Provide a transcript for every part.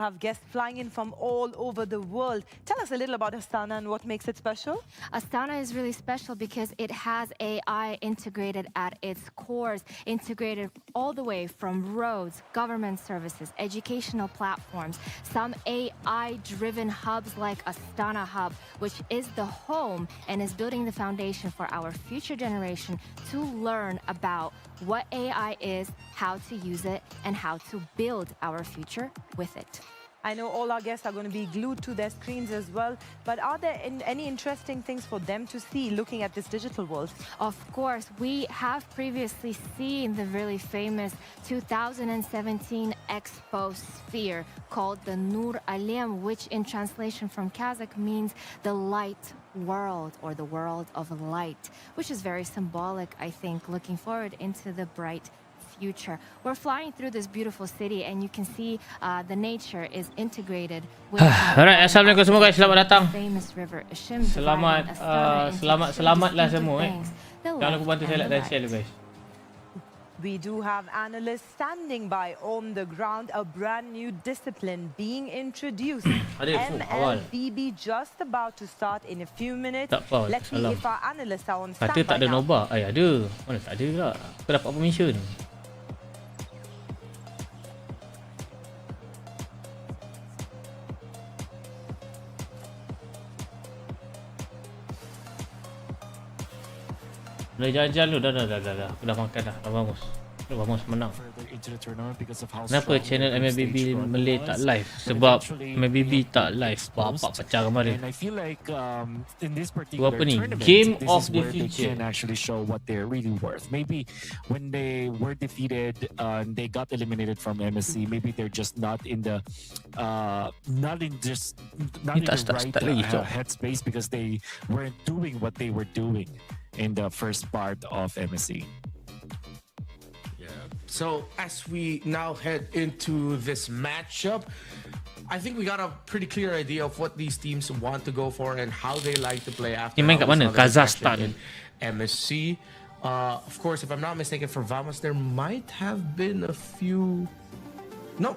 Have guests flying in from all over the world. Tell us a little about Astana and what makes it special. Astana is really special because it has AI integrated at its cores, integrated all the way from roads, government services, educational platforms, some AI-driven hubs like Astana Hub, which is the home and is building the foundation for our future generation to learn about what AI is, how to use it, and how to build our future with it. I know all our guests are going to be glued to their screens as well, but are there any interesting things for them to see looking at this digital world? Of course, we have previously seen the really famous 2017 Expo sphere called the Nur Alim, which in translation from Kazakh means the light world or the world of light, which is very symbolic, I think, looking forward into the bright future. We're flying through this beautiful city and you can see the nature is integrated with Alright, assalamualaikum semua guys, selamat datang. famous river Ishim. Selamatlah semua Jangan lupa bantu saya like dan share guys. We do have analysts standing by on the ground, a brand new discipline being introduced. MLBB just about to start in a few minutes. Let's see if our analysts are on standby. Kata tak ada Nova. Ada. Mana tak ada pula. Aku dapat permission. Dah jalan-jalan dulu, dah. Aku dah makan dah, dah bagus. Dah bagus menang. Kenapa channel MLBB Malay tak live? Sebab MLBB tak live. Bapak pecah kemarin. Apa ni? Game of the future. Can actually show what they're really worth. Maybe when they were defeated, they got eliminated from MSC. Maybe they're just not in the right headspace because they weren't doing what they were doing in the first part of MSC. So as we now head into this matchup, I think we got a pretty clear idea of what these teams want to go for and how they like to play after. Main kat mana? Kazakhstan. MSC. Of course, if I'm not mistaken, for Vamos, there might have been a few. No,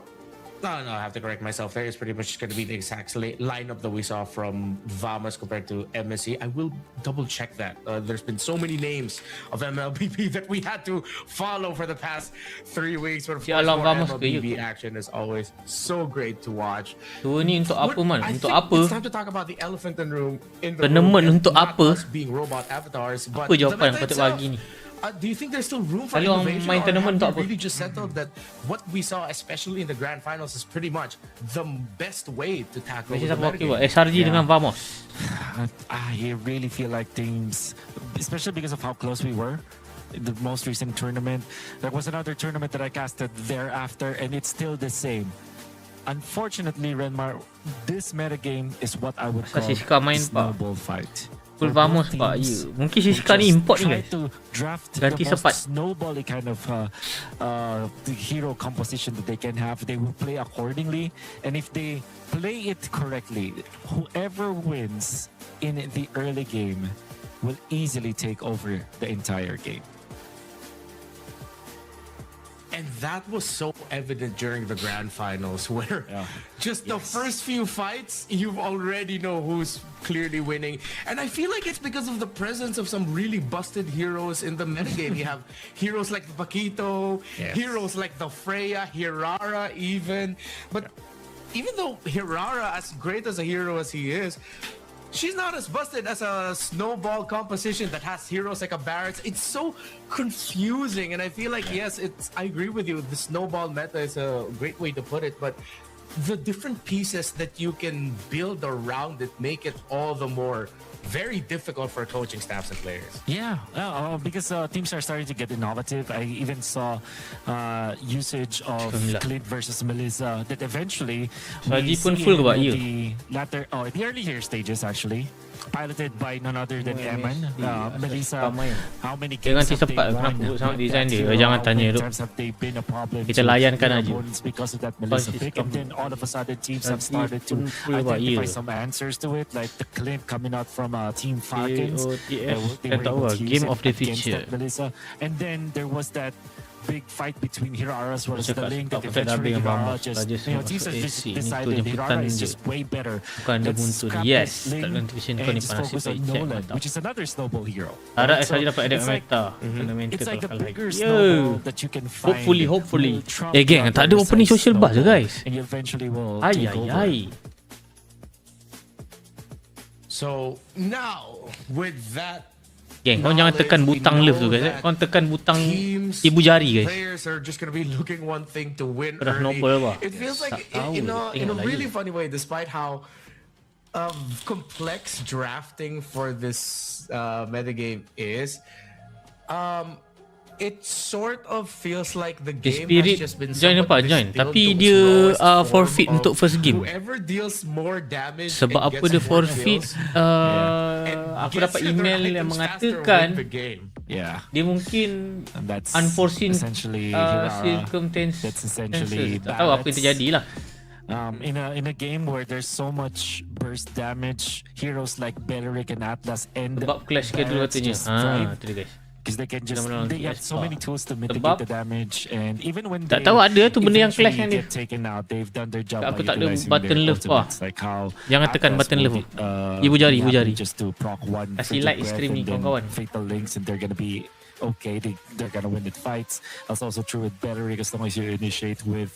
I have to correct myself. There is pretty much going to be the exact lineup that we saw from Vamos compared to MSC. I will double check that. There's been so many names of MLBB that we had to follow for the past 3 weeks. But of course, MLBB action is always so great to watch. Ni untuk apa man? Untuk apa? It's time to talk about the elephant in the room. Untuk apa? Being robot avatars, but apa jawapan yang patut bagi ni? Do you think there's still room for innovation, or have we really just settled that what we saw, especially in the grand finals, is pretty much the best way to tackle the metagame? SRG dengan Vamos. I really feel like teams, especially because of how close we were in the most recent tournament. There was another tournament that I casted thereafter, and it's still the same. Unfortunately, Renmar, this metagame is what I would call a snowball fight. Vamos pak, mungkin Siska ni import ni guys. Ganti sepat. Snowbally kind of the hero composition that they can have. They will play accordingly, and if they play it correctly, whoever wins in the early game will easily take over the entire game. And that was so evident during the grand finals, where just the first few fights, you already know who's clearly winning. And I feel like it's because of the presence of some really busted heroes in the metagame. You have heroes like the Paquito, heroes like the Freya, Hirara even. But even though Hirara, as great as a hero as he is, she's not as busted as a snowball composition that has heroes like a Barracks. It's so confusing, and I feel like, yes, I agree with you. The snowball meta is a great way to put it, but the different pieces that you can build around it make it all the more very difficult for coaching staffs and players. Yeah, because teams are starting to get innovative. I even saw usage of Clint versus Melissa that evenally we see the earlier stages actually. Piloted by none other than Eman. Melissa, how many games have they won? In terms of they've been a problem kita layankan aja. Because of that Melissa pick, and then all of a sudden teams have started to identify some answers to it, like the Clint coming out from Team Falcons. GOTF, game of the future. Melissa, and then there was that big fight between Hirara as well as the Cakap Link. That tak eventually yang Hirara bagus. just, Raja teams have masuk just AC. Ni tu decided jemputan Hirara is je. just way better. Bukan dia Let's buntu. scrap Yes, this Link tak notification kau and ni just panas focus sikit. on Check Nolan, mantap. which is another snowball hero. Harap Right? SRG dapat edit it's like, meta. Fundamental it's like the bakal bigger lagi. snowball that you can find. Hopefully. will trump Gang, the tak ada other opening side's social bar je, snowball, guys. and you eventually will Ay, take ay, over. ay. So now with that Geng, kau jangan tekan butang love tu guys. Kau tekan butang ibu jari guys. Players are just gonna be looking one thing to win Kau dah early. noble apa? It feels like Tak tahu. in a Tengok lagi. really funny way, despite how complex drafting for this metagame is, it sort of feels like the game Spirit has just been join somewhat apa? Join. distilled Tapi to its dia lowest form forfeit of untuk first game. Whoever deals more damage Sebab and apa gets dia more forfeit? kills and Aku gets dapat their email items yang faster mengatakan win the game. Yeah. dia mungkin And that's unforeseen essentially Hirara. circumstances. That's essentially Tak tahu apa yang terjadi lah. In a game where there's so much burst damage, heroes like Beleric and Atlas end Sebab clash schedule Barret's katanya. just thrive. Tu dia guys. Because they can just Benar-benar they have TS so bar. many tools to mitigate Sebab the damage, and even when tak they tahu ada tu benda yang clash eventually yang dia. get taken out, they've done their job Aku by tak ada utilizing button their love pa. ultimates, like how Jangan tekan Atlas button will love. be, Ibu jari, be ibu happy jari. just to proc one Kasih fatal like breath stream ni and then kawan-kawan. fatal links, and they're gonna be okay. They're gonna win the fights. That's also true with Beleric, as long as you initiate with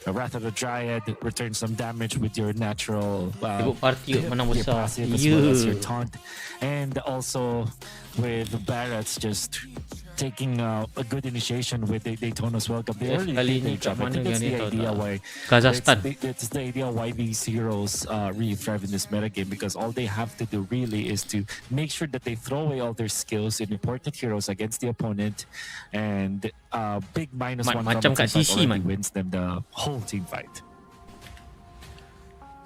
Wrath of the Dryad, return some damage with your natural Sibuk party menang your besar. passive as well as your taunt, and also with Barret's just taking a good initiation with Daytona's welcome. They Yes, already kali did ni their job. kat I mana think that's yang the dia tahu idea tak? why Kazakhstan. It's the idea why these heroes really thrive in this metagame, because all they have to do really is to make sure that they throw away all their skills in important heroes against the opponent, and big -1 from macam a kat team fight CC, already man. wins them the whole team fight.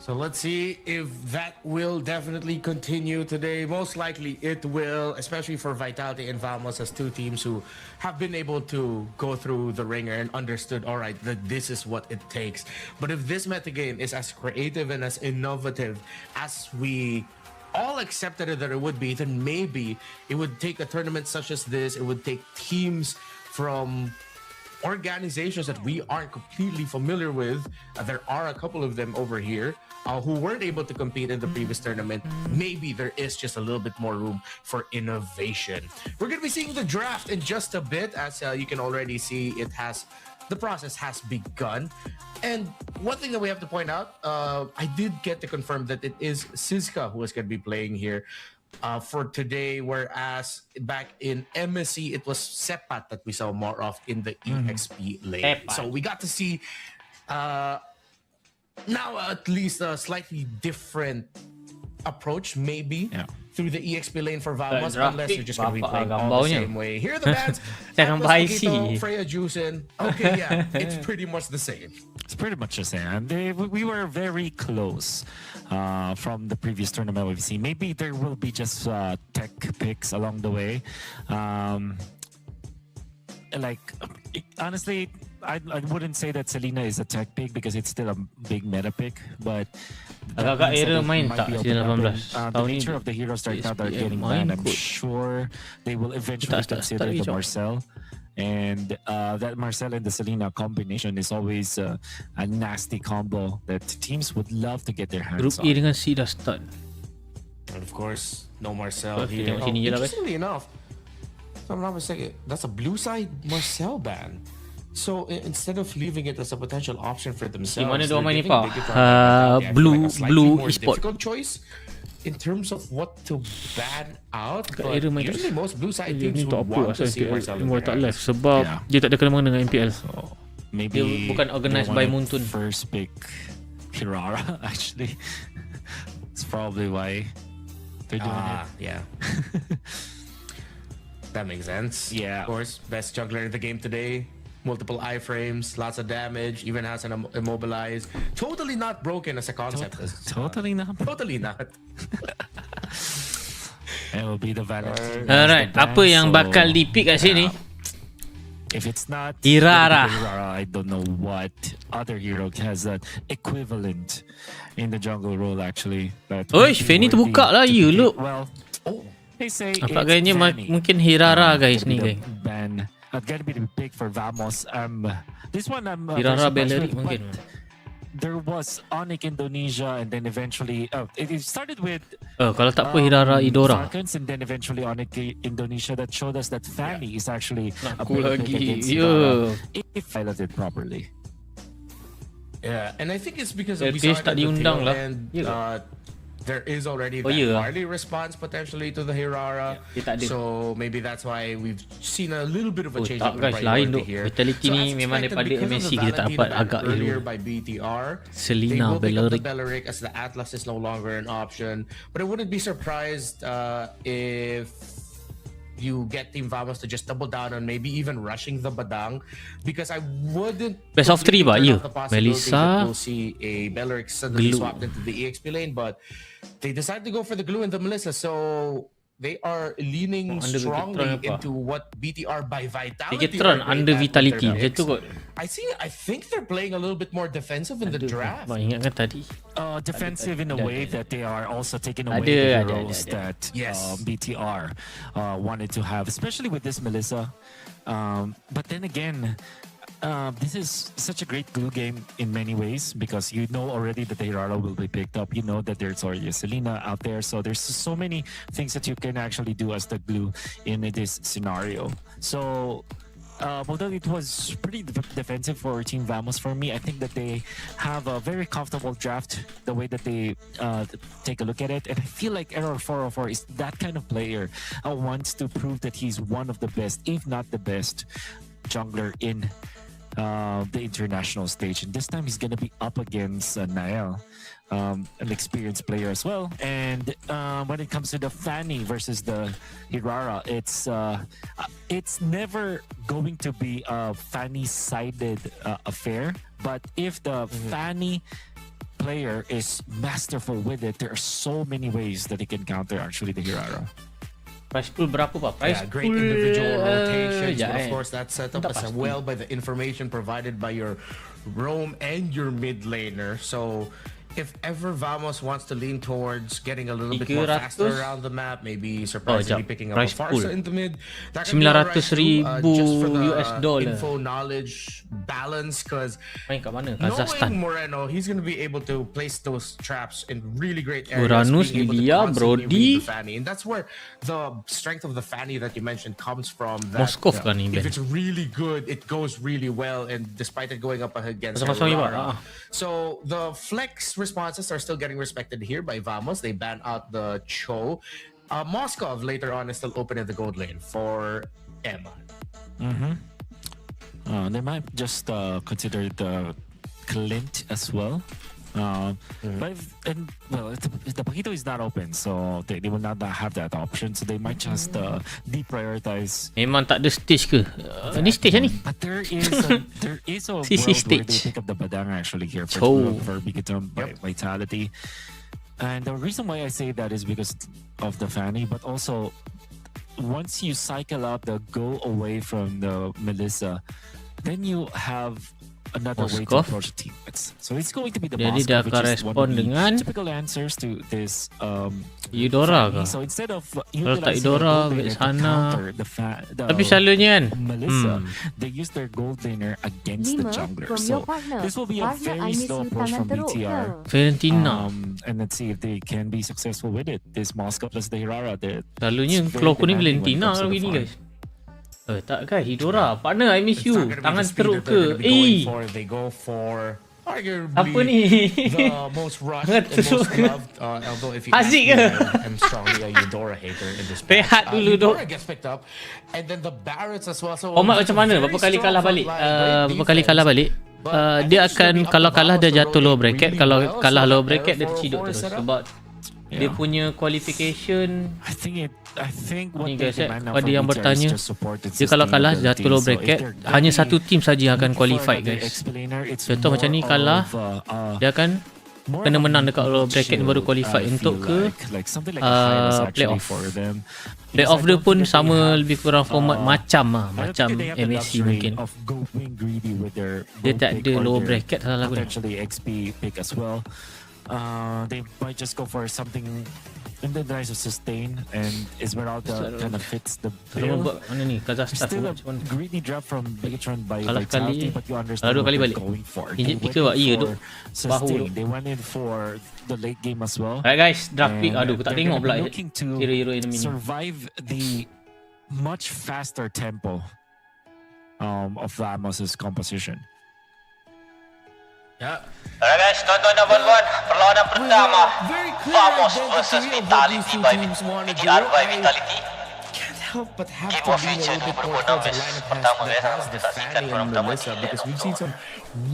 So let's see if that will definitely continue today. Most likely it will, especially for Vitality and Vamos as two teams who have been able to go through the ringer and understood, all right, that this is what it takes. But if this metagame is as creative and as innovative as we all accepted it that it would be, then maybe it would take a tournament such as this. It would take teams from organizations that we aren't completely familiar with. There are a couple of them over here who weren't able to compete in the previous tournament. Maybe there is just a little bit more room for innovation. We're going to be seeing the draft in just a bit. As you can already see, the process has begun. And one thing that we have to point out, I did get to confirm that it is Sizka who is going to be playing here for today, whereas back in MSC it was Sepat that we saw more of in the EXP lane. So we got to see now at least a slightly different approach, maybe through the EXP lane for Vamos, unless you're just going to be playing all the same way. Here are the bands: Jangan Atlas, bahisi. Coquito, Freya, Juicen. Okay, yeah, it's pretty much the same. It's pretty much the same. We were very close from the previous tournament we've seen. Maybe there will be just tech picks along the way. Honestly, I wouldn't say that Selena is a tech pick because it's still a big meta pick, but Agak-agak era main tak season 18. the Tahun ni nature of the heroes right now that are SPM getting main banned, I'm kot. sure they will eventually Tak consider the hijau. Marcel. And that Marcel and the Selena combination is always a nasty combo that teams would love to get their Group hands A on. dengan C dah start. And of course, no Marcel Okay, here. tengok sini je lah, guys. Interestingly enough, if I'm not mistaken, that's a blue side Marcel ban. So instead of leaving it as a potential option for themselves, mana they're diorang main ni, giving Pa? Bigetron a Blue- slightly Blue more Esport. difficult choice in terms of what to ban out. Kat But era main tak- usually most blue side Dia teams ni tak would apa want asal to see MPL Marcel in Timur their tak hands. live sebab Yeah. dia tak ada kena-mengena dengan MPL. Maybe Dia bukan organised they by wanted Muntun. First pick Hirara actually. It's probably why they're doing it. Yeah. That makes sense. Yeah. Of course, best jungler in the game today. Multiple iframes, lots of damage, even has an immobilize. Totally not broken as a concept. Totally not. Totally not. It will be the valid. Alright, apa yang bakal di-pick kat sini? If it's not Hirara. I don't know what other hero has that equivalent in the jungle role actually. Oi, Fanny terbuka lah, you look. Well, they say Nampak it's gayanya Fanny. mungkin Hirara guys Could be ni the guys. ban gonna be the pick for Vamos. This one I'm Hirara very surprised Bellerik with, mungkin. there was Onyx Indonesia, and then eventually it started with Kalau tak apa Hirara Idora. Falcons, and then eventually Onyx Indonesia that showed us that Fanny is actually a Aku better pick lagi. against Ya. Hirara if piloted properly. Yeah, and I think it's because we LPS saw it at tak the diundang tail lah. end, Ya. there is already that ya. Marley response potentially to the Hirara. Dia tak ada. So maybe that's why we've seen a little bit of a change tak in guys, lain priority duk. here. Vitality So ni as memang expected, daripada because of MSC the kita Valentine dapat ban agak earlier elok. by BTR, Selena they will pick up the Bellerik. Bellerik as the Atlas is no longer an option. But I wouldn't be surprised if you get Team Vamos to just double down on maybe even rushing the Badang, because I wouldn't Best of three ba? completely Ya. turn off the possibility Melissa, that we'll see a Bellerik suddenly Glue. swapped into the EXP lane, but they decided to go for the Glue and the Melissa, so they are leaning Under strongly Victron apa? into what BTR by Vitality Victron are great under at with Vitality. their Macam picks. tu kot. I think they're playing a little bit more defensive in the draft. Bang ingatkan tadi. Defensive in a Ada, way ada. that they are also taking away Ada, the ada, heroes ada. that Yes. BTR wanted to have, especially with this Melissa. But then again, this is such a great glue game in many ways, because you know already that the Hirara will be picked up. You know that there's already a Selena out there. So there's so many things that you can actually do as the glue in this scenario. So although it was pretty defensive for Team Vamos for me, I think that they have a very comfortable draft the way that they take a look at it. And I feel like Error 404 is that kind of player who wants to prove that he's one of the best, if not the best, jungler in the international stage. And this time he's going to be up against Nael, an experienced player as well. And when it comes to the Fanny versus the Hirara, it's never going to be a Fanny-sided affair. But if the Fanny player is masterful with it, there are so many ways that he can counter actually the Hirara. Price pool berapa pak? Price Yeah, great pool individual rotations, ya, but of course that's set up Tak as pasti. well by the information provided by your roam and your mid laner. So if ever Vamos wants to lean towards getting a little bit more 300? faster around the map, maybe surprisingly jap. picking up a Price Farsa pool. in the mid, that could be alright too, 900,000 just for the US dollar. info knowledge balance, because Main kat mana? knowing Kazakhstan. Moreno, he's going to be able to place those traps in really great areas. Uranus, being able to Lilia, constantly Brody. read the Fanny. And that's where the strength of the Fanny that you mentioned comes from. That Moskov kan ni, Ben? if it's really good, it goes really well, and despite it going up against Pasang-pasang iba, Aurora. So the flex responses are still getting respected here by Vamos. They ban out the Cho. Moskov later on is still open in the gold lane for Emma. They might just consider the Clint as well. But the Pajito is not open, so they will not have that option. So they might just deprioritize. Memang tak ada stage ke? Ni stage lah ni. But there is a CC world where they stage. pick up the Badang actually here Cho. for Bigaton by Vitality. And the reason why I say that is because of the Fanny, but also once you cycle out the go away from the Melissa, then you have another way to Moskov. approach the teammates. So it's going to be the Jadi dia Moskov, akan which is one respon of the dengan typical answers to this Eudora Fanny. ke? So instead of Kalau tak utilizing Eudora, their gold laner to Sana. counter the Tapi selalunya kan Melissa, they use their gold laner against the jungler. from So your partner. this will be a Partner, I very miss slow you approach tangan from teruk BTR. ke? Valentina. And let's see if they can be successful with it. This Moscow plus the Hirara. Selalunya it's very kalau aku ni demanding when it Valentina comes to kalau the gini farm. guys. Tak kan? Eudora. Partner, I miss It's you. not gonna be Tangan the speed teruk that ke? they're gonna be going Eh. for. They go for arguably Apa ni? the most rushed Tangan and most teruk ke? loved. Although if you ask Asyik me, ke? I'm strongly a Eudora hater in this match. Rehat dulu, Dok. Eudora gets picked up, and then the Barretts as well. So Omat it's macam a mana? very Berapa kali strong kalah balik? front line, great Berapa kali kalah balik? But I Dia think it's gonna akan be up kalau to kalah dia Vamos to jatuh low rotate bracket. really Kalau well. kalah So low that bracket dia Error terciduk 404 terus setup. sebab dia Yeah. punya qualification. I think what Ni they guys, demand now pada from yang BTR bertanya, is just support and dia kalau kalah sustainability. jatuh low So if bracket, they're hanya really satu team saja yang akan looking for qualified another guys. explainer, it's Contoh macam ni more kalah, of, dia akan more kena of a menang dekat low bracket shield, baru qualify I untuk feel ke like something like a highlight actually playoff. for them. Playoff Because I dia don't pun think that they sama have, lebih kurang format macam I don't macam think they have the MSC luxury mungkin. of going greedy with their Dia gold tak pick ada or low their bracket salah lagu ni. potentially XP pick as well. They might just go for something in the nice of sustain, and Esmeralda kind of fits the Kalau bill. buat mana ni? Kazakhstan Still a macam mana? greedy drop from Bigatron by Kalah Vitality, sekali. but you Kalah understand dua what kali they're balik. going for. Injek They tiga went wak, iya in duk. for Bahu sustain. duk. They went in for the late game as well. Alright guys, draft pick. And Aduh, aku tak they're tengok gonna pula be looking to hero-hero enemy ni. survive the much faster tempo of Vamos's composition. Yeah. Alright guys, tuan-tuan dan puan-puan, perlawanan pertama Very clear Vamos identity versus of what Vitality these two by teams want to do. VTR by I Vitality. can't help but have Game to of lean a feature little bit di more beberapa towards the match lineup pertama that guys, has the saksikan Fanny orang and pertama Melissa, di because we've seen Aufa. some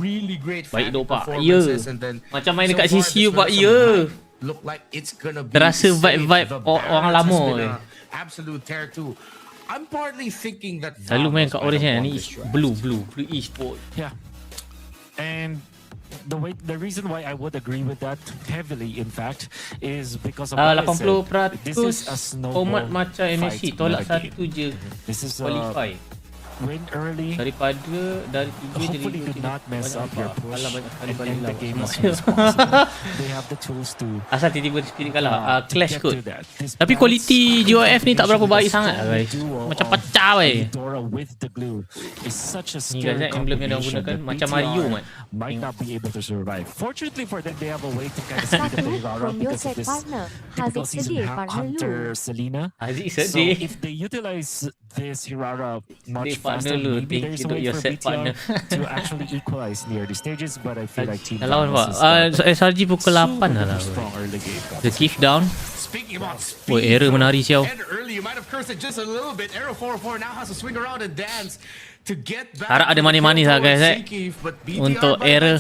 really great Baik Fanny duk pak. Ya. performances, and then Macam main so dekat far CCU this pak. Melissa Ya. might look like it's gonna be Terasa safe. vibe-vibe The orang Barons has lama, been eh. a absolute tear too. I'm partly thinking that Selalu main Vamos kat might orange have kan. won Ni this draft. blue e-sport. Yeah, and the reason why I would agree with that heavily, in fact, is because of what I said. 80% This is a format snowball macam MSC. fight Tolak metagame. satu je This is qualify. win early. Daripada dari 3 jadi Hopefully 2 do not mess up your push banyak kali and balik end the lawan game semua. as soon as possible. They have the tools to Asal tiba-tiba spirit kalah. to Clash get kot. to that. This Tapi balance kualiti GOF ni tak berapa baik combination sangat lah with the guys. strong Macam duo pecah of weh. AURORA with the glue is such a Ni guys, scary emblem yang diorang combination gunakan that macam BTR Mario, man. might not be able to survive. Fortunately for them, they have a way to kind of speed up AURORA from your because of set this partner. typical Haziq season Sedih, partner Hunter Lu. Selena. Aziz So sedih. if they utilize this Hirara much Sedih partner faster, Lu. maybe Thank there's you a to way your for set partner. BTR to actually equalize near the stages, but I feel like Team Dah lawan Vamos pak. is SRG pukul 8 dah lah. strong early game. The gift down. Speaking about speed, Oh, error menari siau. and early, you might have cursed it just a little bit. Arrow 404 now has to swing around and dance to get back. Harap ada manis-manis lah guys untuk error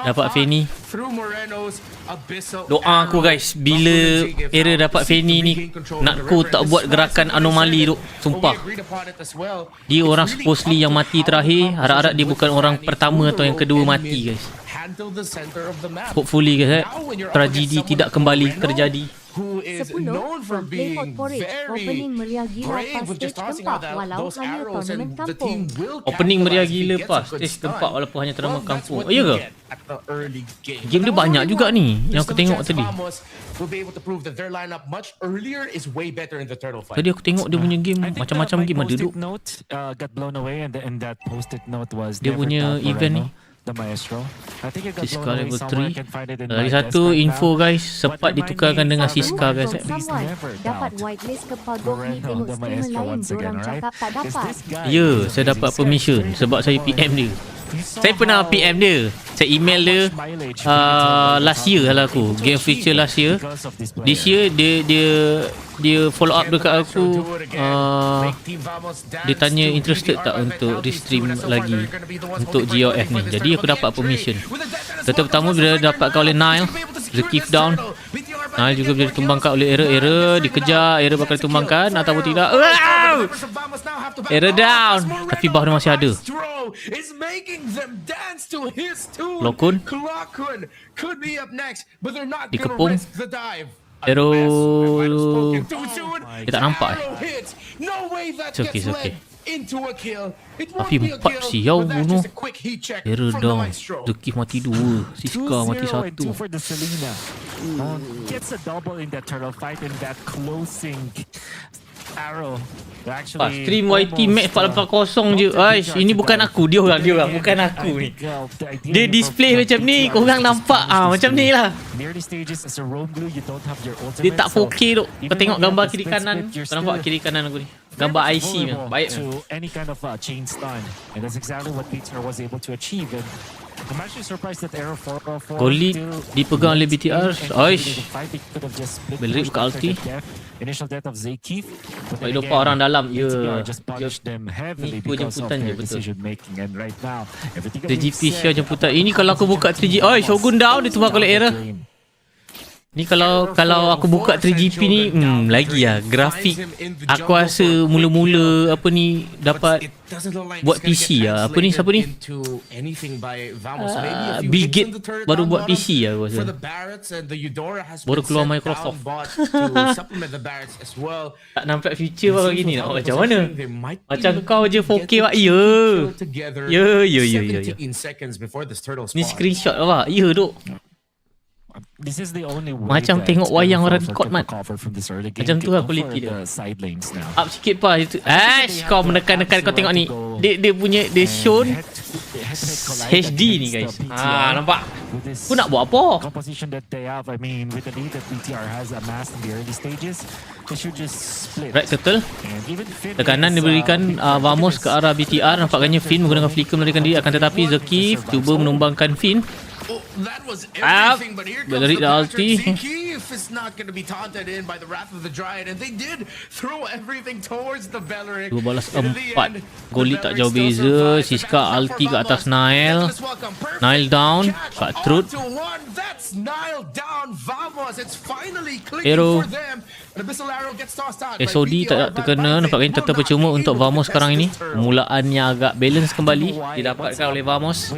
dapat Fanny. Through Moreno's abyssal Doa aku arrow. guys, bila error dapat Fanny ni, nak ku tak buat gerakan anomali tu. Sumpah. Dia orang supposedly yang mati terakhir. Harap-harap dia bukan orang pertama atau yang kedua mati guys. Hopefully guys tragedi tidak kembali terjadi. Who is 10 known for from being Playford Porridge, very opening meriah gila brave pas with just stage tossing tempat out walau those hanya arrows, tournament and the team kampung. will Opening meriah capitalize if he gila gets pas a good stage start. tempat walaupun hanya tournament Well, that's kampung. what Oh, ya you ke? get at the early game. Game dia But banyak I juga wonder ni what? yang aku There's tengok some tadi. chance Vamos will be able to prove that their lineup much earlier is way better in the turtle fight. Tadi aku tengok dia punya game I think macam-macam my game ada post-it duduk. note got blown away, and that post-it note was Dia never punya Todd event Moreno, ni. the maestro. I think it got Siska blown away level somewhere. 3. I can find it in Lagi my desk satu right info now. guys, sempat But ditukarkan remind me dengan for Siska guys. From Please someone never dapat doubt whitelist ke pagong ni Moreno, tengok the streamer maestro lain once again, dorang alright? cakap tak 'Cause dapat. this guy Ya, is saya dapat amazing. permission sebab saya PM dia. Saya pernah PM dia. Saya email dia last year lah aku. Game feature last year. This year dia follow up dekat aku. Dia tanya interested tak untuk restream lagi untuk GOF ni. Jadi aku dapat permission. Tetap pertama bila dapatkan oleh Nile, the keep down. Nile juga bila ditumbangkan oleh error, dikejar, error bakal ditumbangkan ataupun tidak. Wow! Error down. Tapi bawah dia masih ada. Lokun dikepung. Arrow dia tak nampak It's okay, it's okay. Tapi 4 siau bunuh. Error down. Zekif mati 2. Siska mati 1. For the Selena. Gets a double in that turtle fight, and that closing arrow. Pas stream YT match 480 je. Aish, ini bukan aku. Dia orang bukan aku ni. Dia display macam ni, korang nampak macam ni lah. Dia tak 4K tu. Kau tengok gambar kiri kanan. Kau nampak kiri kanan aku ni. Gambar IC ni. Baik to any kind of chain stun, and that's exactly what BTR was able to achieve. And I'm actually surprised that Arrow 404 Golit dipegang oleh BTR. Aish. Belrip ke ulti. Initial death of Zekif. Baik lupa orang dalam. Ya. Just punished them heavily Nipu because of jemputan je their betul. decision making, and right now everything 3GP share jemputan. Ini kalau aku buka 3G. Oi, Shogun down dia tumbang oleh error. Ni kalau aku buka 3GP ni lagi lah grafik aku rasa mula-mula apa ni dapat buat PC lah. Apa ni siapa ni? Bill Gates baru buat PC lah aku rasa. Baru keluar Microsoft. Tak nampak future baru gini nak macam mana? Macam kau je 4K pak. Ya. Ni screenshot apa? Ya duk. this is the only way Macam that tengok wayang orang Aufa record, can Mat. recover from this early game Macam tu to lah go quality for dia. the side lanes now. Up sikit pa itu. Kau menekan-nekan kau tengok ni. Dia punya dia shown HD ni guys. Nampak? Aku nak buat apa? Composition that they have, I mean, with the lead that BTR has amassed in the early stages, they should just split. Right turtle. And even Finn Tekanan is, diberikan Vamos ke arah BTR. Nampaknya Finn menggunakan flicker melarikan diri. Akan tetapi Zekif cuba menumbangkan Finn. Oh, that was everything, but here comes Balerik the dah Patrick. ulti. Zekif is not going to be taunted in by the Wrath of the Dryad, and they did throw everything towards the Balerik. 2 balas 4. Goli tak jauh beza. Siska ulti ke atas Nile. Nile down. Kat Truth. That's Nile down. Vamos, it's finally clicking Arrow. for them. The missile arrow gets tossed out. SOD tak terkena. Nampaknya tetap percuma untuk Vamos sekarang ini. Mulaannya agak balance kembali. Didapatkan oleh Vamos.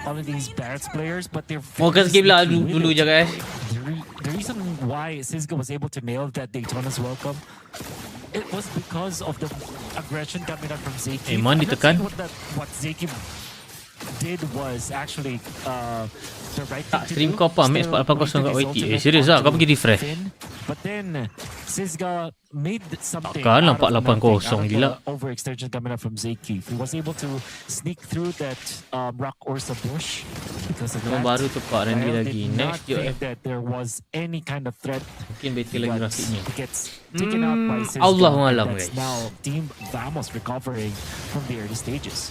all of these Barrett's players, but they're Fokus game lah dulu je guys. The reason why Cisco was able to nail that Daytona's welcome, it was because of the aggression coming out from Zeki. Hilman ditekan. What Zeki did was actually the right thing Tak to stream do. kau apa match 480 kat YT. Serius lah kau pergi refresh. But then Cisco made something Takkan out nampak of nothing, 8-0 out of the gila. overextension coming out from Zeki. He was able to sneak through that rock Ursa bush because of Yang that. baru tepat Randy I lagi. did not Next think GOTF that there was any kind of threat. mungkin better lagi But grafiknya. it gets taken out by Cisco. Allahualam, and that's guys. now Team Vamos recovering from the early stages.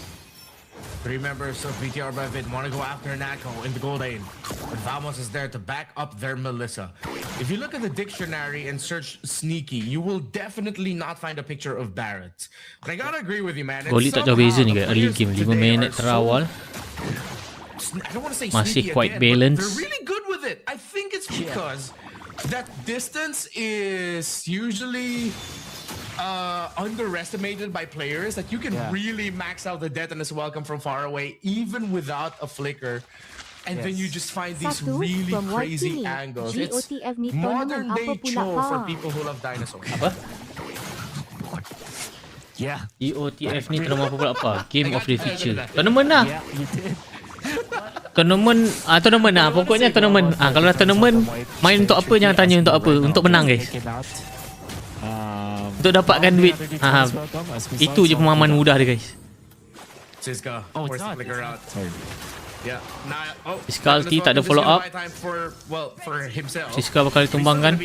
3 members of BTR by Vid want to go after Nako in the gold lane, but Vamos is there to back up their Melissa. If you look at the dictionary and search sneaky, you will definitely not find a picture of Barrett. But I gotta agree with you, man. Goli tak jauh beza ni guys. Early game 5 minit terawal. I don't want to say Masih sneaky quite again, but balanced. they're really good with it. I think it's because that distance is usually underestimated by players, that you can really max out the detoness welcome from far away even without a flicker, and then you just find these Satu really from crazy YT. angles. It's GOTF ni modern tournament day apa pula, show for Pak? people who love dinosaurs. Apa? Yeah. GOTF ni kena apa pula apa? Game of the future. Tournament lah. Yeah, you did. Tournament lah. Pokoknya tournament. Kalau dah tournament, main untuk apa jangan tanya untuk apa. Untuk menang guys. Taken out. Untuk dapatkan duit. Itu je pemahaman mudah dia guys. Siska, Oh, force it's the not. flicker out. Sorry. Yeah. Nah, Siska ulti, tak ada this is follow gonna up. buy time for himself. Siska bakal ditumbangkan.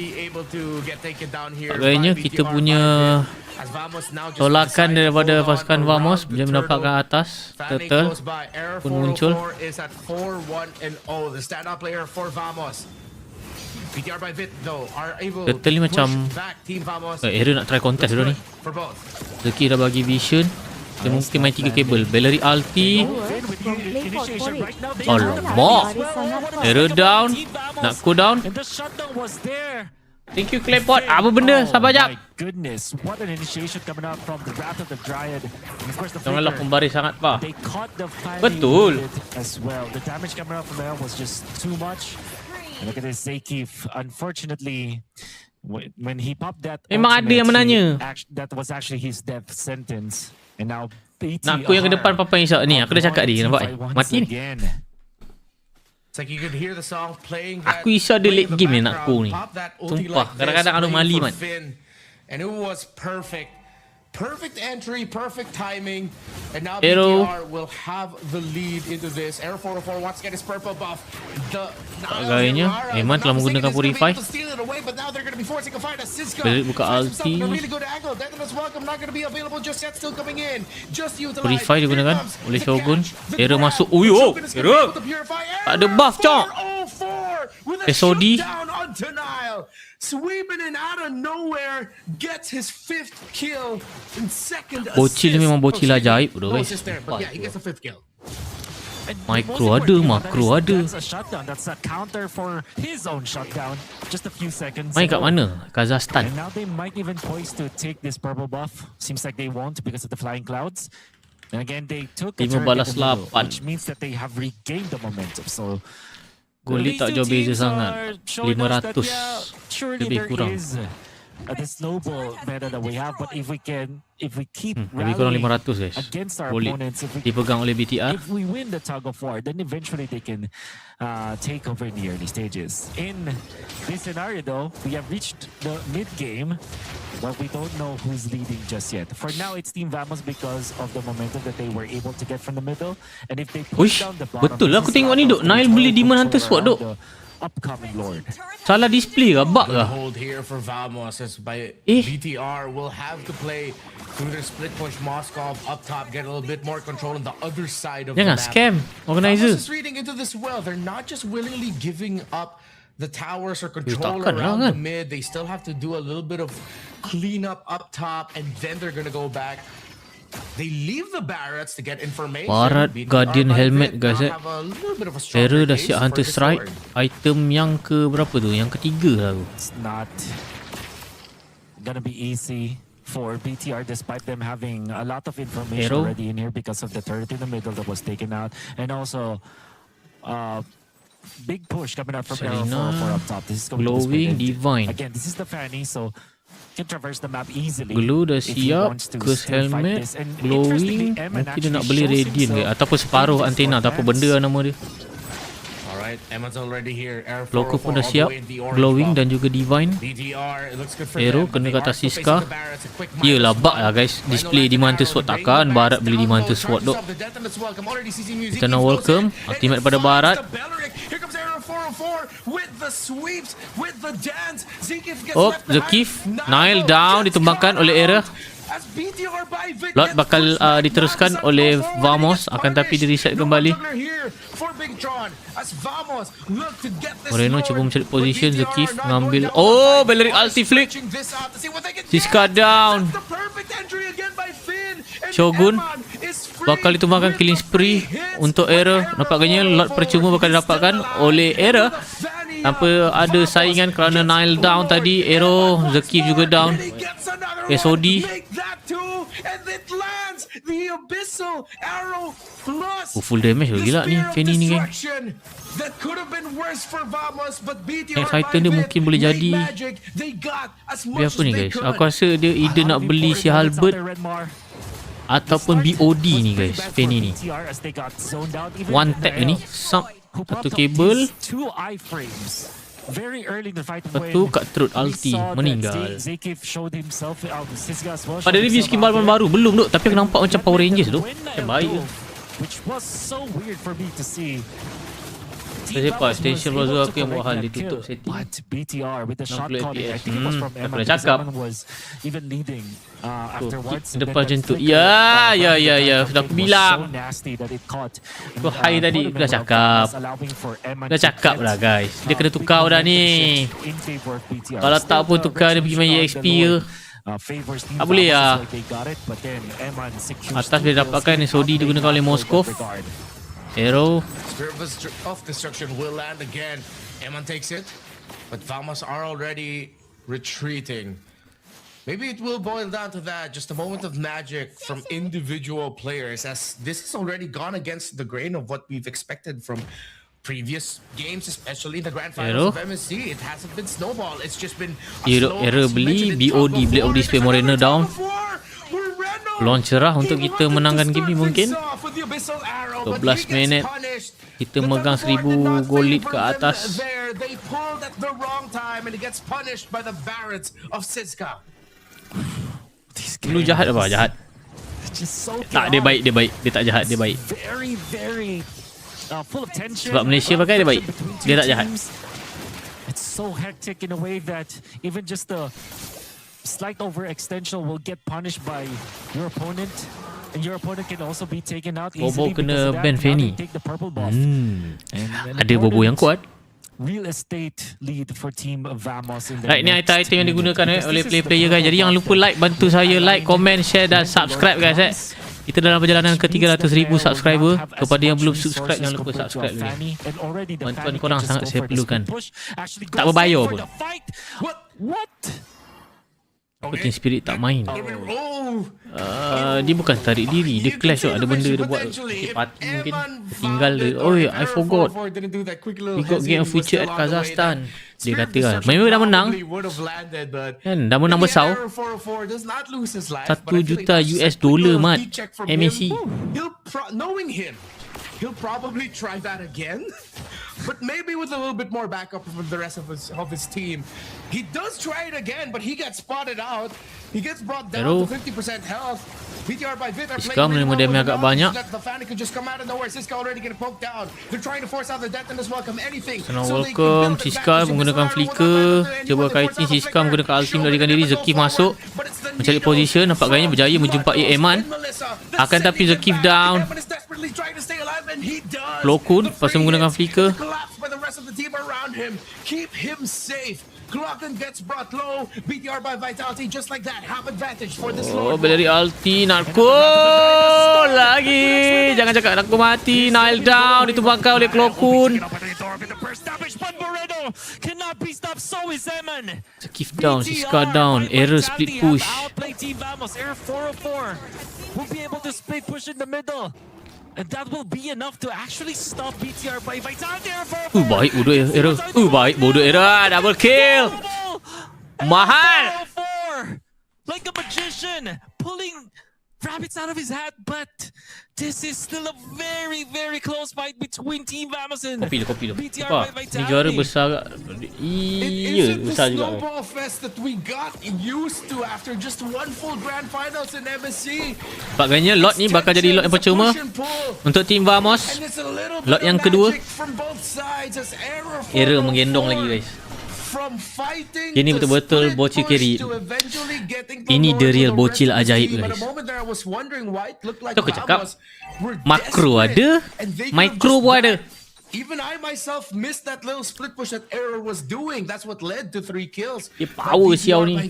Agaknya kita punya tolakan daripada pasukan Vamos bila mendapatkan atas. Turtle pun muncul. Turtle ni macam Era nak try contest dulu ni. Zeki dah bagi vision. Dia mungkin main 3 kabel. Balerik ulti. Alamak. Era down. Nak cool down. And the shutdown was there. Thank you Claypot. Apa benda? Sabar jap. My goodness, what an initiation coming out from the Wrath of the Dryad. And of course the Janganlah flicker. pembaris sangat pa. They caught the final Betul. as well. The damage coming out from there was just too much. And look at this Zekif. Unfortunately, when he popped that, Memang ada yang menanya. that was actually his death sentence. And now BT Nak aku yang ke depan Papa Isyak ni. Aku dah cakap dia. Nampak? Mati ni. It's like you could hear the song playing that, Aku isyak dia late playing in the game ni nak aku background, ni. pop that ulti Sumpah, like kadang-kadang this, anomali, playing man. for Finn. And it was perfect. Perfect entry, perfect timing. And now Arrow. BTR will have the lead into this. Arrow 404 wants to get his purple buff. Gayanya, Hilman telah menggunakan Purify. Balerik buka ulti. Purify digunakan oleh Shogun. Era masuk. Uyo, Era. Tak ada buff, cok. SOD. Sweeping in out of nowhere, gets his 5th kill in second Bocil ni memang bocil ajaib tu, No guys. assist there, but yeah, he gets the 5th kill. Micro ada, makro ada. That's a shutdown. That's a counter for his own shutdown. Just a few seconds. Main kat ago. mana? Kazakhstan. And now they might even poise to take this purple buff. Seems like they won't because of the flying clouds. And again, they took a 5 turret balas in the middle, 8. which means that they have regained the momentum. So Goli tak jauh beza sangat. 500 lebih kurang. the snowball meta that we have. But if we keep Lebih kurang rallying 500 guys. against our Boleh opponents, dipegang oleh BTR. if we win the tug of war, then eventually they can take over in the early stages. In this scenario, though, we have reached the mid game, but we don't know who's leading just yet. For now, it's Team Vamos because of the momentum that they were able to get from the middle. And if they push Uish, down the bottom, betul lah aku this is tengok a ni lot duk. of Nile control beli Demon Hunter sword duk. around the upcoming Lord. Salah display ke? Bug ke? Hold here for Vamos as by Eh. BTR will have to play through their split push. Moskov up top, get a little bit more control on the other side of Jangan the map. scam organizer. Vamos is reading into this well. They're not just willingly giving up the towers or control takkan lah around kan. the mid. They still have to do a little bit of cleanup up top, and then they're gonna go back. They leave the barracks to get information. Barat BTR Guardian by helmet bit guys now have a little bit of a stronger Terror dah case siap for Hunter this Strike. sword. Item yang ke berapa tu? Yang ketiga lah tu. It's not gonna be easy for BTR despite them having a lot of information Arrow. already in here because of the turret in the middle that was taken out, and also big push coming out from Arrow Selena, for up top. This is going to Glowing, be split. Divine. Again, this is the Fanny, so can traverse the map easily. Glue dah if he siap. wants to Curse still fight helmet. this. And Glowing. interestingly, Eman Mungkin dia nak actually beli shows Radiant ke? himself Ataupun separuh in antena. this Tak apa one benda lah nama dia. Alright, Emma's already here. Air Loco 404 pun dah all the siap. way in the orange Glowing buff. dan juga Divine. BTR, it looks good for Arrow them, kena but ke they atas are still Siska. facing the Barretts. A quick Yelah minus bug one. lah guys. Final Display lap Demon and Hunter Arrow, Sword they takkan. go Barat back beli down Demon low, Hunter Sword charges duk. up the death and it's welcome. Already CC Music Kita nak goes welcome. in, and Ultimate it pada finds Barat. the Belleric. Here comes Arrow 404 with the sweeps, with the dance. Zekif gets Oh, left Zekif. behind. Nile Nile down. gets Ditumbangkan caught oleh Era. out. As BTR by Vic Lot gets bakal pushed back. diteruskan Vamos oleh up forward, Vamos. he gets Akan tapi di reset punished. No kembali. juggler here for Big Tron. As Vamos look to get this Moreno Lord, cuba mencari but position. BTR Zekif are not ngambil. going down the Oh, fight. Belleric Are ulti flick. stretching this out to see what they can Siska get. down. That's the perfect entry again by Finn. And Shogun Eman is free bakal ditumbangkan with killing the free spree hits. untuk Era. Nampaknya lot percuma bakal didapatkan oleh Era. Tanpa ada saingan kerana Nile down tadi. Arrow, Zekif juga down. SOD. Full damage lah gila ni Fanny ni geng. Next item dia mungkin boleh jadi. Dia apa ni guys? Aku rasa dia either nak beli si Halbert ataupun BOD ni guys. Fanny ni one tap ni sub satu kabel. Very early in the fight. Lepas tu kat Truth ulti meninggal. Pada review skin balman baru belum duk, tapi aku nampak macam Power Rangers duk. Macam baik je. Which was so weird for me to see. Saya sepak extension browser aku yang buat hal dia tutup setting. But BTR with the shot 60 calling, I FPS. think it was from Tak Eman, pernah because cakap. Eman was even leading afterwards. Depan macam tu. Ya. Sudah aku bilang. Aku high tadi. Dah cakap. Dah cakap lah guys. Dia kena tukar dah ni. Kalau tak pun tukar dia pergi main EXP ke. Tak boleh lah. Atas dia dapatkan SOD digunakan oleh Moskov. Arrow. Spirit of Destruction will land again. Eman takes it, but Vamos are already retreating. Maybe it will boil down to that, just a moment of magic from individual players, as this has already gone against the grain of what we've expected from previous games, especially the grand finals of MSC. It hasn't been snowball, it's just been Error beli BOD, Blade of Despair, Moreno down. Peluang cerah untuk kita menangkan game ni mungkin. 12 minit kita megang 1000 gold lead ke atas. Lu jahat apa? Jahat. Tak, dia baik. Dia tak jahat, dia baik. Sebab Malaysia pakai dia baik. Dia tak jahat. It's so hectic in a way that even just the slight overextension will get punished by your opponent, and your opponent can also be taken out easily. Bobo kena ban Fanny. Ada Bobo yang kuat. Real estate lead for team Vamos in the Right, ni item-item yang digunakan oleh player-player guys. Jadi jangan lupa like, bantu saya like, comment, share dan subscribe guys. Kita dalam perjalanan ke 300,000 subscriber. Kepada yang belum subscribe, jangan lupa subscribe dulu. Bantuan korang sangat saya perlukan. Tak berbayar pun. Apa Team Spirit tak main? Dia bukan tarik diri. Dia clash ada benda dia buat. Party mungkin. Tinggal dia. Oh, I forgot. We got game of future at Kazakhstan. Dia kata lah, memang dah menang. Kan, dah menang besar. 1 juta US dollar, mat. MSC. Knowing him, he'll probably try that again. But maybe with a little bit more backup from the rest of his team. He does try it again, but he gets spotted out. He gets brought down to 50% health. BTR by Vit are Siska memang damage agak banyak. The Fanny could just come out of nowhere. Siska already getting poked down. They're trying to force out the death and as welcome anything. Senang welcome. Siska menggunakan flicker. Cuba kaitin Siska menggunakan ulti melarikan diri. Zekif masuk mencari position. Nampak gayanya berjaya menjumpai Eman. Akan tapi Zekif down. Lokun pasal menggunakan flicker. Keep him safe. Glocken gets brought low. BTR by Vitality just like that. Have advantage for this Oh, dari ulti Narco lagi. Jangan cakap Narco mati. Nail down ditumbangkan oleh Klokun. Sekif down, Siska down. Error split push. Will be able to split push in the middle. And that will be enough to actually stop BTR by Vitality. Baik bodoh error. Baik bodoh error. Double kill. Mahal. Like a magician, pulling rabbits out of his hat, but this is still a very, very close fight between Team Vamos and Kopi lu. BTR Apa? by Ni juara Vitality. besar. Iya, besar juga. Snowball fest that we got used to after just one full grand finals in MSC. Nampaknya lot ni bakal jadi lot yang percuma untuk Team Vamos. Lot yang kedua. Error menggendong lagi guys. Ini betul-betul bocil carry. Ini the real bocil ajaib guys. Tu aku cakap makro ada, micro pun ada. Even I myself missed that little split push that Error was doing. That's what led to 3 kills. Dia power siau ni.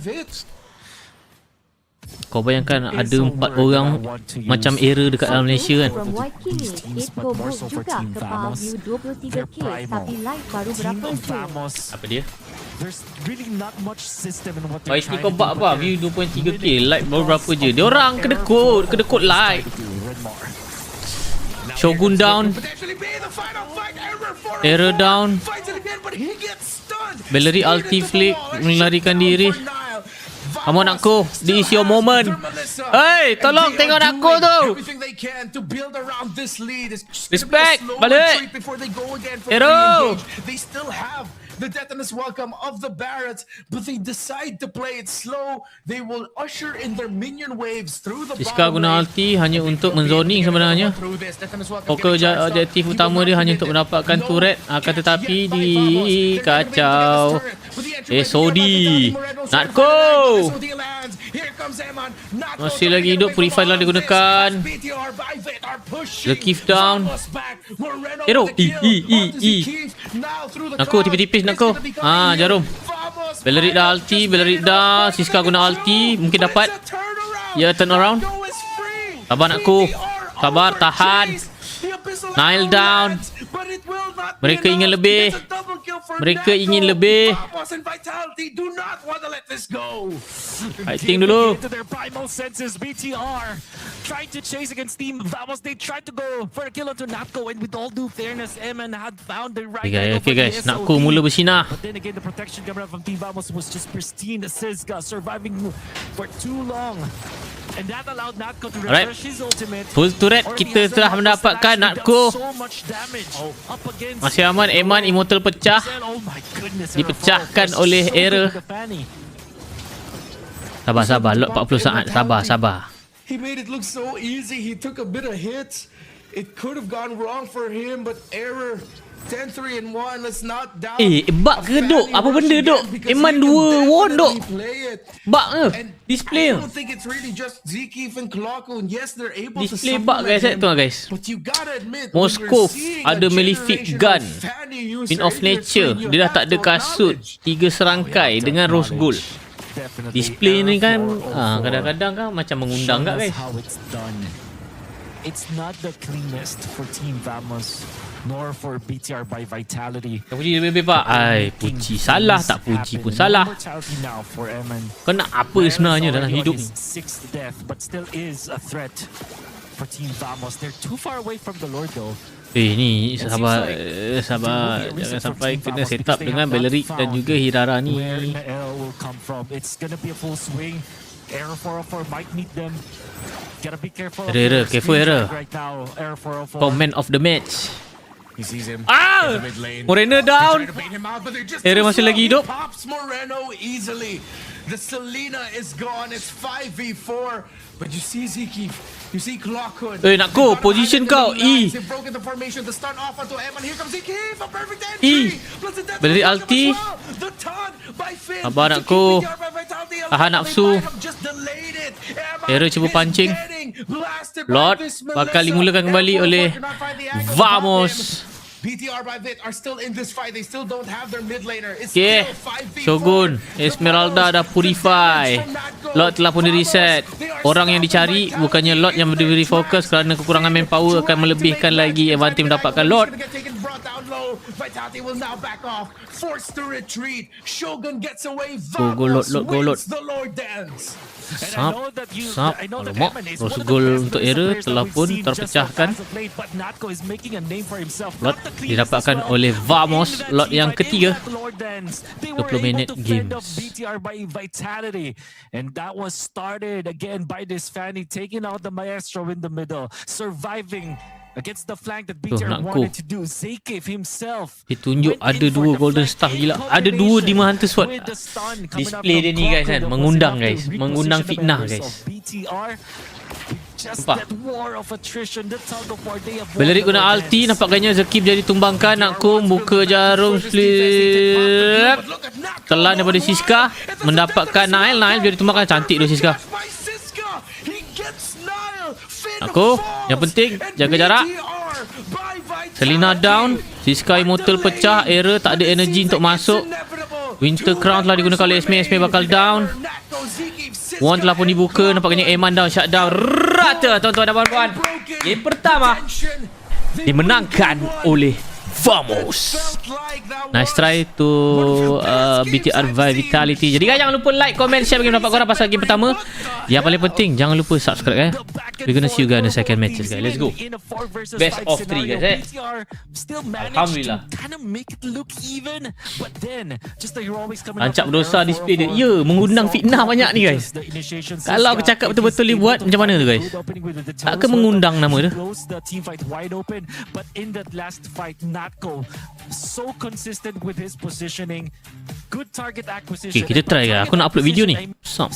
Kau bayangkan ada 4 orang macam Error dekat dalam Malaysia kan. From White King, 8 gobok juga ke View 23k, tapi live baru berapa je? Apa dia? There's really not much system in what they're Baik ni trying kau to bak apa? View 2.3k, like baru berapa je. Dia orang kedekut like. Shogun down. Error down. Bellery ulti flick melarikan diri. Come on aku, this is your moment. Hey, tolong tengok aku tu. Respect, balik. Hero. The death and this welcome of the Barretts, but they decide to play it slow. They will usher in their minion waves through the Siska guna ulti hanya untuk menzoning sebenarnya. Fokus objektif utama dia hanya untuk mendapatkan turret, akan tetapi dikacau. Sodi Natko masih lagi hidup. Purify lah digunakan. The Keith down. Hero Natko tipis-tipis Natko. Jarum. Bellery dah ulti. Bellery dah. Siska guna ulti. Mungkin dapat. Ya, turn around. Sabar Natko. Sabar, tahan. Nail down. Mereka ingin lebih. Mereka ingin lebih. Fighting dulu. Trying to chase against Team Vamos. They tried to go for a kill onto Natko, and with all due fairness, Eman had found the right angle Okay for the guys, SOD. Natko mula bersinar. But then again, the protection coming out from Team Vamos was just pristine. Siska surviving for too long. And that allowed Natko to refresh his ultimate. Full turret kita telah mendapatkan Natko. Masih aman. Eman immortal pecah. Dipecahkan oleh Error. Sabar. Lot 40 saat. Sabar. He made it look so easy. He took a bit of hits. It could have gone wrong for him, but Error 10-3-1. Let's not down. Bug ke duk? Apa benda duk? Eman 2 won duk. Bug ke? Display. I don't think it's really just Zekif and Kloko. Yes, they're able to Display bug guys. Tengok guys. But you gotta admit, Moskov ada Malefic gun. Pin of Nature. Dia dah tak ada kasut. 3 serangkai dengan rose gold. Display ni kan kadang-kadang kan macam mengundang tak guys. It's not the cleanest for Team Vamos nor for BTR by Vitality. Kau puji lebih pak. Puji salah, tak puji pun salah. Kau nak apa sebenarnya dalam hidup ni? Sixth death, but still is a threat for Team Vamos. They're too far away from the Lord though. Ni sabar jangan sampai kena set up dengan Bellerik dan juga Hirara ni. Where the arrow will come from. It's gonna be a full swing. Arrow 404 might meet them. Gotta be careful. Careful error. Right now, Arrow 404. Comment of the match. He sees him. Ah! in the mid lane. Moreno down. They're trying to bait him out, but they're just Error too masih slow. lagi He hidup. pops Moreno easily. The Selena is gone. It's 5v4. But you see Ziki. You see Clockhood. Nak go. Position kau. They've broken the formation to start off onto Eman. Here comes Ziki. A perfect entry. Plus the death Beli of ulti. as well. The taunt by Finn. Sabar nak To go. keep BTR by Vitality alive. Tahan nafsu. They might have just delayed it. Eman Error cuba is pancing. getting blasted by Lord this bakal Melissa. dimulakan kembali Air oleh 404 cannot find the angle to Vamos. pop him. BTR by Vit are still in this fight. They still don't have their mid laner. It's Okay, still 5v4. Shogun, Esmeralda dah purify. Lot telah pun di reset. Orang yang dicari bukannya Lot yang diberi fokus kerana kekurangan manpower akan melebihkan lagi advantage mendapatkan Lot. Vitality will now back off. Forced to retreat. Shogun gets away. Go, Lot, go, Lot. Wins the Lord dance. Sap. Alamak. Terus gol untuk error telah pun terpecahkan. Lot didapatkan oleh Vamos. Lot yang ketiga. 20 minit games. BTR by Vitality, and that was started again by this Fanny taking out the Maestro in the middle, surviving against the flank that BTR nak wanted go. to do. Zakif himself Ditunjuk went ada in for dua the golden flank. staff In gila. Ada dua combination Demon Hunter Sword. with the stun coming Display out dia from ni guys kan, Clockhood, mengundang was enough guys. to Mengundang reposition the fitnah members guys. of BTR. Just Nampak? that war of attrition, the tug of war, they have won Bellerik the guna Lord ulti. Dance. Nampaknya Zakif jadi tumbangkan. Nak kum buka jarum slip. Telan daripada Siska. Mendapatkan Nile. Nile jadi tumbangkan. Cantik tu Siska. Aku, yang penting jaga jarak. Selina down. Siska Immortal pecah. Error tak ada energy untuk masuk. Winter Crown telah digunakan oleh Esme. Esme bakal down. One telah pun dibuka. Nampaknya Eman down. Shutdown. Rata tuan-tuan dan puan-puan. Game pertama dimenangkan oleh Vamos. Nice try to BTR Vitality. Jadi guys, jangan lupa like, comment, share bagi mendapat korang pasal game pertama. Yang paling penting, jangan lupa subscribe We're gonna see you guys in the second matches guys. Let's go. Best of 3 guys Alhamdulillah. Lancap berdosa display dia. Ya, mengundang fitnah banyak ni guys. Kalau aku cakap betul-betul dia buat, macam mana tu guys? Tak ke mengundang nama dia? So consistent with his positioning, good target acquisition. Okay, kita try guys. Aku nak upload video ni. So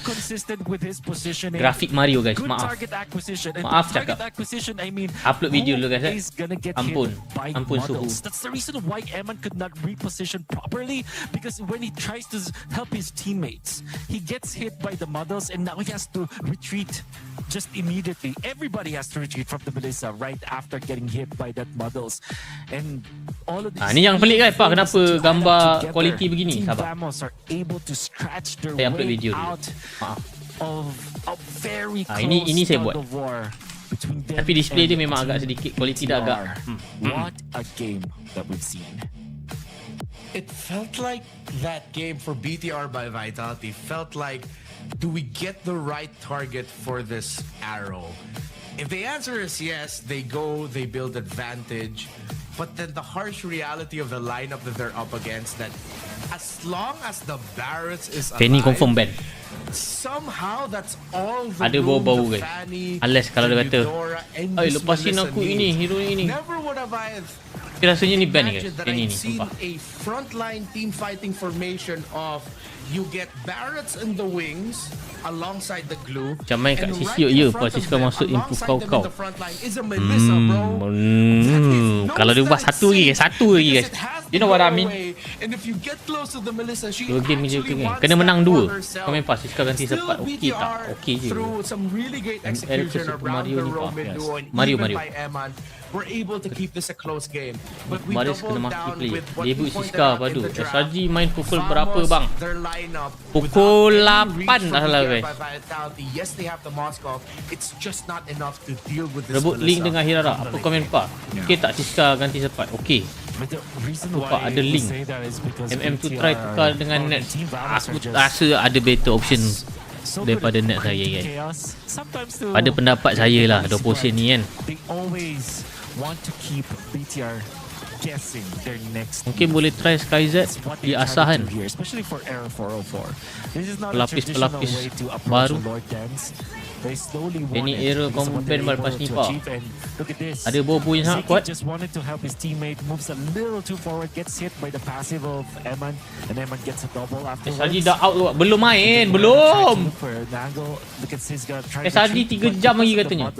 consistent with his positioning. Grafik Mario guys. Good Maaf. target acquisition. And Maaf target cakap. acquisition, I mean, Upload video who dulu guys. is gonna get Ampun. hit by Ampun suhu. models? That's the reason why Eman could not reposition properly, because when he tries to help his teammates, he gets hit by the models and now he has to retreat just immediately. Everybody has to retreat from the Melissa right after getting hit by that models. And all of these Ni yang pelik guys. Pak, kenapa gambar quality begini? Team Sabar. Vamos are able to scratch their Saya upload way video dulu. out Maaf. of a very ini saya buat. tug of war between them Tapi display dia and memang agak Team sedikit quality dah agak. BTR. What a game that we've seen. It felt like that game for BTR by Vitality felt like, do we get the right target for this arrow? If the answer is yes, they go, they build advantage. But then the harsh reality of the lineup that they're up against, that as long as the Barretts is Fanny alive, confirm ban. somehow that's all the Ada room bau-bau the guys. Fanny, Unless kalau dia the kata, Eudora, and "Ay, this lepasin Melissa aku ini, needs." hero ini." Never would have I Tapi rasanya ni ban ni guys. imagined that Fanny I'd ni. seen Nampak. a frontline team fighting formation of you get Barretts in the wings alongside the glue. Macam main kat and sisi, right ya, in Pak front of Siska them, masuk improve alongside them kau. in the frontline is a Melissa, bro. Kalau dia buat satu lagi guys. Satu lagi guys. You know what I mean? And if you get close to the Melissa, she Dua game je actually kan. wants Kena menang that for dua. herself. Kau main pas Siska ganti Still sepat. Okey tak? BTR Okey je. through some really great ML execution ke Super around Mario the ni, Pak? Roman Yes. duo and Mario, even Mario. by Eman, we're able to keep this a close game. But we Mario kena doubled maki down play. with what Debut we pointed Siska out in padu. the draft. SRG main pukul Vamos, berapa bang? their lineup, Pukul without any 8 reach dah from lah, BTR guys. by Vitality. Yes, they have the Moskov. It's just not enough to deal with this Rebut link Melissa. dengan Hirara. Apa komen Pak? Okey tak Siska ganti sepat? Okey. But the reason Nampak why ada we link. say that is because MM tu BTR try tukar dengan or net. Team Vamos Aku are just rasa ada better option so daripada good at net saya creating guys. chaos. Sometimes to Pada pendapat saya lah create dua portion ni kan. They always want to keep BTR guessing their next. Mungkin boleh try SkyZ di asah kan. Especially for Era 404. This is not a Pelapis traditional pelapis way to approach baru. a Lord Dance. They slowly Ini won it era because of what combat they were lepas able ni to pak. achieve. And look at this. Ada bobo yang sangat Zeki kuat. just wanted to help his teammate, moves a little too forward, gets hit by the passive of Eman, and Eman gets a double afterwards. SRG dah out tu. Belum main, belum. SRG 3 jam lagi katanya.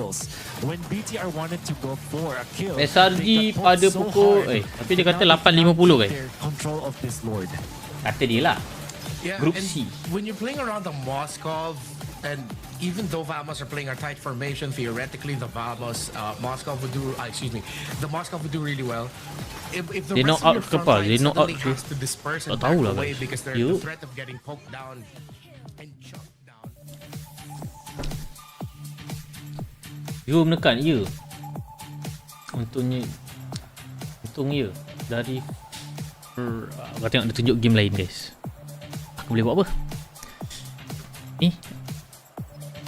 When BTR wanted to go for a kill, SRG pada pukul tapi dia kata 8.50 kan. Control of this Lord. Kata dia lah. Yeah, Group and C. when you're playing around the Moskov, and even though Vamos are playing a tight formation, theoretically the Vamos, Moskov would do, the Moskov would do really well. If the They rest know of out your ke front apa? line They know out suddenly ke? has to disperse and Tak back tahu lah, away guys. because they're You? the threat of getting poked down and chucked down. You menekan ya. Untungnya ya dari kau tengok dia tunjuk game lain guys. Aku boleh buat apa? Ni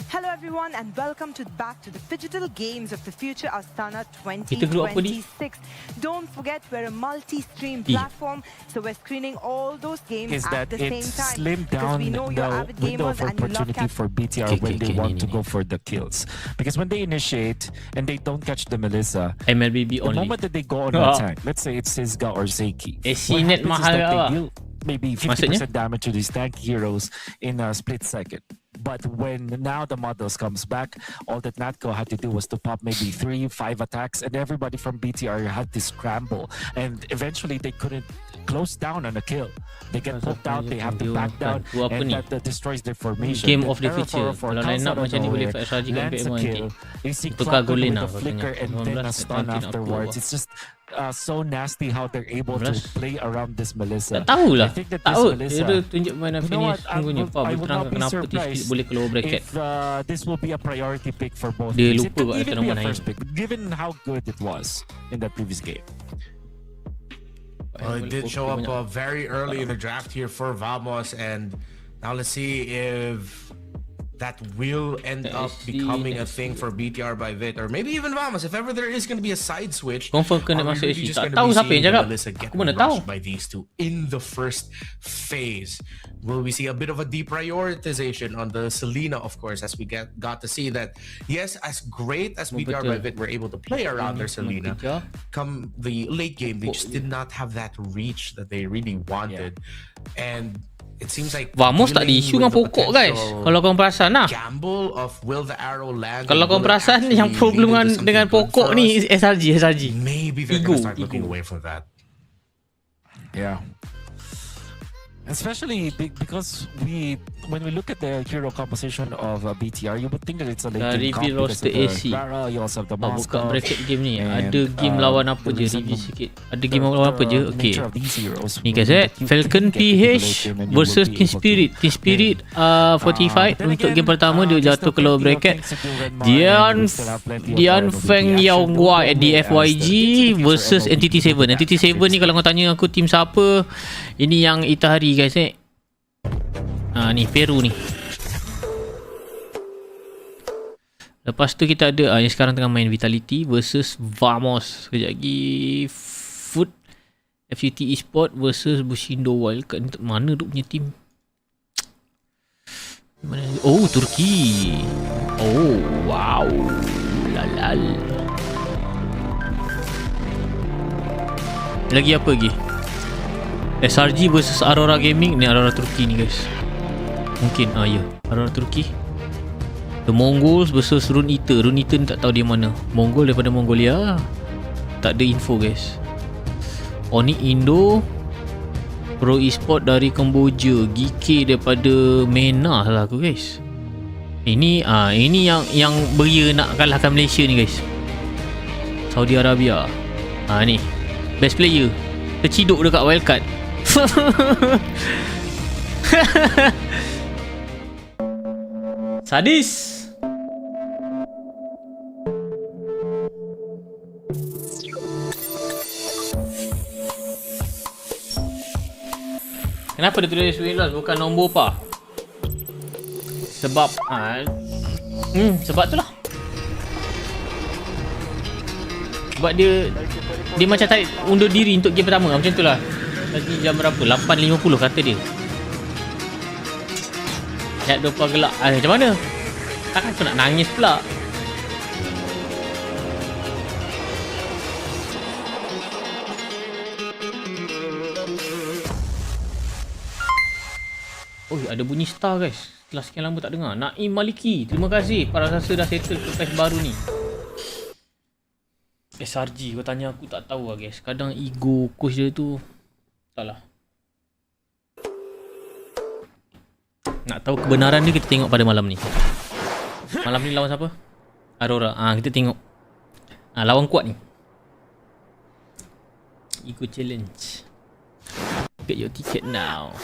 Hello everyone and welcome back to the Digital Games of the Future Astana Kita group apa ni? 2026. Don't forget we're a multi-stream Eh. platform, so we're screening all those games Is at that the it same time. slimmed Because down we know you're the avid window gamers of and you love opportunity for BTR Okay, when they want to ni. go for the kills. Because when they initiate and they don't catch the Melissa, MLBB the only. moment that they go on attack, let's say it's Sizga or Zeki, Sinet what happens is mahal that they lah. deal maybe 50% Maksudnya? damage to these tank heroes in a split second. But when now the models comes back, all that Natco had to do was to pop maybe 3-5 attacks, and everybody from BTR had to scramble. And eventually they couldn't close down on a kill. They get poked out, they have to back down, Tu apa and ni? that destroys their formation. Game Then of the Era future. 404 Kalau comes line up out of macam ni boleh nowhere, SRG kan lands a BM1 kill, you see tukar Clockwork golin with lah a kau flicker tengok. and then a 18 stun apa afterwards. lah. It's just so nasty how they're able to 18. play around this Melissa. Tak tahulah. I think that Tak this tahu. Melissa, Dia tunjuk mana you know finish what, sungguhnya. Pak I boleh would terangkan not be kenapa surprised T-Speed boleh keluar bracket. if this will be a priority pick for both Dia teams. lupa It could kat even kata be nama a lain. first pick, given how good it was in that previous game. Well, it did show up very early in the draft here for Vamos, and now let's see if that will end up becoming a thing for BTR by Vit, or maybe even Vamos. If ever there is going to be a side switch, Confirm kena are we masuk really SC. just Tak gonna tahu be siapa yang seeing cakap. Melissa get Aku mana tahu. rushed by these two in the first phase? Will we see a bit of a deprioritization on the Selena, of course, as we got to see that, yes, as great as BTR by Vit were able to play around their Selena, come the late game, they just did not have that reach that they really wanted. And it seems like Vamos tak ada isu dengan pokok guys. Kalau kau perasan lah. gamble of will the arrow land. Kalau kau perasan yang problem dengan pokok ni SRG. Maybe they're Ego, gonna start looking ego. away from that. Yeah. Especially because when we look at the hero composition of BTR, you would think that it's a late Dari game comp reveal because roster of the AC. Rara, you also have the Buka Moskov. bracket game ni. and, Ada game lawan apa the je, reason review sikit. Ada game lawan apa je. Okay. nature of these heroes Ni will guys be that you Falcon can get into the late PH game and you versus will be Team able to Spirit. Team Spirit 45 then untuk again, game pertama dia there's jatuh still ke lower plenty of bracket. things to do, Renmar, Dian and we still have plenty of Dian RWB Feng action. Yao Don't Gua go at away the as the FYG future versus MLBB NTT7. NTT7 ni kalau kau tanya aku tim siapa, ini yang Itahari guys ni Peru ni. Lepas tu kita ada yang sekarang tengah main Vitality versus Vamos. Sekejap lagi Foot FUT Esport versus Bushido Wildcard. Mana tu punya tim? Mana? Oh, Turki. Oh, wow. Lalal. Lagi apa lagi? SRG versus Aurora Gaming. Ni Aurora Turki ni guys. Mungkin ya, Aurora Turki. The Mongols versus Rune Eater. Rune Eater ni tak tahu dia mana. Mongol daripada Mongolia. Tak ada info guys. Onyx Indo, Pro Esport dari Kemboja, GK daripada MENA lah aku guys. Ini yang beria nak kalahkan Malaysia ni guys. Saudi Arabia. Ni best player terciduk dekat wildcard. Sadis. Kenapa dia tulis win loss bukan nombor apa? Sebab sebab tu lah. Sebab dia macam tarik undur diri untuk game pertama. Macam tu lah. Tadi jam berapa? 8.50 kata dia. Lihat depa gelak. Macam mana? Aku nak nangis pula. Oh, ada bunyi star guys. Setelah sekian lama tak dengar. Naim Maliki, terima kasih. Para rasa dah settle ke patch baru ni. SRG, kau tanya aku tak tahu lah guys. Kadang ego coach dia tu tak lah. Nak tahu kebenaran dia, kita tengok pada malam ni. Malam ni lawan siapa? Aurora. Kita tengok. Lawan kuat ni. Ego challenge. Get your ticket now.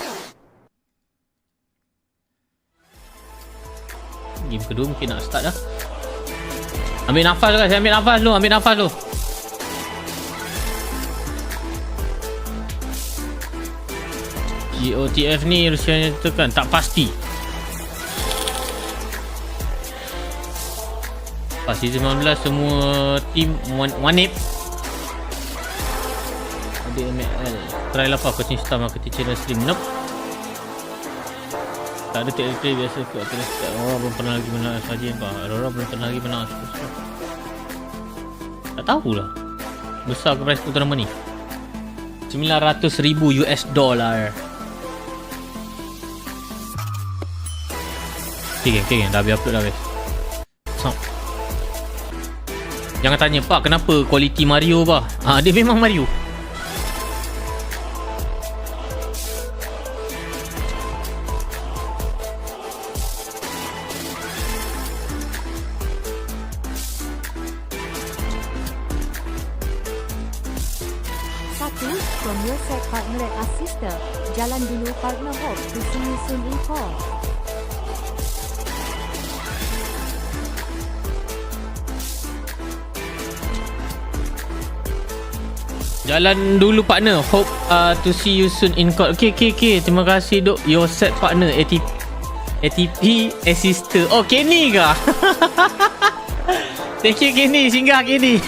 Game kedua mungkin nak start dah. Ambil nafas guys, ambil nafas dulu. GOTF ni Rusianya tekan, tak pasti. Pasti 19 semua team one-up. Ada ML. Try lah coaching staff marketing channel stream. Nope. Tak ada TLT biasa ke atas start. Aurora belum pernah lagi menang SRG apa? Aurora belum pernah lagi menang SRG. Tak tahulah. Besar ke price tournament ni? $900,000 US dollar. Okay, dah habis upload dah guys. Jangan tanya pak kenapa kualiti Mario bah. Dia memang Mario. From your set partner at Assista, jalan dulu partner, hope to see you soon in call. Jalan dulu partner, hope to see you soon in call. Okay. Terima kasih dok. Your set partner ATP Assista. Oh Kenny ke? Thank you Kenny, singgah Kenny.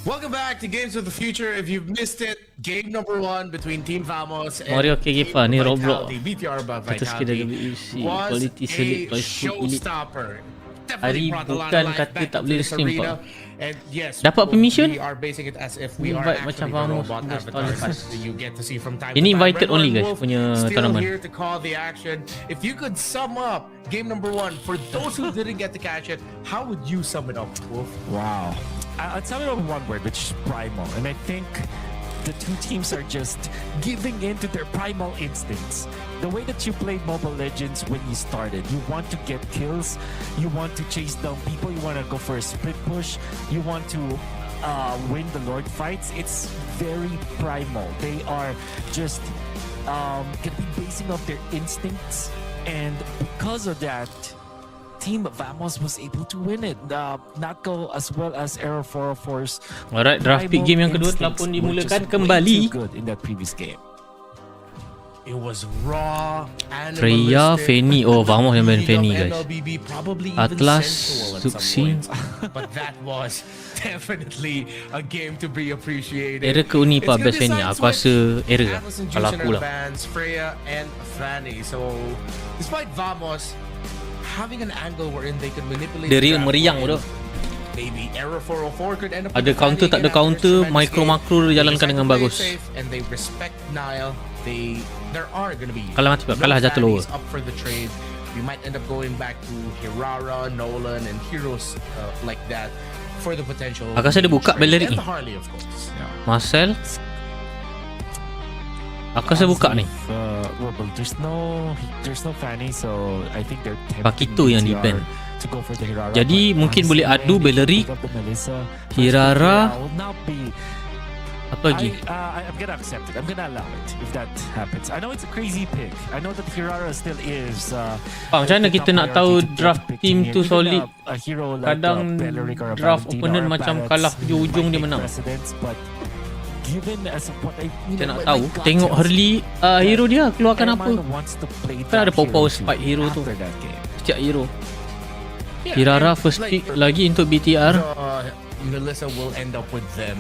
Welcome back to Games of the Future. If you've missed it, game number 1 between Team Vamos and Mario Kegipa ni Roblox. BTR about Atas kita WC quality select by school elite. Hari bukan kata tak boleh stream pak. Dapat permission? Invite macam Vamos ini invited only guys punya tournament. If you could sum up game number 1 for those who didn't get to catch it, how would you sum it up, Wolf? Wow. I'd sum it up in one word, which is primal. And I think the two teams are just giving in to their primal instincts. The way that you played Mobile Legends when you started, you want to get kills, you want to chase down people, you want to go for a split push, you want to win the Lord fights. It's very primal. They are just gonna be basing off their instincts, and because of that, Team Vamos was able to win it. Not go as well as Error 404's. Alright, draft pick game yang kedua telah pun dimulakan kembali. Good in that previous game. It was raw. Freya, Fanny. Oh, Vamos yang main Fanny guys. Atlas, Zuxi. But that was definitely a game to be appreciated. Error ke Uni pak best Fanny. Aku rasa error lah. Kalau aku lah. Freya and Fanny. So, despite Vamos having an angle wherein they could manipulate the real meriang tu. Maybe Error 404 could end up ada counter tak ada counter, micro dia jalankan dengan bagus. And they respect Nile. There are going to be kalah mati kalah jatuh lower. Up for the trade. We might end up going back to Hirara, Nolan and heroes like that for the potential. Aku rasa dia buka Bellerik ni. Marcel. Aku rasa buka ni. Well, there's no Fanny, so I think they're Pakito yang di ban. Jadi mungkin boleh adu Bellerik, Hirara. Apa lagi? I'm gonna accept it. I'm gonna allow it if that happens. I know it's a crazy pick. I know that Hirara still is. Macam mana kita nak tahu draft team tu solid? Kadang draft opponent macam kalah hujung-hujung dia menang. Kita nak tahu. Tengok Hurley hero dia keluarkan apa. Kan ada power spike hero tu. Setiap hero. Kirara first pick lagi untuk BTR. Melissa will end up with them.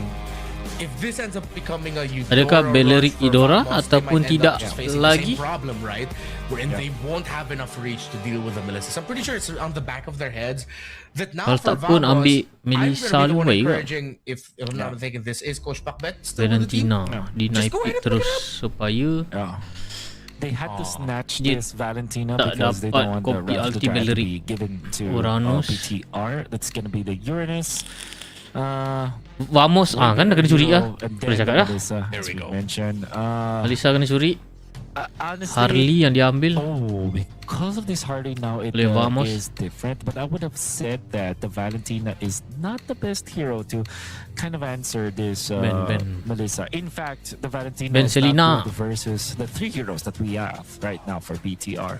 If this ends up becoming a Adakah Belleric Eudora ataupun tidak lagi? Problem, right? Wherein they won't have enough reach to deal with the Melissa. So I'm pretty sure it's on the back of their heads that now Kalau tak pun ambil Melissa I'm Lumai ke? encouraging, if I'm not mistaken, this is Coach Pakbet still with the team. Valentina dinaikkan terus supaya They had to snatch dia this Valentina tak because they dapat don't want the kopi rest of the ulti draft to Belleric. be given to Uranus. BTR. That's gonna be the Uranus. Vamos kan dah kena curi lah. And Boleh then cakap dah. Melissa, as we mentioned. Melissa kena curi. Honestly, Harley yang diambil. Oh, because of this Harley now it Boleh Vamos. is different. But I would have said that the Valentina is not the best hero to kind of answer this Ben. Melissa. In fact, the Valentina Ben is Selena. not good versus the 3 heroes that we have right now for BTR.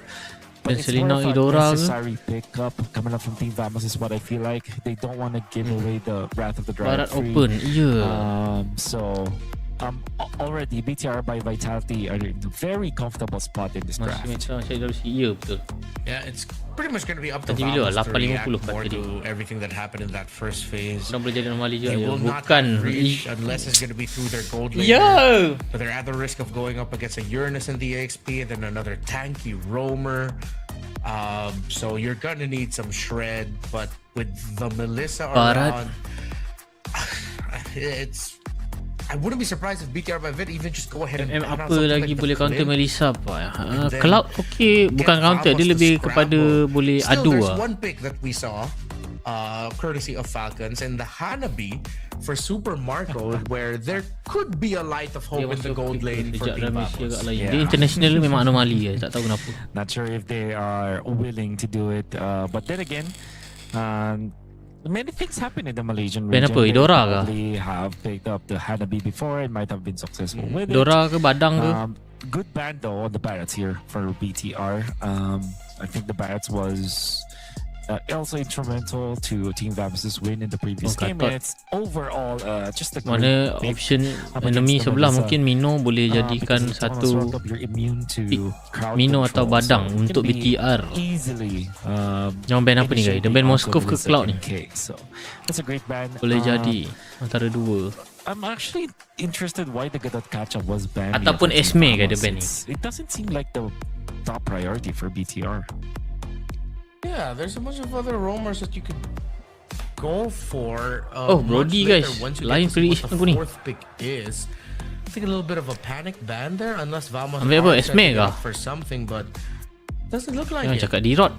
Ben But it's Selena more of a Eudora ke? necessary pickup coming up from Team Vamos is what I feel like. They don't want to give away the Wrath of the Dragon Barat free. open. Ya. So already BTR by Vitality are in a very comfortable spot in this Masih draft. macam saya dah si ya betul. Yeah, it's pretty much going to be up to Tadi bila? Vamos to 8.50 react kat more tadi. to everything that happened in that first phase. Dah boleh jadi normali je. They Ya. will not Bukan. have reach unless it's going to be through their gold laner. Ya. But they're at the risk of going up against a Uranus in the EXP and then another tanky roamer. So you're gonna need some shred, but with the Melissa Barat. around, I wouldn't be surprised if BTR by Vid even just go ahead and ban out Apa something lagi like the boleh counter Flynn. Melissa apa? then Cloud okey, bukan Get counter, Vamos dia to lebih kepada scramble. boleh Still, adu there's lah. one pick that we saw, courtesy of Falcons, and the Hanabi for Super Marco, where there could be a light of Dia hope in the masuk gold lane for sejak Team dah misi agak Vamos. lain. Yeah. Dia international memang anomali tak tahu kenapa. Not sure if they are willing to do it, but then again, many things happen in the Malaysian Ben region. apa? They Eudora ke? probably have picked up the Hanabi before and might have been successful with it. Dora ke Badang ke? Good band though on the Barretts here for BTR. I think the Barretts was also instrumental to Team Vamos' win in the previous game. And it's overall just a Mana great pick option up enemy against the sebelah Melissa. mungkin Mino boleh jadikan Because satu Thomas Rock, you're immune to pick crowd Mino control, atau so Badang it can untuk be BTR. easily Yang band apa ni guys? Dia band Moskov ke Cloud ni? So that's a great band. Boleh jadi antara dua. I'm actually interested why the Godot catch-up was banned. Ataupun here for Esme Team ke dia Vamos. ban ni? It doesn't seem like the top priority for BTR. Yeah, there's a bunch of other roamers that you could go for. Oh, much Brody, later guys. once you Lain get to see prediction what aku the ni. fourth pick is. I think a little bit of a panic ban there, unless Vamos Ambil apa? are Esme setting kah? up for something, but doesn't look like Jangan it. cakap D-Rod.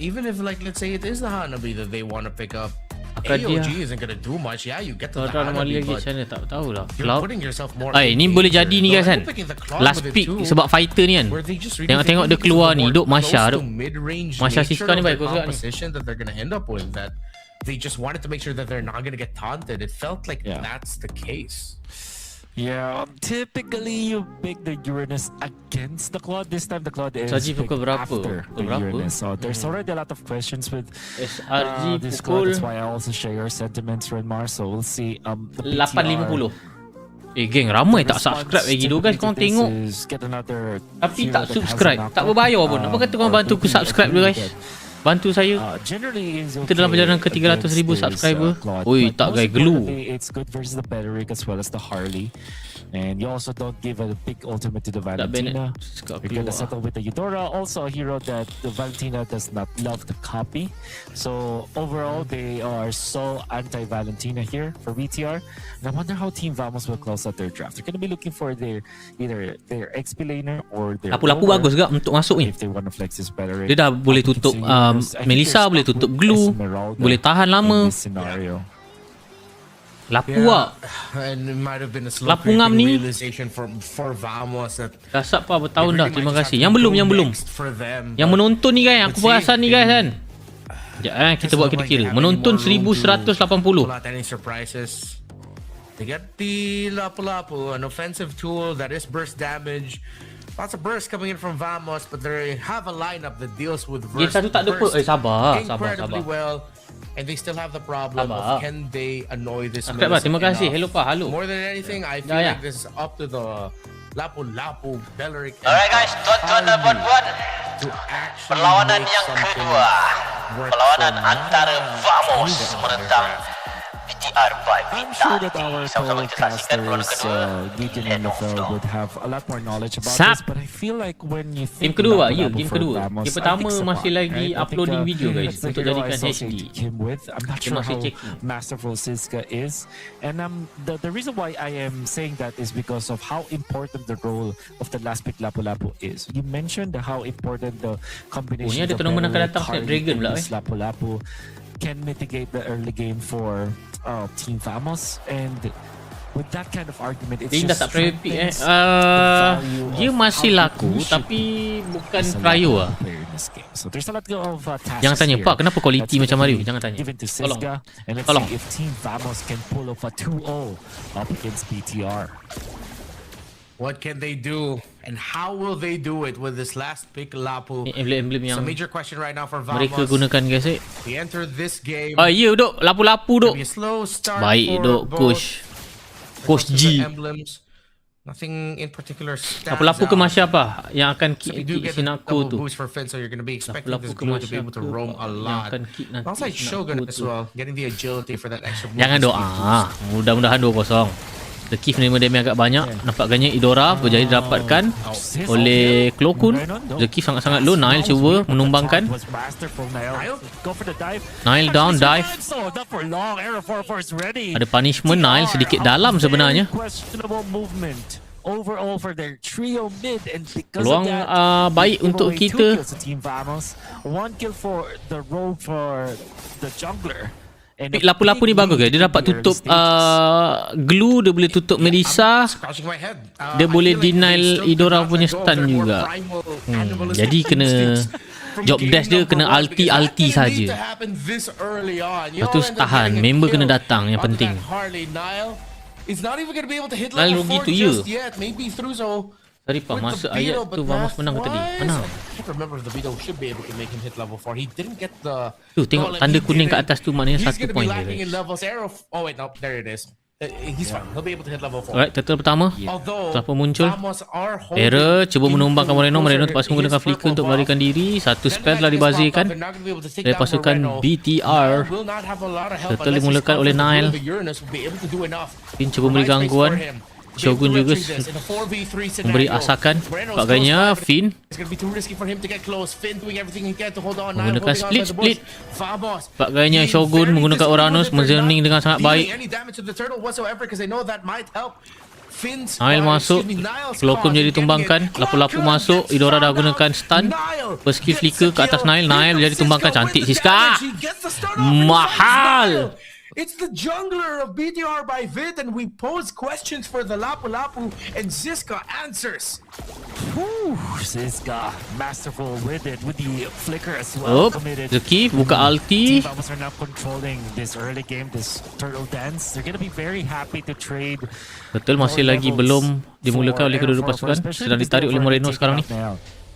Even if, like, let's say it is the Hanabi that they want to pick up, Akad dia. AOG isn't gonna do much. Yeah, you get to the Kalau normali lagi Hanabi, but macam mana tak tahulah. you're Cloud. putting yourself more. Ni in boleh danger. jadi ni Though guys I kan. hope picking the Cloud Last with it pick too, sebab fighter ni kan. where they just really Tengok dia think keluar because ni, of duk the more Masha close duk. to mid-range Masha nature Siska ni of baik the kau cakap ni. composition that they're gonna end up with, that they just wanted to make sure that they're not gonna get taunted. It felt like Yeah. that's the case. Yeah, typically you pick the Uranus against the Claude. This time the Claude is Saji picked pukul berapa? after Pukul the berapa? Uranus. So there's already a lot of questions with SRG this Claude. pukul That's why I also share your sentiments, Renmar. So we'll see. The 8.50. Geng ramai tak subscribe lagi tu guys. Korang tengok tapi tak subscribe, tak berbayar pun. Apa kata korang bantu aku subscribe dulu guys? Bantu saya. Kita dalam perjalanan ke 300,000 subscriber. Oi, tak guys, glue. It's good versus the Belleric as well as the Harley. And you also don't give a big ultimate to the Valentina. You're gonna settle with the Eudora, also a hero that the Valentina does not love to copy. So overall, they are so anti-Valentina here for VTR. And I wonder how Team Vamos will close out their draft. They're gonna be looking for either their XP laner or their Lapu-lapu roamer bagus juga untuk masuk ni. if they want to flex this Belleric. Dia dah boleh tutup Melissa, boleh tutup glue, boleh tahan lama. Lapu lah. And it might have been a slow Lapu ngam ni. realization for Vamos that Dah sub apa bertahun dah. they Terima might just kasih. have Yang to belum, go yang belum. next for them, Yang but menonton ni guys, aku perasan ni guys kan. Sekejap kita buat kira-kira. Menonton 1180. pull out any surprises. They get the Lapu-Lapu, an offensive tool that is burst damage. Lots of burst coming in from Vamos, but they have a lineup that deals with Game burst, satu tak ada pun. Sabar, incredibly sabar. well. And they still have the problem Sabar. of can they annoy this Subscribe lah. Melissa Terima kasih. enough. Hello Pak, halo. More than anything, I feel Ya, ya. like this is up to the Lapu-Lapu, Belleric, Alright guys, tuan-tuan dan puan-puan, to actually perlawanan make yang something kedua. perlawanan antara Vamos menentang BTR by I'm Vita. sure that our Sama-sama kita saksikan perlawanan podcasters kedua. Geek in NFL would have a lot more knowledge about Sap. this, but I feel like when you Game think kedua, Lapu-Lapu game for kedua. Vamos, Game I pertama think masih Sepak, lagi right? I think, uploading video, guys, that's the untuk hero I jadikan associate HD. him with. I'm not Dia sure masih how checking. masterful Siska is, and the reason why I am saying that is because of how important the role of the last pick Lapu-Lapu is. You mentioned how important the combination ni ada of tournament akan Beryl, datang, Carly, Dragon and pula, this Lapu-Lapu can mitigate the early game for Team Vamos, and with that kind of argument, it's Dia dah just tak private pick strengthens the value dia of masih how laku we should tapi bukan as a prio Lapu lah. player in this game. So there's a lot of tasks Jangan tanya, here Pak, kenapa quality that's macam gonna Mario? be Jangan tanya. given to Tolong. Siska, and let's Tolong. see if Team Vamos can pull off a 2-0 up against BTR. What can they do? And how will they do it with this last pick Lapu? Emblem-emblem It's yang a major question right now for mereka Vamos. gunakan, guys. We enter this game. Ya, duk. Lapu-lapu, duk. Be a slow start Baik, for duk, both. coach. Coach When it comes to G. the emblems, nothing in particular stands Lapu-lapu ke out. Masya apa? Yang akan So kick we do get a Sinako double tu. boost for Finn, so you're going to be expecting Lapu-lapu this ke glue to Masya be able to ke, roam Pak, a yang lot. akan kick nanti Alongside Shogun Sinako as tu. well, getting the agility for that extra Jangan movement speed doa. Mudah-mudahan 2-0. The Kif menerima damage agak banyak. Nampaknya Idora berjaya didapatkan oleh Klokun. The Kif sangat-sangat low. Nile cuba menumbangkan. Nile down, dive. Ada punishment. Nile sedikit dalam sebenarnya. Overall for their trio mid, and because Peluang of that, baik give untuk away kita. 2 kills to Team Vamos, 1 kill for the rogue for the jungler. And Pick Lapu-Lapu ni bagus ke? Dia dapat tutup glue, dia boleh tutup Melissa. Scratching my head. Dia I boleh feel like deny they still Idora do not punya let go of stun their more juga. primal animalistic Jadi kena instincts from job game dash dia number kena 1, ulti because that ulti didn't saja. need to happen this early on. You Lepas tu all end up tahan, getting a member kena kill datang, yang onto penting. that Harley. Nile is not even going to be able to hit Nile level rugi 4 tu, ya. just yet. Maybe through so Sorry Pak, with masa the ayat beetle, tu but Vamos menang ke tadi? math-wise, Menang. I can't remember if the beetle should be able to make him hit level 4. He didn't get the Tu tengok goal, tanda he kuning kat didn't. atas tu maknanya He's 1 gonna be point dia, lacking in guys. levels. Oh wait, no, there it is. He's fine. He'll be able to hit level 4. Alright, turtle pertama. Although Telah pun muncul. Vamos are holding Error, cuba menumbangkan Moreno. Moreno terpaksa his menggunakan purple flicker untuk buff. melarikan diri. Satu Then spell telah the match is dibazirkan popped up, they're not gonna be able to take dari down pasukan Moreno. BTR. Nile will not have a lot of help Turtle unless he's dimulakan oleh confident Nile. the Uranus will be able to do enough. Finn cuba memberi Provide space gangguan. for him. Shogun juga memberi asakan. Sebagainya Finn It's gonna be too risky for him to get close. Finn doing everything he can to hold on. menggunakan Nile holding on by the split. bush. Vamos Sebagainya being Shogun very menggunakan Uranus, disappointed for menzoning not dengan sangat dealing baik. any damage to the turtle whatsoever because they know that might help. Finn's Nile masuk, Klokun jadi tumbangkan, Lapu-Lapu masuk, Idora dah gunakan stun. First skill flicker ke atas Nile, Nile jadi tumbangkan, cantik Siska. Mahal. It's the jungler of BTR by Vid, and we pose questions for the Lapu-Lapu, and Ziska answers. Siska masterful with it, with the flicker as well. Committed. Zeki buka ulti. Team Vamos are now controlling this early game, this turtle dance. They're gonna be very happy to trade. Betul, masih lagi belum dimulakan oleh kedua-dua pasukan. Sedang ditarik oleh Moreno sekarang ni.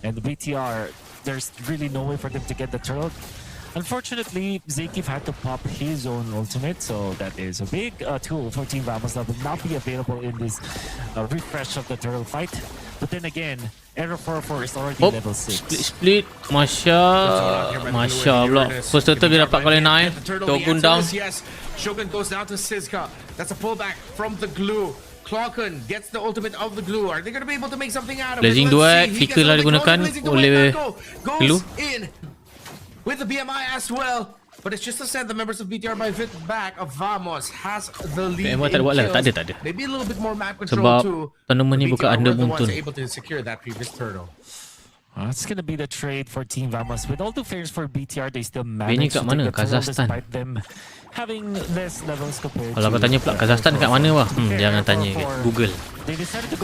And the BTR, there's really no way for them to get the turtle. Unfortunately, Zekif had to pop his own ultimate, so that is a big tool for Team Vamos that will not be available in this refresh of the turtle fight. But then again, Error 4-4 is already level 6. Split. Masya pula. First turtle dia dapat oleh Nile. Shogun down. Yes, Shogun goes down to Siska. That's a pullback from the glue. Klokun gets the ultimate of the glue. Are they going to be able to make something out of it? Blazing Let's duet, see. He flicker gets lah something digunakan close. Blazing duet, oleh goes glue. in with the BMI as well. But it's just to send the members of BTR by Vit back. Vamos has the lead. BMI tak ada buat lah. Tak ada. Maybe a little bit more map control Sebab too. tournament ni bukan BTR under were the ones Muntun. able to secure that previous turtle. It's gonna be the trade for Team Vamos. With all the fairness for BTR, they still Ini manage kat to mana? take the turtle Kazakhstan. despite them having less levels compared Kalau to kau tanya pula Kazakhstan kat mana wah? Jangan tanya. Google.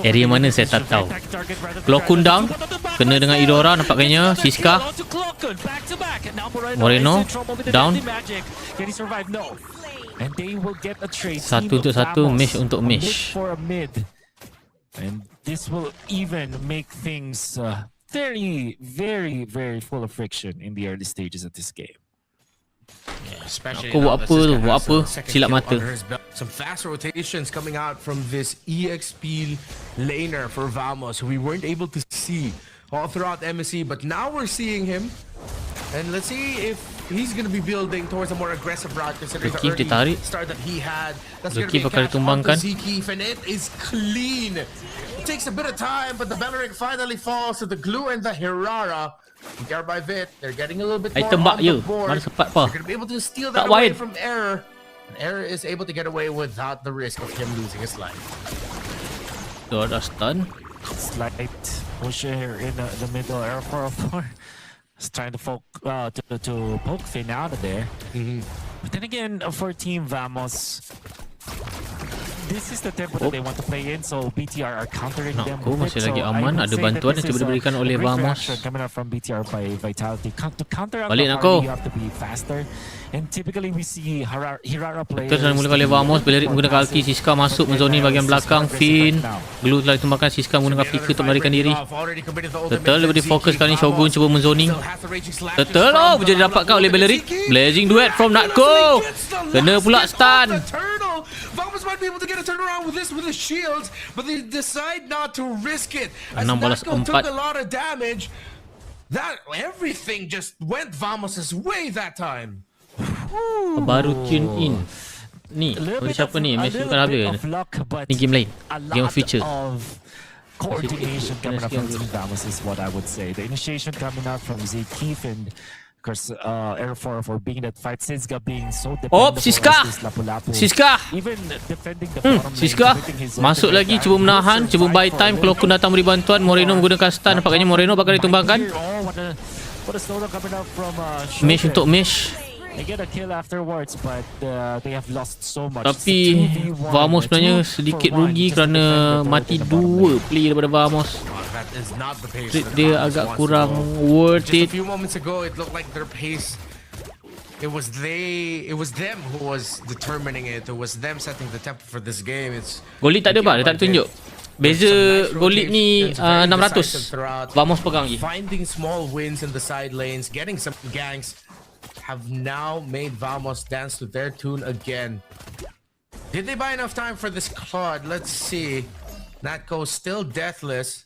Area mana saya tak tahu. Klokun down. Kena dengan Idora nampaknya. Siska. Moreno down. And they will get a trade. Satu untuk satu, mesh untuk mesh. Mid for a mid. And this will even make things very, very, very full of friction in the early stages of this game. Especially Kau now buat that apa tu? Siska Buat has apa? a second Silap kill mata. under his belt. Some fast rotations coming out from this EXP laner for Vamos, who we weren't able to see all throughout MSC, but now we're seeing him. And let's see if he's going to be building towards a more aggressive route considering the Keep early ditarik. start that he had. That's going to Keep be a akan catch onto ditumbangkan. Zeke, and it is clean. It takes a bit of time, but the Belleric finally falls to the glue and the Hirara. BTR by Vit, they're getting a little bit Ai more tembak on je. the board. Mana sempat apa? They're going to be able to steal Tak that away wide. from Error. And Error is able to get away without the risk of him losing his life. Dah stun. Slight push here in the middle. Air 404 is trying to poke Finn out of there. But then again, for Team Vamos, this is the tempo that they want to play in, so BTR are countering them. Aku with masih it. lagi So I aman. would Ada say bantuan that yang this cuba is diberikan a oleh great Vamos. reaction coming out from BTR by Vitality. To counter out Balik the nak kau. Harley, you have to be faster. And typically we see Hirara players. Terus mula kali Vamos. Belerik menggunakan ulti. Siska masuk menzonin bahagian belakang. Finn. Glue telah ditembakkan. Siska menggunakan flicker untuk melarikan diri. Turtle lebih fokus kali ni. Shogun cuba menzoning. Turtle. Oh, menjadi dapatkan oleh Belerik. Blazing duet from Natko. Kena pula stun. Vamos might be able to get a turnaround with this with his shields, but they decide not to risk it. As 6 balas Natko took 4. a lot of damage, that everything just went Vamos' way that time. Baru tune in. Ni, oleh siapa ni? Messi bukan habis. Ni game lain. Game of Future. Coordination coming up from Team Vamos is what I would say. The initiation coming out from Zeke and of course Air 404 being that fight, Siska being so dependable. Siska! on this Lapu-Lapu. Siska! Even defending the bottom lane, Siska keeping his masuk ultimate lagi, back. cuba menahan, He cuba will buy fight time. for Kalau a aku little datang beri bantuan, Moreno menggunakan stun. Nampaknya Moreno bakal ditumbangkan. Oh, what a slowdown coming out from Mesh Shogun. untuk Mesh. They get a kill afterwards, but they have lost so much. Tapi Vamos sebenarnya sedikit rugi kerana mati 2 player daripada Vamos. That is not the pace Treat that dia Vamos agak wants to kurang go. worth Just a it. few moments ago, it looked like their pace. It was them who was determining it. It was them setting the tempo for this game. It's Golit tak ada bah, dia tak tunjuk. Beza Golit ni 600. Vamos pegang je. Finding small wins in the side lanes, getting some ganks, have now made Vamos dance to their tune again. Did they buy enough time for this Claude? Let's see. Natko still deathless.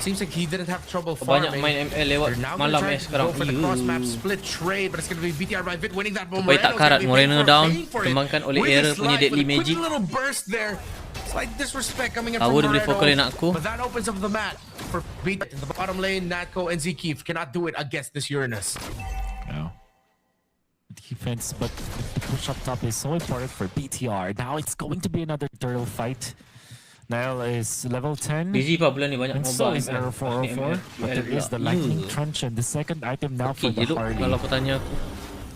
Seems like he didn't have trouble farming. Banyak main ML lewat They're now malam gonna try sekarang. to go for the cross map split trade, but it's going to be BTR by Vit winning that moment. Supaya tak karat, Moreno down. Tembangkan oleh Error punya deadly magic. Quick little burst there. Slight disrespect coming in Power from diberi Moreno, fokus oleh Natko. but that opens up the mat for Beat in the bottom lane. Natko and Zeke cannot do it against this Uranus. No. Defense, but the push up top is so important for BTR. Now it's going to be another turtle fight. Niall is level 10. Busy pa bulan ni banyak And so mobile. is Air 404. But there is the lightning truncheon, the second item now for Okay, the jeduk Harley. kalau kau tanya aku.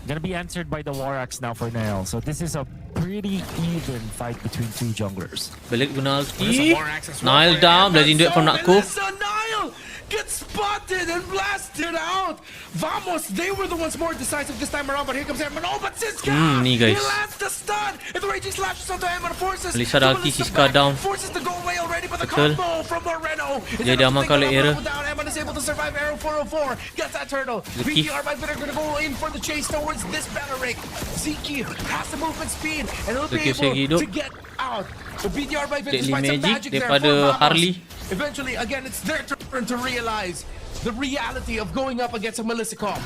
Gonna be answered by the War Axe now for Niall. So this is a pretty even fight between two junglers. Balik guna ulti. There's a War Axe as well Nile for down, him. blazing duet from And Natko. Melissa Nile gets spotted and blasted out. Vamos, they were the ones more decisive this time around, but here comes Herman. Oh, but Siska! Ni guys. He lands the stun! And the raging slashes onto Herman forces Melissa dah ulti, Siska down. Forces to go away already, but the Betul. combo from Moreno. Dia diamankan oleh Error. Herman is able to survive Arrow 404. Gets that turtle. Zeke. BTR by Bitter gonna go in for the chase towards this Belleric. Zeke has the movement speed, and he'll be Zeke able hidup. to get out. So BTR by Bitter Deadly despite some magic magic there daripada for Vamos. Harley. Eventually, again, it's their turn to realize the reality of going up against a Melissa Comp.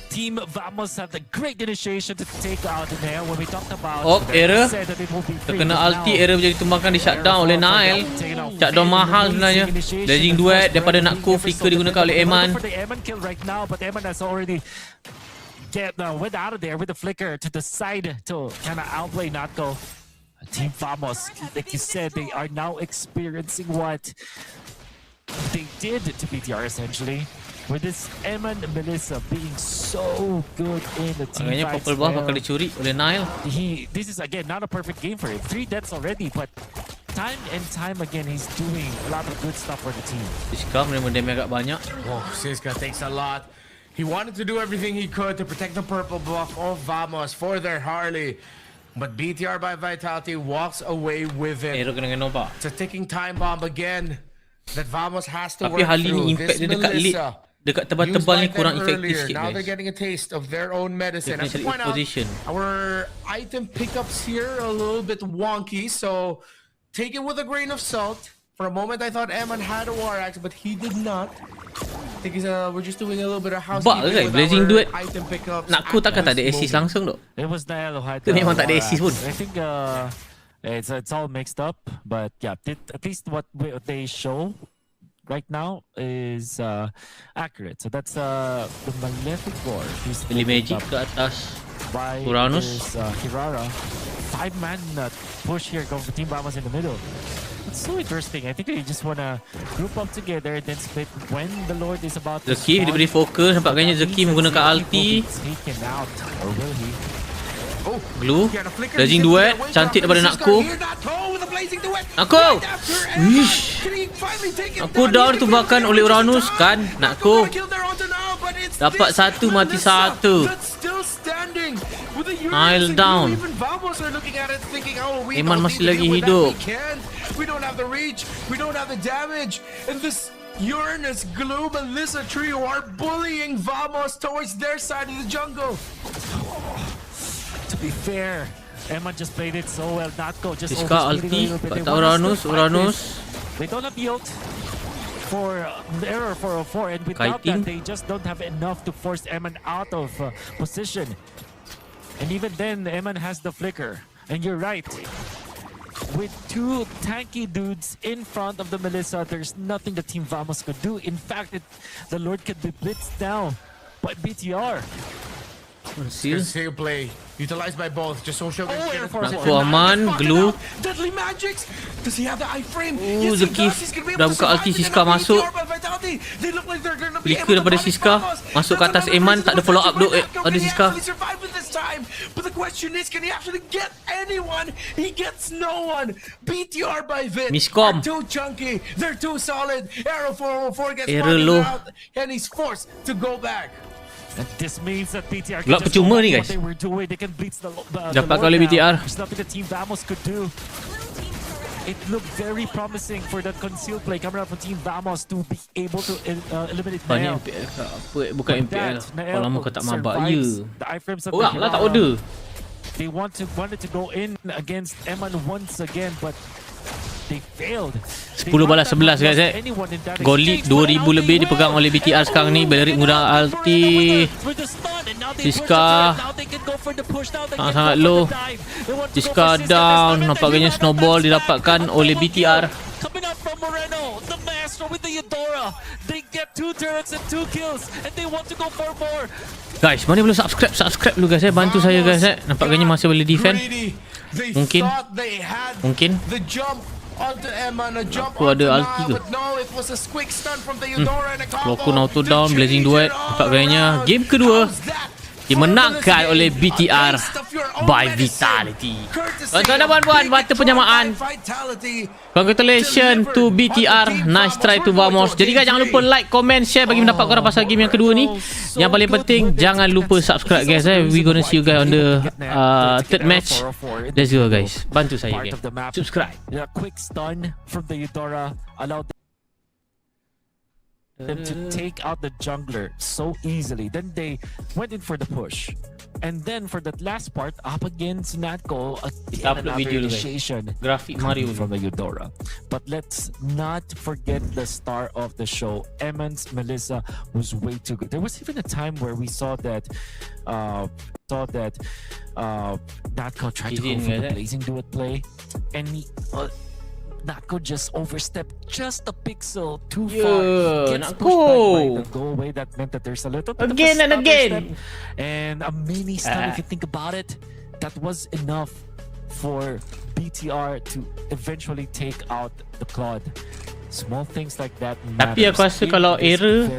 Team Vamos have the great initiation to take out Niall. When we talked about Error. said that it will be free, Terkena but ulti, now Error menjadi tumbangkan di shutdown oleh Nile. Shutdown mahal sebenarnya. Blazing duet daripada Natko. Flicker digunakan oleh Eman. For the Eman kill right now, but Eman has already went out of there with the flicker to the side to kind of outplay Natko. Team Vamos, like you said, they are now experiencing what they did to BTR essentially. With this Eman Melissa being so good in the team Agaknya fights. purple buff bakal dicuri oleh Nile. This is again not a perfect game for him. 3 deaths already, but time and time again he's doing a lot of good stuff for the team. Siska menerima damage agak banyak. Oh, Siska takes a lot. He wanted to do everything he could to protect the purple buff of Vamos for their Harley. But BTR by Vitality walks away with it. Error kena nampak. It's a ticking time bomb again that Vamos has to Tapi work Harley through. ni impact This dia dekat lead. Melissa, Dekat used tebal-tebal by ni kurang them efektif earlier. sikit Now they're guys. getting a taste of their own medicine. Dia I should kena point cari out, position. our item pickups here are a little bit wonky, so take it with a grain of salt. For a moment I thought Eman had a War Axe, but he did not. think we're just doing a little bit of Bak housekeeping kan with Blazing our Duet. item pickups. Nak ku takkan tak ada assist langsung dok. It was Nael who had Tu memang tak ada more assist pun. acts. I think it's all mixed up, but yeah, at least what they show right now is accurate. So that's the Malefic War. Beli magic ke atas by Uranus. Hirara. 5-man push here going for Team Vamos in the middle. It's so interesting. I think they just wanna group up together and then split when the Lord is about to Zeki dia beri fokus. Nampak gayanya Zeki menggunakan ulti. Taken out, or will he? Glue. Blazing Duet. Cantik daripada Nakku. Nakku! Wish! Nakku down ditumbangkan oleh Uranus kan. Nakku dapat satu mati satu. Nail down. Hilman masih lagi hidup. We don't have the reach. We don't have the damage. And this Uranus, Glue, Melissa trio are bullying Vamos towards their side of the jungle. To be fair, Emma just played it so well. Natko just Siska ulti. Kata Uranus. They don't have the ult for the error 404, and without Kiting. that, they just don't have enough to force Eman out of position. And even then, Eman has the flicker. And you're right. With two tanky dudes in front of the Melissa, there's nothing the Team Vamos could do. In fact, the Lord could be blitzed down by BTR. Conceal play utilized by both. Just so show Nakku aman. Glue. Deadly magics. Does he have the iframe? Zeki dah buka ulti. Siska masuk. Flicker daripada Siska. Masuk ke atas Eman. Tak ada follow up duk. Ada Siska. But the question is, can he actually get anyone? He gets no one. BTR by Vit. Miscom. They're too chunky. They're too solid. Arrow 404 gets Error spotted low. out, and he's forced to go back. And this means that BTR Gelap can just percuma go ni, back guys. what they were doing. They can blitz the Dapat Lord oleh now. BTR. There's nothing the Team Vamos could do. It looked very promising for that concealed play coming out from Team Vamos to be able to eliminate Ni Nael. MPL ke apa? Bukan But MPL. that, Nael Kalau lama kau tak mabak. Ya. survives the iframes of the Orang lah tak Hirara. order. They wanted to go in against Eman once again, but they failed. 10 balas 11 guys Gold lead 2000 lebih dipegang oleh BTR sekarang ni. Balerik menggunakan ulti. Siska sangat-sangat low. Siska down. Nampaknya snowball didapatkan oleh BTR. Coming up from Moreno, the master with the Eudora. They get 2 turrets and 2 kills, and they want to go for more. Guys, mana belum subscribe dulu guys bantu saya guys Nampaknya masih boleh defend. Mungkin. Aku ada ulti ke? Aku auto down. Blazing Duet. Nampaknya game kedua dimenangkan oleh BTR by Vitality. Tuan-tuan dan puan-puan, batu penyamaan. Congratulations to BTR. Nice try to Vamos. Jadi guys, jangan lupa like, comment, share bagi mendapat korang pasal game yang kedua ni. Yang paling penting, jangan lupa subscribe guys. We gonna see you guys on the third match. Let's go guys. Bantu saya guys. Subscribe. A quick stun from the Eudora allowed them to take out the jungler so easily. Then they went in for the push. And then for that last part, up against Natko, again another initiation Grafik Mario from the Eudora. But let's not forget the star of the show, Eman's Melissa, was way too good. There was even a time where we saw that Natko tried to go for the Blazing Duet play, and he Natko just overstepped just a pixel too far. Gets pushed back by the go away. That meant that there's a little bit again of a and again step, and a mini stun. If you think about it, that was enough for BTR to eventually take out the Claude. Small things like that matters. Tapi aku rasa kalau error,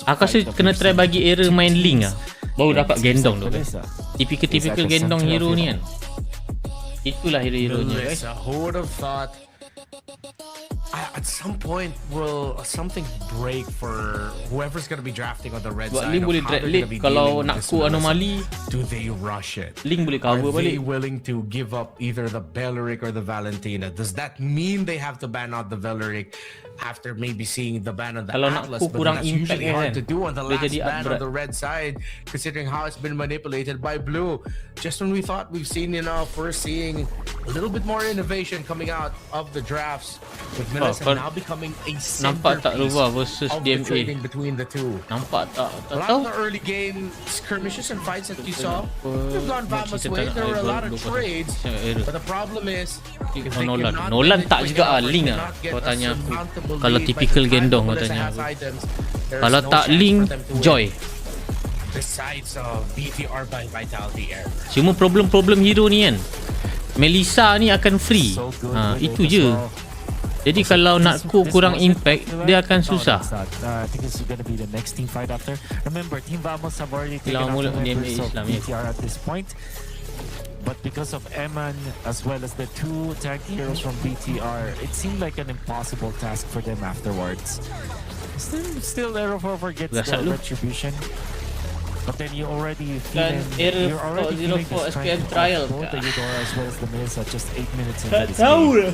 aku rasa kena try bagi error main link lah. Baru dapat gendong tu guys. Typical gendong hero ni kan. Itulah hero-heronya guys. Who would have thought at some point will something break for whoever's going to be drafting on the red Buat side? Link boleh drag lead. Kalau nak ku anomali, do they rush it? Link boleh Are cover they balik. willing to give up either the Beleric or the Valentina? Does that mean they have to ban out the Beleric after maybe seeing the ban on the Kalau nak Atlas? ku But kurang that's impact usually hard kan, to do on the boleh last jadi ban on upgrade. the red side, considering how it's been manipulated by Blue. Just when we thought we've seen enough, we're seeing a little bit more innovation coming out of the drafts with Melissa kau now becoming a nampak tak centerpiece luar versus of the DMA? trading between the two. Nampak tak? A lot tahu. of the early game skirmishes and fights that you saw, you've gone Vamos' way. There were a lot of trades, but the problem is if they Nolan. cannot Nolan get tak it juga quick enough or link cannot get kau a tanya aku. surmountable Kalau lead by typical the time gendong kau Melissa tanya has aku. items, there is Kalau no tak chance link, for them to win. Joy. Besides BTR by Vitality Air. Cuma problem hero ni kan, Melissa ni akan free. So good Ha, with itu it as je. well. Jadi kalau nak kurang impact, dia akan susah. I think this is going to be the next team fight after. Remember, Team Vamos have already taken Lawan out mula the members DMA of Islam, ya. BTR at this point. But because of Eman as well as the two tank heroes from BTR, it seemed like an impossible task for them afterwards. Still AURORA gets Biasa the lu. retribution. But then you already Dan you're already feeling the 04 SPM strength trial of both kah? the AURORA as well as the Melissa just 8 minutes into Tak this tahu game. lah.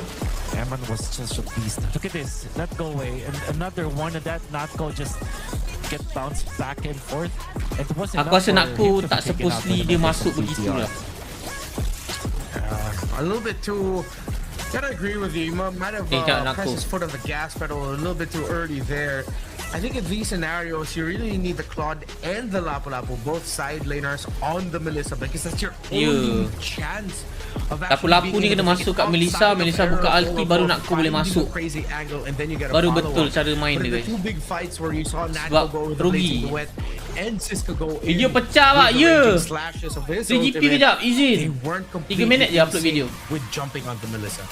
Eman was just a beast. Look at this. Not go away. And another one of that not go just get bounced back and forth. It wasn't Aku rasa Nakku tak supposedly dia masuk begitu lah. A little bit too. Gotta agree with you. You might have pressed his foot on the gas pedal a little bit too early there. I think in these scenarios, you really need the Claude and the Lapu-Lapu, both side laners on the Melissa, because that's your only chance of actually Lapu-Lapu ni being kena able to masuk get kat Melissa, outside of Melissa buka Air ulti, or baru Nakku boleh finding masuk. a crazy angle, and then you get a Baru follow-up. betul cara main But in dia, the guys. two big fights where you saw Sebab Natko go with the rugi. Blazing Duet and Siska go in Video pecah pak, with the ya. raging slashes of his 3GP ultimate, kejap, they izin. weren't 3 completely minit je upload in sync video. with jumping on the Melissa.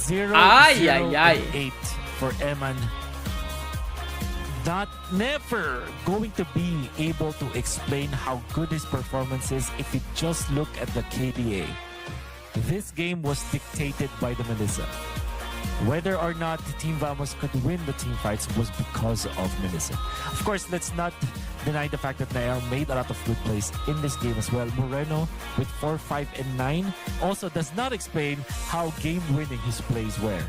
0-8 for Eman. Never going to be able to explain how good his performance is if you just look at the KDA. This game was dictated by the Melissa. Whether or not Team Vamos could win the team fights was because of Melissa. Of course, let's not deny the fact that Nair made a lot of good plays in this game as well. Moreno with 4, 5, and 9 also does not explain how game-winning his plays were.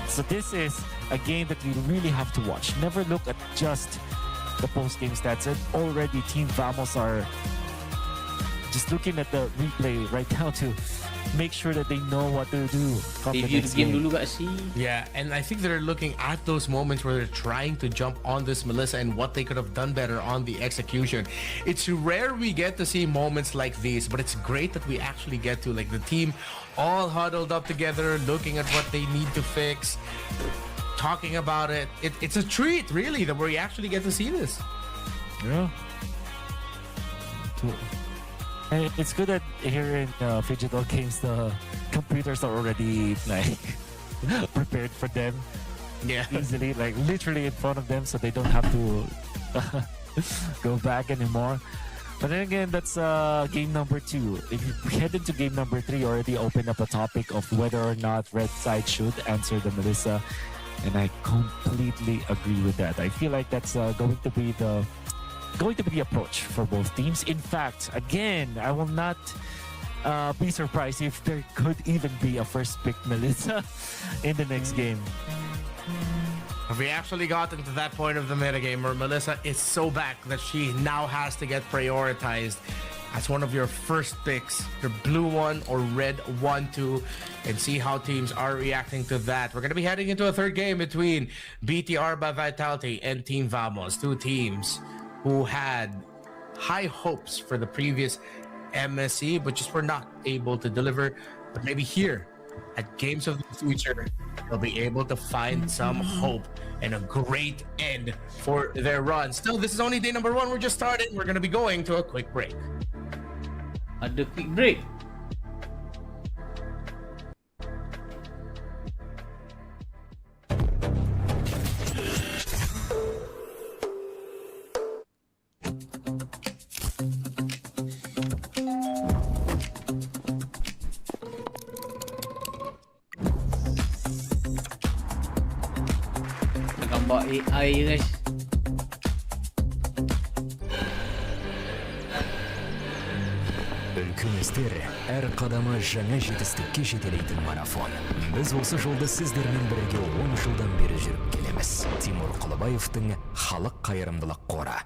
So this is a game that we really have to watch. Never look at just the post-game stats. And already Team Vamos are just looking at the replay right now to make sure that they know what to do from the Review next game game. dulu kat si. Yeah, and I think they're looking at those moments where they're trying to jump on this Melissa and what they could have done better on the execution. It's rare we get to see moments like these, but it's great that we actually get to, like, the team all huddled up together, looking at what they need to fix, talking about it. It's a treat, really, that we actually get to see this. Yeah. And it's good that here in Phygital Games, the computers are already like prepared for them. Yeah. Easily, like literally in front of them, so they don't have to go back anymore. But then again, that's game number 2. If you head into game number 3, you already opened up a topic of whether or not Red Side should answer the Melissa. And I completely agree with that. I feel like that's going to be the approach for both teams. In fact, again, I will not be surprised if there could even be a first pick Melissa in the next game. Have we actually gotten to that point of the metagame where Melissa is so back that she now has to get prioritized as one of your first picks, your blue one or red 1-2, and see how teams are reacting to that. We're going to be heading into a third game between BTR by Vitality and Team Vamos, two teams who had high hopes for the previous MSC, but just were not able to deliver. But maybe here at Games of the Future, they'll be able to find some hope and a great end for their run. Still, this is only day number 1. We're just starting. We're going to be going to a quick break. Ada quick break. Gambar AI je guys. Үлкүңүздөр әр кадамы жаңа жетістікке жетелейтін марафон. Біз осы жолды сіздермен бірге 10 жылдан бері жүріп келеміз. Тимур Құлыбаевтың халық қайырымдылық қоры.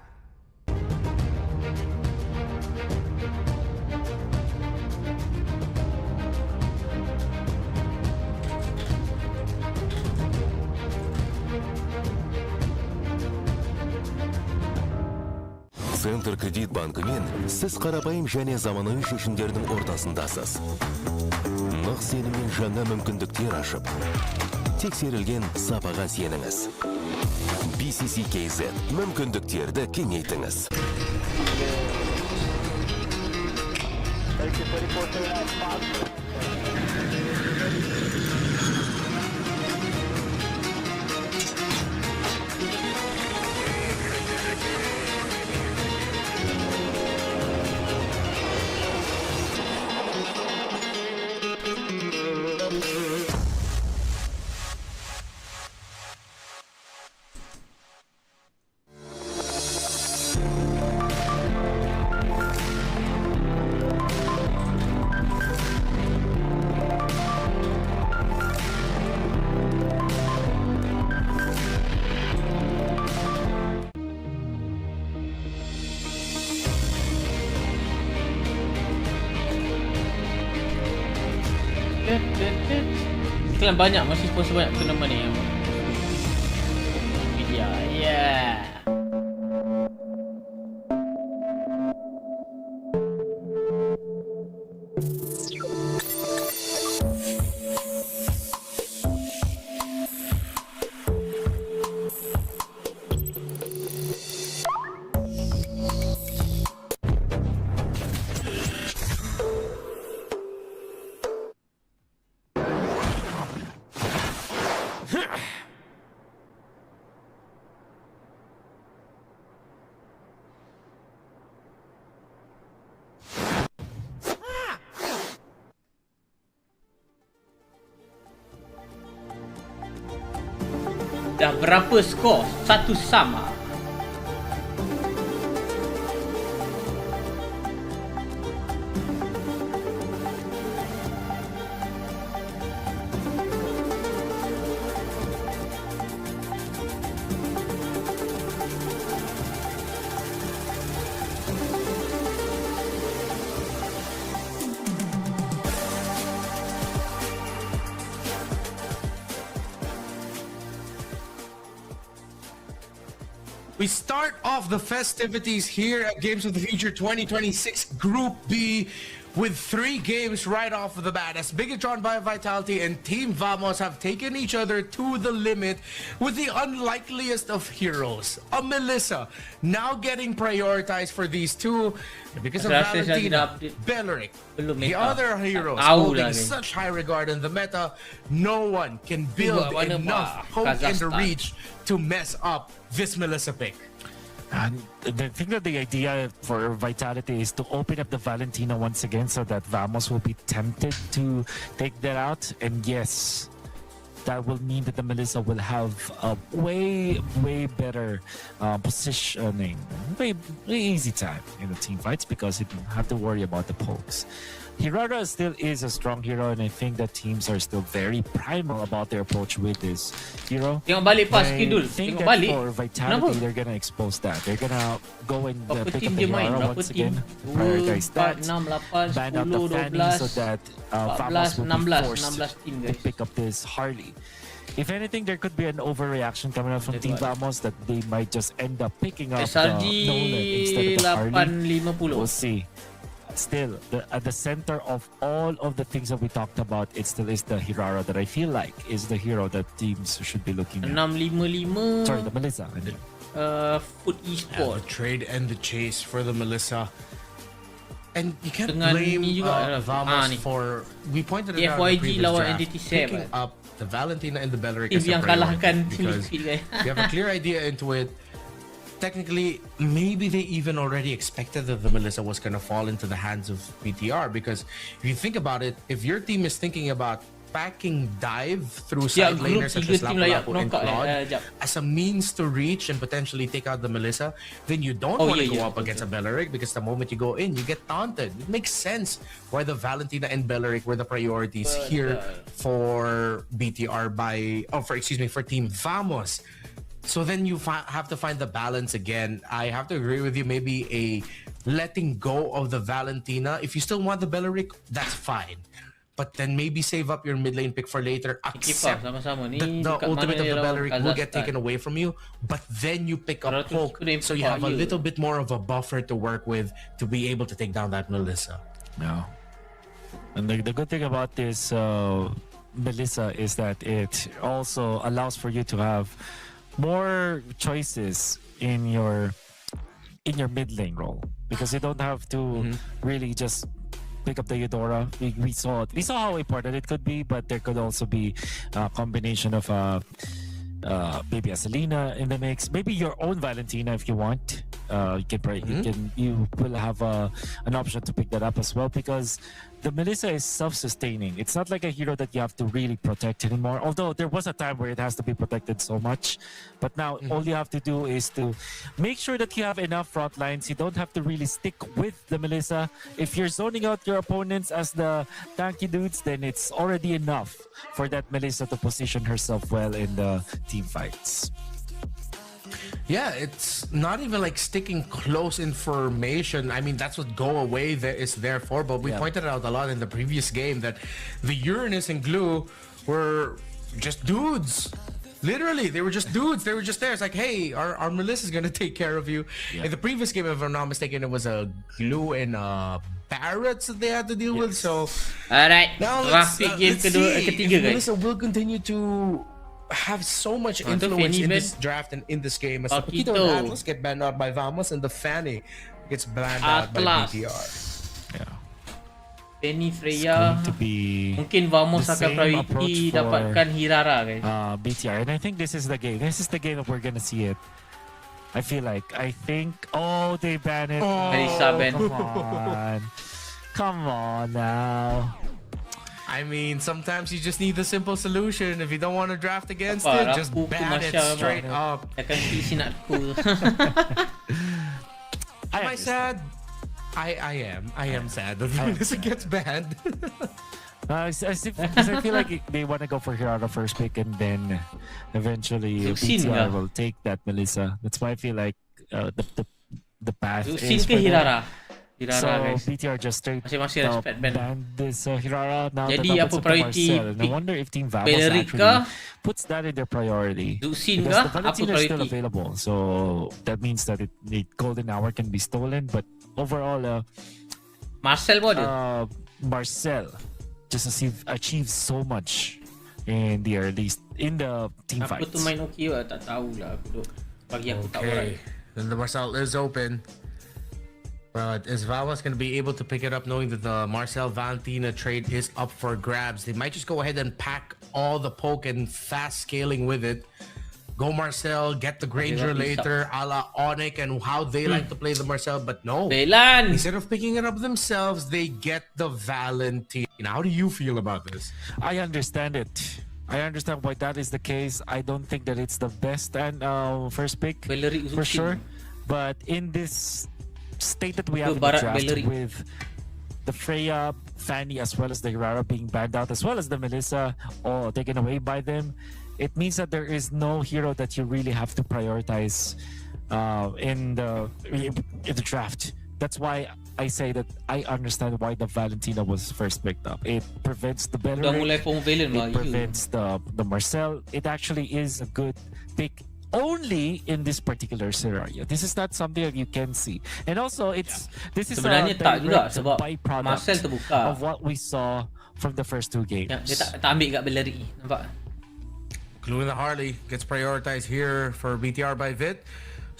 Центр кредит банкымен сіз қарапайым және заманауи шешімдердің ортасындасыз. Нық сеніммен жаңа мүмкіндіктер ашып, тексерілген сапаға сеніңіз. BCC KZ мүмкіндіктерді кеңейтіңіз. Iklan banyak, masih sponsor banyak tournament ni. Media, yeah. Dah berapa skor? Satu sama. We start off the festivities here at Games of the Future 2026 Group B with 3 games right off of the bat, as Bigatron by Vitality and Team Vamos have taken each other to the limit with the unlikeliest of heroes, a Melissa, now getting prioritized for these two because of Valentina, Belleric, the other heroes holding such high regard in the meta. No one can build enough poke in the reach to mess up this Melissa pick. And I think that the idea for Vitality is to open up the Valentina once again so that Vamos will be tempted to take that out. And yes, that will mean that the Melissa will have a way better positioning, way easy time in the team fights because it don't have to worry about the pokes. Hirara still is a strong hero, and I think that teams are still very primal about their approach with this hero. Tengok balik pas Kidul. I think Tengok that balik. for Vitality, they're gonna expose that. They're gonna go and pick up the Hirara once again, prioritize that, ban out the Fanny so that Vamos will be forced to pick up this Harley. If anything, there could be an overreaction coming out from Team Vamos that they might just end up picking up the Nolan instead of the Harley. We'll see. Still, at the center of all of the things that we talked about, it still is the Hirara that I feel like is the hero that teams should be looking at. 655. Sorry, the Melissa. The Foot Esport. trade and the chase for the Melissa. And you can't blame Vamos for... We pointed it out in the previous draft, picking up the Valentina and the Belleric as a priority because you have a clear idea into it. Technically, maybe they even already expected that the Melissa was going to fall into the hands of PTR, because if you think about it, if your team is thinking about packing dive through side laners such as Lapu-Lapu and Claude as a means to reach and potentially take out the Melissa, then you don't want to go up against a Belleric, because the moment you go in, you get taunted. It makes sense why the Valentina and Belleric were the priorities here for BTR for Team Vamos. So then you have to find the balance again. I have to agree with you. Maybe a letting go of the Valentina. If you still want the Belleric, that's fine. but then maybe save up your mid lane pick for later. Accept sama-sama ni. that the ultimate of the Beleric will get taken away from you, but then you pick up poke, so you have a little bit more of a buffer to work with to be able to take down that Melissa. Yeah. And the good thing about this Melissa is that it also allows for you to have more choices in your mid lane role, because you don't have to really just pick up the AURORA. We saw how important it could be, but there could also be a combination of maybe a Selena in the mix, maybe your own Valentina if you want. You will have an option to pick that up as well, because the Melissa is self-sustaining. It's not like a hero that you have to really protect anymore, although there was a time where it has to be protected so much, but now all you have to do is to make sure that you have enough front lines. You don't have to really stick with the Melissa. If you're zoning out your opponents as the tanky dudes, then it's already enough for that Melissa to position herself well in the team fights. Yeah, it's not even like sticking close information. I mean, that's what go away is there for. But we pointed out a lot in the previous game that the Uranus and Glue were just dudes. Literally, they were just dudes. They were just there. It's like, hey, our Melissa's gonna take care of you. Yeah. In the previous game, if I'm not mistaken, it was a Glue and Barretts that they had to deal with. So, alright, now let's see if Melissa will continue to have so much influence in this draft and in this game. As the Paquito and Atlas get banned out by Vamos, and the Fanny gets banned out by BTR. Yeah. Penny Freya mungkin Vamos akan priority dapatkan Hirara guys. BTR, and I think this is the game. This is the game that we're gonna see it. I feel like they ban it. Come on now. I mean, sometimes you just need the simple solution. If you don't want to draft against it, just ban it straight up. Am I sad? I am sad that Melissa gets banned. Because I feel like they want to go for Hirara first pick, and then eventually BTR will take that Melissa. That's why I feel like the path is for Hirara. So BTR just straight ban this Hirara. Now jadi apa priority? And I wonder if Team Vamos actually puts that in their priority. Because the Valentina is still available, so that means that the golden hour can be stolen. But overall, Marcel just achieves so much in the early in the team fights. Aku tu main okay lah, tak tahulah aku tu. Bagi aku tak alright. Then the Marcel is open. But is Vamos going to be able to pick it up, knowing that the Marcel Valentina trade is up for grabs? They might just go ahead and pack all the poke and fast scaling with it. Go Marcel, get the Granger later, a la Onyx and how they like to play the Marcel. But no, instead of picking it up themselves, they get the Valentina. How do you feel about this? I understand it. I understand why that is the case. I don't think that it's the best and first pick for sure. But in this state that we have in the draft, with the Freya, Fanny, as well as the Hirara being banned out, as well as the Melissa all taken away by them, it means that there is no hero that you really have to prioritize in the draft. That's why I say that I understand why the Valentina was first picked up. It prevents the Beleric, it prevents the Marcel. It actually is a good pick only in this particular scenario. This is not something that you can see. And also, this is a direct byproduct of what we saw from the first two games. Dia tak ambil kat Beleric ni, nampak? Glue and the Harley gets prioritized here for BTR by Vit.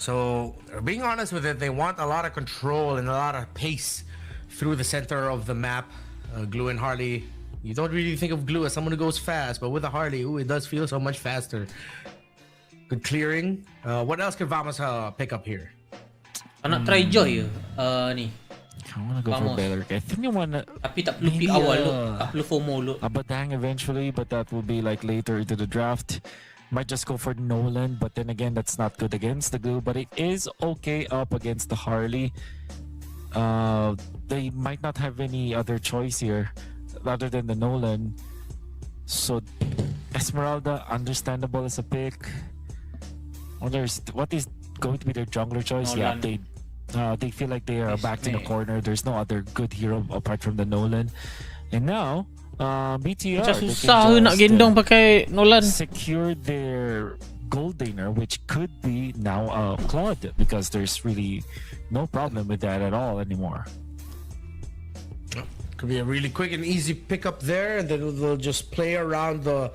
So, being honest with it, they want a lot of control and a lot of pace through the center of the map. Glue and Harley, you don't really think of Glue as someone who goes fast, but with the Harley, it does feel so much faster. Good clearing. What else can Vamos pick up here? Nak try Joy ni. I want to go for Beleric. I think I want to... Tapi tak perlu pick awal tu. Tak perlu FOMO tu. Batang eventually, but that will be like later into the draft. Might just go for Nolan, but then again, that's not good against the Glue. But it is okay up against the Harley. They might not have any other choice here other than the Nolan. So Esmeralda, understandable as a pick. What is going to be their jungler choice? Nolan. Yeah, they feel like they are backed in a corner. There's no other good hero apart from the Nolan. And now, BTR, Macam they susah can nak just, gendong pakai Nolan. secure their gold laner, which could be now Claude, because there's really no problem with that at all anymore. Could be a really quick and easy pickup there, and then they'll just play around the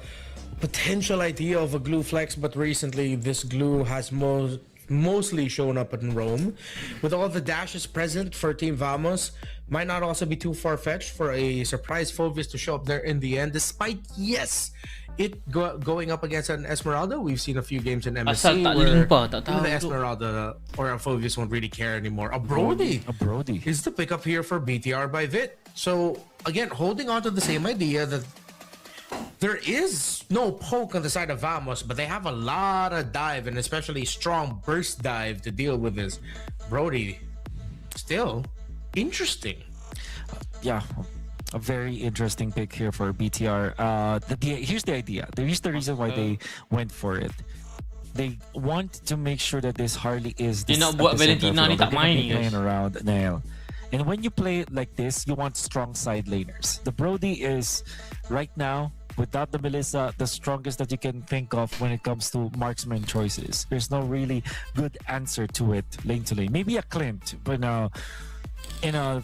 potential idea of a glue flex. But recently, this glue has mostly shown up in Rome. With all the dashes present for Team Vamos, might not also be too far-fetched for a surprise Phovis to show up there in the end, despite, yes, it going up against an Esmeralda. We've seen a few games in MSC where the Esmeralda or a Phovis won't really care anymore. A Brody is the pickup here for BTR by Vit. So again, holding on to the same idea that there is no poke on the side of Vamos, but they have a lot of dive and especially strong burst dive to deal with this. Brody, still interesting. Yeah, a very interesting pick here for BTR. Here's the idea. Here's the reason why they went for it. They want to make sure that this Harley is Dia nak buat Valentina ni tak main ni, guys. Around Nail. And when you play like this, you want strong side laners. The Brody is right now, without the Melissa, the strongest that you can think of when it comes to marksman choices. There's no really good answer to it lane to lane. Maybe a Clint, but in a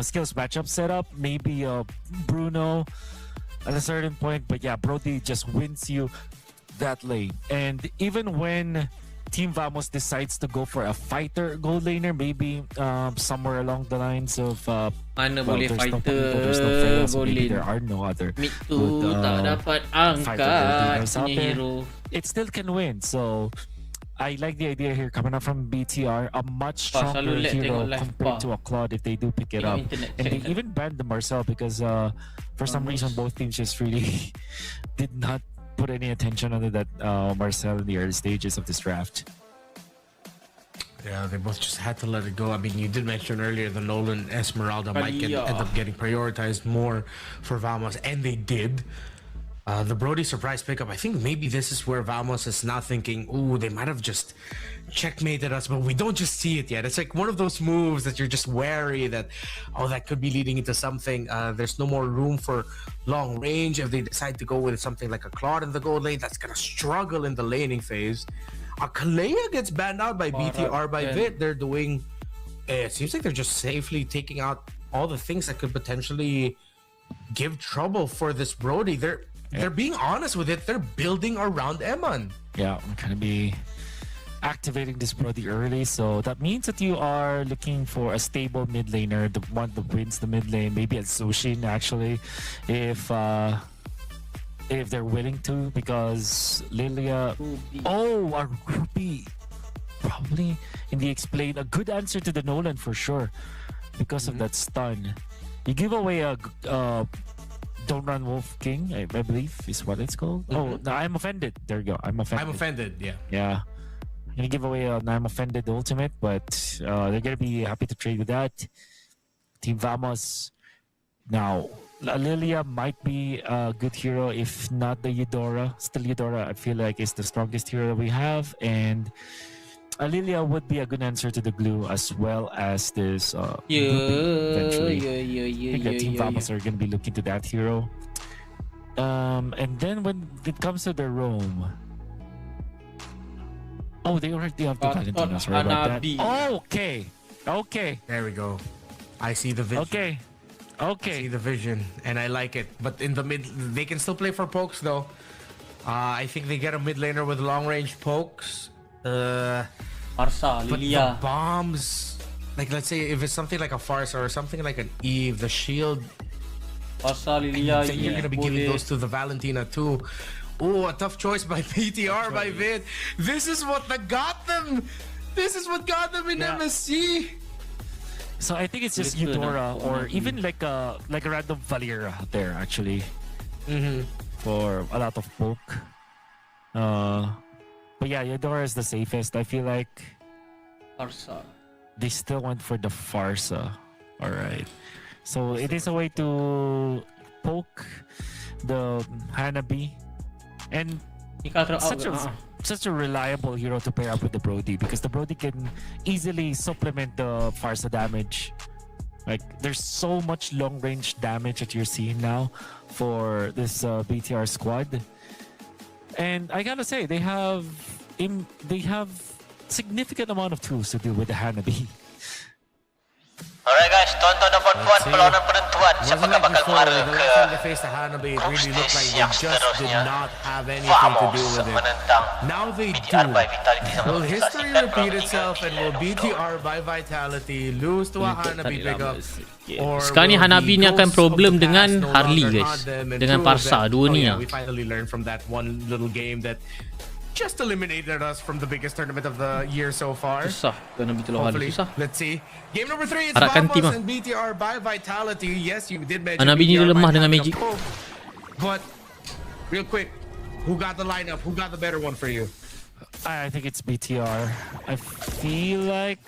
skills matchup setup, maybe a Bruno at a certain point. But yeah, Brody just wins you that lane. And even when Team Vamos decides to go for a fighter gold laner, maybe somewhere along the lines of mana boleh fighter, there's no Freya, so maybe there are no other mid tu tak dapat angkat punya hero. It still can win. So I like the idea here coming up from BTR, a much stronger hero compared to a Claude if they do pick it up. And they even banned the Marcel because for some reason both teams just really did not put any attention on that Marcel in the early stages of this draft. Yeah, they both just had to let it go. I mean, you did mention earlier the Nolan Esmeralda might end up getting prioritized more for Vamos, and they did. The Brody surprise pickup, I think maybe this is where Vamos is now thinking, ooh, they might have just checkmated us, but we don't just see it yet. It's like one of those moves that you're just wary that, oh, that could be leading into something. There's no more room for long range. If they decide to go with something like a Claude in the gold lane, that's going to struggle in the laning phase. Kalea gets banned out by BTR by Vit. They're doing, it seems like they're just safely taking out all the things that could potentially give trouble for this Brody. They're being honest with it. They're building around Eman. Yeah, I'm gonna be activating this Brody early, so that means that you are looking for a stable mid laner, the one that wins the mid lane, maybe a Zushin actually, if they're willing to, because Lilia, a Ruby, probably in the explain, a good answer to the Nolan for sure, because of that stun. You give away a Don't Run Wolf King, I believe is what it's called. Oh, no, I'm Offended. There you go. I'm Offended. Yeah. Yeah. I'm gonna give away an I'm Offended ultimate, but they're gonna be happy to trade with that. Team Vamos. Now, Lilia might be a good hero, if not the Eudora. Still, Eudora, I feel like, is the strongest hero we have, and Lilia would be a good answer to the glue as well as this eventually. I think the Team Vamos are going to be looking to that hero. And then when it comes to the Rome, they already have the Valentina. Sorry about that. Okay. There we go. I see the vision. Okay. I see the vision, and I like it. But in the mid, they can still play for pokes though. I think they get a mid laner with long range pokes. Farsa, Lilia. The bombs, like let's say if it's something like a Farsa or something like an Eve, the shield. Farsa, Lilia. You're gonna be giving those to the Valentina too. Oh, a tough choice by PTR by Vid. This is what got them. This is what got them in MSC. So I think it's just Eudora or even like a random Valera there actually. For a lot of poke. But yeah, Eudora is the safest. I feel like Farsa. They still went for the Farsa. Alright. So it is a way to poke the Hanabi. And such a reliable hero to pair up with the Brody, because the Brody can easily supplement the Farsa damage. Like, there's so much long-range damage that you're seeing now for this BTR squad. And I gotta say, they have significant amount of tools to deal with the Hanabi. Alright guys, tonton na buwan perlawanan penentuan siapakah bakal mengarah ke group stage yang seterusnya. Vamos menentang BTR by Vitality sama history repeat itself and will BTR by Vitality lose to a Hanabi pickup? Sekarang ni Hanabi ni akan problem dengan Harley guys, dengan Parsa dua ni lah. We finally learned from that one little game that just eliminated us from the biggest tournament of the year so far. Susah kena betul Harley, susah. Let's see. Game number 3 is Harapkan Vamos tim and BTR by Vitality. Yes, you did mention Hanabi ni BTR lemah might dengan have Magic. the poke, but real quick, who got the lineup? Who got the better one for you? I think it's BTR. I feel like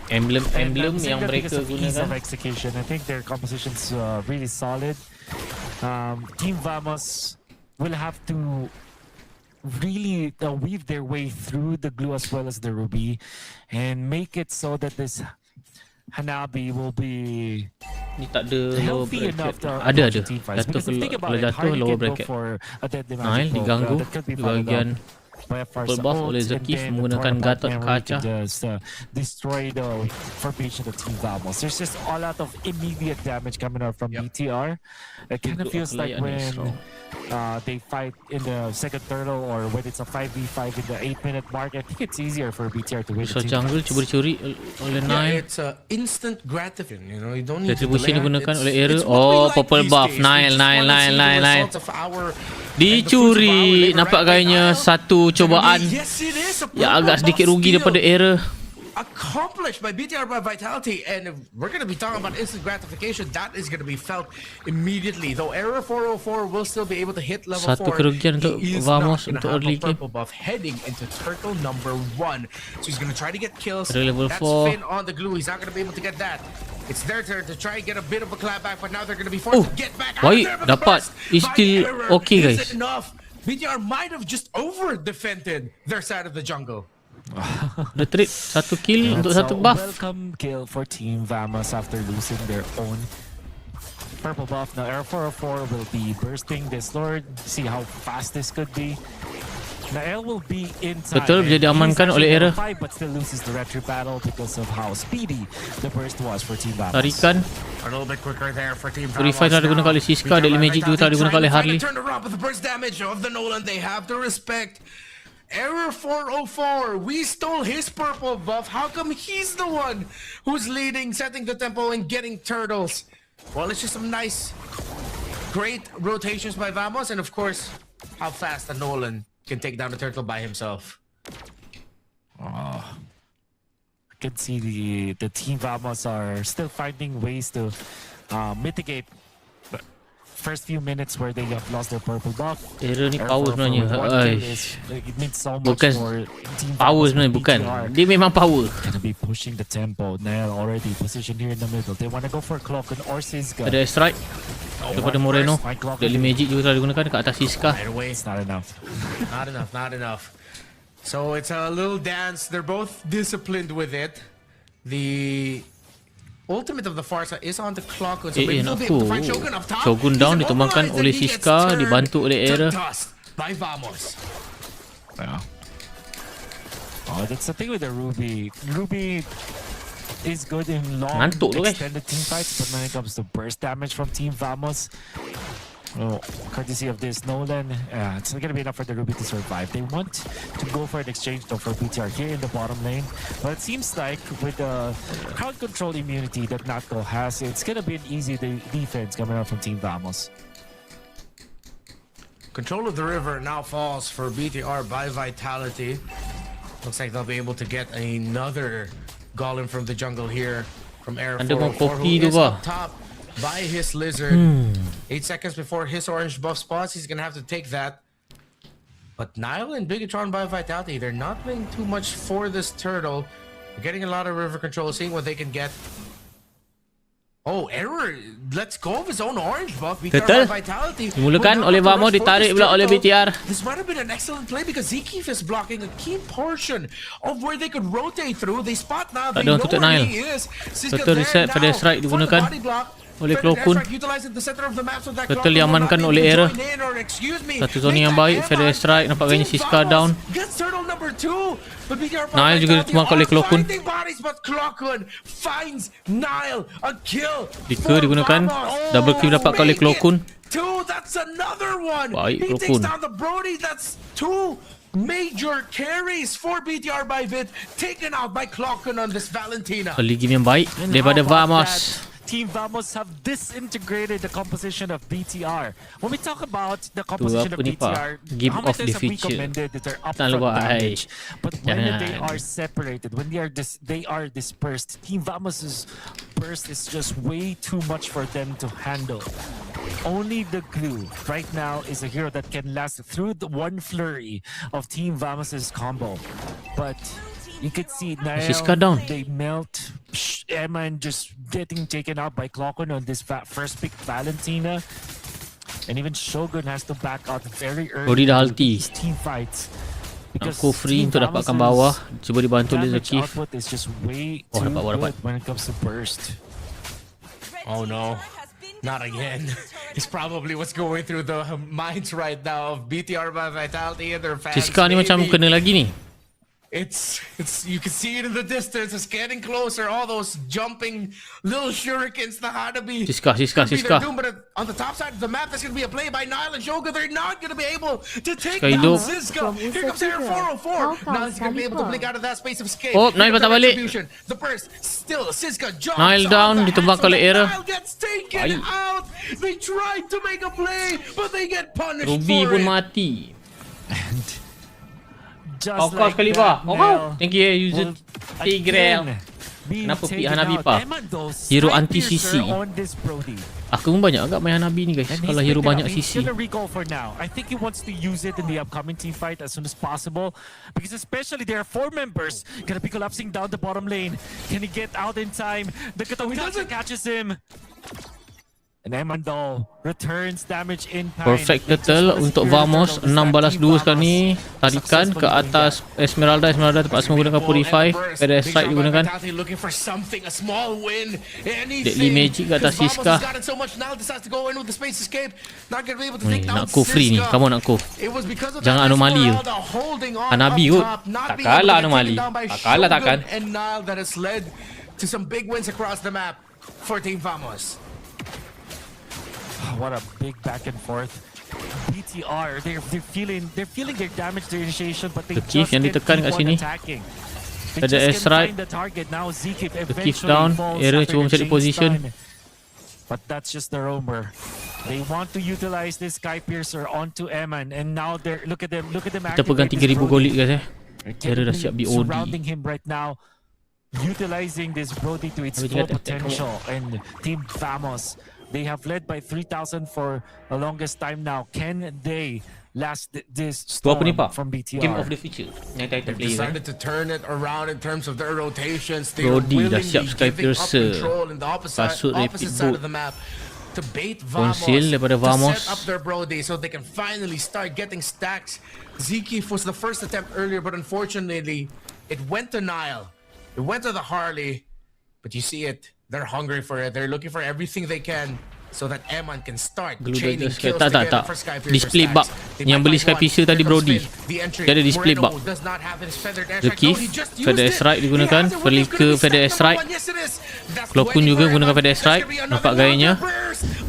emblem yang mereka ease of gunakan. execution. I think their composition's really solid. Team Vamos will have to really weave their way through the glue as well as the ruby and make it so that this Hanabi will be Ni tak ada lower healthy enough bracket. to Ada. Because if you think about Kalau it, jatuh Harley lower can go bracket. for a deadly Nail magic poke, diganggu that could be di followed bahagian up by a full buff oleh Zakif menggunakan Gatot kaca. Just destroy the formation of Team Vamos. There's just a lot of immediate damage coming out from BTR. It kind of feels like when they fight in the second turtle or when it's a 5v5 in the 8-minute mark. I think it's easier for BTR to win. So jungle cuba dicuri oleh Nile. It's instant gratification, you know, you don't need Retribution digunakan oleh Era. Oh, purple buff. Nile. Dicuri. Nampak gayanya satu cubaan yang agak sedikit rugi daripada Era. Accomplished by BTR by Vitality, and if we're going to be talking about instant gratification, that is going to be felt immediately. Though Error 404 will still be able to hit level 4. Satu kerugian untuk Vamos untuk early game. Buff heading into turtle number 1, so he's going to try to get kills. Level That's 4. Finn on the glue. He's not going to be able to get that. It's their turn to try and get a bit of a clap back, but now they're going to be forced to get back out baik, there with the dapat. burst It's by still Error. okay, Is guys. it enough? BTR might have just over defended their side of the jungle. Retreat, satu kill untuk satu buff. Welcome kill for Team Vamos after losing their own purple buff. Now Air 404 will be bursting this Lord. See how fast this could be. Now L will be inside. Betul, bisa diamankan oleh Era. But still loses the retro battle because of how speedy the burst was for Team Vamos. Tarikan. A little bit quicker there for Team Vamos. Purify telah digunakan oleh Siska, Deadly Magic juga telah digunakan oleh Harley. Turn around with the burst damage of the Nolan. They have to respect. Error 404, we stole his purple buff. How come he's the one who's leading, setting the tempo, and getting turtles? Well, it's just some nice, great rotations by Vamos, and of course, how fast a Nolan can take down the turtle by himself. I can see the Team Vamos are still finding ways to mitigate the first few minutes where they have lost their purple buff. Era ni power sebenarnya. It means so much Bukan for Team power Vamos sebenarnya, and bukan. BTR. Dia memang power. Gonna be pushing the tempo. Nail already positioned here in the middle. They want to go for Cloak and or Siska. Ada strike daripada Moreno. Deadly Magic juga telah digunakan dekat atas Siska. Right away. It's not enough. Not enough. So it's a little dance. They're both disciplined with it. The ultimate of the Farsa is on the clock. So maybe they'll be able to find Shogun up top. Shogun down, He's ditumbangkan immobilized oleh and he gets Siska, turned dibantu oleh to Era. dust by Vamos. Yeah. Oh, that's the thing with the Ruby. Ruby is good in long Ngantuk tu, guys. extended team fights, but when it comes to burst damage from Team Vamos, courtesy of this Nolan, it's not going to be enough for the Ruby to survive. They want to go for an exchange though for BTR here in the bottom lane, but it seems like with the crowd control immunity that Natko has, it's going to be an easy defense coming out from Team Vamos. Control of the river now falls for BTR by Vitality. Looks like they'll be able to get another golem from the jungle here from Air 404, who is up top by his lizard. 8 seconds before his orange buff spots, he's gonna have to take that. But Nile and Bigatron by Vitality, they're not doing too much for this turtle. They're getting a lot of river control, seeing what they can get. Oh, error. Let's go of his own orange buff. Betul. Vitality. Dimulakan oleh Vamos, ditarik pula oleh BTR. This might have been an excellent play because ZKF is blocking a key portion of where they could rotate through. They spot now. They know where he is. Betul, reset pada strike digunakan oleh Klokun. Betul diamankan oleh Error. Satu zona yang baik. Feather strike nampak gayanya Siska down. Nile juga ditumbangkan oleh Klokun. Flicker digunakan. Double kill dapatkan oleh Klokun. Baik Klokun. Major carries for BTR by Vid, taken out by Klokun on this Valentina. Early game yang baik daripada Vamos. Team Vamos have disintegrated the composition of BTR. When we talk about the composition of BTR, Game of the have future. recommended that they're upfront damage. But when they are separated, when they are dispersed, Team Vamos's burst is just way too much for them to handle. Only the glue right now is a hero that can last through the one flurry of Team Vamos's combo. But you could see now they melt. Eman just getting taken out by Klokun on this first pick Valentina. And even Shogun has to back out very early in these team fights. Nak go free untuk dapatkan bawah. Cuba dibantu oleh Zakif. Is just way too good when it comes to burst. Oh no. Not again. It's probably what's going through the minds right now of BTR by Vitality and their fans. Siska ni macam kena lagi ni. It's you can see it in the distance. It's getting closer. All those jumping little shurikens, the Hanabi. Siska. But on the top side of the map, there's going to be a play by Nile and Shogun. They're not going to be able to take down Siska. Here comes Air 404. Nile's going to be able to blink out of that space of escape. Oh, Nile patah balik. The burst still Siska jumps. Nile down, ditumbangkan oleh Error. Nile gets taken out. They tried to make a play, but they get punished Ruby for pun it. mati. Aufa sekali bah. Thank you user Tigrel. Kenapa pick Hanabi pa? Hero anti CC. Aku pun banyak agak main Hanabi ni guys. Kalau hero banyak CC. I think he wants to use it in the upcoming team fight as soon as possible. Because especially there are 4 members gonna be collapsing down the bottom lane. Can he get out in time? The Katawitachi catches him. And Emandol returns damage in kind. Perfect turtle untuk Vamos. 6 balas 2 sekarang ni. Tarikan ke atas Esmeralda. Esmeralda terpaksa menggunakan Purify. Pada strike digunakan. Deadly Magic ke atas Siska. Nak go free ni. Kamu nak go. Jangan anomali tu. Hanabi kot. Tak kalah anomali. Tak kalah takkan. And now that has led to some big wins across the map for Team Vamos. What a big back and forth. BTR, they're feeling their damage, their initiation, but they just yang ditekan kat sini. Ada S-Strike. The Keith down. Error cuba mencari position. But that's just the roamer. They want to utilize this Sky Piercer onto Eman, and now they're look at them. Kita pegang 3000 gold guys Error dah siap BOD. Surrounding him right now, utilizing this Brody to its full potential. And Team Vamos, they have led by 3,000 for the longest time now. Can they last this storm from BTR? Game of the future. They've decided to turn it around in terms of their rotations. They Brody dah siap Sky giving up Piercer. control in the opposite side of the map to bait Vamos, daripada Vamos. to set up their Brody so they can finally start getting stacks. Zekif was the first attempt earlier, but unfortunately, it went to Nile. It went to the Harley, but you see it. They're hungry for it. They're looking for everything they can so that Eman can start chaining kills together for Sky Piercer display bug yang beli Sky Piercer tadi Brody. Dia ada display bug. The Keith, Feather Strike digunakan. Flicker Feather Strike. Klokun juga gunakan Feather Strike. Nampak gayanya.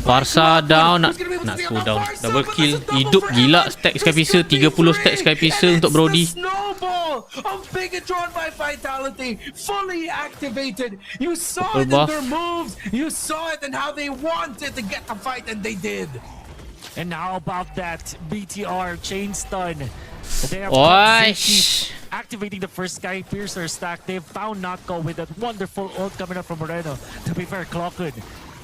Farsa down. Nak go down. Double kill. Hidup gila stack Sky Piercer. 30 stack Sky Piercer untuk Brody. Of Bigatron by Vitality fully activated. You saw it in their moves. You saw it in how they wanted to get the fight, and they did. And how about that BTR chain stun? They have activating the first Sky Piercer stack. They've found Natko with that wonderful ult coming up from Moreno. To be fair, Klokun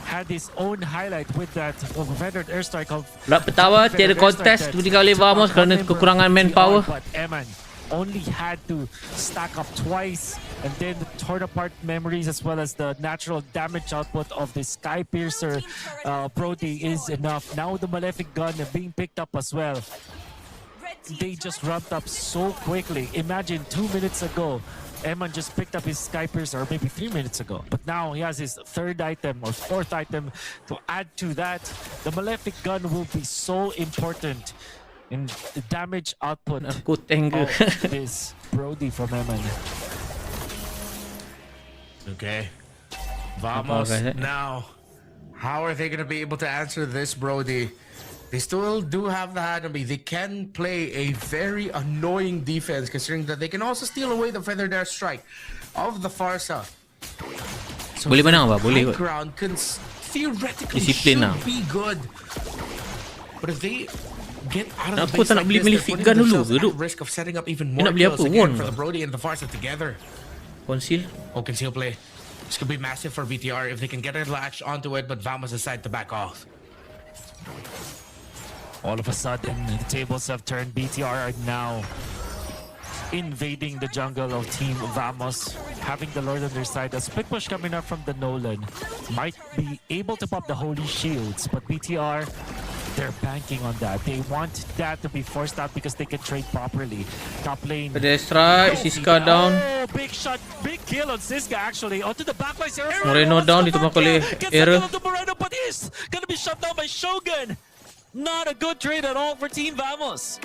had his own highlight with that feathered airstrike of pertama tiada contest diberikan oleh Vamos kerana kekurangan manpower. But Eman only had to stack up twice, and then the torn apart memories as well as the natural damage output of the Sky Piercer Brody is enough. Now the Malefic Gun being picked up as well. They just ramped up so quickly. Imagine 2 minutes ago, Eman just picked up his Sky Piercer, or maybe 3 minutes ago. But now he has his third item or fourth item to add to that. The Malefic Gun will be so important in the damage output of this Brody from Eman. Okay. Vamos now. How are they going to be able to answer this Brody? They still do have the Hanabi. They can play a very annoying defense, considering that they can also steal away the Feather Dare Strike of the Farsa. So boleh menang apa? Boleh kot. ground can theoretically Disiplin lah. should be good. But if they get out of the Aku base tak nak like beli this, they're Malefic putting Gun dulu themselves ke, at Duk? risk of setting up even Dia more nak beli kills apa? again Won for ke? the Brody and the Farsa together. Conceal. Oh, conceal play. This could be massive for BTR if they can get a latch onto it, but Vamos decide to back off. All of a sudden, the tables have turned. BTR are now invading the jungle of Team Vamos, having the Lord on their side. A split push coming up from the Nolan might be able to pop the Holy Shields, but BTR, they're banking on that. They want that to be forced out because they can trade properly. Top lane. Pedestrian, Siska down. Oh, big shot, big kill on Siska actually. Onto the backlines. Moreno down, ditumbak oleh Error. Moreno, but is gonna be shut down by Shogun. Not a good trade at all for Team Vamos.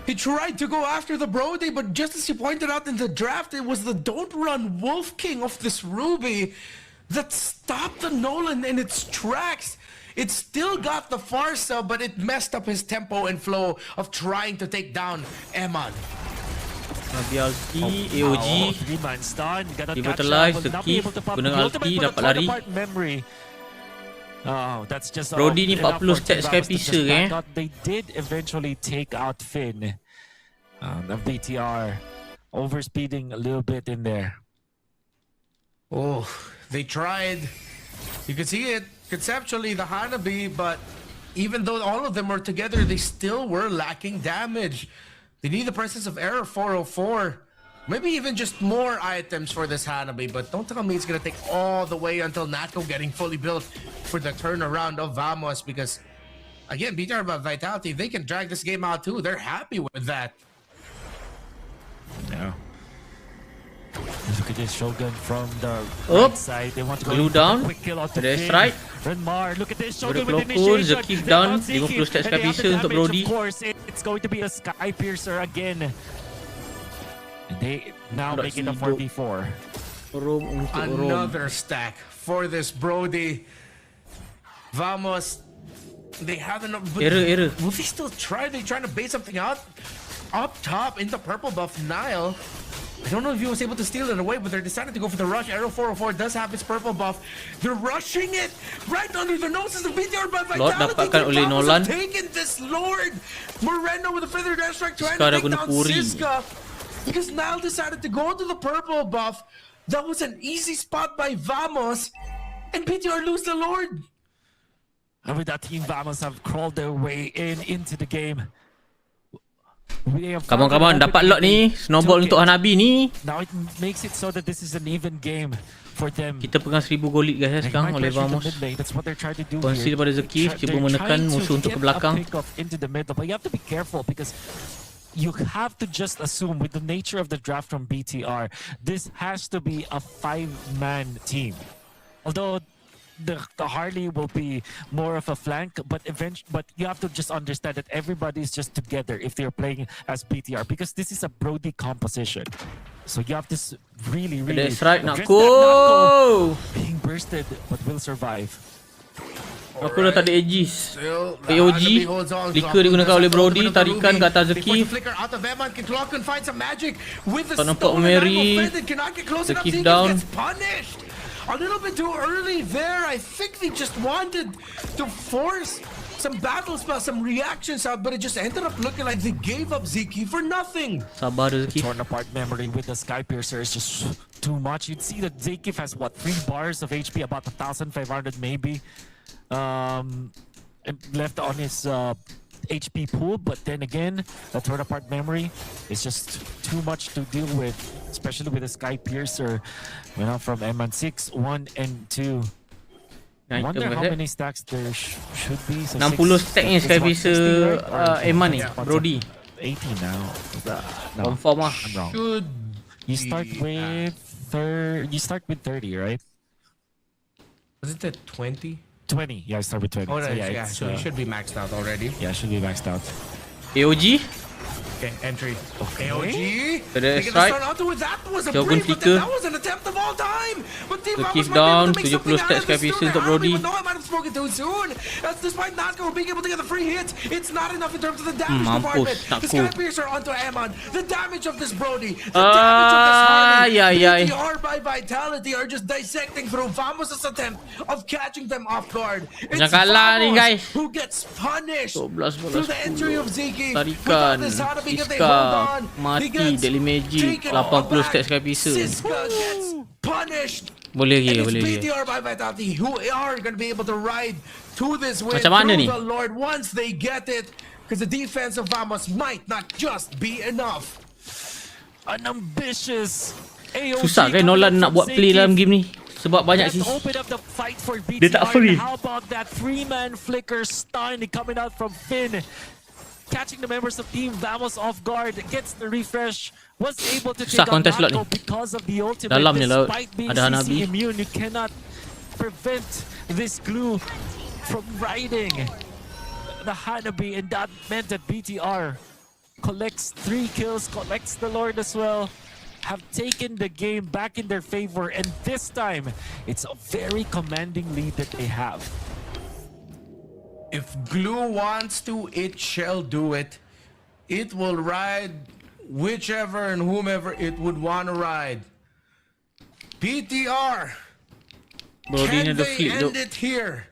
He tried to go after the Brody, but just as he pointed out in the draft, it was the Don't Run Wolf King of this Ruby that stopped the Nolan in its tracks. It still got the Farsa, but it messed up his tempo and flow of trying to take down Eman. BLT, AOG, Hilman stun, revitalize, the key, guna ulti, dapat lari. Memory. Oh, that's just Brody ni 40 stack Sky Piercer They did eventually take out Finn. The BTR overspeeding a little bit in there. Oh, they tried. You can see it conceptually, the Hanabi, but even though all of them were together, they still were lacking damage. They need the presence of Error 404. Maybe even just more items for this Hanabi, but don't tell me it's gonna take all the way until Natco getting fully built for the turnaround of Vamos, because again, BTR about Vitality, they can drag this game out too. They're happy with that. Yeah. Look at this Shogun from the right side. They want to glue down. Quick kill out to That's Finn. right. Renmar, look at this Shogun Udah with Clocon, initiation. Zakif down, 50 stack Sky Piercer untuk Brody. Of course, it's going to be a Sky Piercer again. And they now make it a 4v4. Another stack for this Brody. Vamos. They haven't. Error. Will they still try? They trying to bait something out up top into purple buff Nile. I don't know if he was able to steal it away, but they're deciding to go for the rush. Arrow 404 does have its purple buff. They're rushing it right under the noses of BTR by Lord dapatkan oleh Nolan. Taking this Lord. Moreno with a Feather Dash Strike trying Siska to take down Puri. Siska. Because Nile decided to go to the purple buff. That was an easy spot by Vamos. And BTR lose the Lord. And with that, Team Vamos have crawled their way into the game. Come on, dapat lot ni. Snowball untuk Hanabi ni. Now it makes it so that this is an even game for them. Kita pegang 1000 gold guys sekarang oleh Vamos. That's what they're trying to do. Conceal pada Zakif, cuba menekan musuh untuk ke belakang. Into the middle, but you have to be careful because you have to just assume with the nature of the draft from BTR, this has to be a 5-man team. Although the Harley will be more of a flank, but you have to just understand that everybody's just together if they're playing as BTR because this is a Brody composition. So you have to really That's right, Nako being bursted but will survive. Aku dah tak ada Aegis. AOG Flicker digunakan oleh Brody. Tarikan ke atas Zakif. Tak nampak Mary. Zakif down. A little bit too early there. I think they just wanted to force some battle spells, some reactions out, but it just ended up looking like they gave up Ziki for nothing. Sabar Zakif. Torn apart memory with the Sky Piercer is just too much. You'd see that Zakif has what, 3 bars of HP, about 1,500 maybe. Left on his HP pool, but then again, the torn apart memory is just too much to deal with, especially with the Sky Piercer, from M6, 1 and 2. I wonder how many stacks there should be. So 60 stack ni Sky Piercer Eman ni, Brody. 80 now. No, Confirm lah. I'm wrong. Should You start with 30, right? Wasn't it 20? 20. Yeah, I start with 20. Oh, so yeah, so it should be maxed out already. Yeah, it should be maxed out. AOG. Okay, entry. AOG. Ada Taking the strike. start onto it. That was a Jawapan brief, but tiga. then that was an attempt of all time. But Team The Vamos keep might be able down, to make 70 something stats out of Sky this Piercer sooner. untuk I don't Brody. even know, I might have spoken too soon. Despite Nazco being able to get the free hit, it's not enough in terms of the damage department. tak The cool. Sky Piercer onto Amon. The damage of this Brody. The damage of this Hardy. BTR by Vitality are just dissecting through Vamos' attempt of catching them off guard. It's Jangan kalah ni, Vamos guys. who gets punished 12 through the entry of Ziki. Tarikan, Without this Hanabi, if they hold Siska, on, he mati, gets Daily Magic, taken 80 aback. stats Sky Piercer. Siska gets punished. Boleh And lagi, it's boleh lagi. BTR by Vitality who are going to be able to ride to this win Macam mana through ni? the Lord once they get it. Because the defense of Vamos might not just be enough. An ambitious AOG Susah kan Nolan nak buat play dalam game ni. Sebab banyak Let's sih. open up the fight for BTR. Dia tak free. How about that 3-man flicker stun coming out from Finn? Catching the members of Team Vamos off guard, gets the refresh, was able to take Susah out contest lot Nato ni. because of the ultimate. Dalam je laut. Despite being Ada Hanabi. CC immune, you cannot prevent this glue from riding the Hanabi, and that meant that BTR collects 3 kills, collects the Lord as well, have taken the game back in their favor, and this time it's a very commanding lead that they have. If Glue wants to, it shall do it. It will ride whichever and whomever it would want to ride. BTR. Brody ni Can ada they flip end tu. it here?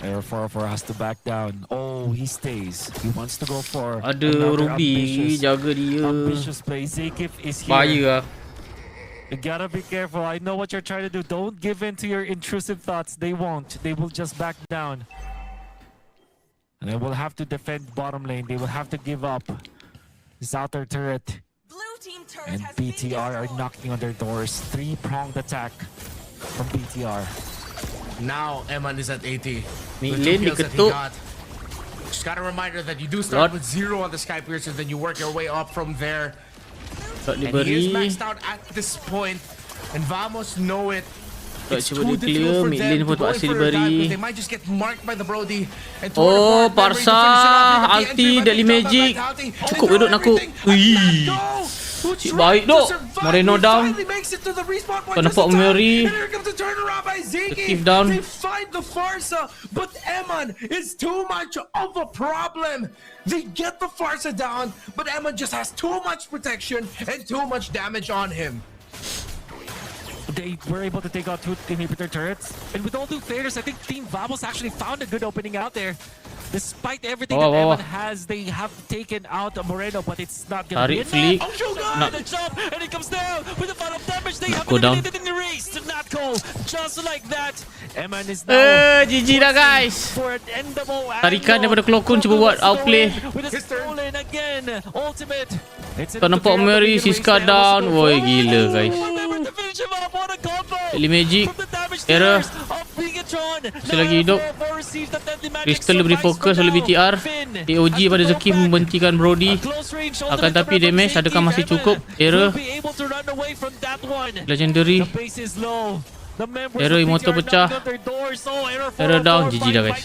Air 4 has to back down. Oh, he stays. He wants to go for Ada another Ruby jaga dia. ambitious play. Zakif is here. Bahaya lah. You gotta be careful. I know what you're trying to do. Don't give in to your intrusive thoughts. They won't. They will just back down. And they will have to defend bottom lane. They will have to give up this outer turret. And BTR are knocking on their doors. 3-pronged attack from BTR. Now Eman is at 80. Mid The lane 2 kills that he diketuk. got. Just got a reminder that you do start Lord. with 0 on the Sky Piercer, then you work your way up from there. Tak And he is diberi. maxed out at this point, and Vamos know it. Tak It's cuba too dia clear. difficult for Mid them lane to pun go tak in asyik for a dive, diberi. because they might just get marked by the Brody. And Oh, Memory to finish Parsa, it off here at the ulti entry, but Daily they found Magic. that Vitality. Cukup They duduk throw nak aku. everything, and Ui. Nato, who Cik tried baik to duk. survive, Moreno who down. finally makes it to the respawn point Kau just nampak in time. Mary. And here comes the turnaround by Ziggy. Keep down. They find the Farsa, but Eman is too much of a problem. They get the Farsa down, but Eman just has too much protection and too much damage on him. They were able to take out 2 inhibitor turrets. And with all due fairness, I think Team Vamos actually found a good opening out there. Despite everything that Evan has, they have taken out Moreno, but it's not going to be Tarik flick. enough. Oh, Shogun! Nak- The jump, and it comes down with the final damage. They have Go down. eliminated in the race to Natco. Just like that, Eman is now GG dah guys. for an endable Tarikan angle. daripada Klokun cuba buat outplay. With a stolen again. Ultimate. It's Kau nampak Mary, Siska down. Woi gila guys. Daily Magic. Error. Masih lagi hidup. Crystal beri fokus oleh BTR. AOG pada Zeki membentikan Brody. Akan tapi damage adakah masih cukup? Error. Legendary. Error Immortal pecah. Error down. GG dah guys.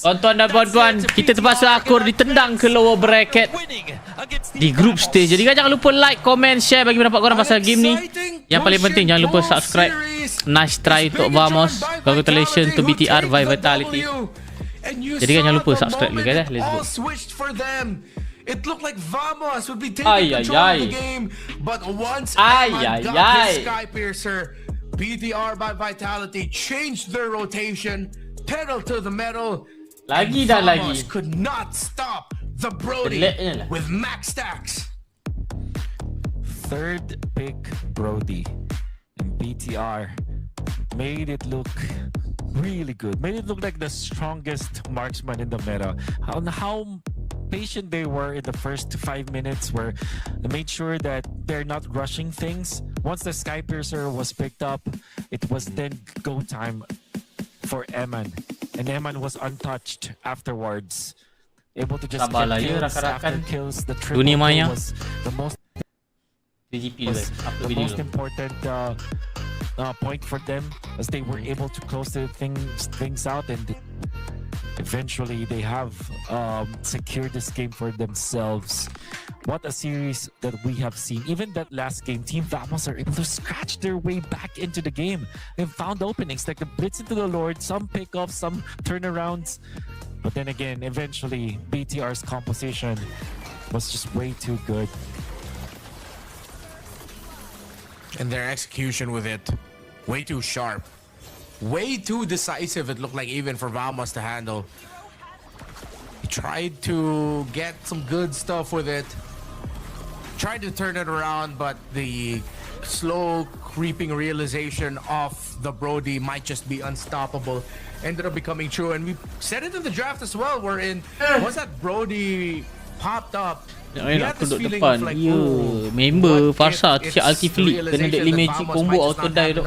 Tuan-tuan dan puan-puan, kita terpaksa akur ditendang ke lower bracket di group stage. Jadi guys, jangan lupa like, comment, share bagi pendapat korang pasal game ni. Yang paling penting jangan lupa subscribe. Nice try untuk Vamos. Congratulations to BTR by Vitality. Jadi kan jangan lupa subscribe dulu guys. Let's go. It looked like Vamos would be taking control of the game, but once Eman got his Sky Piercer, BTR by Vitality changed their rotation, pedal to the metal. Lagi dan Vamos lagi. could not stop the Brody Jeleknya lah. with max stacks. Third pick Brody, and BTR made it look really good. Made it look like the strongest marksman in the meta. How patient they were in the first 5 minutes, where they made sure that they're not rushing things. Once the Skypiercer was picked up, it was then go time for Eman. And Eman was untouched afterwards. Able to just get kills after kills. The triple kill was the most important point for them, as they were able to close the things out, and eventually they have secured this game for themselves. What a series that we have seen. Even that last game, Team Vamos are able to scratch their way back into the game. They've found openings like the blitz into the Lord, some pickoffs, some turnarounds. But then again, eventually BTR's composition was just way too good. And their execution with it, way too sharp. Way too decisive, it looked like, even for Vamos to handle. He tried to get some good stuff with it. Tried to turn it around, but the slow creeping realization of the Brody might just be unstoppable ended up becoming true. And we said it in the draft as well, wherein once that Brody popped up, we had this feeling of like, member Farsa si ulti flip kena deadly magic combo auto die tu.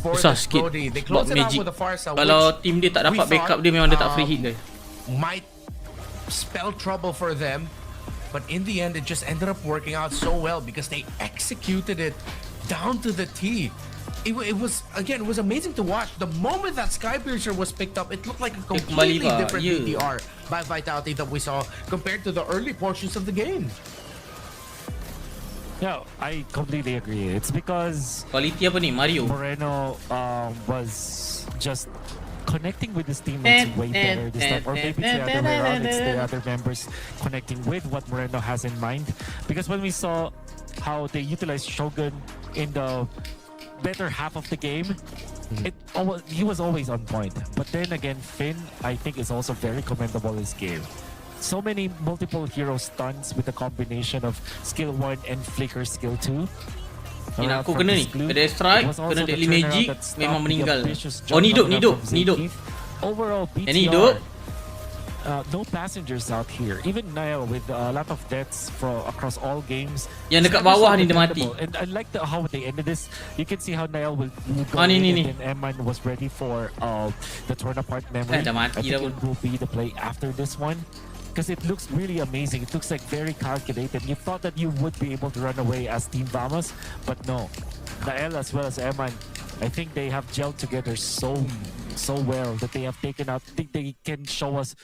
Susah sikit buat magic. Kalau team dia tak dapat backup dia, memang dia tak free hit guys. Might spell trouble for them, but in the end it just ended up working out so well because they executed it down to the T. It was, again, it was amazing to watch. The moment that Skypiercer was picked up, it looked like a completely different BTR by Vitality that we saw compared to the early portions of the game. Yeah, I completely agree. It's because quality apa ni Mario Moreno was just connecting with his teammates way better this time, or maybe it's the other way around. It's the other members connecting with what Moreno has in mind. Because when we saw how they utilized Shogun in the better half of the game, he was always on point. But then again, Finn, I think, is also very commendable in this game. So many multiple hero stunts with a combination of skill 1 and flicker skill 2. Aku kena ni, kena strike, kena deadly magic, memang meninggal. Oh, ni hidup. Overall, BTR, ni hidup. No passengers out here. Even Niall with a lot of deaths across all games. Yang dekat bawah ni dia mati. And I like how they ended this. You can see how Niall will go in, and Eman was ready for the torn apart memory. I think it will be the play after this one, because it looks really amazing. It looks like very calculated. You thought that you would be able to run away as Team Vamos, but no. Niall as well as Eman, I think they have gelled together so well that they have taken out. I think they can show us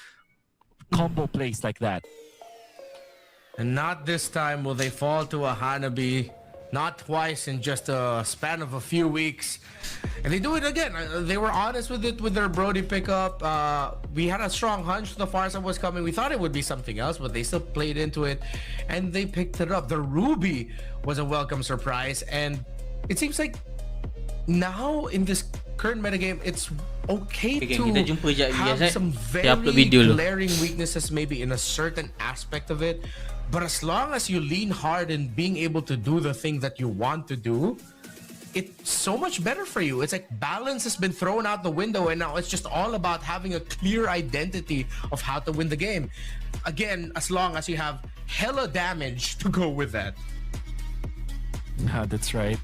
combo plays like that. And not this time will they fall to a Hanabi. Not twice in just a span of a few weeks. And they do it again. They were honest with it with their Brody pickup. We had a strong hunch the Farsa was coming. We thought it would be something else, but they still played into it. And they picked it up. The Ruby was a welcome surprise. And it seems like now in this current metagame, it's okay to have some very glaring weaknesses maybe in a certain aspect of it. But as long as you lean hard in being able to do the thing that you want to do, it's so much better for you. It's like balance has been thrown out the window, and now it's just all about having a clear identity of how to win the game. Again, as long as you have hella damage to go with that. That's right.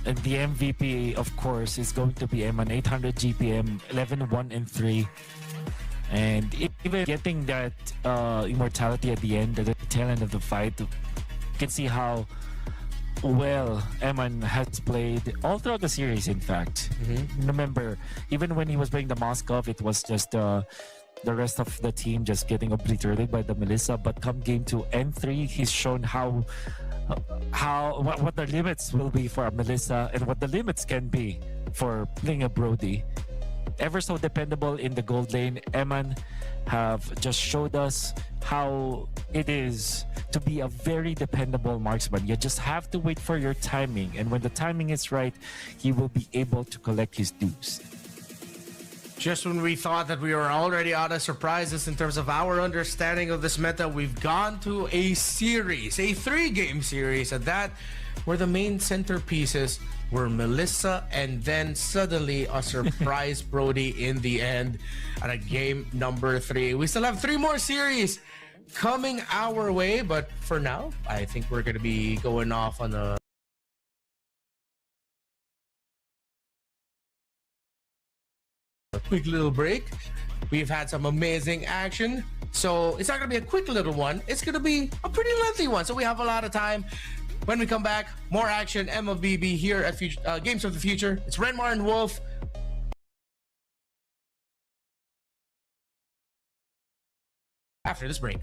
And the MVP, of course, is going to be Eman, 800 GPM, 11-1 and 3. And even getting that immortality at the end, at the tail end of the fight, you can see how well Eman has played all throughout the series, in fact. Remember, even when he was playing the Moskov, it was just the rest of the team just getting obliterated by the Melissa. But come game 2 and 3, he's shown what the limits will be for a Melissa and what the limits can be for playing a Brody. Ever so dependable in the gold lane, Eman have just showed us how it is to be a very dependable marksman. You just have to wait for your timing, and when the timing is right, he will be able to collect his dues. Just when we thought that we were already out of surprises in terms of our understanding of this meta, we've gone to a series, a 3-game series at that, where the main centerpieces were Melissa and then suddenly a surprise Brody in the end at a game number 3. We still have 3 more series coming our way, but for now, I think we're going to be going off on a quick little break. We've had some amazing action, so it's not gonna be a quick little one, it's gonna be a pretty lengthy one, so we have a lot of time. When we come back, more action, MLBB here at Games of the Future. It's Renmar and Wolf. After this break.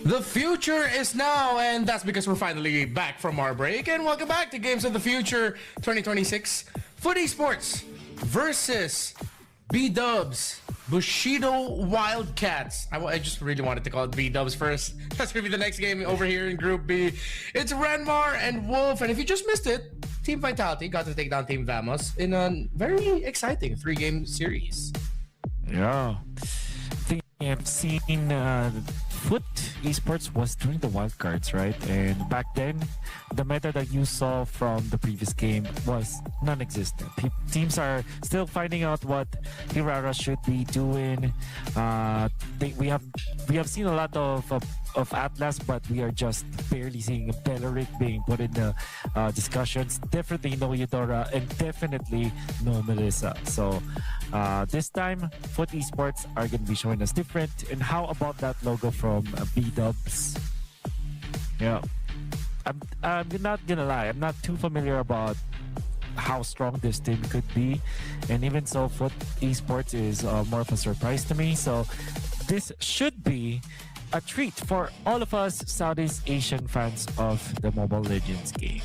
The future is now, and that's because we're finally back from our break. And welcome back to Games of the Future 2026. Foot Esports versus B-Dubs, Bushido Wildcats. I just really wanted to call it B-Dubs first. That's going to be the next game over here in Group B. It's Renmar and Wolf. And if you just missed it, Team Vitality got to take down Team Vamos in a very exciting 3-game series. Yeah. I think I've seen Foot Esports was during the wildcards, right? And back then, the meta that you saw from the previous game was non-existent. Teams are still finding out what AURORA should be doing. We have seen a lot of Atlas, but we are just barely seeing Beleric being put in the discussions. Definitely no Eudora, and definitely no Melissa. So this time, Foot Esports are going to be showing us different. And how about that logo from B-Dubs? Yeah, I'm not gonna lie, I'm not too familiar about how strong this team could be, and even so, Foot Esports is more of a surprise to me. So this should be a treat for all of us Southeast Asian fans of the Mobile Legends game.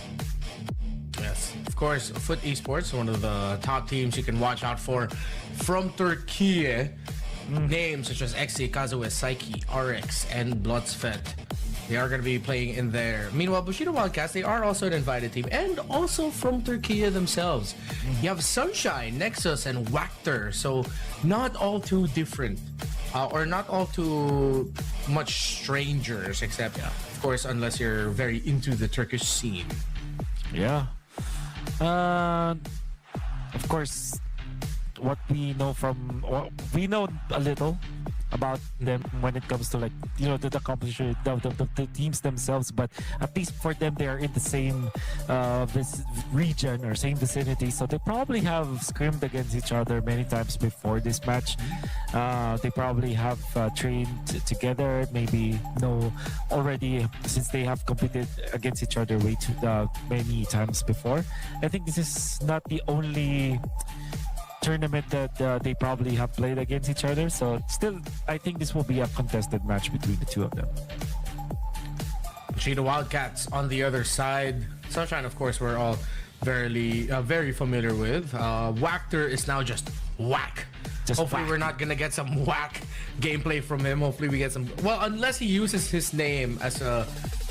Yes, of course, Foot Esports, one of the top teams you can watch out for from Turkey. Names such as XC, Kazuya, Psyche, RX, and Bloodsfet. They are going to be playing in there. Meanwhile, Bushido Wildcats, they are also an invited team, and also from Turkey themselves. You have Sunshine, Nexus, and Wactor, so not all too different, or not all too much strangers, except, of course, unless you're very into the Turkish scene. Yeah. Of course, what we know we know a little about them when it comes to, like, you know, the accomplishment, the teams themselves, but at least for them, they are in the same region or same vicinity, so they probably have scrimmed against each other many times before this match. They probably have trained together, maybe know already, since they have competed against each other way too many times before. I think this is not the only tournament that they probably have played against each other, so still I think this will be a contested match between the two of them. Bushido Wildcats on the other side. Sunshine, of course, we're all very familiar with. Wactor is now just whack. Hopefully we're not gonna get some whack gameplay from him. Hopefully we get some, well, unless he uses his name as a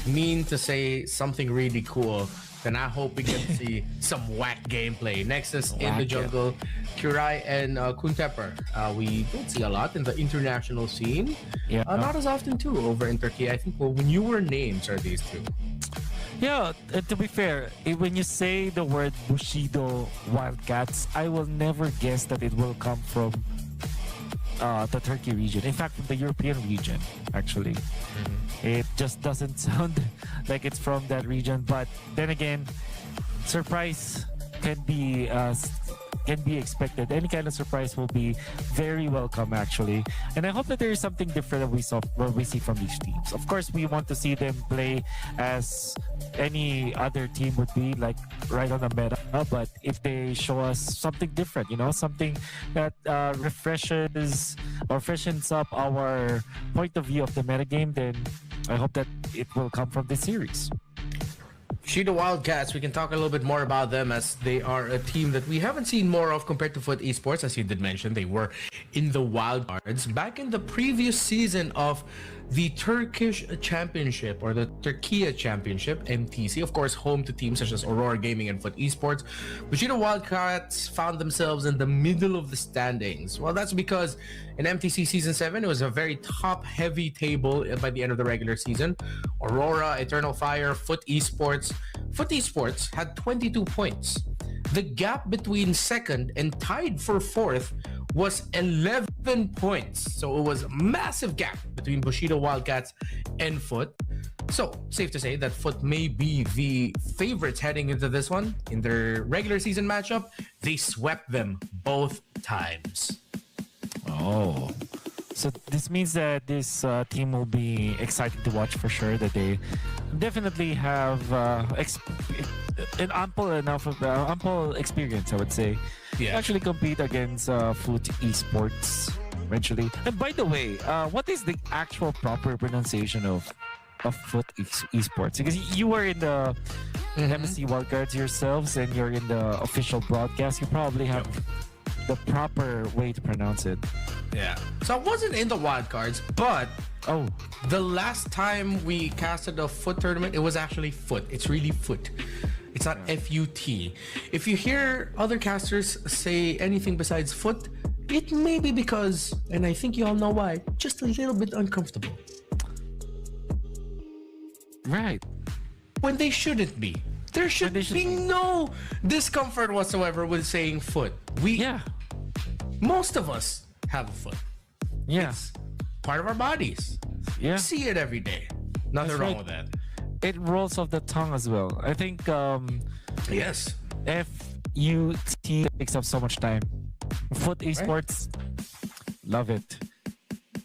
mean to say something really cool, then I hope we get to see some whack gameplay. Nexus in the jungle, Kurai and Kuntepper. We don't see a lot in the international scene. Yeah. Not as often too over in Turkey. I think newer names are these two. Yeah, to be fair, when you say the word Bushido Wildcats, I will never guess that it will come from the Turkey region. In fact, from the European region, actually. It just doesn't sound like it's from that region. But then again, surprise can be expected. Any kind of surprise will be very welcome, actually. And I hope that there is something different that we see from these teams. Of course, we want to see them play as any other team would be, like right on the meta. But if they show us something different, you know, something that refreshes or freshens up our point of view of the metagame, then I hope that it will come from this series. Bushido Wildcats, we can talk a little bit more about them, as they are a team that we haven't seen more of compared to Foot Esports. As you did mention, they were in the wildcards back in the previous season of the Turkish Championship, or the Turkey Championship, MTC. Of course, home to teams such as AURORA Gaming and Foot Esports. Bushido Wildcats found themselves in the middle of the standings. Well, that's because in MTC Season 7, it was a very top-heavy table by the end of the regular season. AURORA, Eternal Fire, Foot Esports. Foot Esports had 22 points. The gap between second and tied for fourth was 11 points. So it was a massive gap between Bushido Wildcats and Foot. So, safe to say that Foot may be the favorites heading into this one. In their regular season matchup, they swept them both times. Oh. So this means that this team will be exciting to watch for sure. That they definitely have an ample experience, I would say, Yeah. actually compete against Foot Esports. eventually. And by the way, what is the actual proper pronunciation of Foot Esports? Because you were in the MSC Wildcards yourselves, and you're in the official broadcast. You probably have the proper way to pronounce it. Yeah. So I wasn't in the wildcards, but the last time we casted a Foot tournament, it was actually Foot. It's really Foot. It's not F-U-T. If you hear other casters say anything besides Foot, it may be because, and I think you all know why, just a little bit uncomfortable. Right. When they shouldn't be. There should be no discomfort whatsoever with saying foot. Most of us have a foot. Yeah. It's part of our bodies. Yeah. We see it every day. Nothing wrong with that. It rolls off the tongue as well. I think yes. F-U-T takes up so much time. Foot Esports, love it.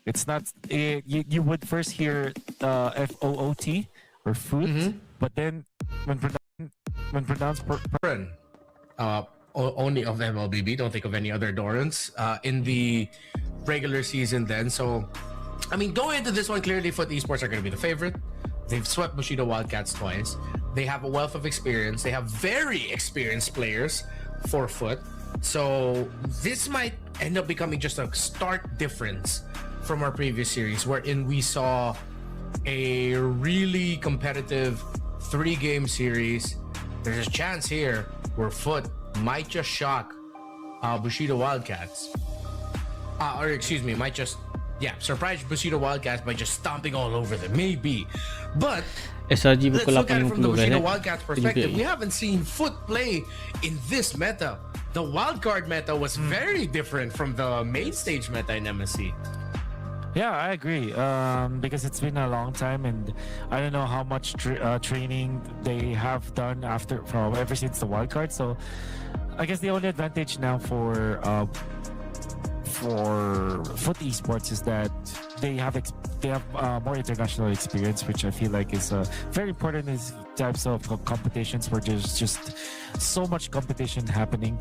It's not you would first hear F-O-O-T or foot, but then when pronounced only of MLBB, don't think of any other Dorans in the regular season then. So I mean, going into this one, clearly Foot Esports are going to be the favorite. They've swept Bushido Wildcats twice. They have a wealth of experience. They have very experienced players for Foot. So this might end up becoming just a stark difference from our previous series, wherein we saw a really competitive 3-game series. There's a chance here where Foot might just shock Bushido Wildcats. Or excuse me, might just surprise Bushido Wildcats by just stomping all over them. Maybe. But SRG let's pukul look at it from the 8.50 Bushido guys. Wildcats perspective. We haven't seen Foot play in this meta. The wildcard meta was very different from the main stage meta in MSC. Yeah, I agree. Because it's been a long time, and I don't know how much training they have done ever since the wildcard. So I guess the only advantage now for Foot Esports is that they have more international experience, which I feel like is very important in these types of competitions where there's just so much competition happening.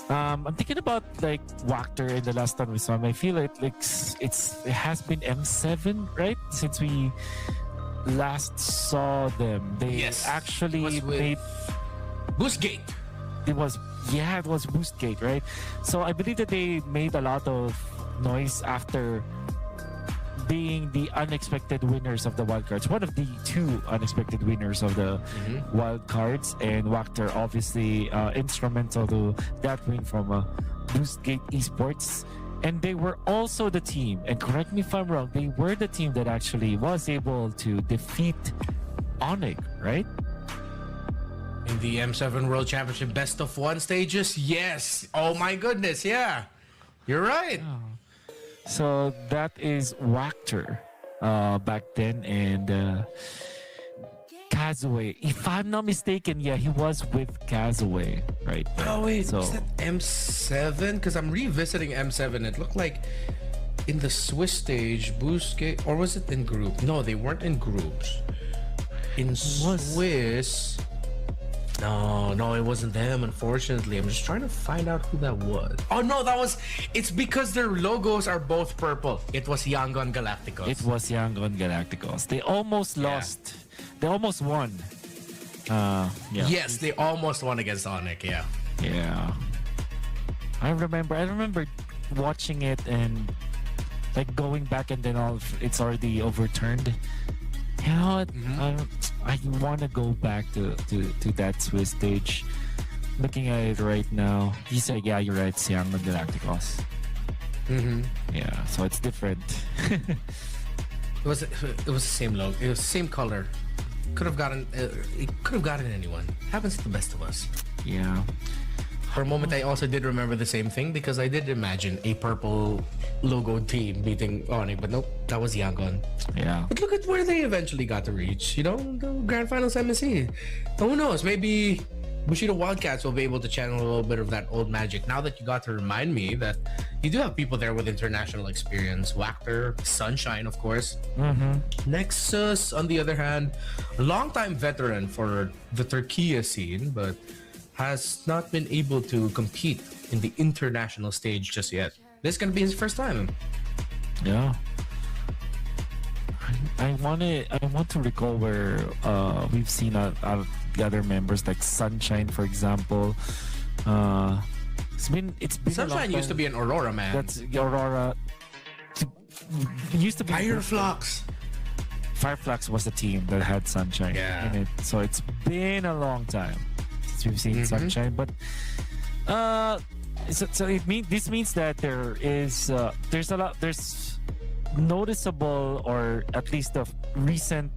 I'm thinking about like Wachter in the last time we saw him. I feel like it has been M7, right? Since we last saw them, they actually made Boostgate. It was Boostgate, right? So I believe that they made a lot of noise after being the unexpected winners of the wildcards. One of the 2 unexpected winners of the wildcards, and Wachter obviously instrumental to that win from Boostgate Esports. And they were also the team, and correct me if I'm wrong, they were the team that actually was able to defeat Onyx, right? In the M7 World Championship Best of 1 stages? Yes. Oh my goodness, yeah. You're right. Oh. So that is Wachter back then, and Kazue. If I'm not mistaken, he was with Kazue, right? Oh wait, was that M7? Because I'm revisiting M7. It looked like in the Swiss stage, Boostgate, or was it in group? No, they weren't in groups. In Swiss... No, it wasn't them, unfortunately. I'm just trying to find out who that was. Oh, no, it's because their logos are both purple. It was Yangon Galacticos. It was Yangon Galacticos. They almost lost. They almost won. Yes, they almost won against Onyx, Yeah. I remember watching it and like going back, and then it's already overturned. You know what? I want to go back to that Swiss stage. Looking at it right now, you said, you're right, it's Yangon Galacticos. Yeah, so it's different. It was the same logo. It was the same color. It could have gotten anyone. Happens to the best of us. Yeah. For a moment, I also did remember the same thing, because I did imagine a purple logo team beating Onyx, but nope, that was Yangon. Yeah. But look at where they eventually got to reach, the Grand Finals MSC. Who knows, maybe Bushido Wildcats will be able to channel a little bit of that old magic. Now that you got to remind me that you do have people there with international experience. Wachter, Sunshine, of course. Nexus, on the other hand, a longtime veteran for the Turkey scene, but has not been able to compete in the international stage just yet. This is going to be his first time. Yeah. I want to recall where we've seen the other members like Sunshine, for example. It's been Sunshine used to be an Aurora, man. That's Aurora. It used to be Fireflux. Fireflux was the team that had Sunshine in it. So it's been a long time since we've seen Sunshine. But so this means that there's noticeable, or at least a recent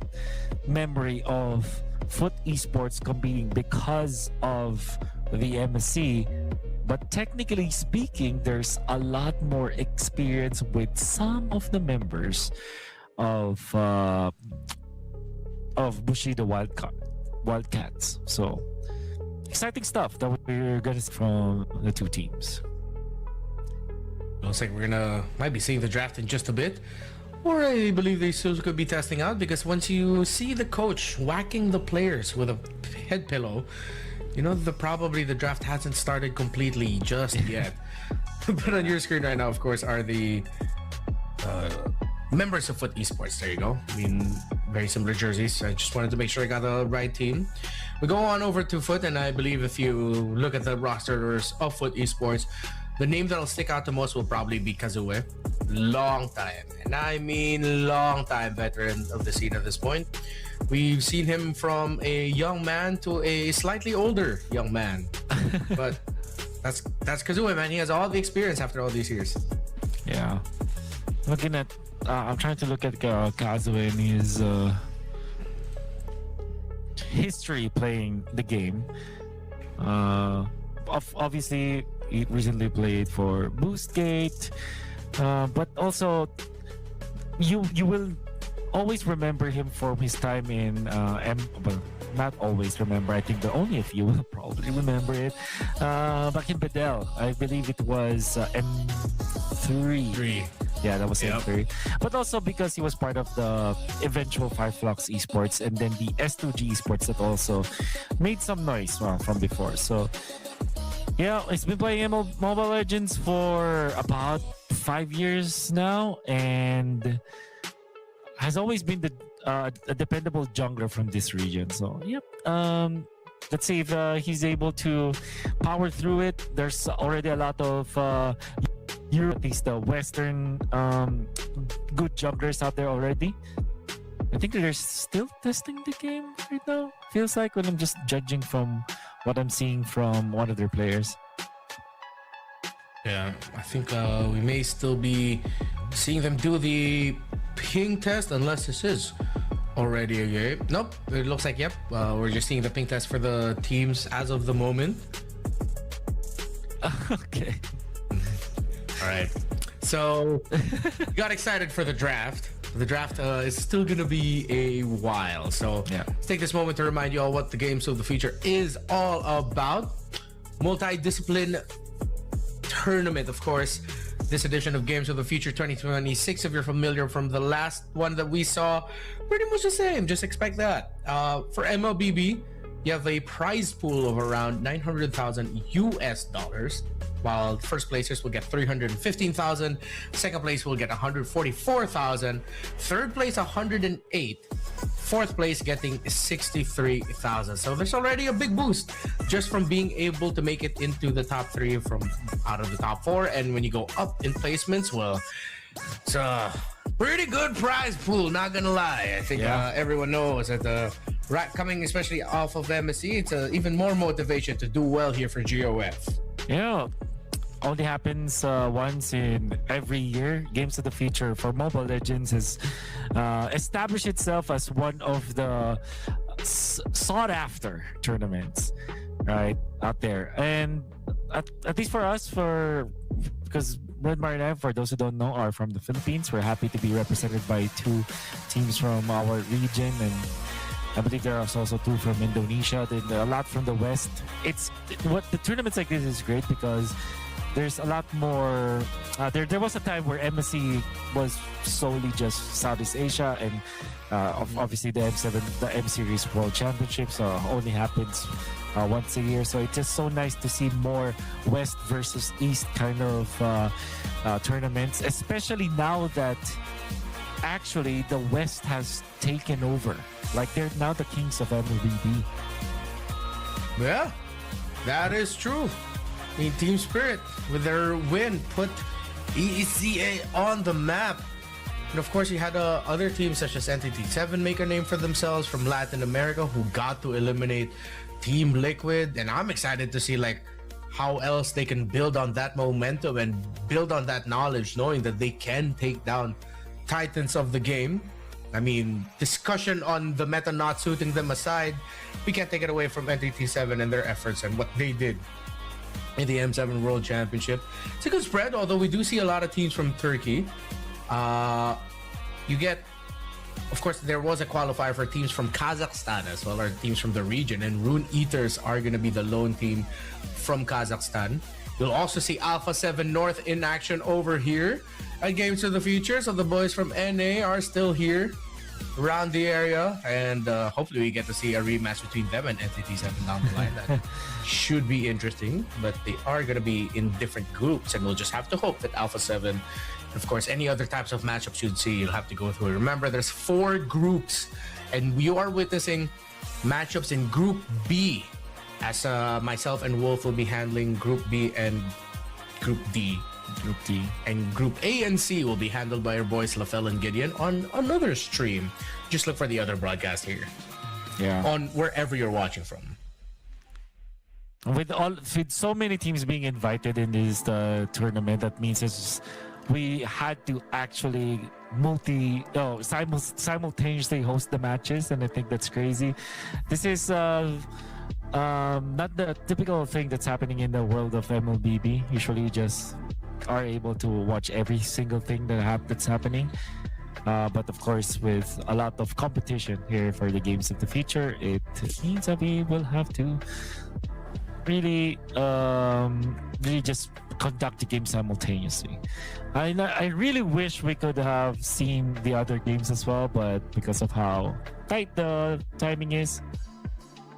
memory of foot esports competing because of the MSC. But technically speaking, there's a lot more experience with some of the members of Bushido Wildcats. So exciting stuff that we're gonna see from the two teams. Looks like might be seeing the draft in just a bit, or I believe they still could be testing out, because once you see the coach whacking the players with a head pillow, you know probably the draft hasn't started completely just yet. But on your screen right now, of course, are the members of Foot Esports. There you go. I mean, very similar jerseys. I just wanted to make sure I got the right team. We go on over to Foot, and I believe if you look at the rosters of Foot Esports, the name that'll stick out the most will probably be Kazue. Long time, and I mean long time veteran of the scene at this point. We've seen him from a young man to a slightly older young man. But that's Kazue, man. He has all the experience after all these years. Yeah. Looking at, I'm trying to look at Kazue and his history playing the game. Obviously, he recently played for Boostgate, but also you will always remember him from his time in well, not always remember. I think the only a few will probably remember it. Back in Bedell, I believe it was M3. Yeah, that was M3. But also because he was part of the eventual Fireflux Esports, and then the S2G Esports that also made some noise from before. So yeah, he's been playing Mobile Legends for about 5 years now, and has always been a dependable jungler from this region. So yep, let's see if he's able to power through it. There's already a lot of Europe, at least the Western good junglers out there already. I think they're still testing the game right now. Feels like, when I'm just judging from what I'm seeing from one of their players. Yeah, I think we may still be seeing them do the ping test, unless this is already a game. Nope, it looks like, yep, we're just seeing the ping test for the teams as of the moment. Okay. All right. So, got excited for the draft. The draft is still going to be a while. So, let's take this moment to remind you all what the Games of the Future is all about. Multi-discipline tournament, of course. This edition of Games of the Future 2026, if you're familiar from the last one that we saw, pretty much the same. Just expect that. For MLBB, you have a prize pool of around $900,000 US, while first placers will get $315,000, second place will get $144,000, third place $108,000, fourth place getting $63,000. So there's already a big boost just from being able to make it into the top 3 from out of the top 4. And when you go up in placements, well, it's a pretty good prize pool, not gonna lie. I think everyone knows that coming especially off of MSC, it's even more motivation to do well here for GOF. Yeah, only happens once in every year. Games of the Future for Mobile Legends has established itself as one of the sought after tournaments right out there. And at least for us, because Red Marina, for those who don't know, are from the Philippines. We're happy to be represented by 2 teams from our region, and I believe there are also 2 from Indonesia, then a lot from the West. What the tournaments like this is great because there's a lot more. There was a time where MSC was solely just Southeast Asia, and obviously the M Series World Championships only happens once a year. So it's just so nice to see more West versus East kind of tournaments, especially now that actually the West has taken over. Like they're now the kings of MLBB. Yeah, that is true. I mean, Team Spirit, with their win, put EECA on the map. And of course, you had other teams such as NTT7 make a name for themselves from Latin America who got to eliminate Team Liquid. And I'm excited to see like how else they can build on that momentum and build on that knowledge, knowing that they can take down titans of the game. I mean, discussion on the meta not suiting them aside, we can't take it away from NTT7 and their efforts and what they did in the M7 World Championship. It's a good spread, although we do see a lot of teams from Turkey. You get, of course, there was a qualifier for teams from Kazakhstan as well, or teams from the region, and Rune Eaters are going to be the lone team from Kazakhstan. You'll also see Alpha 7 North in action over here at Games of the Future. So the boys from NA are still here around the area, and hopefully we get to see a rematch between them and NTT7 down the line. That should be interesting, but they are going to be in different groups, and we'll just have to hope that Alpha 7, of course, any other types of matchups you'd see, you'll have to go through. Remember, there's 4 groups, and we are witnessing matchups in Group B, as myself and Wolf will be handling Group B and Group D. Group D. And Group A and C will be handled by our boys Lafell and Gideon on another stream. Just look for the other broadcast here. Yeah. On wherever you're watching from. With so many teams being invited in this tournament, that means we had to actually simultaneously host the matches, and I think that's crazy. This is not the typical thing that's happening in the world of MLBB. Usually you just are able to watch every single thing that's happening. But of course, with a lot of competition here for the Games of the Future, it means that we will have to really just conduct the game simultaneously. I really wish we could have seen the other games as well, but because of how tight the timing is,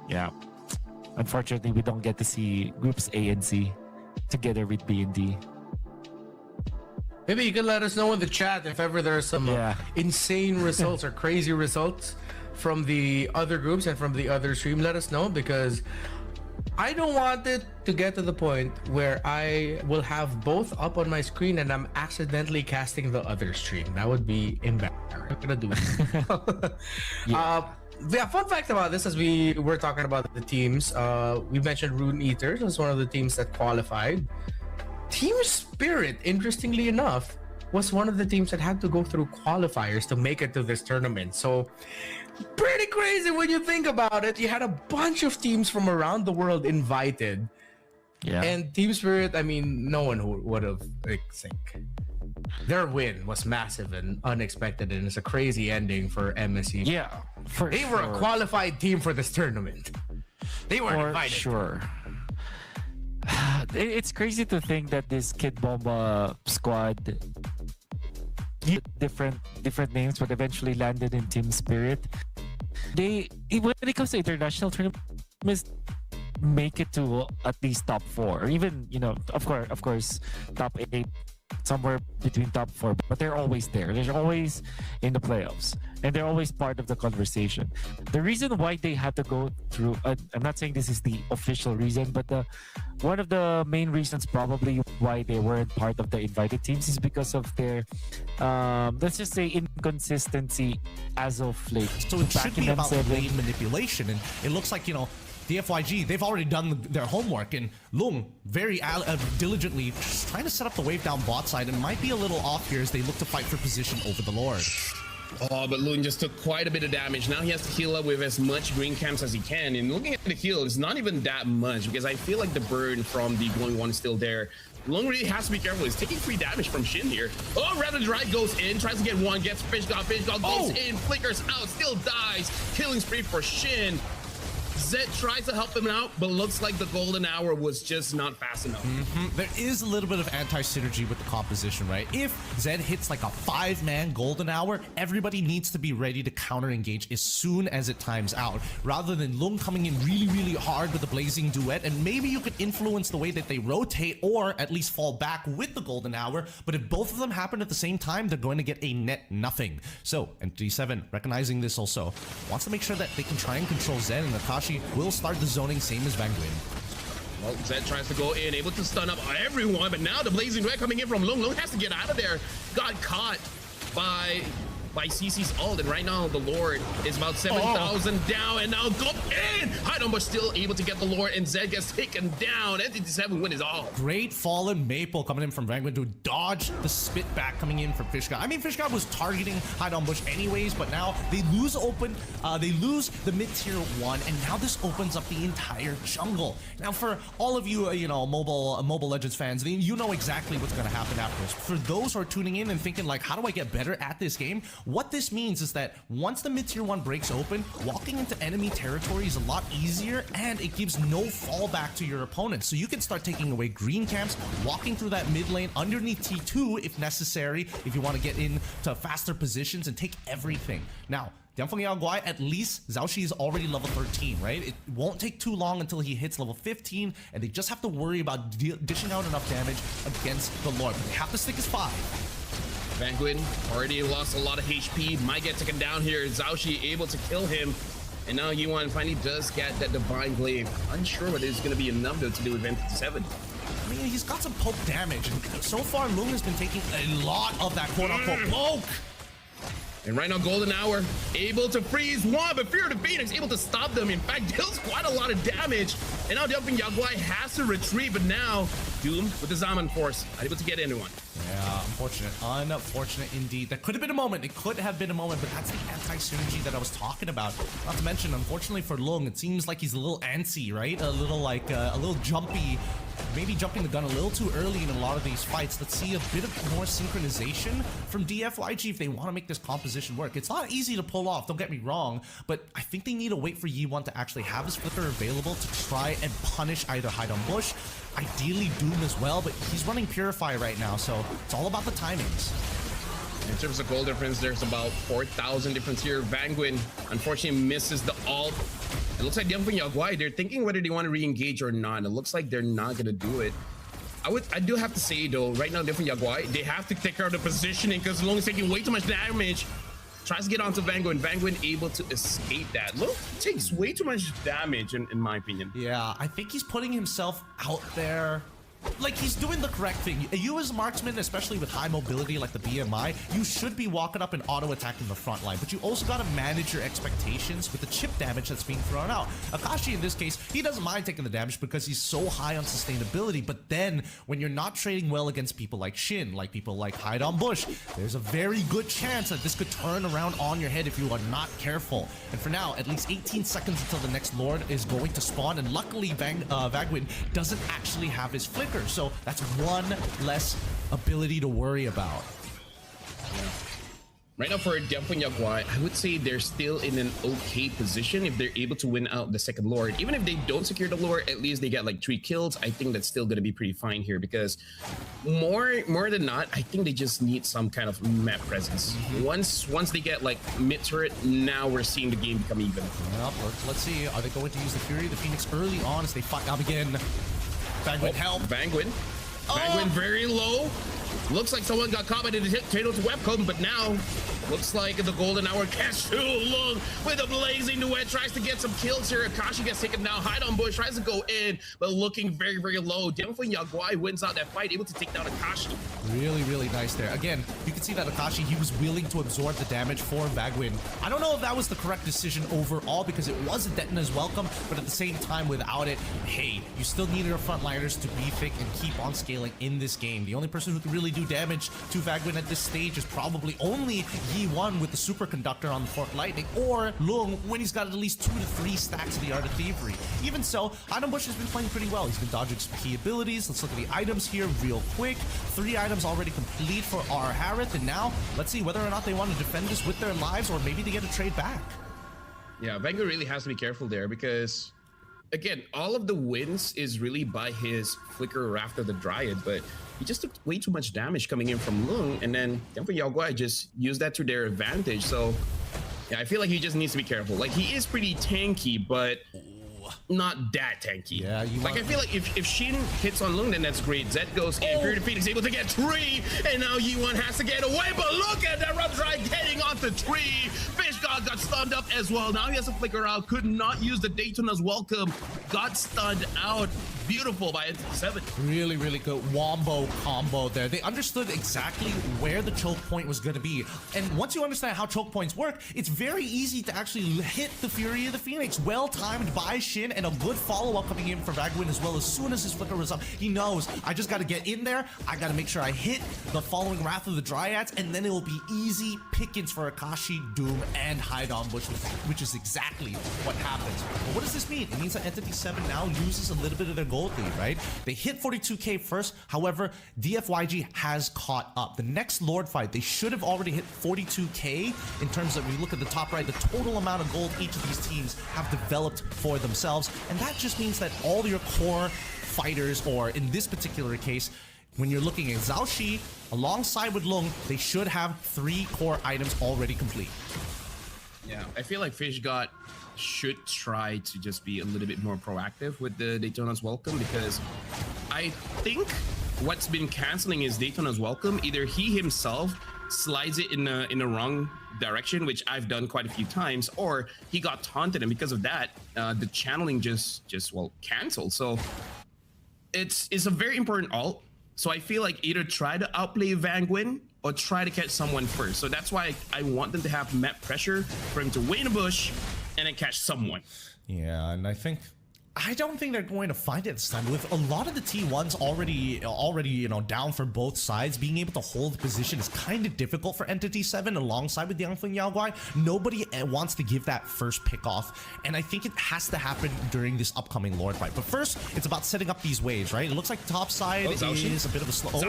yeah, unfortunately we don't get to see groups A and C together with B and D. Maybe you can let us know in the chat if ever there are some insane results or crazy results from the other groups and from the other stream. Let us know, because I don't want it to get to the point where I will have both up on my screen and I'm accidentally casting the other stream. That would be embarrassing. I'm not gonna do it. Fun fact about this, as we were talking about the teams, we mentioned Rune Eaters as one of the teams that qualified. Team Spirit, interestingly enough, was one of the teams that had to go through qualifiers to make it to this tournament. So pretty crazy when you think about it. You had a bunch of teams from around the world invited. Yeah. And Team Spirit, I mean, no one who would have think. Their win was massive and unexpected, and it's a crazy ending for MSC. Yeah. They were a qualified team for this tournament. They weren't invited. Sure. It's crazy to think that this Kid Bomba squad different names, but eventually landed in Team Spirit. When it comes to international tournaments, make it to at least top 4, or even, of course top 8, somewhere between top 4, but they're always there. They're always in the playoffs, and they're always part of the conversation. The reason why they had to go through, I'm not saying this is the official reason, but one of the main reasons probably why they weren't part of the invited teams is because of their, let's just say, inconsistency as of late. So it should be about lane manipulation, and it looks like, the FYG, they've already done their homework, and Lung very diligently just trying to set up the wave down bot side, and might be a little off here as they look to fight for position over the Lord. Oh, but Lung just took quite a bit of damage. Now he has to heal up with as much green camps as he can, and looking at the heal, it's not even that much, because I feel like the burn from the glowing one is still there. Lung really has to be careful. He's taking free damage from Shin here. Oh, rather dry goes in, tries to get one, gets fish god, goes in, flickers out, still dies. Killing spree for Shin. Zed tries to help him out, but looks like the golden hour was just not fast enough. There is a little bit of anti-synergy with the composition, right? If Zed hits like a 5-man golden hour, everybody needs to be ready to counter-engage as soon as it times out, rather than Lung coming in really, really hard with the blazing duet, and maybe you could influence the way that they rotate or at least fall back with the golden hour, but if both of them happen at the same time, they're going to get a net nothing. So, and D7, recognizing this also, wants to make sure that they can try and control Zed, and Akashi will start the zoning same as Van Nguyen. Well, Zed tries to go in, able to stun up everyone, but now the blazing duet coming in from Lung. Lung has to get out of there. Got caught by CC's ult, and right now the Lord is about 7,000 down, and now go in! Heidenbush still able to get the Lord, and Zed gets taken down. NTT7 win is all. Great fallen Maple coming in from Van Nguyen to dodge the spit back coming in from Fishguy. I mean, Fishguy was targeting Heidenbush anyways, but now they lose they lose the mid-tier 1, and now this opens up the entire jungle. Now for all of you, Mobile Legends fans, you know exactly what's going to happen after this. For those who are tuning in and thinking like, how do I get better at this game? What this means is that once the mid-tier 1 breaks open, walking into enemy territory is a lot easier, and it gives no fallback to your opponents. So you can start taking away green camps, walking through that mid lane underneath T2 if necessary, if you want to get into faster positions and take everything. Now, Dianfeng Yaoguai, at least Zhao Shi is already level 13, right? It won't take too long until he hits level 15, and they just have to worry about dishing out enough damage against the Lord. But they have to stick his 5. Van Nguyen already lost a lot of HP, might get taken down here. Zhao Shi able to kill him, and now Yuan finally does get that Divine Glaive. Unsure whether it's going to be enough though to do with NTT7. I mean, he's got some poke damage, and so far Lung has been taking a lot of that quote-unquote poke. And right now, Golden Hour able to freeze one, but Fear of the Phoenix able to stop them. In fact, deals quite a lot of damage. And now Dianfeng Yaoguai has to retreat, but now Doom with the Zaman Force unable to get anyone. Yeah, unfortunate indeed. That could have been a moment. It could have been a moment, but that's the anti-synergy that I was talking about. Not to mention, unfortunately for Lung, it seems like he's a little antsy, right? A little like a little jumpy. Maybe jumping the gun a little too early in a lot of these fights. Let's see a bit of more synchronization from DFYG if they want to make this composition work. It's not easy to pull off, don't get me wrong, but I think they need to wait for Yi1 to actually have his flicker available to try and punish either Heidenbush, ideally Doom as well, but he's running Purify right now, so it's all about the timings. In terms of goal difference, there's about 4,000 difference here. Van Nguyen unfortunately misses the ult. It looks like Dianfeng Yaoguai, they're thinking whether they want to re-engage or not. It looks like they're not going to do it. I do have to say though, right now Dianfeng Yaoguai, they have to take care of the positioning because Long is taking way too much damage. Tries to get onto Van Nguyen. Van Nguyen able to escape that. Long takes way too much damage in my opinion. Yeah, I think he's putting himself out there. Like, he's doing the correct thing. You as a marksman, especially with high mobility like the BMI, you should be walking up and auto-attacking the front line, but you also got to manage your expectations with the chip damage that's being thrown out. Akashi, in this case, he doesn't mind taking the damage because he's so high on sustainability, but then when you're not trading well against people like Shin, like people like Heidenbush, there's a very good chance that this could turn around on your head if you are not careful. And for now, at least 18 seconds until the next Lord is going to spawn, and luckily Van Nguyen doesn't actually have his flicker. So that's one less ability to worry about. Right now for Dianfeng Yaoguai, I would say they're still in an okay position if they're able to win out the second Lord. Even if they don't secure the Lord, at least they get like 3 kills. I think that's still going to be pretty fine here because more than not, I think they just need some kind of map presence. Once they get like mid turret, now we're seeing the game become even. Well, let's see. Are they going to use the Fury of the Phoenix early on as they fight out again? Van Nguyen help. Van Nguyen very low. Looks like someone got caught by the potato to webcam, but now looks like the golden hour catch too long with a blazing duet. Tries to get some kills here. Akashi gets taken down. Heidenbush tries to go in, but looking very, very low. Dianfeng Yaoguai wins out that fight, able to take down Akashi. Really, really nice there. Again, you can see that Akashi, he was willing to absorb the damage for Van Nguyen. I don't know if that was the correct decision overall because it was a Detna's welcome, but at the same time, without it, hey, you still need your frontliners to be thick and keep on scaling in this game. The only person who can really do damage to Van Nguyen at this stage is probably only Yi1 with the superconductor on the Fork Lightning, or Lung when he's got at least 2 to 3 stacks of the Art of Thievery. Even so, Heidenbush has been playing pretty well. He's been dodging some key abilities. Let's look at the items here real quick. 3 items already complete for our Harith, and now let's see whether or not they want to defend this with their lives or maybe they get a trade back. Yeah, Vanguard really has to be careful there because, again, all of the wins is really by his Flicker after the Dryad, but he just took way too much damage coming in from Lung, and then Yao Guai just used that to their advantage. So, yeah, I feel like he just needs to be careful. Like, he is pretty tanky, but not that tanky. Yeah, I feel like if Shin hits on Lung, then that's great. Zed goes in, Fury Phoenix able to get 3, and now Yi1 has to get away, but look at that Rough Dry getting off the 3. Fish God got stunned up as well. Now he has to flicker out, could not use the Daytona's welcome, got stunned out. Beautiful by NTT7. Really, really good wombo combo there. They understood exactly where the choke point was going to be. And once you understand how choke points work, it's very easy to actually hit the Fury of the Phoenix. Well timed by Shin, and a good follow-up coming in for Vagwin as well. As soon as his flicker was up, he knows, I just got to get in there. I got to make sure I hit the following Wrath of the Dryads, and then it will be easy pickings for Akashi, Doom, and Hide on Bush, which is exactly what happens. But what does this mean? It means that NTT7 now loses a little bit of their gold lead, right? They hit 42k first. However, DFYG has caught up. The next Lord fight, they should have already hit 42k in terms of, when you look at the top right, the total amount of gold each of these teams have developed for themselves. And that just means that all your core fighters, or in this particular case, when you're looking at Zhao Shi alongside with Lung, they should have 3 core items already complete. Yeah, I feel like Fish God should try to just be a little bit more proactive with the Daytona's welcome, because I think what's been canceling is Daytona's welcome. Either he himself slides it in the wrong direction, which I've done quite a few times, or he got taunted, and because of that, the channeling just canceled. So it's a very important ult. So I feel like either try to outplay Vangwin or try to catch someone first. So that's why I want them to have map pressure for him to wait in a bush and then catch someone. Yeah, and I don't think they're going to find it this time. With a lot of the T1s already down for both sides, being able to hold position is kind of difficult for Entity 7 alongside with Yangfeng Yao Guai. Nobody wants to give that first pick off, and I think it has to happen during this upcoming Lord fight. But first, it's about setting up these waves, right? It looks like top side is a bit of a slow.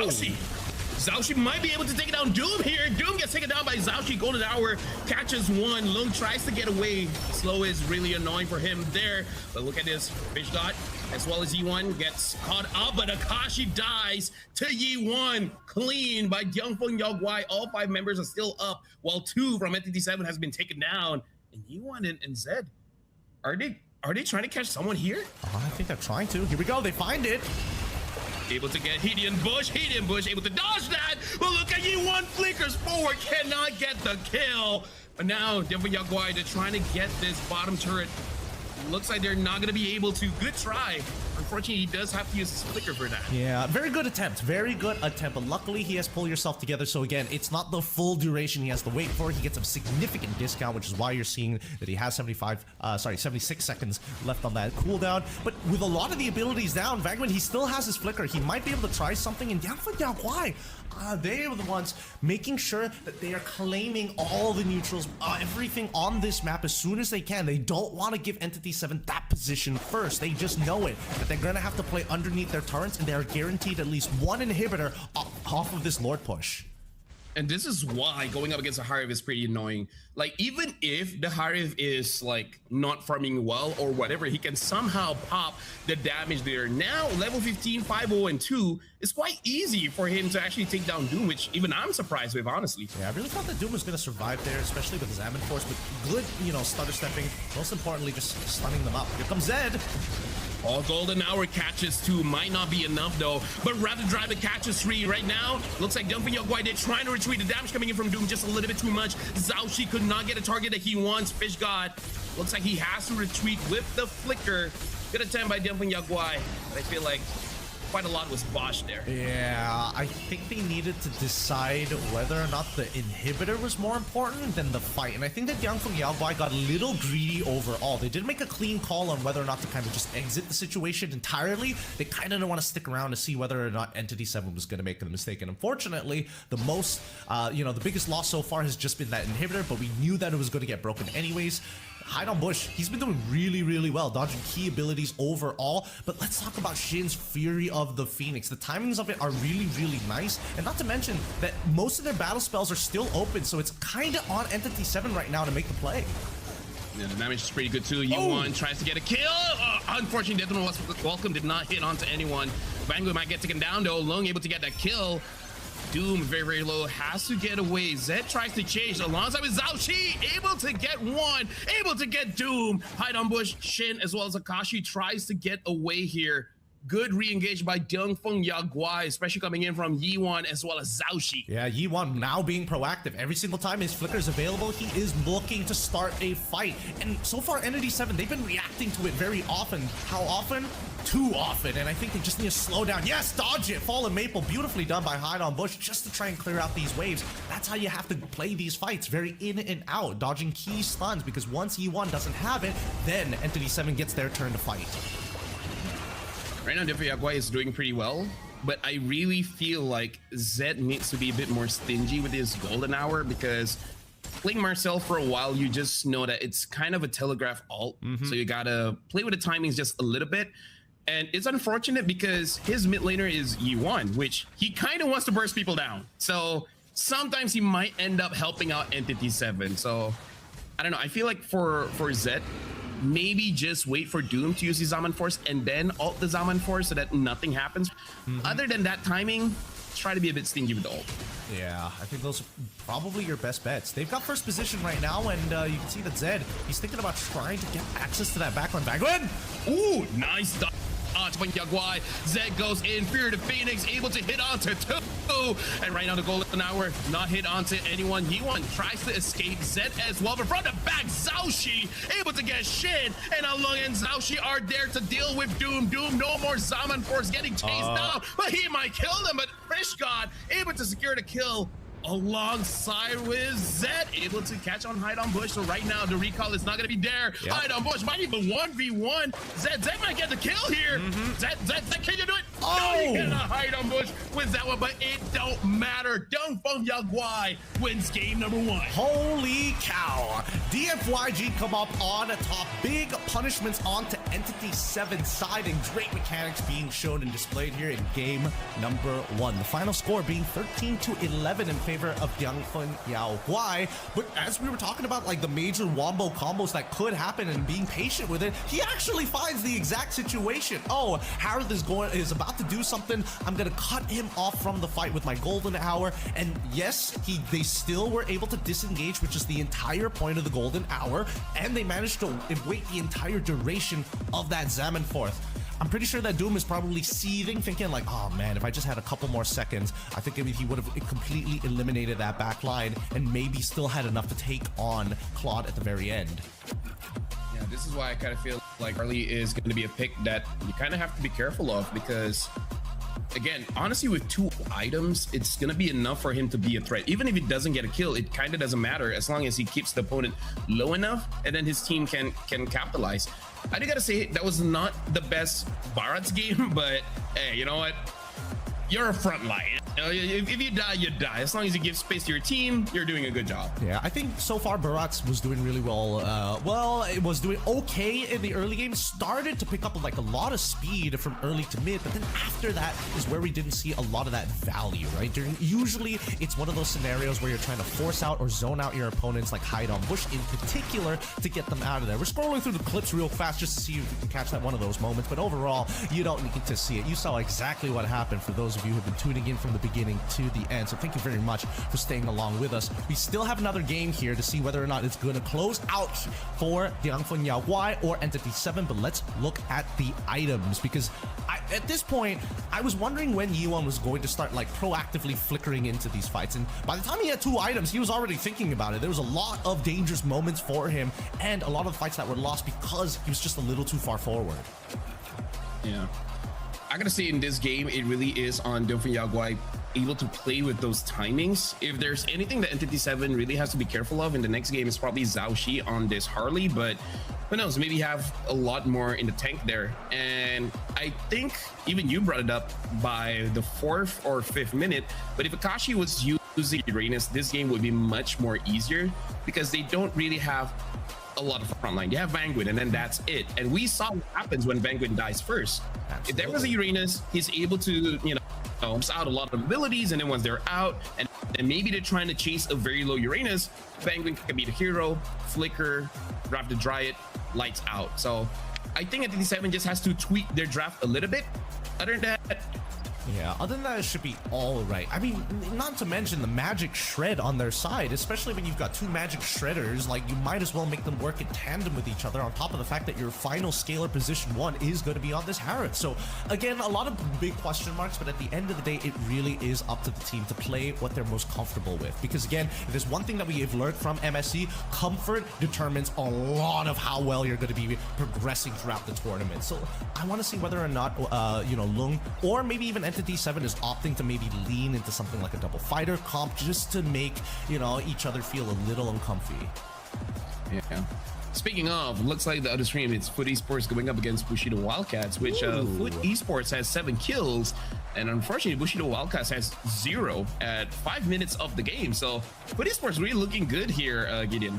Zhao might be able to take down Doom here. Doom gets taken down by Zhao. Golden Hour catches 1. Lung tries to get away. Slow is really annoying for him there. But look at this. Fish God, as well as Yi1, gets caught up, but Akashi dies to Yi1. Clean by Yangfeng Yao Guai. All 5 members are still up, while 2 from NTT7 has been taken down. And Yi1 and Zed, are they trying to catch someone here? I think they're trying to. Here we go. They find it. Able to get Hedian Bush, able to dodge that, but look at Yi1 flickers forward, cannot get the kill. But now, Yangfeng Yao Guai, they're trying to get this bottom turret. Looks like they're not going to be able to. Good try. Unfortunately, he does have to use his flicker for that. Yeah, very good attempt. Very good attempt. But luckily, he has Pull Yourself Together. So again, it's not the full duration he has to wait for. He gets a significant discount, which is why you're seeing that he has 76 seconds left on that cooldown. But with a lot of the abilities down, Vagman, he still has his flicker. He might be able to try something. And Yangfeng Yao Guai, they are the ones making sure that they are claiming all the neutrals, everything on this map as soon as they can. They don't want to give Entity 7 that position first. They just know it, that they're going to have to play underneath their turrets, and they are guaranteed at least 1 inhibitor off of this Lord push. And this is why going up against a Harif is pretty annoying. Like, even if the Harif is like not farming well or whatever, he can somehow pop the damage there. Now, level 15, 5-0, and 2 is quite easy for him to actually take down Doom, which even I'm surprised with, honestly. Yeah, I really thought that Doom was going to survive there, especially with his Ammon Force, but good, stutter stepping. Most importantly, just stunning them up. Here comes Zed. All Golden Hour catches 2 might not be enough though, but rather drive the catches 3 right now. Looks like Yangfeng Yao Guai, they're trying to retreat. The damage coming in from Doom just a little bit too much. Zhao Shi could not get a target that he wants. Fish God looks like he has to retreat with the flicker. Good attempt by Yangfeng Yao Guai, but I feel like quite a lot was botched there. Yeah, I think they needed to decide whether or not the inhibitor was more important than the fight. And I think that Yangfeng Yao Guai got a little greedy overall. They did make a clean call on whether or not to kind of just exit the situation entirely. They kind of didn't want to stick around to see whether or not Entity 7 was going to make a mistake. And unfortunately, the biggest loss so far has just been that inhibitor, but we knew that it was going to get broken anyways. Hide on Bush, he's been doing really, really well, dodging key abilities overall. But let's talk about Shin's Fury of the Phoenix. The timings of it are really, really nice. And not to mention that most of their battle spells are still open, so it's kind of on Entity 7 right now to make the play. Yeah, the damage is pretty good too. U1 tries to get a kill. Unfortunately, Death was welcome, did not hit onto anyone. Vanguard might get taken down though. Lung able to get that kill. Doom very, very low, has to get away. Zed tries to chase alongside with Zhao Shi, able to get one, able to get Doom. Hide on bush, Shin as well as Akashi tries to get away here. Good re-engage by Dongfeng Yaguai, especially coming in from Yi1 as well as Zhao Shi. Yeah, Yi1 now being proactive. Every single time his flicker is available, he is looking to start a fight. And so far, Entity 7, they've been reacting to it very often. How often? Too often. And I think they just need to slow down. Yes, dodge it. Fallen Maple, beautifully done by Hide on Bush just to try and clear out these waves. That's how you have to play these fights. Very in and out, dodging key stuns, because once Yi1 doesn't have it, then Entity 7 gets their turn to fight. Right now, Defi Yaguai is doing pretty well, but I really feel like Zed needs to be a bit more stingy with his golden hour, because playing Marcel for a while, you just know that it's kind of a telegraph ult. So you gotta play with the timings just a little bit. And it's unfortunate because his mid laner is Yi1, which he kind of wants to burst people down. So sometimes he might end up helping out Entity 7. So I don't know. I feel like for Zed, maybe just wait for Doom to use the Zaman Force and then ult the Zaman Force so that nothing happens. Other than that timing, try to be a bit stingy with the ult. Yeah, I think those are probably your best bets. They've got first position right now, and you can see that Zed, he's thinking about trying to get access to that backline. Vanguard! Ooh, nice dodge by Yaguai. Zed goes in, Fear the Phoenix, able to hit onto two. And right now the golden hour, not hit onto anyone. Yi1 tries to escape. Zed as well, but from the back, Zhao Shi able to get Shin. And Alung and Zhao Shi are there to deal with Doom. Doom, no more Zaman Force getting chased down, but he might kill them. But Fish God able to secure the kill alongside with Zed, able to catch on Hide on Bush. So right now the recall is not going to be there. Hide on Bush might even 1v1. Zed might get the kill here. Zed, can you do it? No, you cannot Hide on Bush with that one, but it don't matter. Dongfeng Yaguai wins game number 1. Holy cow. DFYG come up on top. Big punishments onto Entity 7 side, and great mechanics being shown and displayed here in game number 1. The final score being 13-11 in favor of Dongfeng Yaguai. But as we were talking about, like, the major wombo combos that could happen and being patient with it, he actually finds the exact situation. Oh, Harith is about to do something. I'm gonna cut him off from the fight with my golden hour. And yes, they still were able to disengage, which is the entire point of the golden hour, and they managed to wait the entire duration of that Zaman Force. I'm pretty sure that Doom is probably seething, thinking like, oh man, if I just had a couple more seconds, I think he would have completely eliminated that back line and maybe still had enough to take on Claude at the very end. Yeah, this is why I kind of feel like Harley is going to be a pick that you kind of have to be careful of, because again, honestly, with 2 items, it's going to be enough for him to be a threat. Even if he doesn't get a kill, it kind of doesn't matter as long as he keeps the opponent low enough, and then his team can capitalize. I do gotta say, that was not the best Barat's game, but hey, you know what? You're a front line. You know, if you die, you die. As long as you give space to your team, you're doing a good job. Yeah, I think so far Barat's was doing really well. Well, it was doing okay in the early game. Started to pick up like a lot of speed from early to mid, but then after that is where we didn't see a lot of that value, right? Usually it's one of those scenarios where you're trying to force out or zone out your opponents, like Hide on Bush in particular, to get them out of there. We're scrolling through the clips real fast just to see if we can catch that one of those moments, but overall, you don't need to see it. You saw exactly what happened for those of you who've been tuning in from the beginning to the end. So thank you very much for staying along with us. We still have another game here to see whether or not it's going to close out for Dongfeng Yaguai or Entity 7, but let's look at the items, because at this point, I was wondering when Yi1 was going to start like proactively flickering into these fights, and by the time he had 2 items, he was already thinking about it. There was a lot of dangerous moments for him, and a lot of fights that were lost because he was just a little too far forward. Yeah. I gotta say, in this game, it really is on Dongfeng Yaguai able to play with those timings. If there's anything that Entity 7 really has to be careful of in the next game, is probably Zhao Shi on this Harley, but who knows, maybe have a lot more in the tank there. And I think even you brought it up by the 4th or 5th minute, but if Akashi was using Uranus, this game would be much more easier, because they don't really have a lot of frontline. You have Vanguard, and then that's it. And we saw what happens when Vanguard dies first. Absolutely. If there was a Uranus, he's able to, you know, out a lot of abilities, and then once they're out and And maybe they're trying to chase a very low Uranus. Penguin can be the hero, Flicker, Draft the Dryad, lights out. So I think NTT7 just has to tweak their draft a little bit. Other than that, yeah, other than that, it should be all right. I mean, not to mention the magic shred on their side, especially when you've got two magic shredders, like you might as well make them work in tandem with each other on top of the fact that your final scalar position 1 is going to be on this Harrod. So again, a lot of big question marks, but at the end of the day, it really is up to the team to play what they're most comfortable with. Because again, if there's one thing that we have learned from MSC, comfort determines a lot of how well you're going to be progressing throughout the tournament. So I want to see whether or not, Lung, or maybe even NTT7 is opting to maybe lean into something like a double fighter comp just to make, each other feel a little uncomfy. Yeah. Speaking of, looks like the other stream, it's Foot Esports going up against Bushido Wildcats, which Foot Esports has 7 kills, and unfortunately Bushido Wildcats has 0 at 5 minutes of the game. So Foot Esports really looking good here, Gideon.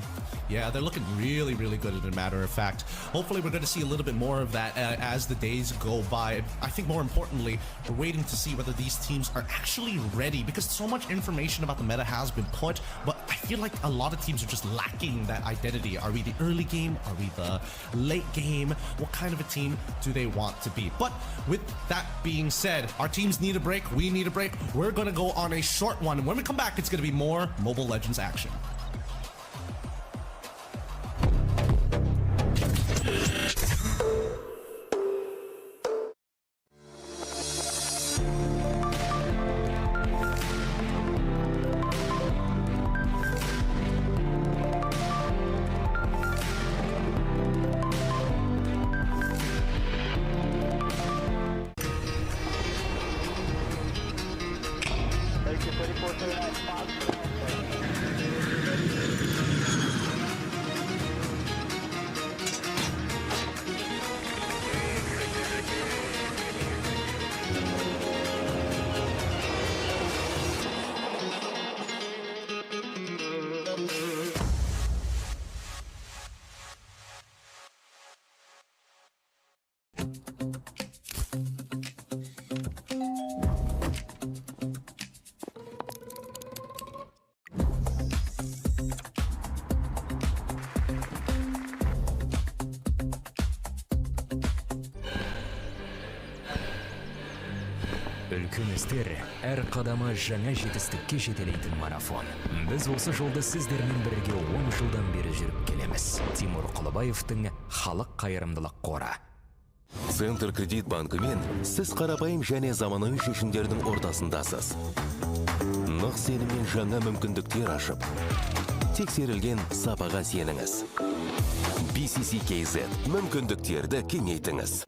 Yeah, they're looking really, really good, as a matter of fact. Hopefully we're going to see a little bit more of that as the days go by. I think more importantly, we're waiting to see whether these teams are actually ready, because so much information about the meta has been put, but I feel like a lot of teams are just lacking that identity. Are we the early game? Are we the late game? What kind of a team do they want to be? But with that being said, our teams need a break. We need a break. We're going to go on a short one. When we come back, it's going to be more Mobile Legends action. Үлкен істер әр қадамы жаңа жетістікке жетелейтін марафон. Біз осы жолды сіздермен бірге 10 жылдан бері жүріп келеміз. Тимур Құлыбаевтың халық қайырымдылық қоры. Центр кредит банкымен сіз қарапайым және заманауи шешімдердің ортасындасыз. Нық сеніммен жаңа мүмкіндіктер ашып, тексерілген сапаға сеніңіз. BCC-KZ мүмкіндіктерді кеңейтіңіз.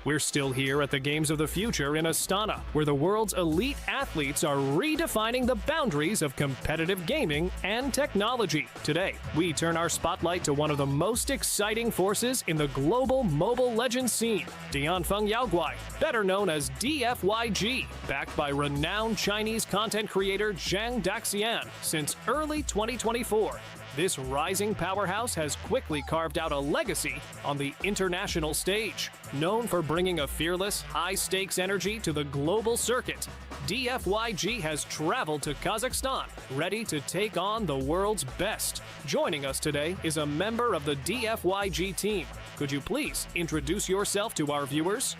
We're still here at the Games of the Future in Astana, where the world's elite athletes are redefining the boundaries of competitive gaming and technology. Today, we turn our spotlight to one of the most exciting forces in the global Mobile Legends scene, Dianfeng Yaoguai, better known as DFYG, backed by renowned Chinese content creator Zhang Daxian since early 2024. This rising powerhouse has quickly carved out a legacy on the international stage. Known for bringing a fearless, high-stakes energy to the global circuit, DFYG has traveled to Kazakhstan, ready to take on the world's best. Joining us today is a member of the DFYG team. Could you please introduce yourself to our viewers?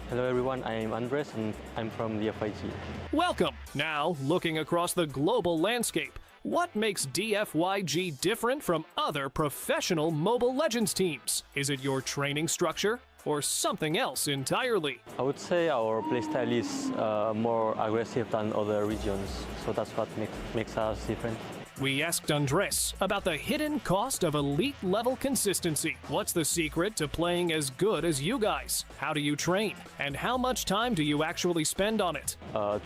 Hello everyone, I'm Andres and I'm from DFYG. Welcome! Now, looking across the global landscape, what makes DFYG different from other professional Mobile Legends teams? Is it your training structure or something else entirely? I would say our playstyle is more aggressive than other regions, so that's what makes us different. We asked Andres about the hidden cost of elite-level consistency. What's the secret to playing as good as you guys? How do you train? And how much time do you actually spend on it?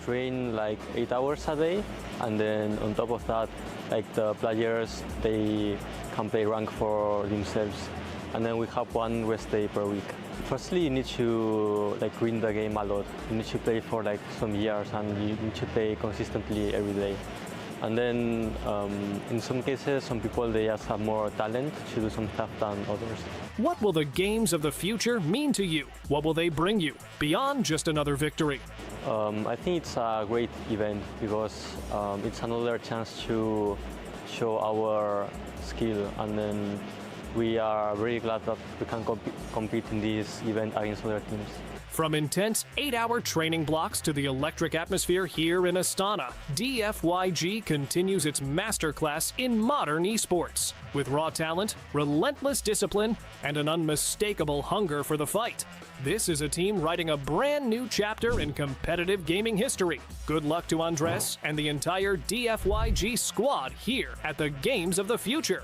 Train like 8 hours a day, and then on top of that, like the players, they can play rank for themselves. And then we have one rest day per week. Firstly, you need to like win the game a lot. You need to play for like some years, and you need to play consistently every day. And then in some cases, some people, they just have more talent to do some stuff than others. What will the games of the future mean to you? What will they bring you beyond just another victory? I think it's a great event because it's another chance to show our skill, and then we are very glad that we can compete in this event against other teams. From intense 8-hour training blocks to the electric atmosphere here in Astana, DFYG continues its masterclass in modern esports. With raw talent, relentless discipline, and an unmistakable hunger for the fight. This is a team writing a brand new chapter in competitive gaming history. Good luck to Andres and the entire DFYG squad here at the Games of the Future.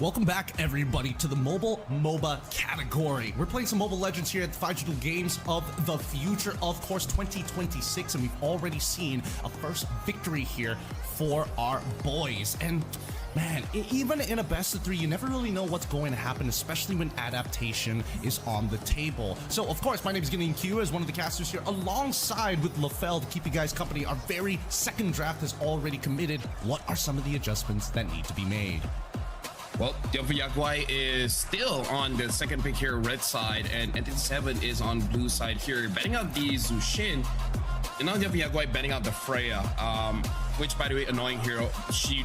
Welcome back, everybody, to the mobile MOBA category. We're playing some Mobile Legends here at the Digital Games of the Future, of course, 2026, and we've already seen a first victory here for our boys. And man, even in a best of 3, you never really know what's going to happen, especially when adaptation is on the table. So, of course, my name is Gideon Q as one of the casters here, alongside with LaFell to keep you guys company. Our very second draft has already committed. What are some of the adjustments that need to be made? Well, Yaguai is still on the second pick here, red side, and NT7 is on blue side here, betting out the Zushin. And now Yaguai betting out the Freya, which, by the way, annoying hero. She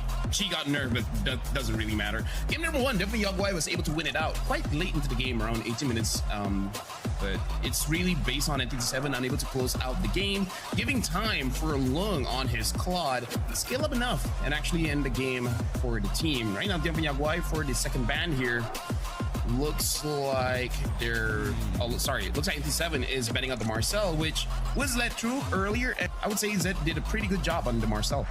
got nerfed, but that doesn't really matter. Game number 1, Yaguai was able to win it out quite late into the game, around 18 minutes. But it's really based on NT7 unable to close out the game, giving time for Lung on his Claude to scale up enough and actually end the game for the team. Right now, Yaguai for the second ban here. Looks like they're... Oh, sorry. It looks like NT7 is betting out the Marcel, which was let through earlier. I would say Zed did a pretty good job on the Marcel.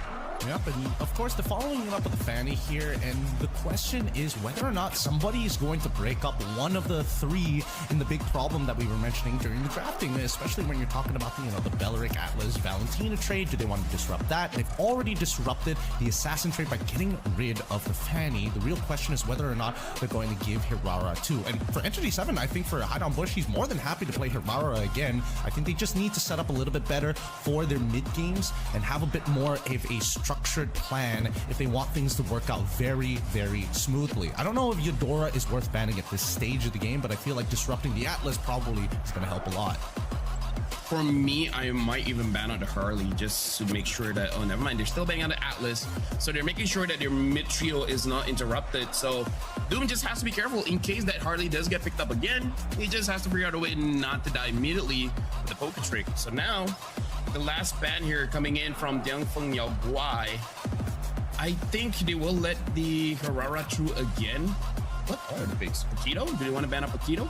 Yep, and of course they're following it up with the Fanny here, and the question is whether or not somebody is going to break up one of the three in the big problem that we were mentioning during the drafting, especially when you're talking about the, the Beleric, Atlas, Valentina trade. Do they want to disrupt that? They've already disrupted the Assassin trade by getting rid of the Fanny. The real question is whether or not they're going to give Hirara too. And for Entity 7, I think for Hideon Bush, he's more than happy to play Hirara again. I think they just need to set up a little bit better for their mid games and have a bit more of a structured plan if they want things to work out very, very smoothly. I don't know if Eudora is worth banning at this stage of the game, but I feel like disrupting the Atlas probably is going to help a lot. For me, I might even ban out the Harley just to make sure that, oh, never mind, they're still banning out the Atlas. So they're making sure that their mid trio is not interrupted. So Doom just has to be careful in case that Harley does get picked up again. He just has to figure out a way not to die immediately with the poker trick. So now, the last ban here coming in from Diangfeng Yao Guai. I think they will let the Hirara through again. What are the picks? Paquito? Do they want to ban up Paquito?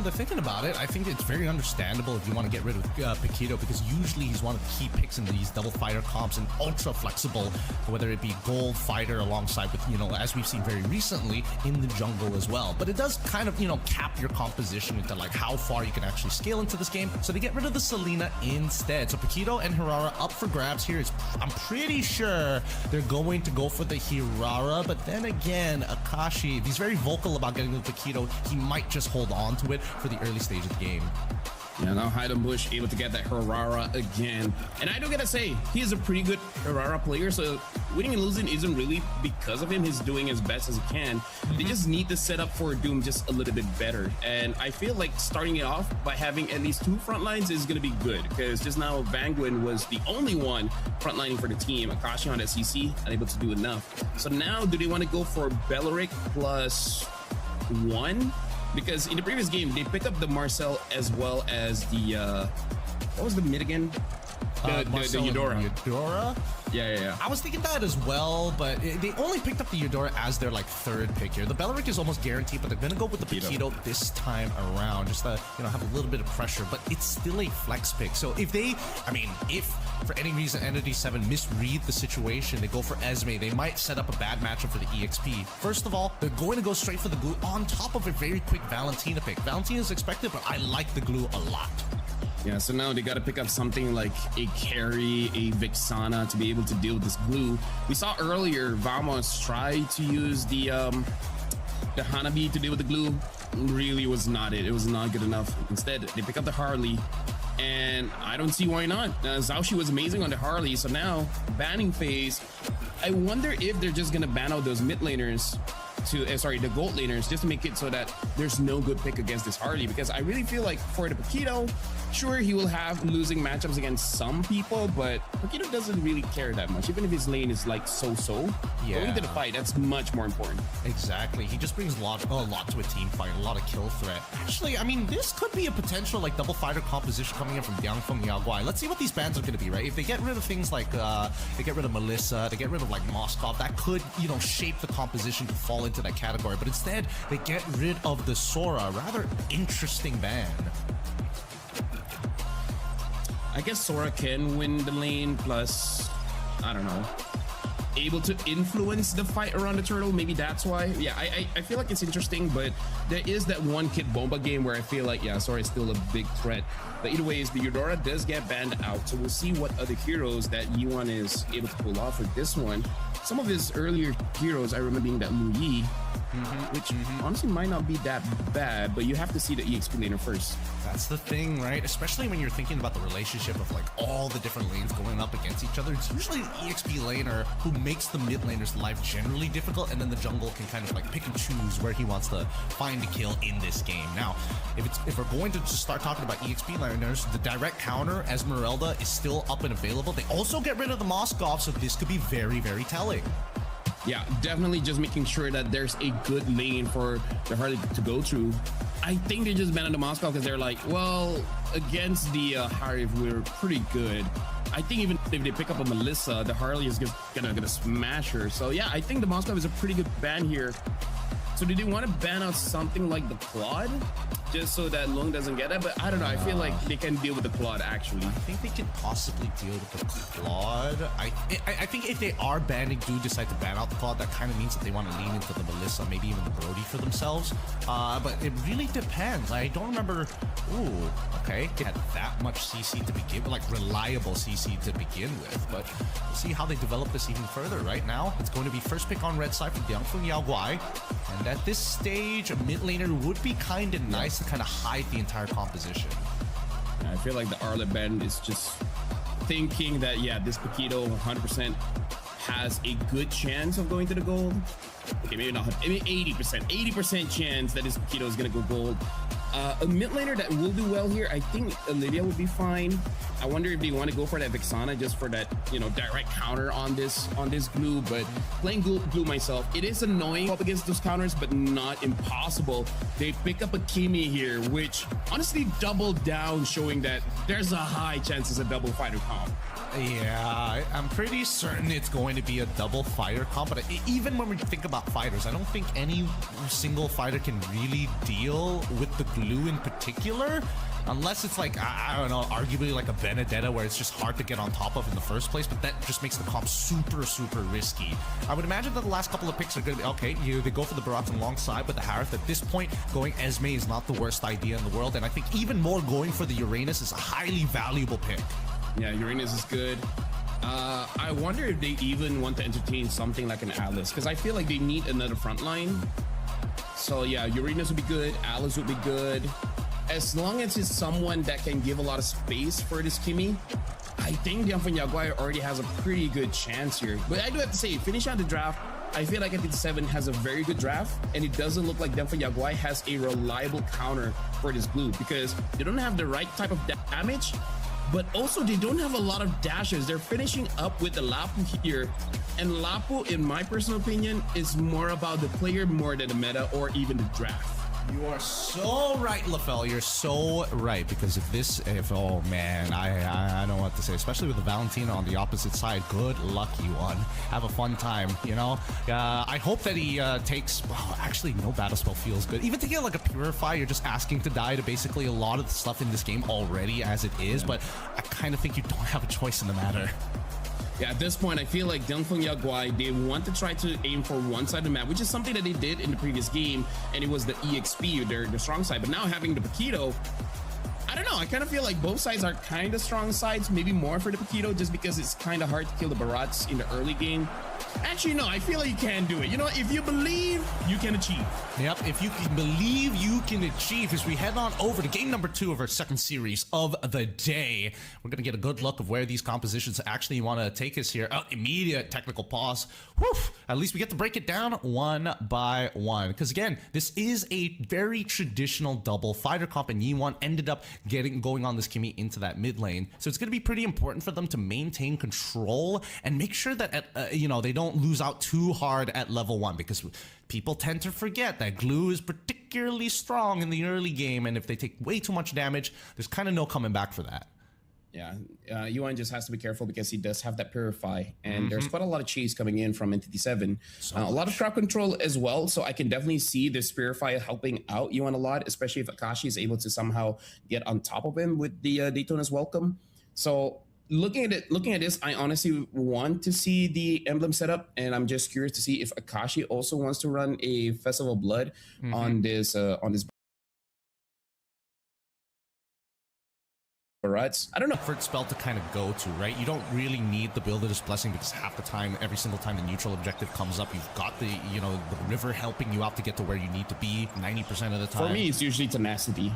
They're thinking about it. I think it's very understandable if you want to get rid of Paquito, because usually he's one of the key picks in these double fighter comps and ultra flexible, whether it be gold fighter alongside with, as we've seen very recently in the jungle as well. But it does kind of, cap your composition into like how far you can actually scale into this game. So they get rid of the Selena instead. So Paquito and Hirara up for grabs here. I'm pretty sure they're going to go for the Hirara, but then again, Akashi, if he's very vocal about getting the Paquito, he might just hold on to it for the early stage of the game. Yeah, now Hideon Bush able to get that Hirara again. And I do gotta say, he is a pretty good Hirara player, so winning and losing isn't really because of him. He's doing as best as he can. They just need to set up for Doom just a little bit better. And I feel like starting it off by having at least two front lines is gonna be good, because just now Vanguin was the only one frontlining for the team. Akashi on that CC, unable to do enough. So now, do they want to go for Beleric +1? Because in the previous game, they picked up the Marcel as well as the, what was the mid again? The Eudora. Eudora? Yeah. I was thinking that as well, but they only picked up the Eudora as their third pick here. The Beleric is almost guaranteed, but they're gonna go with the Paquito this time around, just to have a little bit of pressure. But it's still a flex pick. So if if for any reason Entity 7 misread the situation, they go for Esme, they might set up a bad matchup for the EXP. First of all, they're going to go straight for the glue on top of a very quick Valentina pick. Valentina is expected, but I like the glue a lot. Yeah, so now they got to pick up something like a carry, a Vixana to be able to deal with this glue. We saw earlier Vamos try to use the Hanabi to deal with the glue. Really was not it. It was not good enough. Instead, they pick up the Harley, and I don't see why not. Zhaoxi was amazing on the Harley, so now banning phase. I wonder if they're just gonna ban out those mid laners the gold laners, just to make it so that there's no good pick against this Harley, because I really feel like for the Paquito, sure, he will have losing matchups against some people, but Paquito doesn't really care that much, even if his lane is so-so. Yeah. Going to the fight, that's much more important. Exactly. He just brings a lot to a team fight, a lot of kill threat. Actually, this could be a potential double fighter composition coming in from Diangfeng Yao Guai. Let's see what these bans are going to be, right? If they get rid of things like they get rid of Melissa, they get rid of Moskov, that could shape the composition to fall into that category. But instead, they get rid of the Sora. Rather interesting ban. I guess Sora can win the lane, plus, I don't know, able to influence the fight around the turtle. Maybe that's why. Yeah, I feel like it's interesting, but there is that one Kid Bomba game where I feel like, yeah, Sora is still a big threat. But either way, the Eudora does get banned out, so we'll see what other heroes that Yuan is able to pull off with this one. Some of his earlier heroes, I remember being that Lu Yi, which honestly might not be that bad, but you have to see the EXP laner first. That's the thing, right? Especially when you're thinking about the relationship of all the different lanes going up against each other. It's usually the EXP laner who makes the mid laner's life generally difficult, and then the jungle can kind of pick and choose where he wants to find a kill in this game. Now, if we're going to just start talking about EXP laners, the direct counter Esmeralda is still up and available. They also get rid of the Moskov, so this could be very, very telling. Yeah, definitely just making sure that there's a good lane for the Harley to go through. I think they just banned the Moscow because they're like, well, against the Harif, we're pretty good. I think even if they pick up a Melissa, the Harley is just gonna smash her. So yeah, I think the Moscow is a pretty good ban here So did they want to ban out something like the Claude? Just so that Lung doesn't get it? But I don't know. I feel like they can deal with the Claude, actually. I think they could possibly deal with the Claude. I think if they are banning, do decide to ban out the Claude, that kind of means that they want to lean into the Melissa, maybe even the Brody for themselves. But it really depends. I don't remember... Ooh, okay. It had that much CC to begin with, like reliable CC to begin with. But we'll see how they develop this even further. Right now, it's going to be first pick on red side from Diangfeng Yaoguai. And at this stage, a mid laner would be kind of nice to kind of hide the entire composition. I feel like the Arlet band is just thinking that, yeah, this Paquito 100% has a good chance of going to the gold. Okay, maybe not, maybe 80% chance that this Paquito is going to go gold. A mid laner that will do well here, I think Olivia will be fine. I wonder if they want to go for that Vexana just for that, you know, direct counter on this glue. But playing glue myself, it is annoying up against those counters, but not impossible. They pick up a Kimi here, which honestly doubled down, showing that there's a high chance it's a double fighter comp. Yeah, I'm pretty certain it's going to be a double fighter comp, but even when we think about fighters, I don't think any single fighter can really deal with the glue in particular, unless it's like, I don't know, arguably like a Benedetta where it's just hard to get on top of in the first place, but that just makes the comp super, super risky. I would imagine that the last couple of picks are going to be, okay, they go for the Barats alongside with the Harith. At this point, going Esme is not the worst idea in the world, and I think even more going for the Uranus is a highly valuable pick. Yeah, Uranus is good. I wonder if they even want to entertain something like an Alice, because I feel like they need another front line. So yeah, Uranus would be good, Alice would be good. As long as it's someone that can give a lot of space for this Kimi, I think Diangfeng Yaoguai already has a pretty good chance here. But I do have to say, finish out the draft, I feel like NTT7 has a very good draft, and it doesn't look like Diangfeng Yaoguai has a reliable counter for this blue, because they don't have the right type of damage, but also they don't have a lot of dashes. They're finishing up with the Lapu here, and Lapu, in my personal opinion, is more about the player more than the meta or even the draft. You are so right, LaFell. You're so right, because oh man, I don't know what to say, especially with the Valentina on the opposite side. Good luck, you one. Have a fun time, you know. I hope that he takes. Well, actually, no battle spell feels good. Even to get like a Purify, you're just asking to die to basically a lot of the stuff in this game already as it is. Yeah. But I kind of think you don't have a choice in the matter. Yeah, at this point, I feel like Diangfeng Yaoguai, they want to try to aim for one side of the map, which is something that they did in the previous game, and it was the EXP, their strong side. But now having the Paquito, I don't know, I kind of feel like both sides are kind of strong sides, maybe more for the Paquito, just because it's kind of hard to kill the Barats in the early game. Actually, no, I feel like you can do it. You know, if you believe, you can achieve. Yep, if you can believe, you can achieve. As we head on over to game number 2 of our second series of the day, we're going to get a good look of where these compositions actually want to take us here. Oh, immediate technical pause. Whew, at least we get to break it down one by one. Because again, this is a very traditional double fighter comp, and Yi1 ended up going on this Kimi into that mid lane. So it's going to be pretty important for them to maintain control and make sure that, they don't lose out too hard at level 1, because people tend to forget that glue is particularly strong in the early game, and if they take way too much damage, there's kind of no coming back for that. Yeah, Yuan just has to be careful because he does have that Purify, and there's quite a lot of chase coming in from NTT7. A lot of crowd control as well, so I can definitely see this Purify helping out Yuan a lot, especially if Akashi is able to somehow get on top of him with the Daytona's Welcome. So looking at this, I honestly want to see the emblem setup, and I'm just curious to see if Akashi also wants to run a Festival of Blood on this Barats. I don't know. For its spell to kind of go to, right? You don't really need the Builder's Blessing, because half the time, every single time the neutral objective comes up, you've got the river helping you out to get to where you need to be 90% of the time. For me, it's usually Tenacity.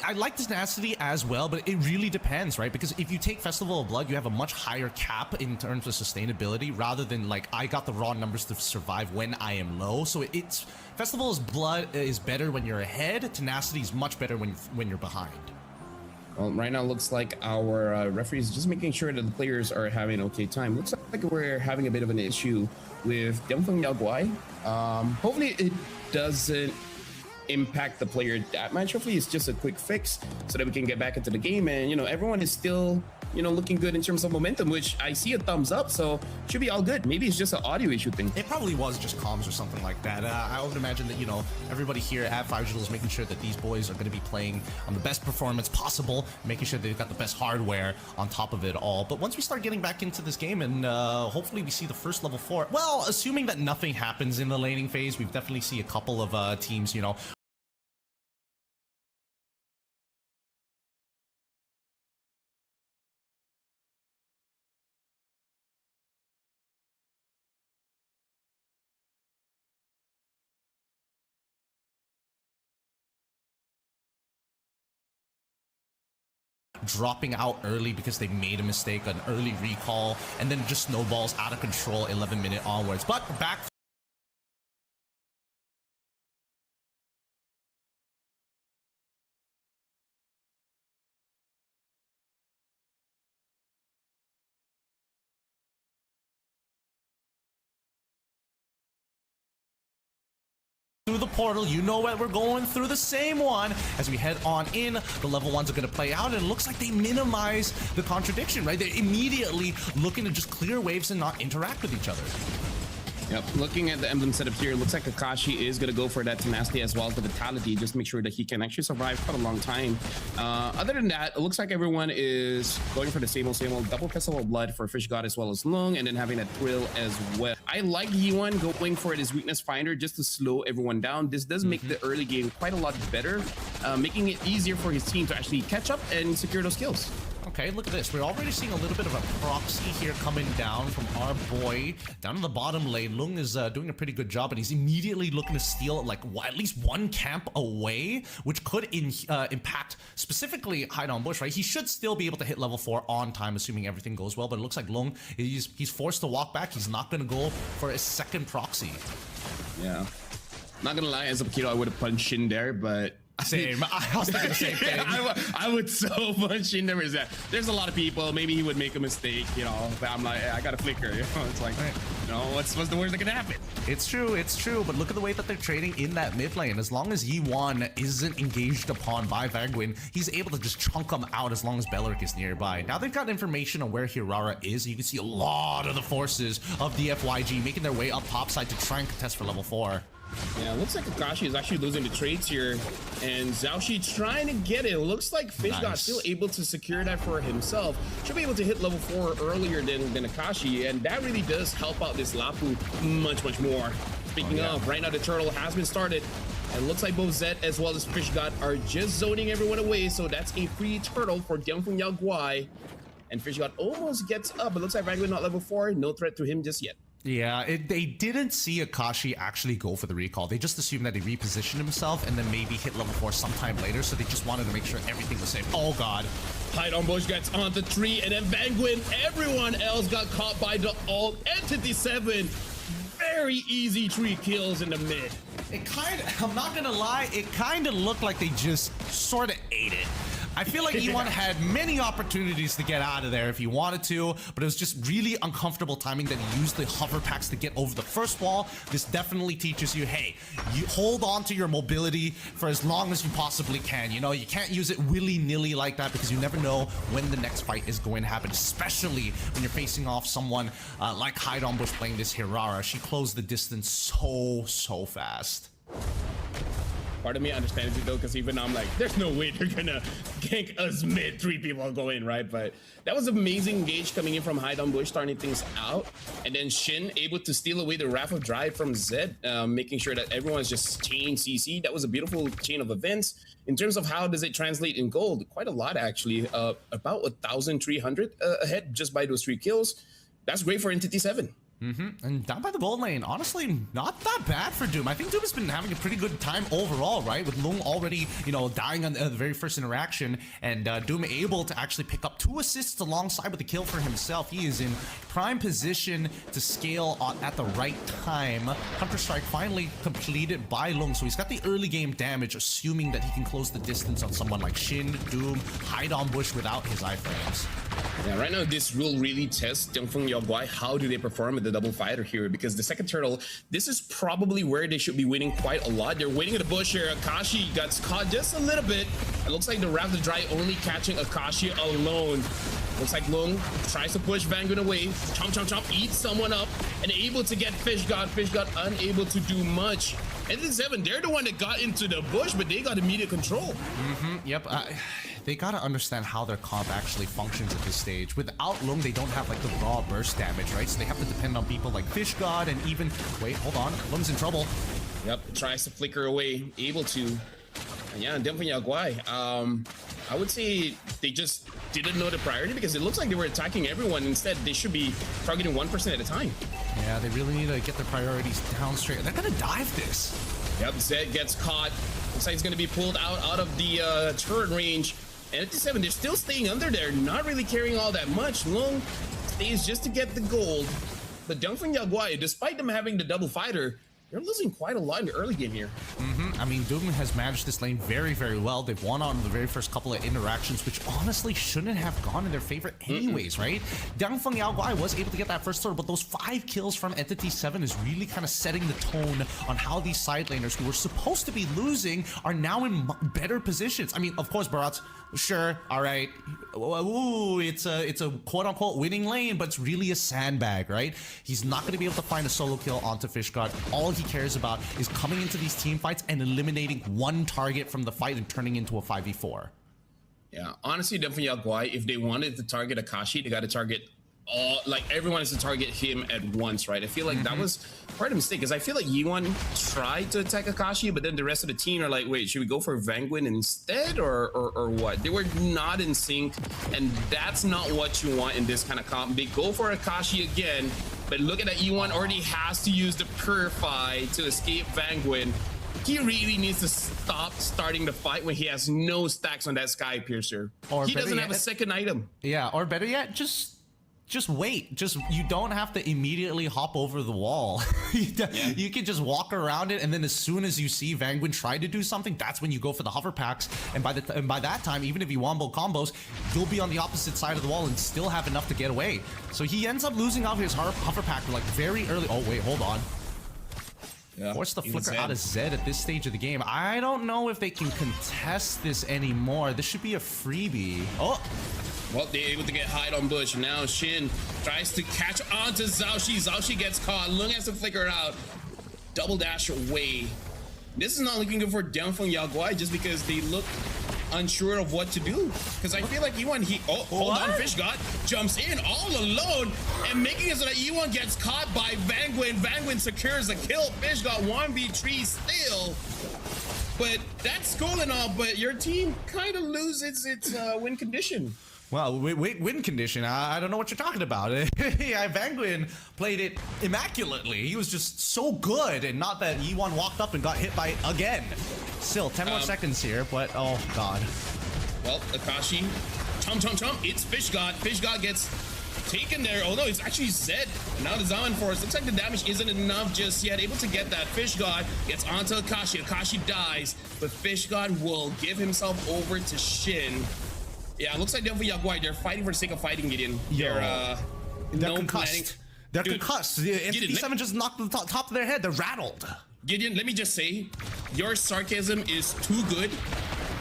I like Tenacity as well, but it really depends, right? Because if you take Festival of Blood, you have a much higher cap in terms of sustainability, rather than like, I got the raw numbers to survive when I am low. So it's Festival of Blood is better when you're ahead. Tenacity is much better when you're behind. Well, right now, looks like our referee is just making sure that the players are having okay time. Looks like we're having a bit of an issue with Diangfeng Yaoguai. Hopefully it doesn't impact the player that much. Hopefully it's just a quick fix so that we can get back into the game, and everyone is still looking good in terms of momentum, which I see a thumbs up, so should be all good. Maybe it's just an audio issue thing. It probably was just comms or something like that. I would imagine that everybody here at 5Digital is making sure that these boys are going to be playing on the best performance possible, making sure they've got the best hardware on top of it all. But once we start getting back into this game and hopefully we see the first level 4, well, assuming that nothing happens in the laning phase, we've definitely see a couple of teams dropping out early because they made a mistake, an early recall, and then just snowballs out of control 11-minute onwards. But back through the portal, what we're going through the same one as we head on in. The level 1s are going to play out, and it looks like they minimize the contradiction, right? They're immediately looking to just clear waves and not interact with each other. Yep, looking at the emblem setup here, it looks like Kakashi is going to go for that tenacity as well as the vitality, just make sure that he can actually survive quite a long time. Other than that, it looks like everyone is going for the same old double festival of blood for Fish God as well as Lung, and then having that thrill as well. I like Yiwan going for his weakness finder just to slow everyone down. This does make the early game quite a lot better, making it easier for his team to actually catch up and secure those kills. Okay, look at this. We're already seeing a little bit of a proxy here coming down from our boy down in the bottom lane. Lung is doing a pretty good job, and he's immediately looking to steal at least one camp away, which could impact specifically Hide on Bush, right? He should still be able to hit level 4 on time, assuming everything goes well, but it looks like Lung, he's forced to walk back. He's not going to go for a second proxy. Yeah. Not going to lie, as a Kiro, I would have punched in there, but... Same. I was thinking the same thing. I would so much in there. There's a lot of people. Maybe he would make a mistake, but I'm like, I got a flicker. It's like, what's the worst that can happen? It's true. But look at the way that they're trading in that mid lane. As long as Yiwan isn't engaged upon by Vangwin, he's able to just chunk him out as long as Beleric is nearby. Now they've got information on where AURORA is. You can see a lot of the forces of the FYG making their way up topside to try and contest for level 4. Yeah, looks like Kakashi is actually losing the trades here, and Xiaoxi trying to get it. Looks like Fish got still able to secure that for himself. Should be able to hit level 4 earlier than Akashi, and that really does help out this Lapu much more. Speaking of, right now the turtle has been started, and looks like both Zed as well as Fish God are just zoning everyone away, so that's a free turtle for Jiangfeng Yao Guai. And Fish God almost gets up, but looks like Vangwin not level 4, no threat to him just yet. Yeah, they didn't see Akashi actually go for the recall. They just assumed that he repositioned himself and then maybe hit level 4 sometime later, so they just wanted to make sure everything was safe. Oh god. Hide on Bush gets onto 3, and then Vangwin, everyone else got caught by the ult. Entity 7, very easy 3 kills in the mid. I'm not gonna lie, it kind of looked like they just sort of ate it. I feel like Yiwan had many opportunities to get out of there if he wanted to, but it was just really uncomfortable timing that he used the hover packs to get over the first wall. This definitely teaches you, hey, you hold on to your mobility for as long as you possibly can. You can't use it willy-nilly like that because you never know when the next fight is going to happen, especially when you're facing off someone like Hide on Bush playing this AURORA. She closed the distance so fast. Part of me understands it though, because even I'm like, there's no way they're gonna gank us mid, 3 people go in, right? But that was amazing engage coming in from Hide on Bush, starting things out, and then Shin able to steal away the Wrath of Drive from Zed, making sure that everyone's just chain CC. That was a beautiful chain of events. In terms of how does it translate in gold, quite a lot actually, about 1,300 ahead just by those 3 kills. That's great for Entity 7. And down by the gold lane, honestly, not that bad for Doom. I think Doom has been having a pretty good time overall, right? With Lung already, dying on the very first interaction, and Doom able to actually pick up 2 assists alongside with the kill for himself. He is in prime position to scale at the right time. Counter-Strike finally completed by Lung, so he's got the early game damage, assuming that he can close the distance on someone like Shin, Doom, Hide on Bush without his iframes. Yeah, right now this will really test Jiangfeng Yao Guai. How do they perform at the the double fighter here, because the second turtle, this is probably where they should be winning quite a lot. They're waiting at the bush here. Akashi got caught just a little bit. It looks like the Raptor Dry only catching Akashi alone. Looks like Lung tries to push Vanguard away. Chomp, chomp, chomp, eats someone up, and able to get Fish God. Fish God unable to do much. And then 7, they're the one that got into the bush, but they got immediate control. Yep. They gotta understand how their comp actually functions at this stage. Without Lung, they don't have like the raw burst damage, right? So they have to depend on people like Fish God and even... Wait, hold on. Lung's in trouble. Yep, tries to flicker away, able to. And yeah, definitely Yaguai. I would say they just didn't know the priority, because it looks like they were attacking everyone. Instead, they should be targeting 1% at a time. Yeah, they really need to get their priorities down straight. They're gonna dive this. Yep, Zed gets caught. Looks like he's gonna be pulled out of the turret range. And at the 7, they're still staying under there, not really carrying all that much. Lung stays just to get the gold. But Dongfeng Yaguai, despite them having the double fighter, they're losing quite a lot in the early game here. I mean, Doom has managed this lane very, very well. They've won on the very first couple of interactions, which honestly shouldn't have gone in their favor anyways, right? Dongfeng Yaguai was able to get that first turtle, but those 5 kills from Entity 7 is really kind of setting the tone on how these side laners who were supposed to be losing are now in better positions. I mean, of course, Barat, sure, all right. Ooh, it's a quote-unquote winning lane, but it's really a sandbag, right? He's not going to be able to find a solo kill onto Fish God. All he cares about is coming into these team fights and eliminating one target from the fight and turning into a 5v4. Yeah, honestly, definitely Yaguai, if they wanted to target Akashi, they got to target all, like everyone is to target him at once, right? I feel like that was quite a mistake, because I feel like Yiwan tried to attack Akashi, but then the rest of the team are like, wait, should we go for Vanguin instead or what? They were not in sync, and that's not what you want in this kind of comp. They go for Akashi again, but look at that, Yiwan already has to use the Purify to escape Vanguin. He really needs to stop starting the fight when he has no stacks on that Sky Piercer. Or he doesn't have a second item. Yeah, or better yet, just wait. You don't have to immediately hop over the wall. You can just walk around it, and then as soon as you see Vanguin try to do something, that's when you go for the hover packs. And by that time, even if you wombo combos, you'll be on the opposite side of the wall and still have enough to get away. So he ends up losing out his hover pack like very early. Oh wait, hold on. Yeah, force the flicker out of Zed at this stage of the game. I don't know if they can contest this anymore. This should be a freebie. Oh. Well, they're able to get hide on bush. Now Shin tries to catch onto Zhaoxi. Zhaoxi gets caught. Lung has to flicker out. Double dash away. This is not looking good for Dongfeng Yaguai, just because they look unsure of what to do. Because I feel like Yiwan, hold on, Fish God jumps in all alone and making it so that Yiwan gets caught by Vanguin. Vanguin secures the kill. Fish God 1v3 still. But that's cool and all, but your team kind of loses its win condition. Well, win condition. I don't know what you're talking about. Yeah, Vanguin played it immaculately. He was just so good, and not that Yiwan walked up and got hit by again. Still, 10 more seconds here, but oh god. Well, Akashi, chomp. It's Fish God. Fish God gets taken there. Oh no, it's actually Zed. Now the Zaman Force. Looks like the damage isn't enough just yet. Able to get that. Fish God gets onto Akashi. Akashi dies, but Fish God will give himself over to Shin. Yeah, it looks like Dongfeng Yaguai, they're fighting for the sake of fighting, Gideon. They're concussed. They're concussed. The Entity-7 just knocked the top of their head. They're rattled. Gideon, let me just say, your sarcasm is too good.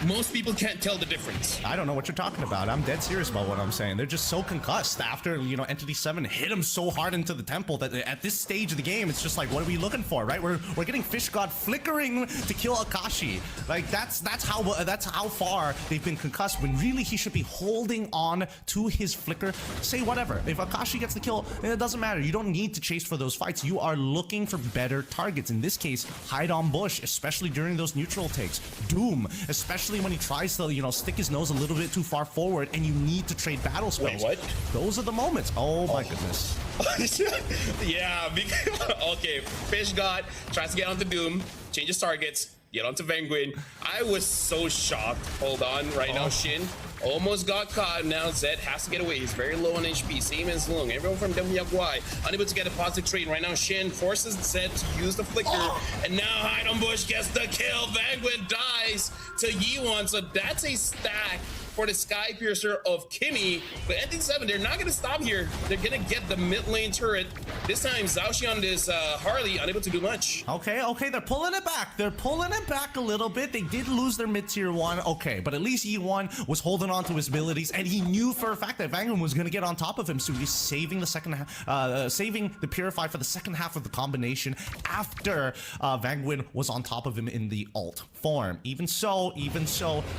Most people can't tell the difference. I don't know what you're talking about. I'm dead serious about what I'm saying. They're just so concussed after, Entity 7 hit them so hard into the temple that at this stage of the game, it's just like, what are we looking for, right? We're getting Fish God flickering to kill Akashi. Like that's how far they've been concussed, when really he should be holding on to his flicker. Say whatever. If Akashi gets the kill, it doesn't matter. You don't need to chase for those fights. You are looking for better targets. In this case, hide on bush, especially during those neutral takes. Doom, especially when he tries to, stick his nose a little bit too far forward and you need to trade battle space. Wait, what? Those are the moments. Oh my goodness. Yeah, okay. Fish God tries to get onto Doom, changes targets, get onto Vanguin. I was so shocked. Hold on, right now Shin almost got caught. Now Zed has to get away. He's very low on HP, same as Lung. Everyone from Dongfeng Yaguai unable to get a positive trade. Right now Shin forces Zed to use the flicker, and now Hide on Bush gets the kill. Vanguin dies to Yiwan, so that's a stack for the Sky Piercer of Kimmy. But NT7, they're not going to stop here. They're going to get the mid lane turret. This time, Zhaoxi on this Harley, unable to do much. Okay, they're pulling it back. They're pulling it back a little bit. They did lose their mid-tier 1. Okay, but at least E1 was holding on to his abilities, and he knew for a fact that Vanguin was going to get on top of him, so he's saving the second half, saving the Purify for the second half of the combination after Vanguin was on top of him in the ult form. Even so,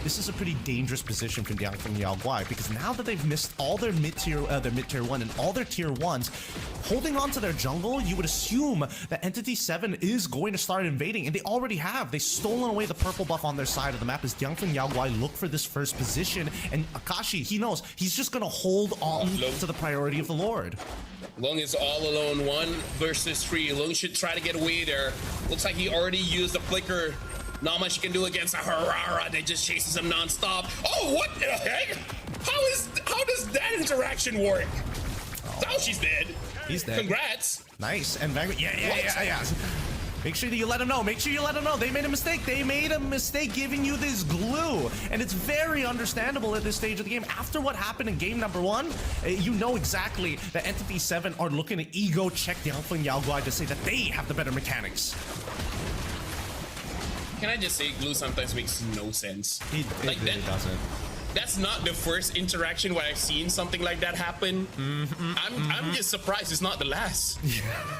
this is a pretty dangerous position from Yao Guai, because now that they've missed all their mid-tier 1 and all their tier 1s, holding on to their jungle, you would assume that Entity 7 is going to start invading, and they already have. They've stolen away the purple buff on their side of the map as Yao Guai look for this first position, and Akashi, he knows he's just gonna hold on to the priority of the Lord. Lung is all alone, 1 versus 3. Lung should try to get away there. Looks like he already used the flicker. Not much he can do against a AURORA that just chases him non-stop. Oh, what the heck? How does that interaction work? Zhaoxi's dead. He's dead. Congrats. Nice. And Vanguard, yeah. Make sure that you let them know. Make sure you let them know. They made a mistake. They made a mistake giving you this glue. And it's very understandable at this stage of the game. After what happened in game number 1, you know exactly that Entity 7 are looking to ego check Aufa and Yao Guai to say that they have the better mechanics. Can I just say glue sometimes makes no sense? It really doesn't. That's not the first interaction where I've seen something like that happen. I'm just surprised it's not the last.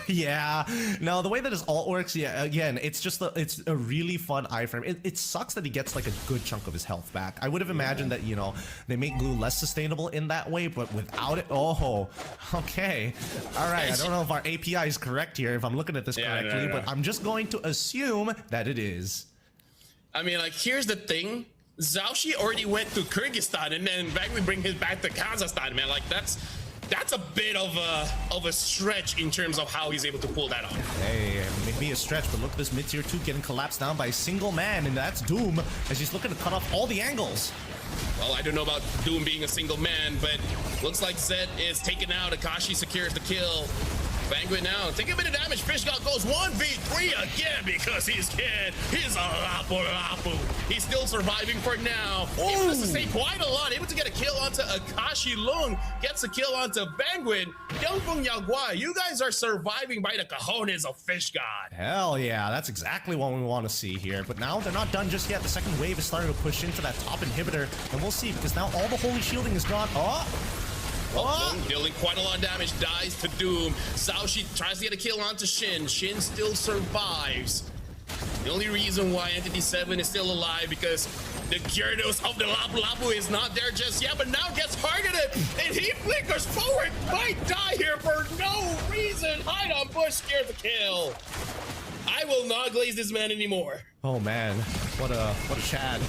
Yeah. No, the way that his ult works, yeah, again, it's a really fun iframe. It sucks that he gets like a good chunk of his health back. I would have imagined that, you know, they make glue less sustainable in that way, but without it, oh, okay. All right, I don't know if our API is correct here, if I'm looking at this correctly, but I'm just going to assume that it is. I mean, like, here's the thing. Zhaoxi already went to Kyrgyzstan, and then Vanguin bring him back to Kazakhstan, man. Like, that's a bit of a stretch in terms of how he's able to pull that off. Hey, maybe a stretch, but look at this mid-tier 2 getting collapsed down by a single man, and that's Doom, as he's looking to cut off all the angles. Well, I don't know about Doom being a single man, but looks like Zed is taken out. Akashi secures the kill. Vanguin now, take a bit of damage. Fishgod goes 1v3 again because he's kid. He's a lapu. He's still surviving for now. Able to sustain quite a lot. Able to get a kill onto Akashi. Lung gets a kill onto Vanguin. Yangfeng Yao Guai, you guys are surviving by the cojones of Fishgod. Hell yeah, that's exactly what we want to see here. But now they're not done just yet. The second wave is starting to push into that top inhibitor. And we'll see, because now all the holy shielding is gone. Well, dealing quite a lot of damage, dies to Doom. Zhaoxi tries to get a kill onto Shin. Shin still survives. The only reason why Entity 7 is still alive because the Gyarados of the Lapu is not there just yet, but now gets targeted, and he flickers forward. Might die here for no reason. Hide on bush, scared the kill. I will not glaze this man anymore. Oh man, what a Chad.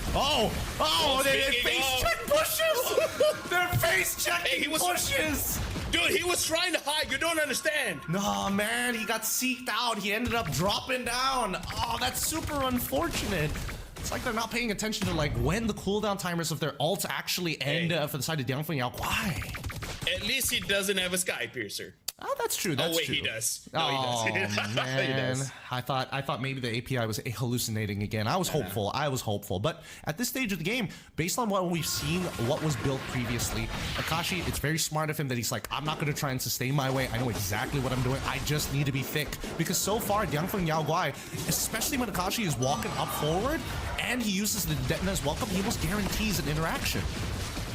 They face check bushes! They're face checking bushes! Dude, he was trying to hide, you don't understand. No man, he got seeked out. He ended up dropping down. Oh, that's super unfortunate. It's like they're not paying attention to like when the cooldown timers of their ults actually end for the side of Yangfeng Yao Guai. At least he doesn't have a Sky Piercer. Oh, that's true. That's true. He does. No, he does. Man. He does. I thought maybe the API was hallucinating again. I was hopeful. But at this stage of the game, based on what we've seen, what was built previously, Akashi, it's very smart of him that he's like, I'm not going to try and sustain my way. I know exactly what I'm doing. I just need to be thick. Because so far, Yangfeng Yao Guai, especially when Akashi is walking up forward and he uses the Detna's welcome, he almost guarantees an interaction.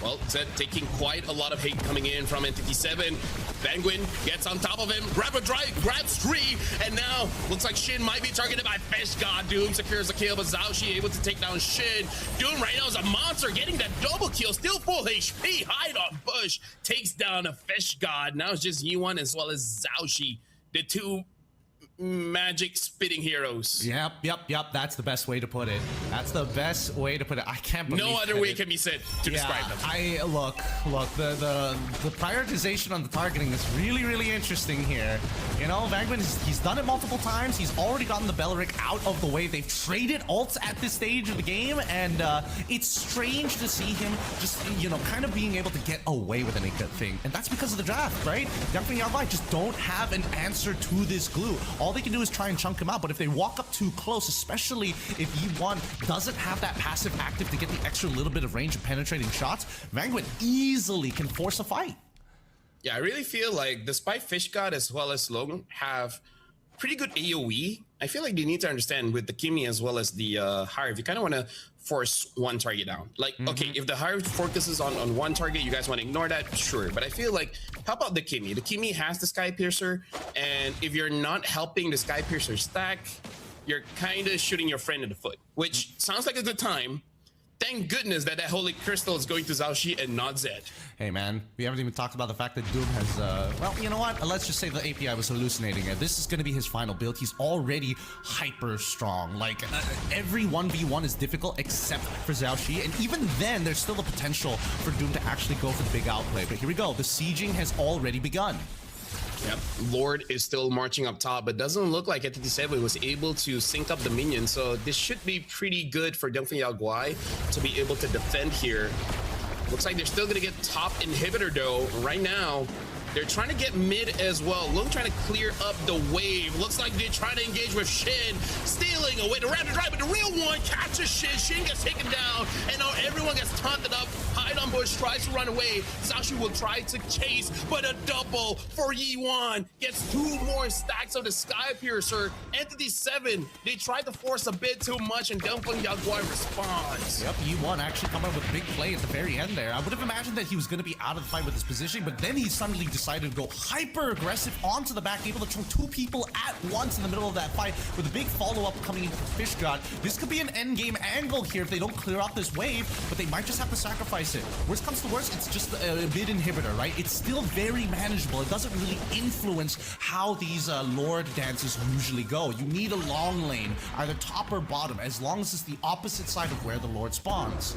Well, Zed taking quite a lot of hate coming in from Entity 7. Vanguin gets on top of him, grabs 3, and now looks like Shin might be targeted by Fishgod. Doom secures the kill, but Zhaoxi able to take down Shin. Doom right now is a monster, getting that double kill, still full HP. Hide on bush, takes down a Fishgod. Now it's just Yuan as well as Zhaoxi, the two magic spitting heroes. Yep. That's the best way to put it. That's the best way to put it. I can't believe no other way can be said to describe them. Look. The prioritization on the targeting is really interesting here. You know, Vanguin he's done it multiple times. He's already gotten the Belleric out of the way. They've traded ults at this stage of the game, and it's strange to see him just kind of being able to get away with anything. And that's because of the draft, right? Yangfeng Yao Guai just don't have an answer to this glue. all they can do is try and chunk him out. But if they walk up too close, especially if Yi1 doesn't have that passive active to get the extra little bit of range of penetrating shots, Vanguard easily can force a fight. Yeah, I really feel like despite Fish God as well as Logan have pretty good AoE, I feel like they need to understand with the Kimi as well as the Hive, you kind of want to force one target down. Like, okay, if the Hive focuses on one target, you guys want to ignore that, sure. But I feel like, how about the Kimi? The Kimi has the Sky Piercer, and if you're not helping the Sky Piercer stack, you're kind of shooting your friend in the foot, which sounds like a good time. Thank goodness that Holy Crystal is going to Zhao Shi and not Zed. Hey man, we haven't even talked about the fact that Doom has, well, you know what? Let's just say the API was hallucinating it. This is going to be his final build. He's already hyper strong. Like, every 1v1 is difficult except for Zhao Shi. And even then, there's still the potential for Doom to actually go for the big outplay. But here we go. The sieging has already begun. Yep, Lord is still marching up top, but doesn't look like Entity 7 was able to sync up the minions, so this should be pretty good for Dongfeng Yaguai to be able to defend here. Looks like they're still gonna get top inhibitor though. Right now, they're trying to get mid as well. Lung trying to clear up the wave. Looks like they're trying to engage with Shin, stealing away the rapid drive, but the real one catches Shin. Shin gets taken down, and now everyone gets taunted up. Hide on Bush tries to run away. Zashi will try to chase, but a double for Yi1. Gets 2 more stacks of the Sky Piercer. Entity 7, they tried to force a bit too much, and Dongfeng Yaguai responds. Yep, Yi1 actually come up with a big play at the very end there. I would have imagined that he was going to be out of the fight with his positioning, but then he suddenly decided to go hyper aggressive onto the back, able to throw 2 people at once in the middle of that fight with a big follow-up coming in from Fish God. This could be an endgame angle here if they don't clear out this wave, but they might just have to sacrifice it. Worst comes to worst, it's just a mid inhibitor, right? It's still very manageable. It doesn't really influence how these Lord dances usually go. You need a long lane, either top or bottom, as long as it's the opposite side of where the Lord spawns.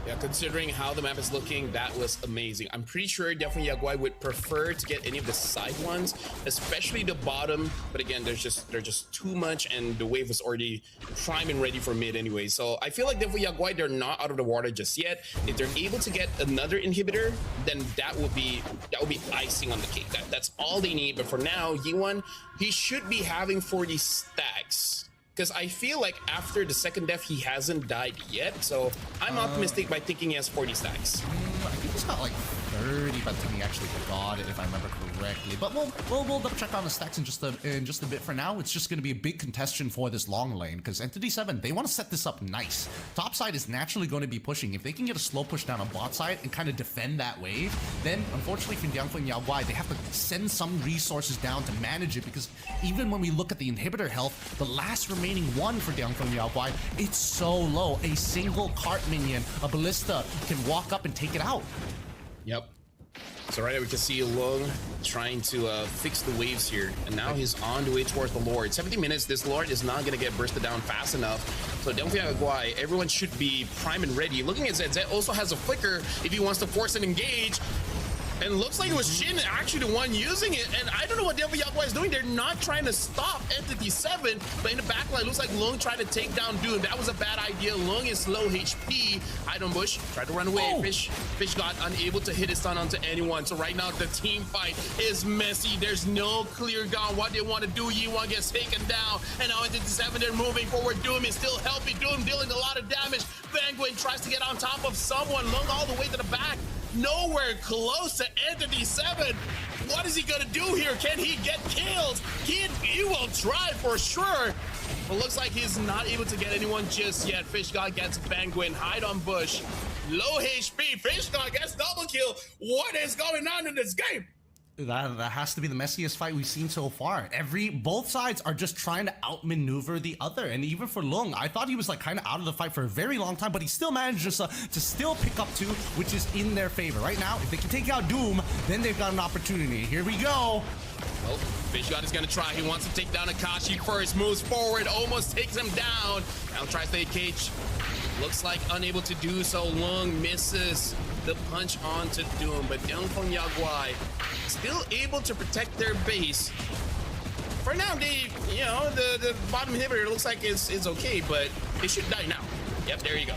Yeah, considering how the map is looking, that was amazing. I'm pretty sure definitely Yaguai would prefer to get any of the side ones, especially the bottom. But again, there's just too much, and the wave was already prime and ready for mid anyway. So I feel like definitely Yaguai, they're not out of the water just yet. If they're able to get another inhibitor, then that would be icing on the cake. That's all they need. But for now, Yi1, he should be having 40 stacks. Because I feel like after the second death, he hasn't died yet. So I'm optimistic by thinking he has 40 stacks. I think he's got like 30, but then he actually got it, if I remember correctly. But we'll double check on the stacks in just a bit. For now, it's just going to be a big contention for this long lane, because Entity 7, they want to set this up nice. Top side is naturally going to be pushing. If they can get a slow push down on bot side and kind of defend that wave, then unfortunately for Dongfeng Yaguai, they have to send some resources down to manage it, because even when we look at the inhibitor health, the last remaining one for Dongfeng Yaguai, it's so low. A single cart minion, a ballista, can walk up and take it out. Yep. So right now we can see Lung trying to fix the waves here, and now he's on the way towards the Lord. 17 minutes, this Lord is not going to get bursted down fast enough. So Dongfeng Yaguai, everyone should be prime and ready. Looking at Zed, Zed also has a flicker if he wants to force an engage. And looks like it was Shin actually the one using it. And I don't know what Dongfeng Yaguai is doing. They're not trying to stop Entity 7. But in the backline, looks like Lung tried to take down Doom. That was a bad idea. Lung is low HP. Hide on Bush. Tried to run away. Fish got unable to hit his stun onto anyone. So right now, the team fight is messy. There's no clear gun. What they want to do, Yi1 gets taken down. And now Entity 7, they're moving forward. Doom is still helping. Doom dealing a lot of damage. Vanguard tries to get on top of someone. Lung all the way to the back. Nowhere close to Entity 7. What is he gonna do here? Can he get killed? He will try for sure. But looks like he's not able to get anyone just yet. Fish God gets Vanguard. Hide on Bush. Low HP. Fish God gets double kill. What is going on in this game? That has to be the messiest fight we've seen so far. Both sides are just trying to outmaneuver the other. And even for Lung, I thought he was like kind of out of the fight for a very long time, but he still managed to still pick up 2, which is in their favor. Right now, if they can take out Doom, then they've got an opportunity. Here we go. Well, Fish God is going to try. He wants to take down Akashi first. Moves forward. Almost takes him down. Now tries to cage. Looks like unable to do so. Lung misses the punch onto Doom, but Dongfeng Yaguai still able to protect their base. For now, the bottom inhibitor looks like it's okay, but they should die now. Yep, there you go.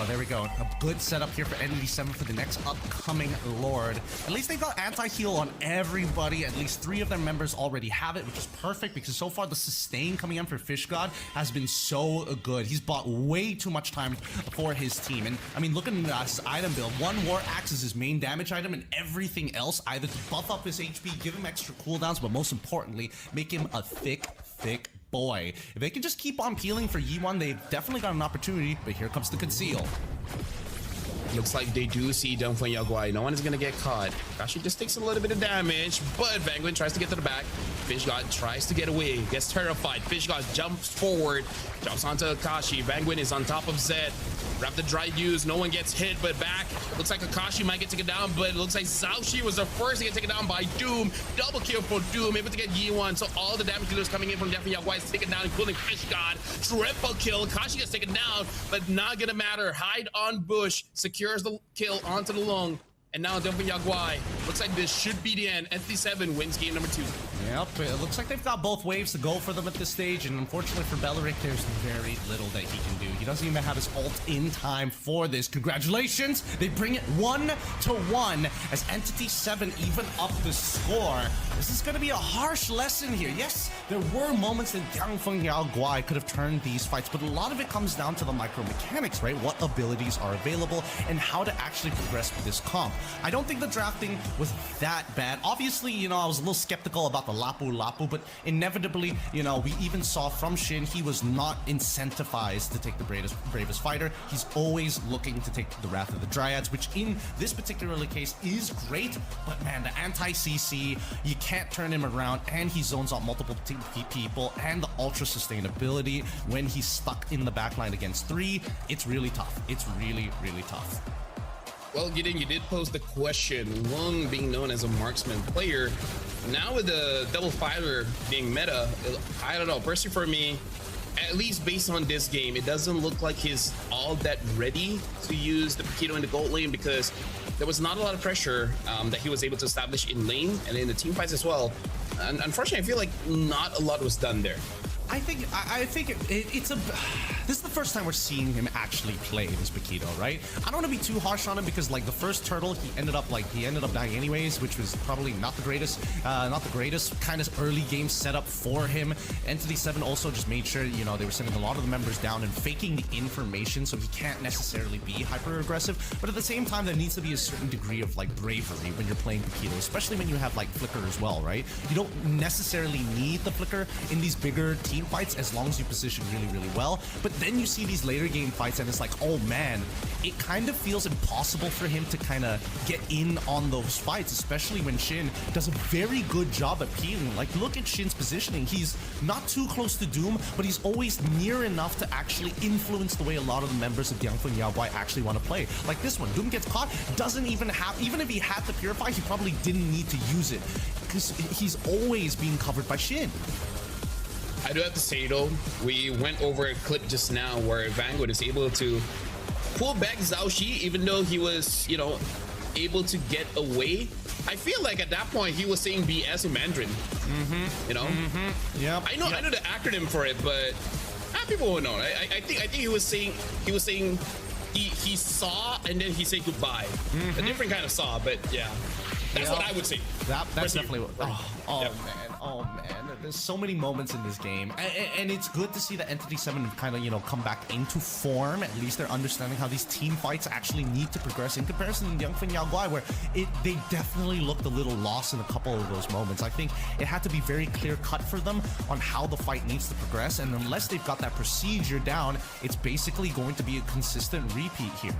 There we go. A good setup here for ND7 for the next upcoming Lord. At least they've got anti-heal on everybody. At least 3 of their members already have it, which is perfect because so far the sustain coming in for Fish God has been so good. He's bought way too much time for his team. And I mean, look at his item build. 1 War Axe is his main damage item, and everything else either to buff up his HP, give him extra cooldowns, but most importantly, make him a thick boy. If they can just keep on peeling for Yi1, they've definitely got an opportunity, but here comes the conceal. Looks like they do see down from Yaguai. No one is going to get caught. Kashi just takes a little bit of damage, but Vanguard tries to get to the back. Fish God tries to get away, gets terrified. Fish God jumps forward, jumps onto Kashi. Vanguard is on top of Zed. Grab the dry use, no one gets hit, but back. Looks like Akashi might get taken down, but it looks like Zhaoxi was the first to get taken down by Doom. Double kill for Doom, able to get Yi1. So all the damage dealers coming in from Death Yaguai is taken down, including Fish God. Triple kill, Akashi gets taken down, but not gonna matter. Hide on bush, secures the kill onto the lung. And now dumping Yaguai. Looks like this should be the end. NT7 wins game number 2. Yep, it looks like they've got both waves to go for them at this stage, and unfortunately for Belleric, there's very little that he can do. He doesn't even have his ult in time for this. Congratulations! They bring it 1-1 as Entity 7 even up the score. This is going to be a harsh lesson here. Yes, there were moments that Jiangfeng Yaguai could have turned these fights, but a lot of it comes down to the micro mechanics, right? What abilities are available and how to actually progress with this comp. I don't think the drafting was that bad. Obviously, you know, I was a little skeptical about the Lapu, but inevitably, you know, we even saw from Shin, he was not incentivized to take the bravest fighter. He's always looking to take the Wrath of the Dryads, which in this particular case is great, but man, the anti-CC, you can't turn him around, and he zones out multiple people, and the ultra sustainability when he's stuck in the backline against 3, it's really tough. It's really, really tough. Well, Gideon, you did pose the question, Lung being known as a marksman player, now with the double fighter being meta, I don't know, personally for me, at least based on this game, it doesn't look like he's all that ready to use the Paquito in the gold lane because there was not a lot of pressure that he was able to establish in lane and in the team fights as well. And unfortunately, I feel like not a lot was done there. I think it's this is the first time we're seeing him actually play this Paquito, right? I don't want to be too harsh on him because like the first turtle, he ended up dying anyways, which was probably not the greatest kind of early game setup for him. Entity 7 also just made sure, you know, they were sending a lot of the members down and faking the information, so he can't necessarily be hyper aggressive. But at the same time, there needs to be a certain degree of like bravery when you're playing Paquito, especially when you have like Flicker as well, right? You don't necessarily need the Flicker in these bigger team fights as long as you position really, really well. But then you see these later game fights and it's like, oh man, it kind of feels impossible for him to kind of get in on those fights, especially when Shin does a very good job at peeling. Like, look at Shin's positioning. He's not too close to Doom, but he's always near enough to actually influence the way a lot of the members of Jiangfeng Yaguai actually want to play. Like this one, Doom gets caught, doesn't even have, even if he had to Purify, he probably didn't need to use it because he's always being covered by Shin. I do have to say though, we went over a clip just now where Vanguard is able to pull back Zhaoxi even though he was, you know, able to get away. I feel like at that point he was saying BS in Mandarin. You know? Yeah. I know the acronym for it, but people won't know. I think he was saying he saw and then he said goodbye. A different kind of saw, but yeah. That's what I would say. That's definitely what. Oh man, there's so many moments in this game, and it's good to see the Entity 7 kind of, you know, come back into form. At least they're understanding how these team fights actually need to progress in comparison to Jiangfeng Yaguai, where they definitely looked a little lost in a couple of those moments. I think it had to be very clear cut for them on how the fight needs to progress, and unless they've got that procedure down, it's basically going to be a consistent repeat here.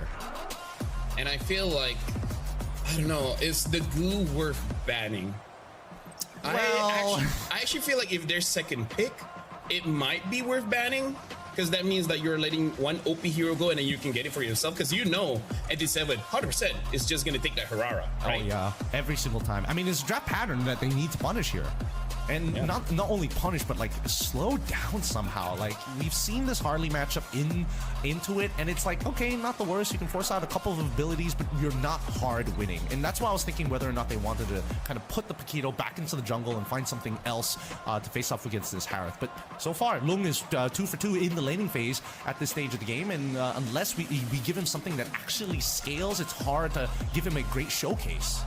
And I feel like, I don't know, is the glue worth banning? Well, I actually feel like if there's second pick, it might be worth banning because that means that you're letting one OP hero go and then you can get it for yourself because you know NT7 100% is just going to take that Aurora, right? Oh yeah, every single time. I mean, it's a draft pattern that they need to punish here. And not only punish, but like slow down somehow. Like we've seen this Harley matchup into it, and it's like, okay, not the worst. You can force out a couple of abilities, but you're not hard winning. And that's why I was thinking whether or not they wanted to kind of put the Paquito back into the jungle and find something else to face off against this Harith. But so far, Lung is 2 for 2 in the laning phase at this stage of the game, and unless we give him something that actually scales, it's hard to give him a great showcase.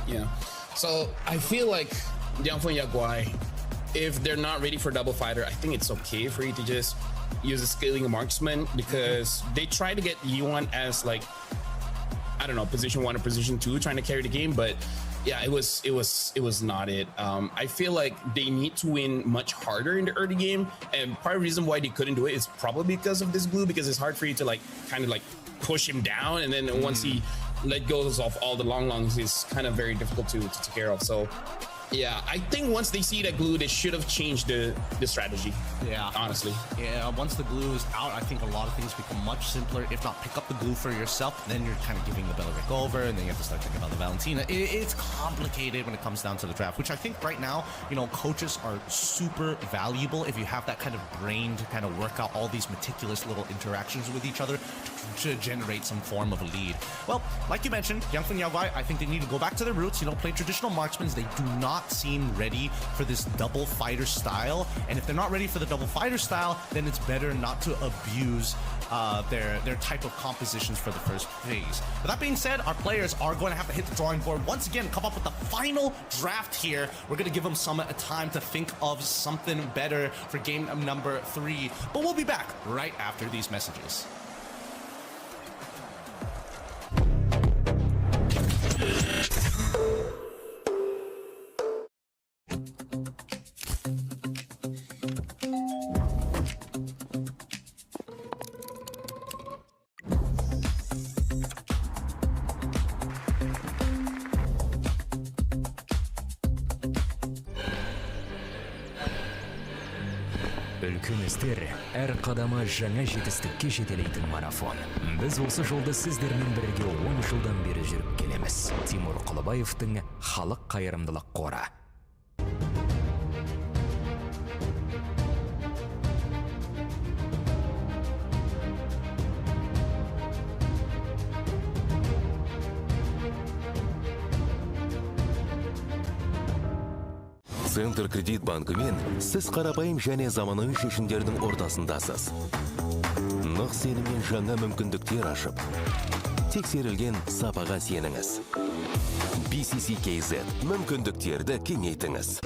Yeah. So I feel like Yangfeng Yaguai, if they're not ready for double fighter, I think it's okay for you to just use a scaling marksman, because they try to get Yuan as like, I don't know, position 1 or position 2, trying to carry the game, but yeah, it was not it. I feel like they need to win much harder in the early game, and part of the reason why they couldn't do it is probably because of this glue, because it's hard for you to like kind of like push him down, and then once he let goes of all the longs, it's kind of very difficult to take care of. So yeah, I think once they see that glue, they should have changed the strategy. Yeah, honestly. Yeah, once the glue is out, I think a lot of things become much simpler. If not, pick up the glue for yourself, then you're kind of giving the Beleric over, and then you have to start thinking about the Valentina. It's complicated when it comes down to the draft, which I think right now, you know, coaches are super valuable if you have that kind of brain to kind of work out all these meticulous little interactions with each other to generate some form of a lead. Well, like you mentioned, Yangfeng Yaguai, I think they need to go back to their roots, you know, play traditional marksmen. They do not seem ready for this double fighter style, and if they're not ready for the double fighter style, then it's better not to abuse their type of compositions for the first phase. But that being said, our players are going to have to hit the drawing board once again, come up with the final draft here. We're going to give them some time to think of something better for game number 3, but we'll be back right after these messages. Үлкіміздер әр қадамы жаңа жетістікке жетелейтін марафон. Біз осы жолды сіздермен бірге 10 жылдан бері жүріп келеміз. Тимур Құлыбаевтың халық қайырымдылық қоры. Центр кредит банкымен сіз қарапайым және заманауи шешімдердің ортасындасыз. Нық сеніммен жаңа мүмкіндіктер ашып, тексерілген сапаға сеніңіз. BCCKZ мүмкіндіктерді кеңейтіңіз.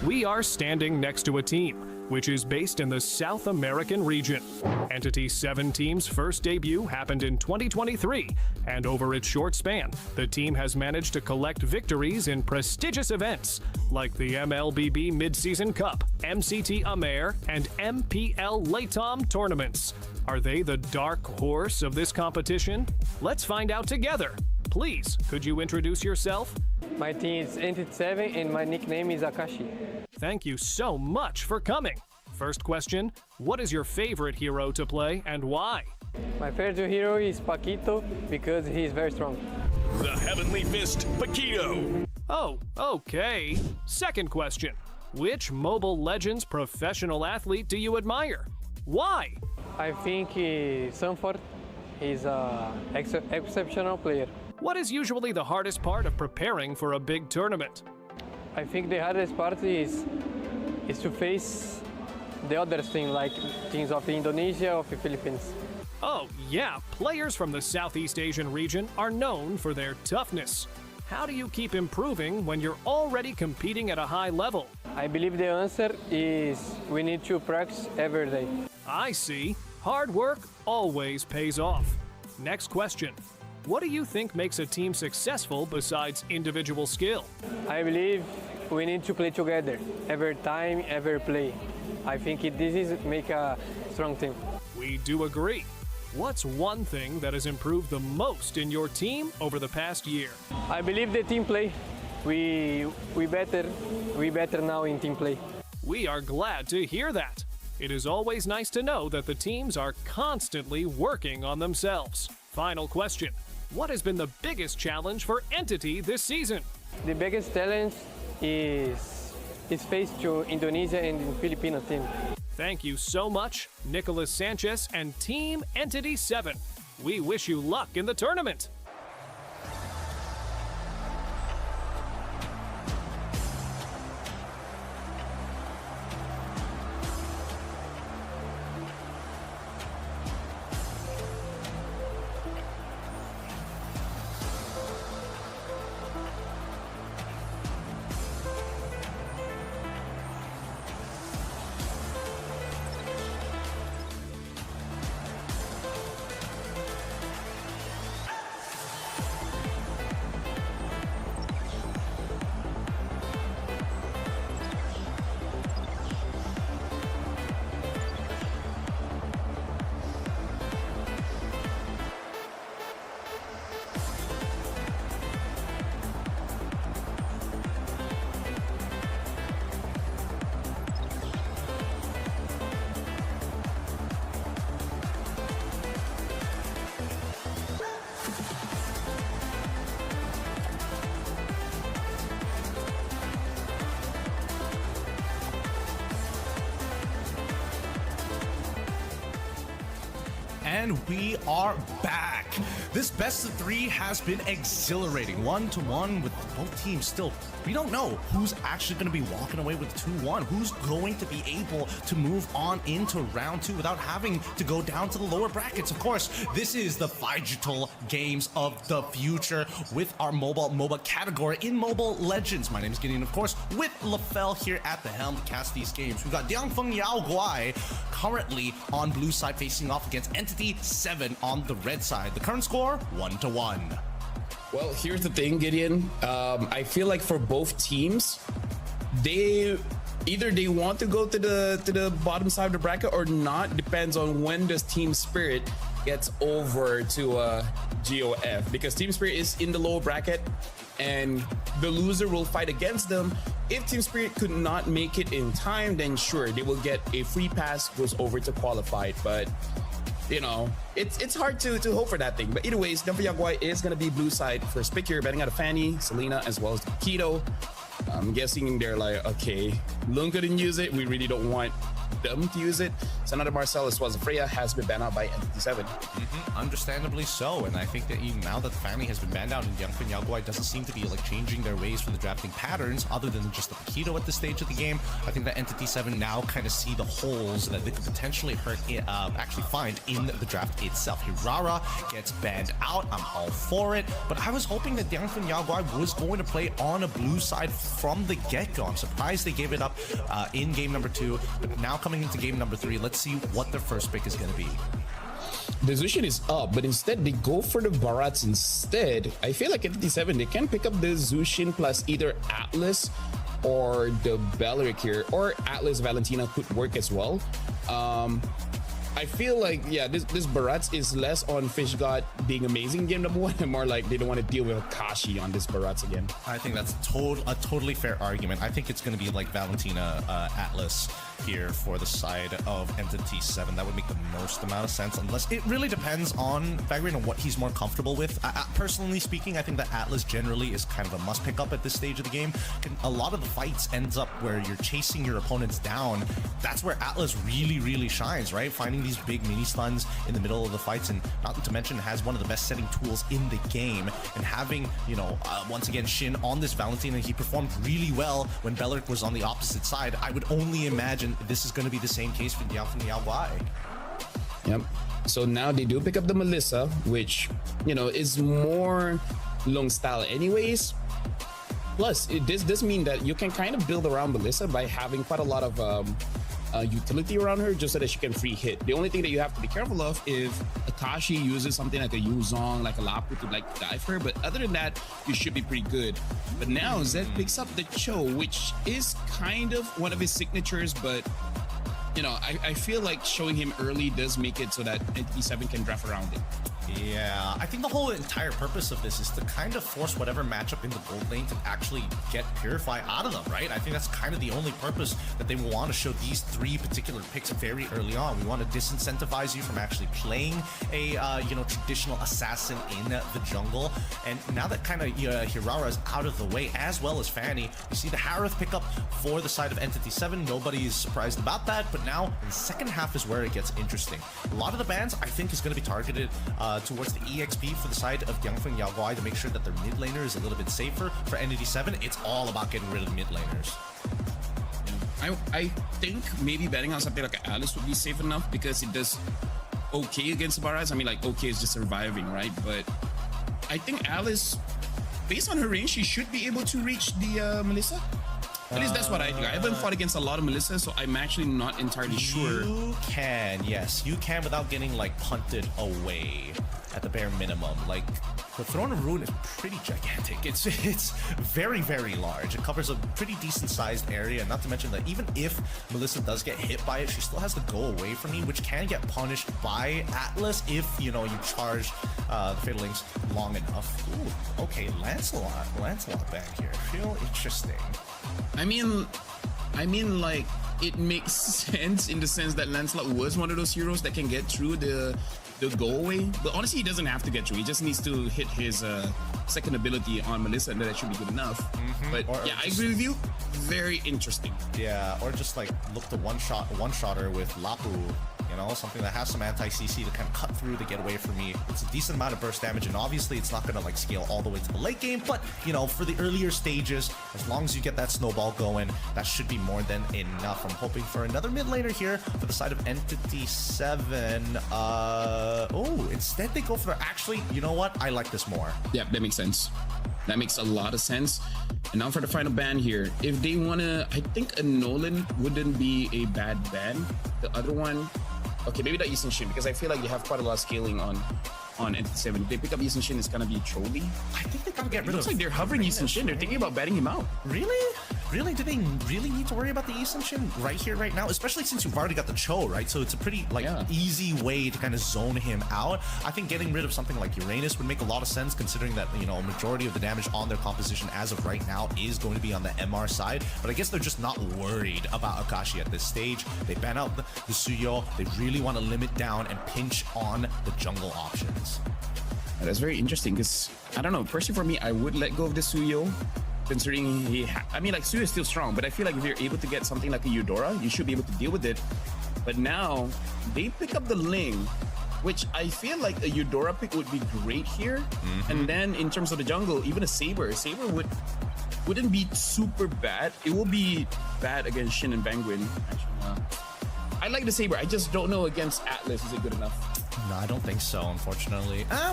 We are standing next to a team, which is based in the South American region. Entity 7 team's first debut happened in 2023, and over its short span, the team has managed to collect victories in prestigious events like the MLBB Mid-Season Cup, MCT Amer, and MPL Latam tournaments. Are they the dark horse of this competition? Let's find out together. Please, could you introduce yourself? My team is Entity 7 and my nickname is Akashi. Thank you so much for coming. First question, what is your favorite hero to play and why? My favorite hero is Paquito because he is very strong. The Heavenly Fist, Paquito. Oh, okay. Second question, which Mobile Legends professional athlete do you admire? Why? I think Sanford is an exceptional player. What is usually the hardest part of preparing for a big tournament? I think the hardest part is to face the other team, like teams of Indonesia or the Philippines. Oh, yeah, players from the Southeast Asian region are known for their toughness. How do you keep improving when you're already competing at a high level? I believe the answer is we need to practice every day. I see. Hard work always pays off. Next question. What do you think makes a team successful besides individual skill? I believe we need to play together every time, every play. I think this is make a strong team. We do agree. What's one thing that has improved the most in your team over the past year? I believe the team play. We better now in team play. We are glad to hear that. It is always nice to know that the teams are constantly working on themselves. Final question. What has been the biggest challenge for Entity this season? The biggest challenge is faced to Indonesia and Filipino team. Thank you so much, Nicholas Sanchez and Team Entity 7. We wish you luck in the tournament. And we are back. This best of three has been exhilarating. 1-1 with both teams still. We don't know who's actually going to be walking away with 2-1. Who's going to be able to move on into round 2 without having to go down to the lower brackets. Of course, this is the Digital Games of the Future with our MOBA category in Mobile Legends. My name is Gideon, of course, with LaFell here at the helm to cast these games. We've got Diangfeng Yao Guai currently on blue side facing off against Entity 7 on the red side. The current score, 1-1. Well, here's the thing, Gideon. I feel like for both teams, they want to go to the bottom side of the bracket or not. Depends on when does Team Spirit gets over to GOF, because Team Spirit is in the lower bracket and the loser will fight against them. If Team Spirit could not make it in time, then sure, they will get a free pass, goes over to qualified. But you know, it's hard to hope for that thing. But either ways, Diangfeng Yao Guai is going to be blue side first pick here, betting out of Fanny, Selena, as well as Keto. I'm guessing they're like, okay, Lung couldn't use it. We really don't want them to use it. Sanada Marcel as well as Freya has been banned out by Entity 7. Understandably so, and I think that even now that Fanny has been banned out and Diangfeng Yao Guai doesn't seem to be like changing their ways for the drafting patterns other than just the Paquito at this stage of the game, I think that Entity 7 now kind of see the holes that they could potentially actually find in the draft itself. Hirara gets banned out. I'm all for it, but I was hoping that Diangfeng Yao Guai was going to play on a blue side from the get-go. I'm surprised they gave it up in game number 2, but now coming into game number 3, let's see what their first pick is going to be. The Zushin is up, but instead they go for the Barats instead. I feel like Entity 7, they can pick up the Zushin plus either Atlas or the Belleric here, or Atlas Valentina could work as well. I feel like, yeah, this Barats is less on Fish God being amazing in game number 1 and more like they don't want to deal with Kashi on this Barats again. I think that's a totally fair argument. I think it's going to be like Valentina Atlas here for the side of Entity 7. That would make the most amount of sense, unless it really depends on Bagrian and what he's more comfortable with. Personally speaking, I think that Atlas generally is kind of a must pick up at this stage of the game. A lot of the fights ends up where you're chasing your opponents down. That's where Atlas really shines, right? Finding these big mini stuns in the middle of the fights, and not to mention has one of the best setting tools in the game. And having, once again, Shin on this Valentina, he performed really well when Bellerk was on the opposite side. I would only imagine this is going to be the same case for Yao Wai. Yep. So now they do pick up the Melissa, which, is more long style anyways. Plus, this does mean that you can kind of build around Melissa by having quite a lot of utility around her, just so that she can free hit. The only thing that you have to be careful of if Akashi uses something like a Yuzong, like a Lapu to dive for her, but other than that, you should be pretty good. But now Zed picks up the Cho, which is kind of one of his signatures, but I feel like showing him early does make it so that Entity 7 can draft around it. Yeah, I think the whole entire purpose of this is to kind of force whatever matchup in the gold lane to actually get Purify out of them, right? I think that's kind of the only purpose that they want to show these 3 particular picks very early on. We want to disincentivize you from actually playing a traditional assassin in the jungle. And now that kind of Hirara is out of the way, as well as Fanny, you see the Harith pick up for the side of Entity 7. Nobody's surprised about that, but now the second half is where it gets interesting. A lot of the bans, I think, is going to be targeted towards the EXP for the side of Diangfeng Yao Guai to make sure that their mid laner is a little bit safer. For Entity 7, it's all about getting rid of mid laners. I think maybe betting on something like Alice would be safe enough because it does okay against Barats. I mean, like, okay is just surviving, right? But I think Alice, based on her range, she should be able to reach the Melissa. At least that's what I think. I haven't fought against a lot of Melissa, so I'm actually not entirely sure. You can, yes. You can without getting, punted away at the bare minimum. The Throne of Ruin is pretty gigantic. It's very large. It covers a pretty decent-sized area, not to mention that even if Melissa does get hit by it, she still has to go away from me, which can get punished by Atlas if, you charge the Fatal Links long enough. Ooh, okay, Lancelot back here. Feel interesting. I mean, it makes sense in the sense that Lancelot was one of those heroes that can get through the go away. But honestly, he doesn't have to get through. He just needs to hit his second ability on Melissa, and that should be good enough. But yeah, I agree with you. Very interesting. Yeah, or just look to one-shot her with Lapu. Something that has some anti-CC to kind of cut through to get away from me. It's a decent amount of burst damage, and obviously it's not going to scale all the way to the late game, but for the earlier stages, as long as you get that snowball going, that should be more than enough. I'm hoping for another mid laner here for the side of Entity 7. Instead they go for, actually, you know what? I like this more. Yeah, that makes sense. That makes a lot of sense. And now for the final ban here. If they want to, I think a Nolan wouldn't be a bad ban. The other one, okay, maybe that Yisun Shin, because I feel like they have quite a lot of scaling on Entity 7. If they pick up Yisun Shin, it's gonna be Trolley. I think they gotta get rid of. Looks like they're hovering Yisun Shin. They're thinking about batting him out. Really? Do they really need to worry about the Yisun Shin right here, right now? Especially since you've already got the Cho, right? So it's a pretty easy way to kind of zone him out. I think getting rid of something like Uranus would make a lot of sense, considering that a majority of the damage on their composition as of right now is going to be on the MR side. But I guess they're just not worried about Akashi at this stage. They ban out the Suyo. They really want to limit down and pinch on the jungle options. That's very interesting because I don't know. Personally, for me, I would let go of the Suyo. Considering Suyo is still strong, but I feel like if you're able to get something like a Eudora, you should be able to deal with it. But now they pick up the Ling, which I feel like a Eudora pick would be great here. And then in terms of the jungle, even a Saber wouldn't be super bad. It will be bad against Shin and Bangwin. Actually, I like the Saber. I just don't know against Atlas. Is it good enough? No, I don't think so, unfortunately. I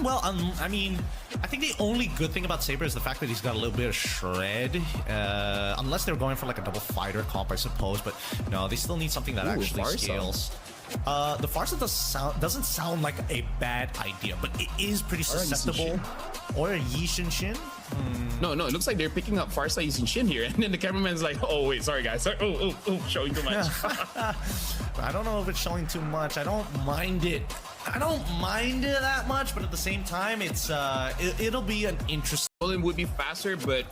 think the only good thing about Saber is the fact that he's got a little bit of shred. Unless they're going for a double fighter comp, I suppose. But no, they still need something that actually scales. The Farsa doesn't sound like a bad idea, but it is pretty susceptible. Or a Yishin Shin? No, it looks like they're picking up Farsa Yishin Shin here, and then the cameraman's like, oh wait, sorry guys, sorry. Oh, showing too much. I don't know if it's showing too much. I don't mind it. I don't mind it that much, but at the same time, it'll be an interesting. Nolan would be faster, but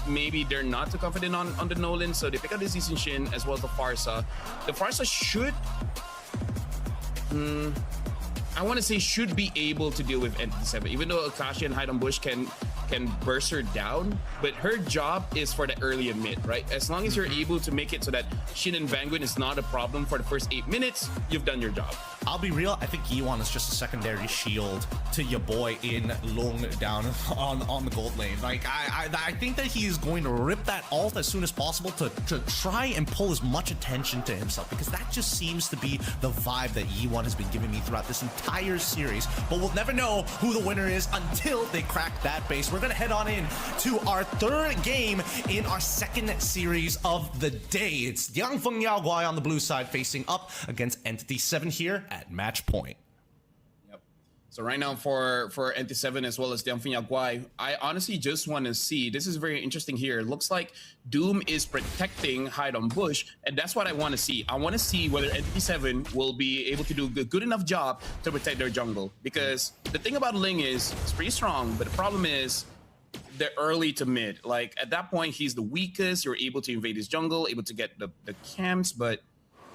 maybe they're not too confident on the Nolan, so they pick up this Yishin Shin as well as the Farsa. The Farsa should. I want to say should be able to deal with Entity 7, even though Akashi and Hidon Bush can burst her down, but her job is for the early and mid, right? As long as you're able to make it so that Shin and Bangwin is not a problem for the first 8 minutes, you've done your job. I'll be real, I think Yiwan is just a secondary shield to your boy in Long down on the gold lane. Like, I think that he is going to rip that ult as soon as possible to try and pull as much attention to himself, because that just seems to be the vibe that Yiwan has been giving me throughout this entire series. But we'll never know who the winner is until they crack that base. We're going to head on in to our third game in our second series of the day. It's Diangfeng Yaoguai on the blue side facing up against Entity 7 here at match point. Yep. So right now for Entity 7 as well as Diangfeng Yaoguai, I honestly just want to see, this is very interesting here. It looks like Doom is protecting Hidon Bush, and that's what I want to see. I want to see whether Entity 7 will be able to do a good enough job to protect their jungle, because the thing about Ling is it's pretty strong, but the problem is they're early to mid. Like, at that point, he's the weakest. You're able to invade his jungle, able to get the camps, but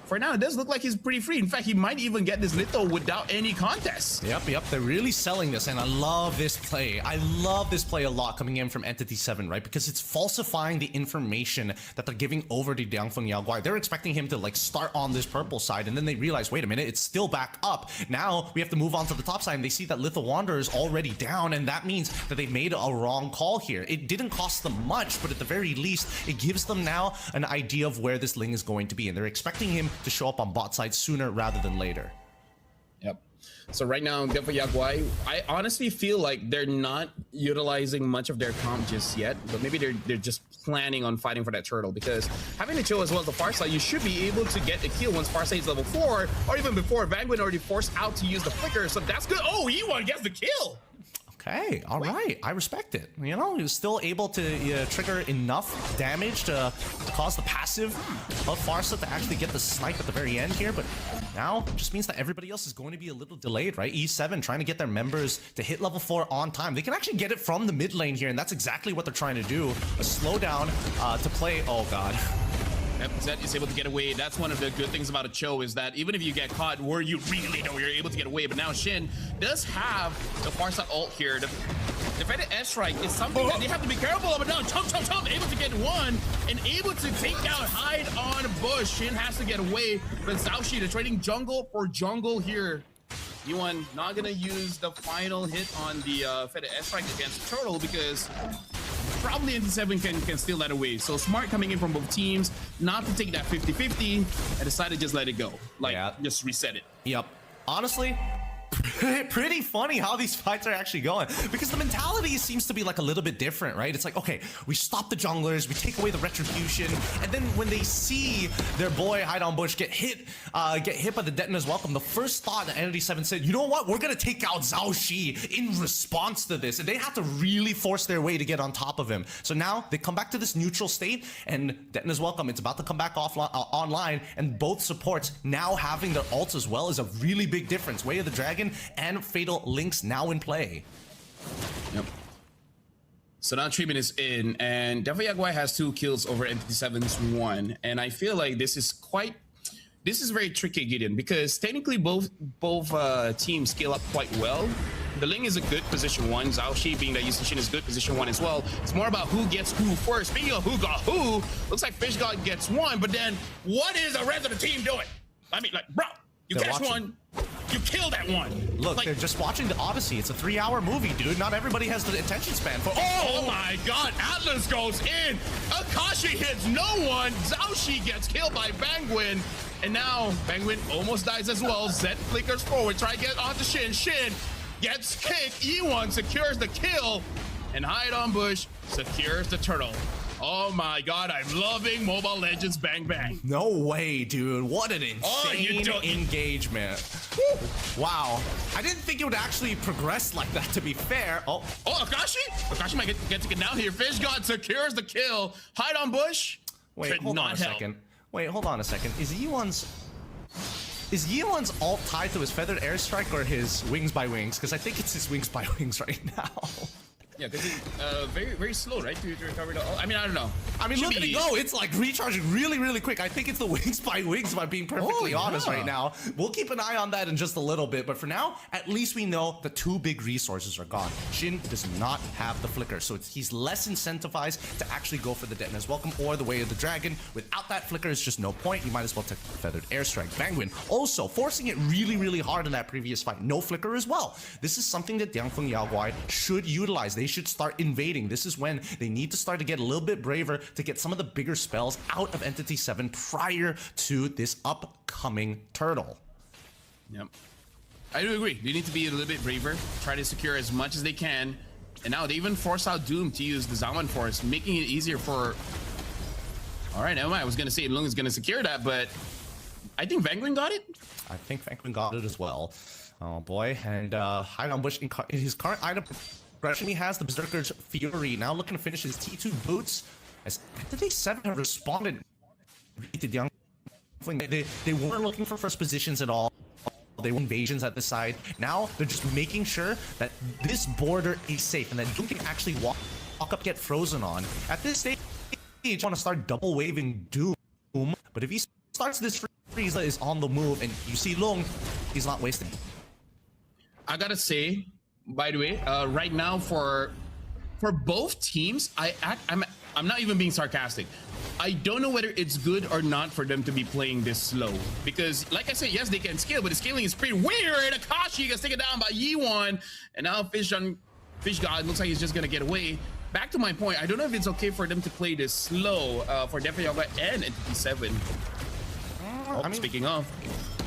for now, it does look like he's pretty free. In fact, he might even get this Litho without any contest. Yep. They're really selling this, and I love this play. I love this play a lot coming in from Entity 7, right? Because it's falsifying the information that they're giving over to Diangfeng Yaoguai. They're expecting him to, like, start on this purple side, and then they realize, wait a minute, it's still back up. Now we have to move on to the top side, and they see that Litho Wanderer is already down, and that means that they made a wrong call here. It didn't cost them much, but at the very least, it gives them now an idea of where this Ling is going to be, and they're expecting him to show up on bot side sooner rather than later. Yep. So right now, Diangfeng Yaoguai, I honestly feel like they're not utilizing much of their comp just yet, but maybe they're just planning on fighting for that turtle, because having the chill as well as the Farsa, you should be able to get the kill once Farsa is level 4, or even before. Bangwin already forced out to use the flicker, so that's good. Oh, Yiwan gets the kill. Okay, all right. I respect it. You know, he was still able to trigger enough damage to cause the passive of Farsa to actually get the snipe at the very end here, but now it just means that everybody else is going to be a little delayed, right? E7 trying to get their members to hit level 4 on time. They can actually get it from the mid lane here, and that's exactly what they're trying to do. A slowdown to play. Oh, God. Zed is able to get away. That's one of the good things about a Cho, is that even if you get caught where you really know you're able to get away, but now Shin does have the Farsa ult here. The defended S-Strike is something that they have to be careful of, but now Chum, able to get one and able to take down Hide on Bush. Shin has to get away, but Zhaoxi, they're trading jungle for jungle here. Yuan not gonna use the final hit on the Fed S-Strike against Turtle, because probably Entity 7 can steal that away. So smart coming in from both teams, not to take that 50-50, and decide to just let it go. Like, just reset it. Yep. Honestly, pretty funny how these fights are actually going, because the mentality seems to be like a little bit different, right? It's like, okay, we stop the junglers, we take away the retribution, and then when they see their boy Hidon Bush get hit by the Detonator's Welcome, the first thought that Entity 7 said, you know what, we're gonna take out Zhaoxi in response to this, and they have to really force their way to get on top of him. So now they come back to this neutral state, and Detonator's Welcome, it's about to come back online, and both supports now having their ults as well is a really big difference. Way of the Dragon and Fatal Links now in play. Yep. So now treatment is in, and Diangfeng Yaoguai has 2 kills over Entity 7's 1, and I feel like this is very tricky, Gideon, because technically both teams scale up quite well. The Ling is a good position 1. Zhaoxi, being that Yushin Shin, is good position 1 as well. It's more about who gets who first. Speaking of who got who, looks like Fish God gets 1, but then what is the rest of the team doing? I mean, like, bro, you catch one, you kill that one. Look, like, they're just watching the Odyssey. It's a 3-hour movie, dude. Not everybody has the attention span for. Oh my God! Atlas goes in. Akashi hits no one. Zhaoxi gets killed by Bangwin, and now Bangwin almost dies as well. Zed flickers forward, try to get onto Shin. Shin gets kicked. E1 secures the kill, and Hidon Bush secures the turtle. Oh my god, I'm loving Mobile Legends Bang Bang. No way, dude. What an insane engagement. Wow. I didn't think it would actually progress like that, to be fair. Oh, Akashi? Akashi might get to get down here. Fish God secures the kill. Hide on bush. Wait, hold on a second. Wait, hold on a second. Is Yeon's ult tied to his feathered airstrike or his wings by wings? Because I think it's his wings by wings right now. Yeah, because he's very, very slow, right, to recover the ult. I mean, I don't know. I mean, look at it go. It's like recharging really, really quick. I think it's the wings by wings, if I'm being perfectly honest right now. We'll keep an eye on that in just a little bit. But for now, at least we know the two big resources are gone. Shin does not have the flicker, so he's less incentivized to actually go for the Detna's Welcome or the Way of the Dragon. Without that flicker, it's just no point. You might as well take the feathered airstrike. Bangwin also forcing it really, really hard in that previous fight. No flicker as well. This is something that Diangfeng Yaoguai should utilize. They should start invading. This is when they need to start to get a little bit braver to get some of the bigger spells out of Entity 7 prior to this upcoming turtle. Yep. I do agree. They need to be a little bit braver, try to secure as much as they can. And now they even force out Doom to use the Zaman Force, making it easier for... Alright, never mind. I was going to say Lung is going to secure that, but I think Vanguin got it? I think Vanguin got it as well. Oh boy. And Hide on Bush in his current item... He has the Berserker's Fury, now looking to finish his T2 boots. As Entity 7 have responded to Young. They weren't looking for first positions at all. They were invasions at the side. Now they're just making sure that this border is safe and that Doom can actually walk up, get frozen on. At this stage, you want to start double waving Doom, but if he starts this Frieza is on the move and you see Lung, he's not wasting. I gotta say, by the way, right now for both teams, I'm not even being sarcastic. I don't know whether it's good or not for them to be playing this slow, because like I said, yes, they can scale, but the scaling is pretty weird. Akashi gets taken down by Yi1, and now Fish God looks like he's just gonna get away. Back to my point, I don't know if it's okay for them to play this slow for Defa Yoga and Entity 7. Speaking of,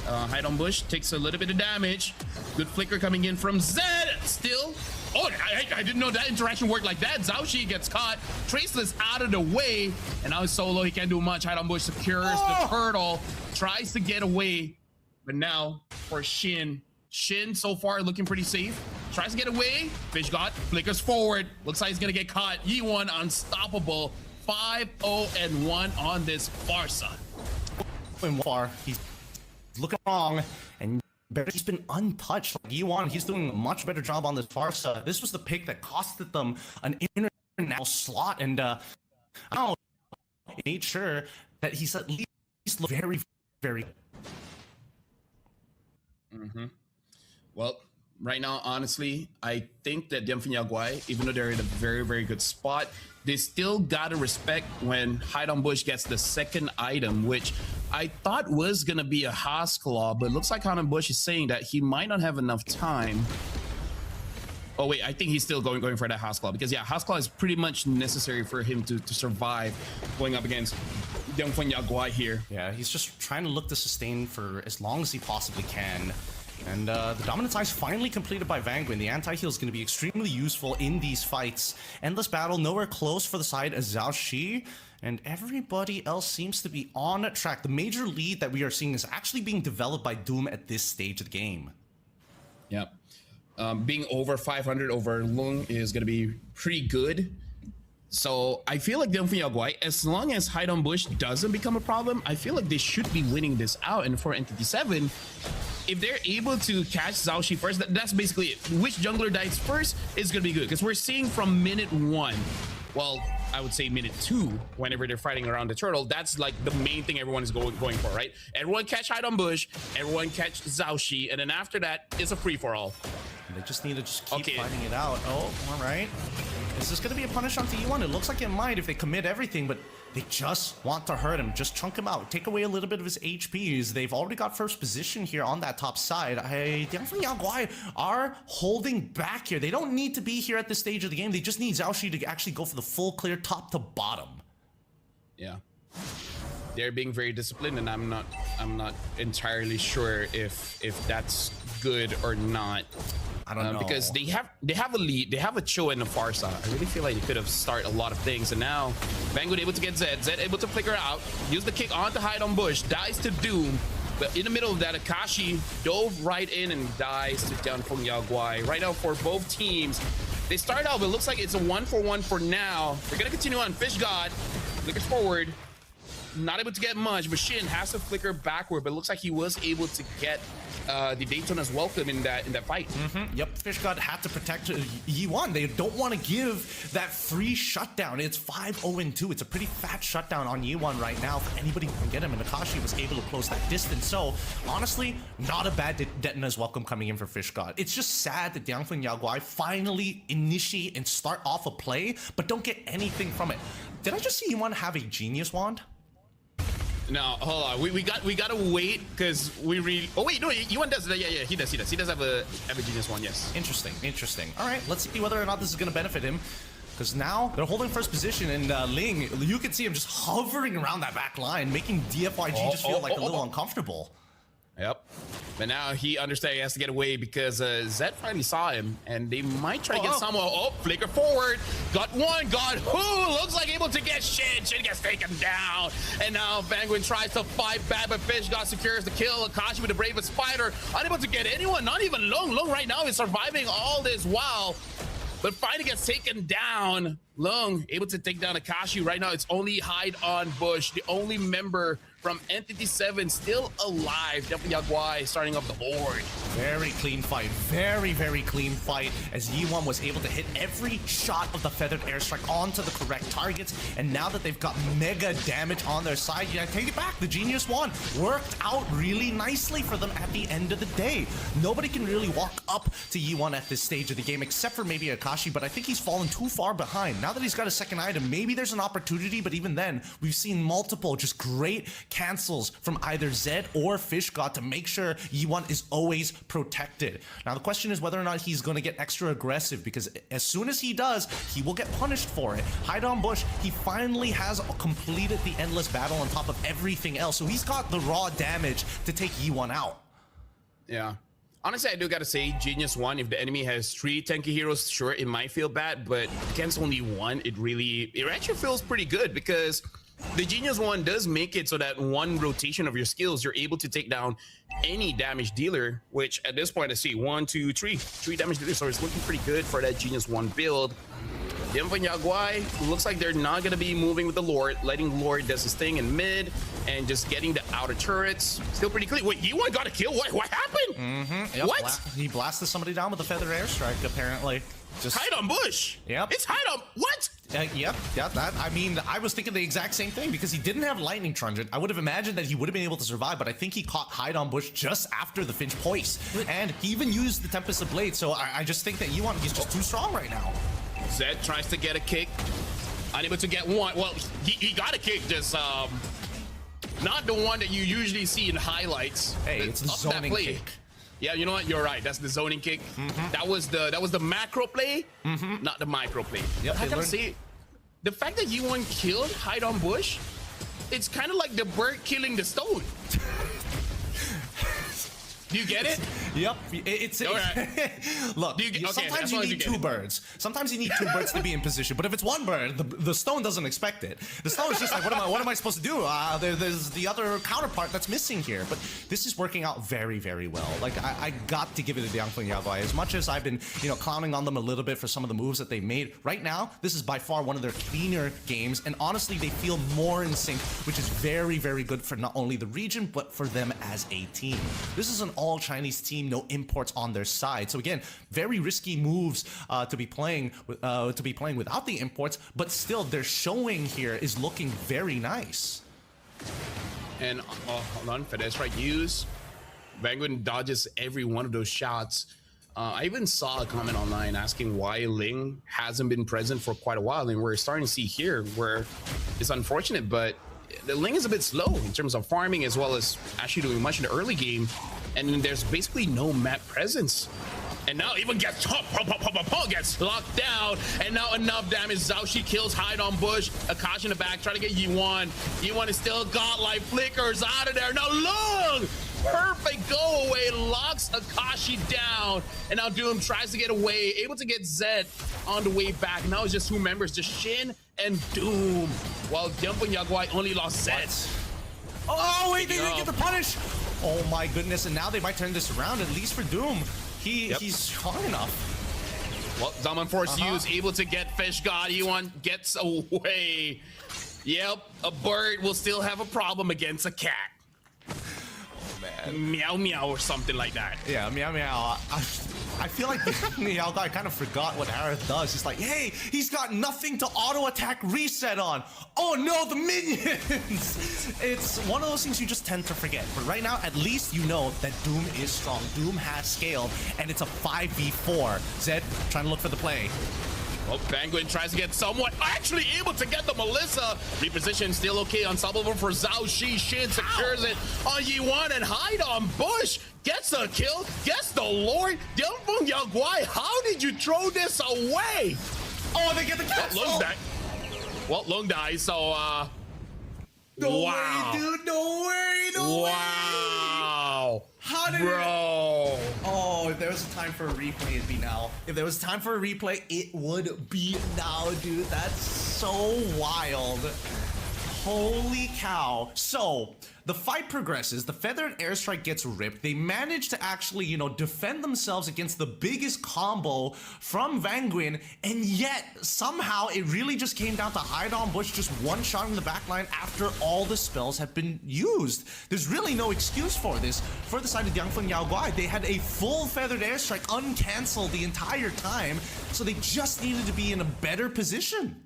Hide on Bush takes a little bit of damage. Good flicker coming in from Zed. Still. Oh, I didn't know that interaction worked like that. Zhaoxi gets caught. Traceless out of the way. And now he's solo. He can't do much. Hide on Bush secures the turtle. Tries to get away. But now for Shin. Shin so far looking pretty safe. Tries to get away. Fish God flickers forward. Looks like he's going to get caught. Yi1 unstoppable. 5-0-1 on this Farsa. He's looking wrong, and he's been untouched. Like Yi1, he's doing a much better job on this Farsa. This was the pick that costed them an international slot, and I don't know, made sure that he's at least very, very. Well, right now, honestly, I think that Diangfeng Yaoguai, even though they're in a very, very good spot, they still gotta respect when Hide on Bush gets the second item, which I thought was gonna be a Haskell, but it looks like Hide on Bush is saying that he might not have enough time. Oh wait, I think he's still going for that Haskell, because yeah, Haskell is pretty much necessary for him to survive going up against Diangfeng Yaoguai here. Yeah, he's just trying to look to sustain for as long as he possibly can. And the Dominance Eye is finally completed by Vanguin. The anti-heal is going to be extremely useful in these fights. Endless battle, nowhere close for the side of Zhaoxi. And everybody else seems to be on track. The major lead that we are seeing is actually being developed by Doom at this stage of the game. Yep. Being over 500 over Lung is going to be pretty good. So I feel like Diangfeng Yaoguai, as long as Hide on Bush doesn't become a problem, I feel like they should be winning this out. And for Entity 7, if they're able to catch Zhaoxi first, that's basically it. Which jungler dies first is going to be good, because we're seeing from minute 1, well, I would say minute 2, whenever they're fighting around the turtle, that's like the main thing everyone is going for, right? Everyone catch Hide on Bush, everyone catch Zhaoxi, and then after that, it's a free-for-all. They just need to just keep fighting it out. Oh, all right. Is this going to be a punish onto E1? It looks like it might if they commit everything, but they just want to hurt him. Just chunk him out. Take away a little bit of his HPs. They've already got first position here on that top side. Diangfeng Yaoguai are holding back here. They don't need to be here at this stage of the game. They just need Zhaoxi to actually go for the full clear top to bottom. Yeah. They're being very disciplined, and I'm not entirely sure if that's good or not. I don't know. Because they have a lead, they have a Cho and a Farsa. I really feel like they could have started a lot of things, and now Banggood able to get Zed able to flicker out, use the kick on to hide on Bush, dies to Doom, but in the middle of that, Akashi dove right in and dies to Tianfeng Yaguai. Right now for both teams, they start out, but it looks like it's a 1-for-1 for now. They're gonna continue on. Fish God flickers forward, not able to get much, but Shin has to flicker backward, but it looks like he was able to get the Daytona's welcome in that fight. Yep, Fish God had to protect Yi1. They don't want to give that free shutdown. It's 5-0-2. It's a pretty fat shutdown on Yi1 right now for anybody who can get him, and Akashi was able to close that distance. So, honestly, not a bad Detona's welcome coming in for Fish God. It's just sad that Tianfeng Yaguai finally initiate and start off a play, but don't get anything from it. Did I just see Yi1 have a Genius Wand? No, hold on. We gotta wait because we really. Oh wait, no, Yuan does. Yeah, he does. He does have a Genius Wand. Yes. Interesting. All right, let's see whether or not this is gonna benefit him. Because now they're holding first position, and Ling, you can see him just hovering around that back line, making DFYG just feel like a little uncomfortable. Yep. But now he understands he has to get away because Zed finally saw him, and they might try to get someone. Oh, flicker forward. Got one. Got who? Looks like able to get Shin. Shin gets taken down. And now Vanguard tries to fight back, but Fish God secures the kill. Akashi with the bravest spider. Unable to get anyone, not even Lung. Lung right now is surviving all this while, but finally gets taken down. Lung able to take down Akashi. Right now, it's only Hide on Bush, the only member from Entity 7 still alive. Definitely Yaguai starting up the board. Very clean fight. Very clean fight as Yi1 was able to hit every shot of the Feathered Airstrike onto the correct targets. And now that they've got mega damage on their side, yeah, take it back. The Genius Wand worked out really nicely for them at the end of the day. Nobody can really walk up to Yi1 at this stage of the game except for maybe Akashi, but I think he's fallen too far behind. Now that he's got a second item, maybe there's an opportunity, but even then, we've seen multiple just great cancels from either Zed or Fish God to make sure Yi1 is always protected. Now the question is whether or not he's going to get extra aggressive, because as soon as he does, he will get punished for it. Hide on Bush, he finally has completed the endless battle on top of everything else, so he's got the raw damage to take Yi1 out. Yeah. Honestly, I do gotta say, Genius Wand, if the enemy has 3 tanky heroes, sure, it might feel bad, but against only one, it actually feels pretty good, because the Genius Wand does make it so that one rotation of your skills, you're able to take down any damage dealer, which at this point I see 1, 2, 3 damage dealers, so it's looking pretty good for that Genius Wand build. Tianfeng Yaguai looks like they're not gonna be moving with the Lord, letting Lord does his thing in mid and just getting the outer turrets. Still pretty clean. Wait, you got a kill? What happened? Yep, what? He blasted somebody down with a Feathered Airstrike, apparently. Just Hide on Bush. Yep. It's Hide on what? Yep. That. I mean, I was thinking the exact same thing because he didn't have Lightning Truncheon. I would have imagined that he would have been able to survive, but I think he caught Hide on Bush just after the Finch Poise, and he even used the Tempest of Blade. So I just think that he's just too strong right now. Zed tries to get a kick, unable to get one. Well, he got a kick, just not the one that you usually see in highlights. Hey, it's the zoning kick. Yeah, you know what? You're right. That's the zoning kick. That was the macro play, not the micro play. Yep, I gotta say, the fact that Yi1 killed Hide on Bush, it's kind of like the bird killing the stone. Do you get it? Yep. It's right. Look, sometimes you need 2 birds. Sometimes you need 2 birds to be in position. But if it's 1 bird, the stone doesn't expect it. The stone is just like, what am I supposed to do? There's the other counterpart that's missing here. But this is working out very well. Like I got to give it to the Tianfeng Yaguai. As much as I've been, clowning on them a little bit for some of the moves that they made, right now this is by far one of their cleaner games. And honestly, they feel more in sync, which is very good for not only the region but for them as a team. This is an all Chinese team, no imports on their side. So again, very risky moves to be playing without the imports, but still their showing here is looking very nice. And hold on, for this right use, Vanguard dodges every one of those shots. I even saw a comment online asking why Ling hasn't been present for quite a while, and we're starting to see here where it's unfortunate, but the Ling is a bit slow in terms of farming as well as actually doing much in the early game, and there's basically no map presence And now even gets gets locked down. And now enough damage. Zhaoxi kills Hide on Bush. Akashi in the back trying to get Yi1. Yi1 is still godlike. Flickers out of there. Now look! Perfect go away. Locks Akashi down. And now Doom tries to get away. Able to get Zed on the way back. Now it's just two members. Just Shin and Doom. While Dumping Yaguai only lost Zed. Oh, wait, they didn't get the punish. Oh my goodness, and now they might turn this around, at least for Doom. He's strong enough. Well, Zaman Force use able to get Fish God. Yi1 gets away. Yep, a bird will still have a problem against a cat. Oh, man. Meow meow or something like that. Yeah, meow meow. I feel like Meow guy kind of forgot what Aerith does. He's like, hey, he's got nothing to auto attack reset on. Oh no, the minions! It's one of those things you just tend to forget. But right now, at least you know that Doom is strong. Doom has scaled, and it's a 5v4. Zed trying to look for the play. Oh, Penguin tries to get somewhat actually able to get the Melissa. Reposition still okay. Unstoppable for Zhaoxi. Shin secures it on Yi1 and Hide on Bush. Gets a kill. Gets the Lord. Dumping Yaguai. How did you throw this away? Oh, they get the cancel. Well, Lung dies, so No way, dude. No way. No way. Wow. How did Bro. Oh, if there was a time for a replay, it'd be now. If there was time for a replay, it would be now, dude. That's so wild. Holy cow. So, the fight progresses, the feathered airstrike gets ripped, they manage to actually, you know, defend themselves against the biggest combo from Vanguin, and yet, somehow, it really just came down to Hide on Bush just one shot in the backline after all the spells have been used. There's really no excuse for this. For the side of Yangfeng Yaoguai, they had a full feathered airstrike uncancelled the entire time, so they just needed to be in a better position.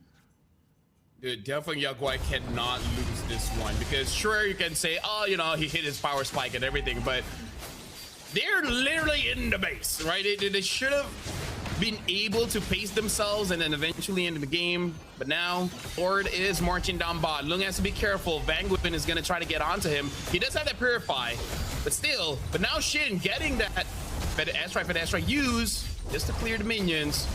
Dude, definitely Yaguai cannot lose this one because sure you can say, oh, you know, he hit his power spike and everything, but they're literally in the base, right? They should have been able to pace themselves and then eventually end the game, but now Horde is marching down bot. Lung has to be careful. Vanguin is going to try to get onto him. He does have that Purify, but still, but now Shin getting that Fed Airstrike use just to clear the minions.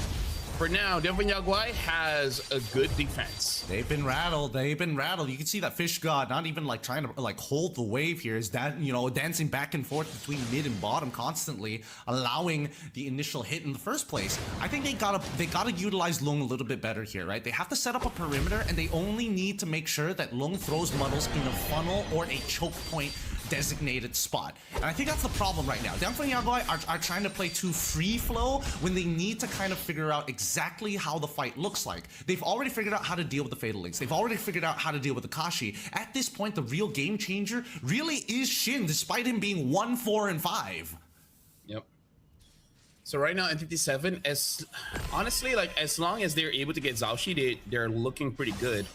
For now, Dumping Yaguai has a good defense. They've been rattled. They've been rattled. You can see that Fish God not even like trying to like hold the wave here. Is that, you know, dancing back and forth between mid and bottom constantly, allowing the initial hit in the first place. I think they gotta utilize Lung a little bit better here, right? They have to set up a perimeter, and they only need to make sure that Lung throws muddles in a funnel or a choke point designated spot. And I think that's the problem right now. Dumping Yaguai are trying to play too free flow when they need to kind of figure out exactly how the fight looks like. They've already figured out how to deal with the Fatal Links. They've already figured out how to deal with the Kashi. At this point, the real game changer really is Shin, despite him being 1, 4, and 5. Yep. So right now, N57, as honestly, like as long as they're able to get Zhaoxi, they're looking pretty good.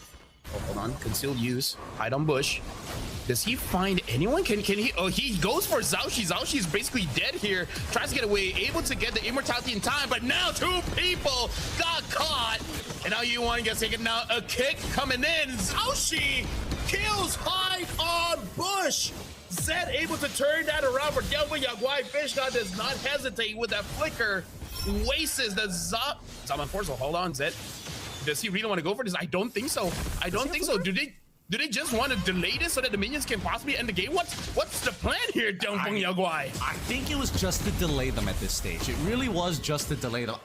Oh, hold on, concealed use, Hide on Bush. Does he find anyone? Can he? Oh, he goes for Zhaoxi. Zhaoxi is basically dead here. Tries to get away, able to get the immortality in time, but now two people got caught. And now Yi1 gets taken. Now a kick coming in. Zhaoxi kills Hide on Bush. Zed able to turn that around for Dumping Yaguai. Fish God does not hesitate with that flicker. Wastes the Zaman Force. Hold on, Zed. Does he really want to go for this? I don't think so. I don't think so. Do they just want to delay this so that the minions can possibly end the game? What's the plan here, Dumping Yaguai? I think it was just to delay them at this stage. It really was just to delay them.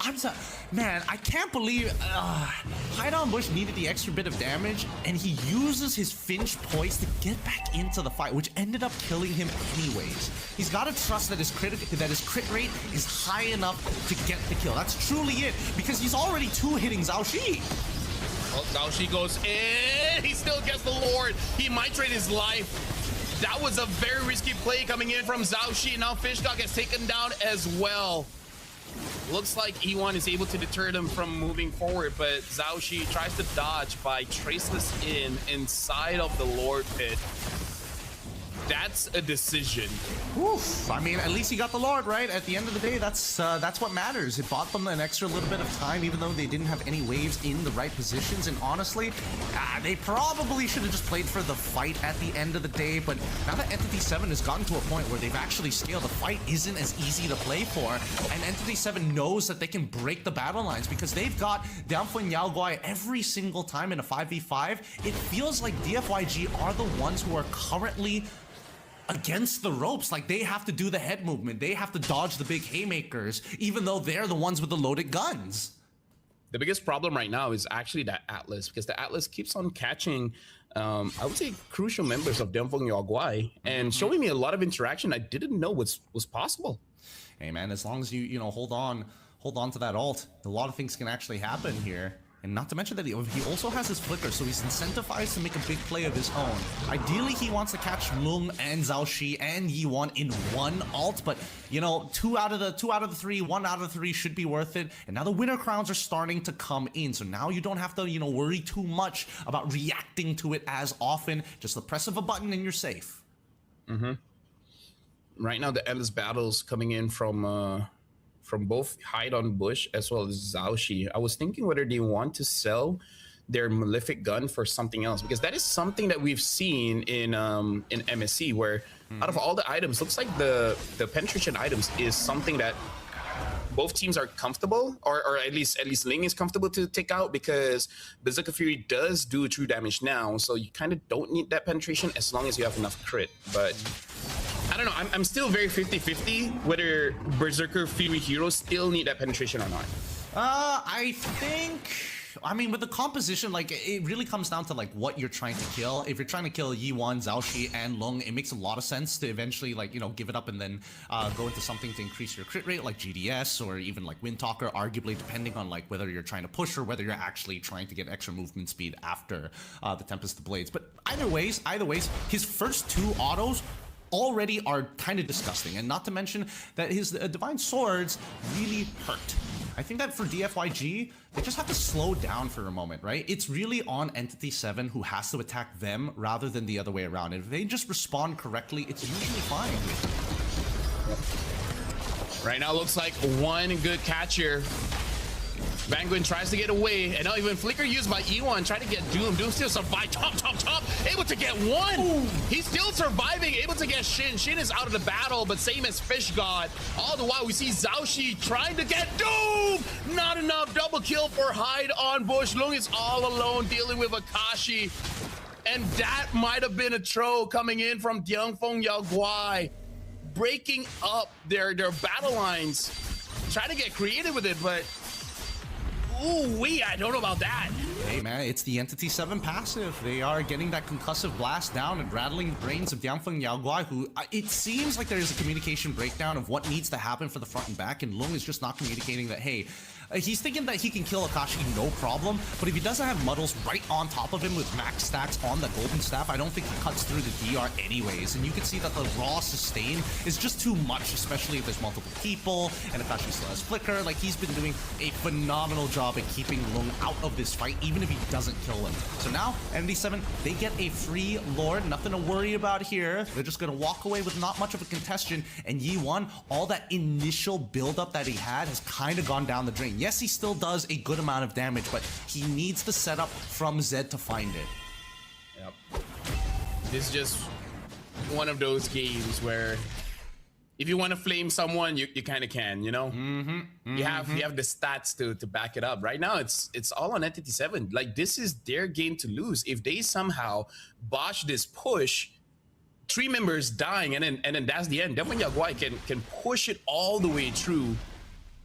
Man, I can't believe Hide on Bush needed the extra bit of damage, and he uses his Finch poise to get back into the fight, which ended up killing him anyways. He's got to trust that his crit rate is high enough to get the kill. That's truly it, because he's already two-hitting Zhaoxi. Well, Zhaoxi goes in. He still gets the Lord. He might trade his life. That was a very risky play coming in from Zhaoxi. Now Fish God gets taken down as well. Looks like E1 is able to deter them from moving forward, but Zhaoxi tries to dodge by traceless inside of the Lord pit. that's a decision. Oof. I mean, at least he got the Lord, right? At the end of the day, that's what matters. It bought them an extra little bit of time, even though they didn't have any waves in the right positions. And honestly, they probably should have just played for the fight at the end of the day. But now that Entity 7 has gotten to a point where they've actually scaled, the fight isn't as easy to play for. And Entity 7 knows that they can break the battle lines because they've got Damphun Yaoguai every single time in a 5v5. It feels like DFYG are the ones who are currently against the ropes. Like, they have to do the head movement. They have to dodge the big haymakers, even though they're the ones with the loaded guns. The biggest problem right now is actually that Atlas, because the Atlas keeps on catching, I would say, crucial members of Damphun Yaoguai and showing me a lot of interaction I didn't know was possible. Hey man, as long as you hold on to that ult, a lot of things can actually happen here. And not to mention that he also has his flicker, so he's incentivized to make a big play of his own. Ideally, he wants to catch Lung and Zhao Shi and Yi1 in one ult, but you know, 2 out of the 3, 1 out of 3 should be worth it. And now the winner crowns are starting to come in, so now you don't have to, you know, worry too much about reacting to it as often. Just the press of a button and you're safe. Right now, the endless battles coming in from both Hide on Bush as well as Zhao Shi. I was thinking whether they want to sell their Malefic gun for something else, because that is something that we've seen in MSC, where out of all the items, looks like the penetration items is something that both teams are comfortable, or at least Ling is comfortable to take out, because Berserker Fury does do true damage now, so you kind of don't need that penetration as long as you have enough crit. But I don't know, I'm still very 50-50 whether Berserker Fury heroes still need that penetration or not. I mean, with the composition, like, it really comes down to, like, what you're trying to kill. If you're trying to kill Yi1, Zhao Shi, and Lung, it makes a lot of sense to eventually, like, you know, give it up and then go into something to increase your crit rate, like GDS, or even, like, Windtalker, arguably, depending on, like, whether you're trying to push or whether you're actually trying to get extra movement speed after the Tempest of Blades. But either ways, his first 2 autos already are kind of disgusting, and not to mention that his Divine Swords really hurt. I think that for DFYG, they just have to slow down for a moment, right? It's really on Entity 7 who has to attack them rather than the other way around. And if they just respond correctly, it's usually fine. Right now, looks like one good catcher. Vanguard tries to get away, and now even flicker used by Yi1, trying to get Doom. Doom still survive. Top, able to get one. Ooh. He's still surviving, able to get Shin. Shin is out of the battle, but same as Fish God. All the while, we see Zhao Shi trying to get Doom. Not enough. Double kill for Hide on Bush. Lung is all alone dealing with Akashi, and that might have been a throw coming in from Damphun Yaoguai, breaking up their battle lines. Trying to get creative with it, but ooh-wee, I don't know about that. Hey man, it's the Entity 7 passive. They are getting that concussive blast down and rattling the brains of Damphun Yaoguai, who it seems like there is a communication breakdown of what needs to happen for the front and back, and Lung is just not communicating that, hey, he's thinking that he can kill Akashi no problem, but if he doesn't have Muddles right on top of him with max stacks on the Golden Staff, I don't think he cuts through the DR anyways. And you can see that the raw sustain is just too much, especially if there's multiple people, and Akashi still has Flicker. Like, he's been doing a phenomenal job at keeping Lung out of this fight, even if he doesn't kill him. So now, MD7, they get a free Lord, nothing to worry about here. They're just gonna walk away with not much of a contestation, and Yi1, all that initial buildup that he had has kind of gone down the drain. Yes, he still does a good amount of damage, but he needs the setup from Zed to find it. Yep. This is just one of those games where if you want to flame someone, you kind of can, you know? You have the stats to back it up. Right now, it's all on Entity 7. Like, this is their game to lose. If they somehow botch this push, 3 members dying, and then that's the end. Damphun Yaoguai can push it all the way through.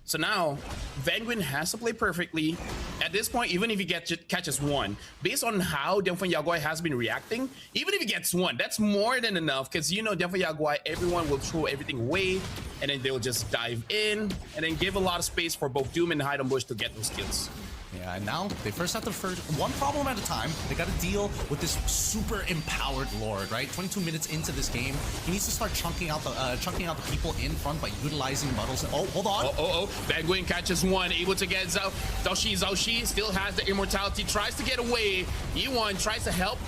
So now, Vanguard has to play perfectly. At this point, even if he catches 1, based on how Damphun Yaoguai has been reacting, even if he gets 1, that's more than enough, because you know Damphun Yaoguai, everyone will throw everything away, and then they'll just dive in, and then give a lot of space for both Doom and Hide on Bush to get those kills. Yeah, and now they first have to one problem at a time. They got to deal with this super empowered Lord, right? 22 minutes into this game, he needs to start chunking out the people in front by utilizing Muddles. Oh, hold on. Vanguard catches 1, able to get Zhao Shi still has the immortality, tries to get away. Yi1 tries to help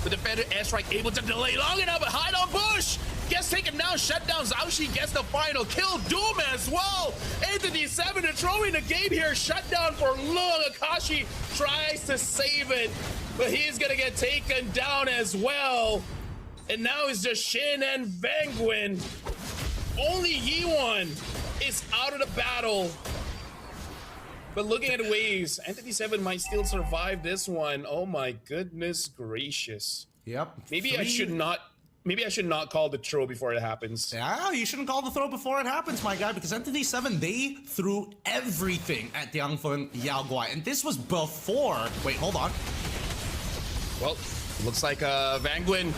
With the better airstrike able to delay long enough, but hide on Bush gets taken down, shut down. Zaushi gets the final kill. Doom as well. Entity 7 to throw in the game here. Shut down for Lung. Akashi tries to save it, but he's gonna get taken down as well. And now it's just Shin and Vanguin. Only Yiwon is out of the battle. But looking at the waves, Entity 7 might still survive this one. Oh my goodness gracious. Yep. Maybe I should not call the throw before it happens. Yeah, you shouldn't call the throw before it happens, my guy, because Entity 7, they threw everything at Diangfeng Yaoguai. And this was before... Wait, hold on. Well, looks like Vanguin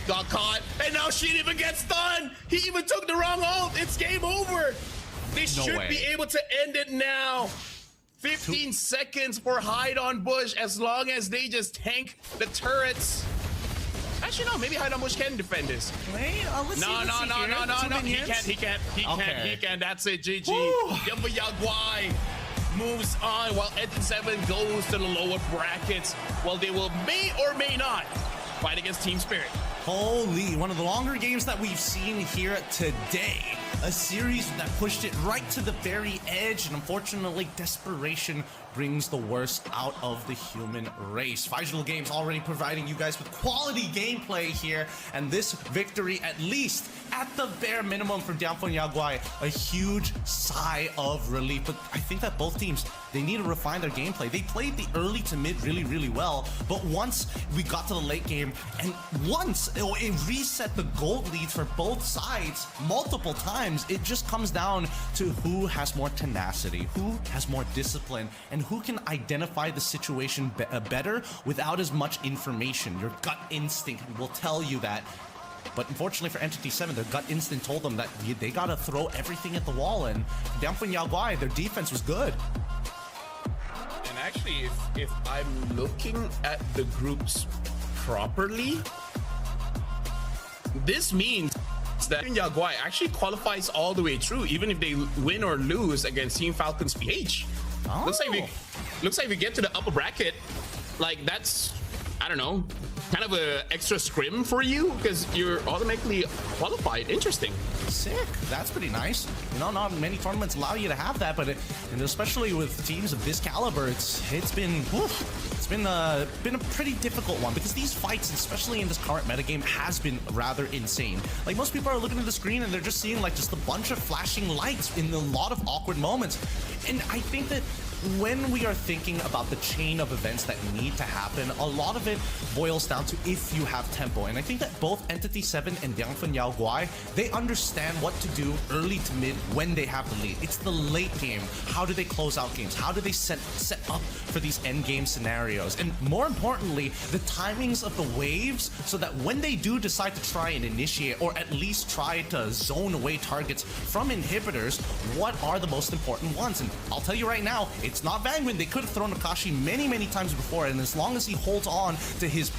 got caught, and now Shin even gets stunned. He even took the wrong ult. It's game over. They should be able to end it now. 15 seconds for hide on Bush as long as they just tank the turrets. Actually, no, maybe hide on Bush can defend this. Wait, let's no. He can't. That's it, GG. Yumba Yaguai moves on while Entity 7 goes to the lower brackets. Well, they will may or may not fight against Team Spirit. Holy, one of the longer games that we've seen here today. A series that pushed it right to the very edge, and unfortunately, desperation brings the worst out of the human race. Faisal Games already providing you guys with quality gameplay here, and this victory, at least at the bare minimum from Diangfeng Yaoguai, a huge sigh of relief. But I think that both teams, they need to refine their gameplay. They played the early to mid really well, but once we got to the late game, and once it reset the gold leads for both sides multiple times, it just comes down to who has more tenacity, who has more discipline, and who can identify the situation better without as much information. Your gut instinct will tell you that. But unfortunately for Entity 7, their gut instinct told them that they gotta throw everything at the wall, and Diangfeng Yaoguai, their defense was good. And actually, if I'm looking at the groups properly, this means that Yaoguai actually qualifies all the way through, even if they win or lose against Team Falcon's PH. Oh. Looks like we get to the upper bracket. Like, that's, I don't know, kind of a extra scrim for you because you're automatically qualified. Interesting. Sick. That's pretty nice. You know, not many tournaments allow you to have that, but and especially with teams of this caliber, it's been a pretty difficult one because these fights, especially in this current metagame, has been rather insane. Like, most people are looking at the screen and they're just seeing like just a bunch of flashing lights in a lot of awkward moments. And I think that when we are thinking about the chain of events that need to happen, a lot of it boils down to if you have tempo. And I think that both Entity 7 and Diangfeng Yaoguai, they understand what to do early to mid when they have the lead. It's the late game. How do they close out games? How do they set up for these end game scenarios? And more importantly, the timings of the waves so that when they do decide to try and initiate or at least try to zone away targets from inhibitors, what are the most important ones? And I'll tell you right now, it's not Vanguin. They could have thrown Akashi many times before, and as long as he holds on to his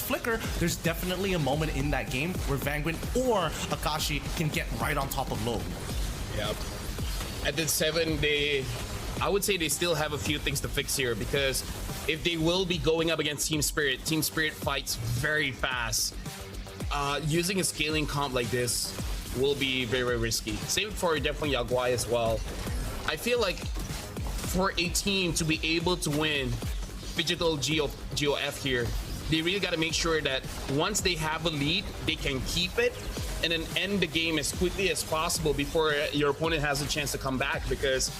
flicker, there's definitely a moment in that game where Vanguin or Akashi can get right on top of Low. Yep. At the 7, I would say they still have a few things to fix here, because if they will be going up against Team Spirit fights very fast. Using a scaling comp like this will be very risky. Same for definitely Yaoguai as well. I feel like for a team to be able to win digital GOF here, they really got to make sure that once they have a lead, they can keep it and then end the game as quickly as possible before your opponent has a chance to come back. Because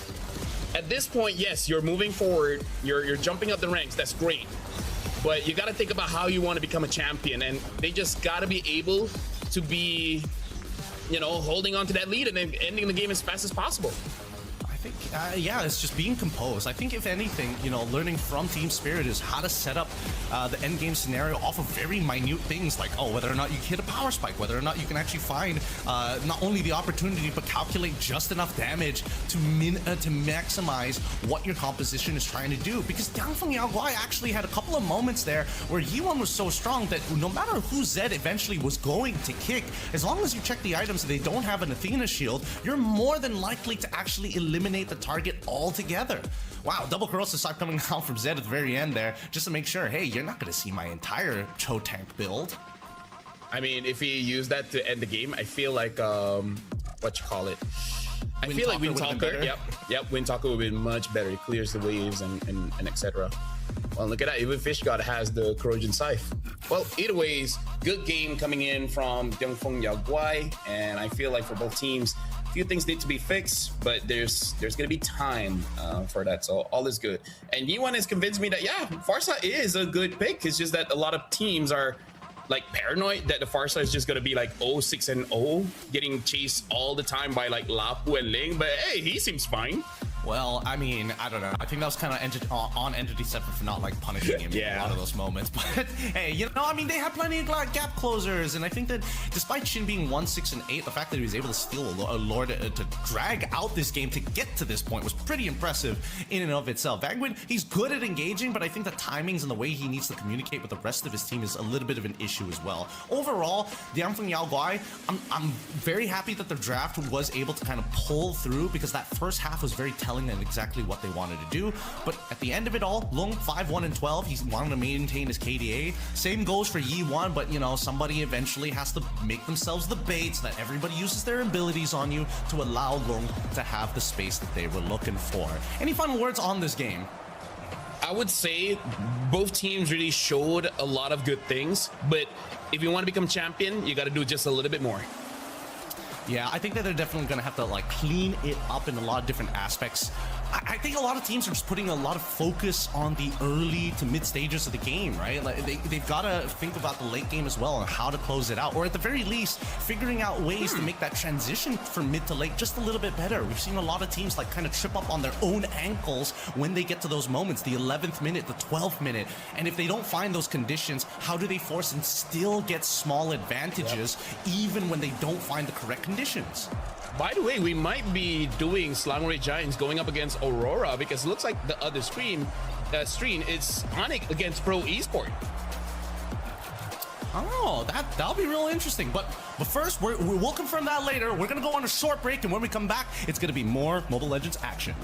at this point, yes, you're moving forward, you're jumping up the ranks, that's great, but you got to think about how you want to become a champion, and they just got to be able to be, you know, holding on to that lead and then ending the game as fast as possible. I think, yeah, it's just being composed. I think if anything, you know, learning from Team Spirit is how to set up the end game scenario off of very minute things like, oh, whether or not you hit a power spike, whether or not you can actually find not only the opportunity but calculate just enough damage to maximize what your composition is trying to do. Because Diangfeng Yaoguai actually had a couple of moments there where Yiwon was so strong that no matter who Zed eventually was going to kick, as long as you check the items and they don't have an Athena shield, you're more than likely to actually eliminate the target altogether. wow, double corrosive start coming out from Zed at the very end there, just to make sure, hey, you're not going to see my entire Cho tank build. I mean, if he used that to end the game, I feel like, what you call it? I feel like Windtalker, yep, Windtalker would be much better. It clears the waves and etc. Well, look at that. Even Fish God has the Corrosion Scythe. Well, either ways, good game coming in from Dongfeng Yaoguai, and I feel like for both teams, a few things need to be fixed, but there's going to be time for that, so all is good. And Yiwan has convinced me that, yeah, Farsa is a good pick. It's just that a lot of teams are like paranoid that the Farsa is just going to be like 0-6-0, getting chased all the time by like Lapu and Ling, but hey, he seems fine. Well, I mean, I don't know. I think that was kind of on Entity 7 for not like punishing him in a lot of those moments. But hey, you know, I mean, they have plenty of gap closers, and I think that despite Shin being 1-6-8, the fact that he was able to steal a Lord to drag out this game to get to this point was pretty impressive in and of itself. Vanguard, he's good at engaging, but I think the timings and the way he needs to communicate with the rest of his team is a little bit of an issue as well. Overall, Dongfeng Yaoguai, I'm very happy that the draft was able to kind of pull through, because that first half was very telling and exactly what they wanted to do. But at the end of it all, Lung 5-1-12, he's wanting to maintain his KDA. Same goes for Yi1, but you know, somebody eventually has to make themselves the bait so that everybody uses their abilities on you to allow Lung to have the space that they were looking for. Any final words on this game? I would say both teams really showed a lot of good things, but if you want to become champion, you got to do just a little bit more. Yeah, I think that they're definitely going to have to like clean it up in a lot of different aspects. I think a lot of teams are just putting a lot of focus on the early to mid stages of the game, right? Like they've got to think about the late game as well and how to close it out, or at the very least, figuring out ways to make that transition from mid to late just a little bit better. We've seen a lot of teams like kind of trip up on their own ankles when they get to those moments, the 11th minute, the 12th minute, and if they don't find those conditions, how do they force and still get small advantages even when they don't find the correct conditions? By the way, we might be doing Slangray Giants going up against AURORA, because it looks like the other stream is Onyx against Pro Esport. Oh, that'll be real interesting. But first, we'll confirm that later. We're going to go on a short break, and when we come back, it's going to be more Mobile Legends action.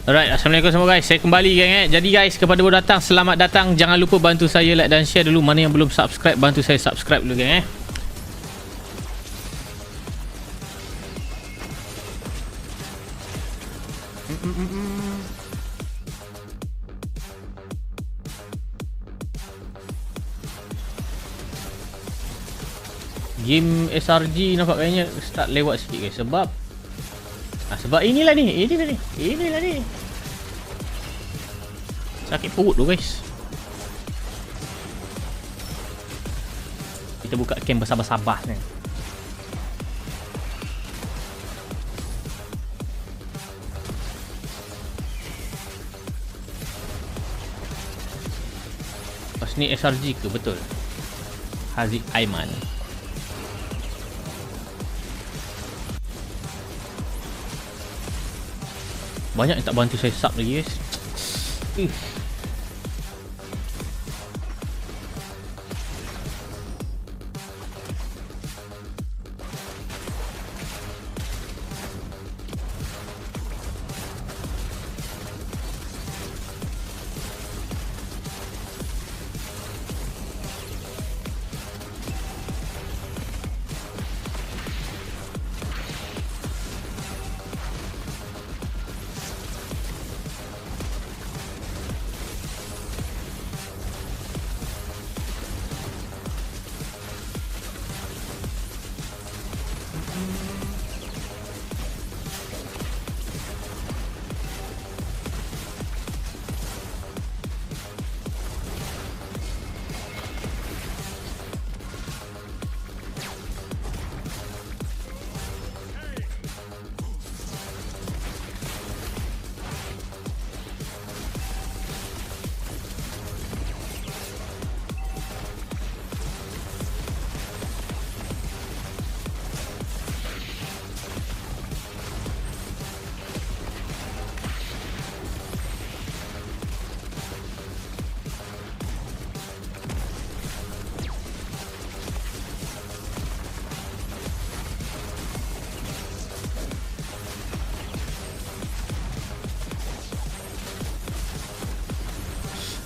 Alright, Assalamualaikum semua guys. Saya kembali gang. Jadi guys, kepada baru datang, selamat datang. Jangan lupa bantu saya like dan share dulu. Mana yang belum subscribe, bantu saya subscribe dulu gang. Game SRG nampak kayaknya start lewat sikit guys. Sebab inilah ni. Sakit perut tu guys. Kita buka camp bersabar-sabar ni. Pas ni SRG ke betul? Haziq Aiman. Banyak yang tak bantu saya sub lagi guys.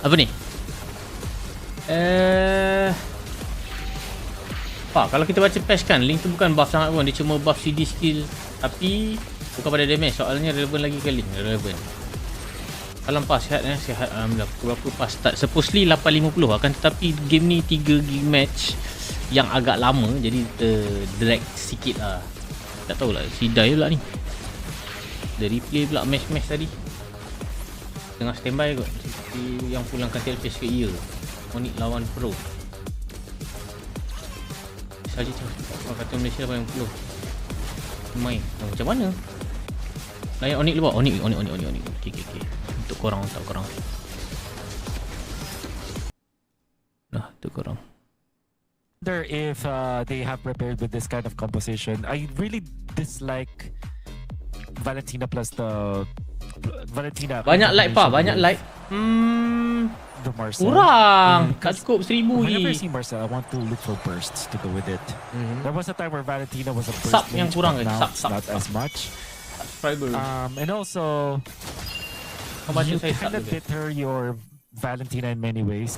Apa ni? Kalau kita baca patch kan, link tu bukan buff sangat pun. Dia cuma buff CD skill. Tapi bukan pada damage. Soalnya relevan lagi ke link. Relevan. Salam pas, sihat sihat. Alhamdulillah. Berapa pas start? Supposedly 8.50 akan, tetapi game ni 3 game match yang agak lama. Jadi drag sikit lah. Tak tahulah. Sidai pula ni. Dia replay pula match-match tadi. Tengah standby kot. Seperti yang pulangkan telpage ke ia. Onyx lawan Pro. Saja kata Malaysia 80. Main. Macam mana? Layan Onyx luar. Onyx. Okey. Untuk korang. Nah, untuk korang. Wonder if they have prepared with this kind of composition. I really dislike Valentina plus the Valentina. Banyak like pa, banyak like. Kurang. Tak cukup 1000 lagi. Whenever I see Marcel, I want to look for bursts to go with it. There was a time where Valentina was a burst sub yang kurang not sub. as much. Subscriber. And also, you kind of deter your Valentina in many ways.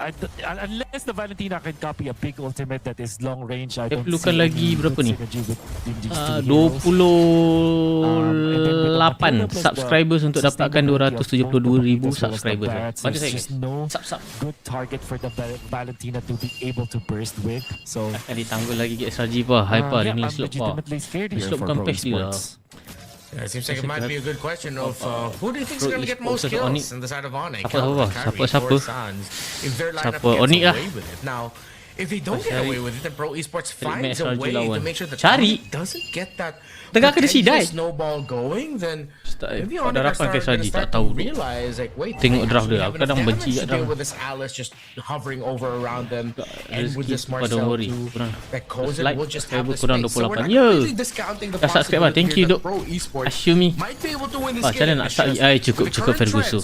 Unless the Valentina can copy a big ultimate that is long range, I don't perlukan see lagi berapa ni? 28 subscribers untuk dapatkan 272,000 subscribers. Bantu saya guys. Sub. Good target for the Valentina to be able to burst with. So akan ditanggul lagi ke SRG pa. Hyper dia ni slope pa. Slope bukan patch dia. Yeah, it seems like it might be a good question of who do you think is going to get most kills on the side of Onyx? Siapa Onyx lah. Now, if they don't get away with it, then Pro Esports finds a way to make sure that Onyx doesn't get that tengah kena sidai. Snowball going, then maybe pada harapan ke SRG tak tahu tengok draft dia. Aku kadang benci kat draft. With this Alice just hovering over around them, and with this Marcel too, that Kozen will just have the kurang space. So we're 28. not Ya. really discounting the Dah subscribe lah. Thank you dok. Ashumi. Might be able to win this Macam game. mana nak sub? Cukup Ferguson.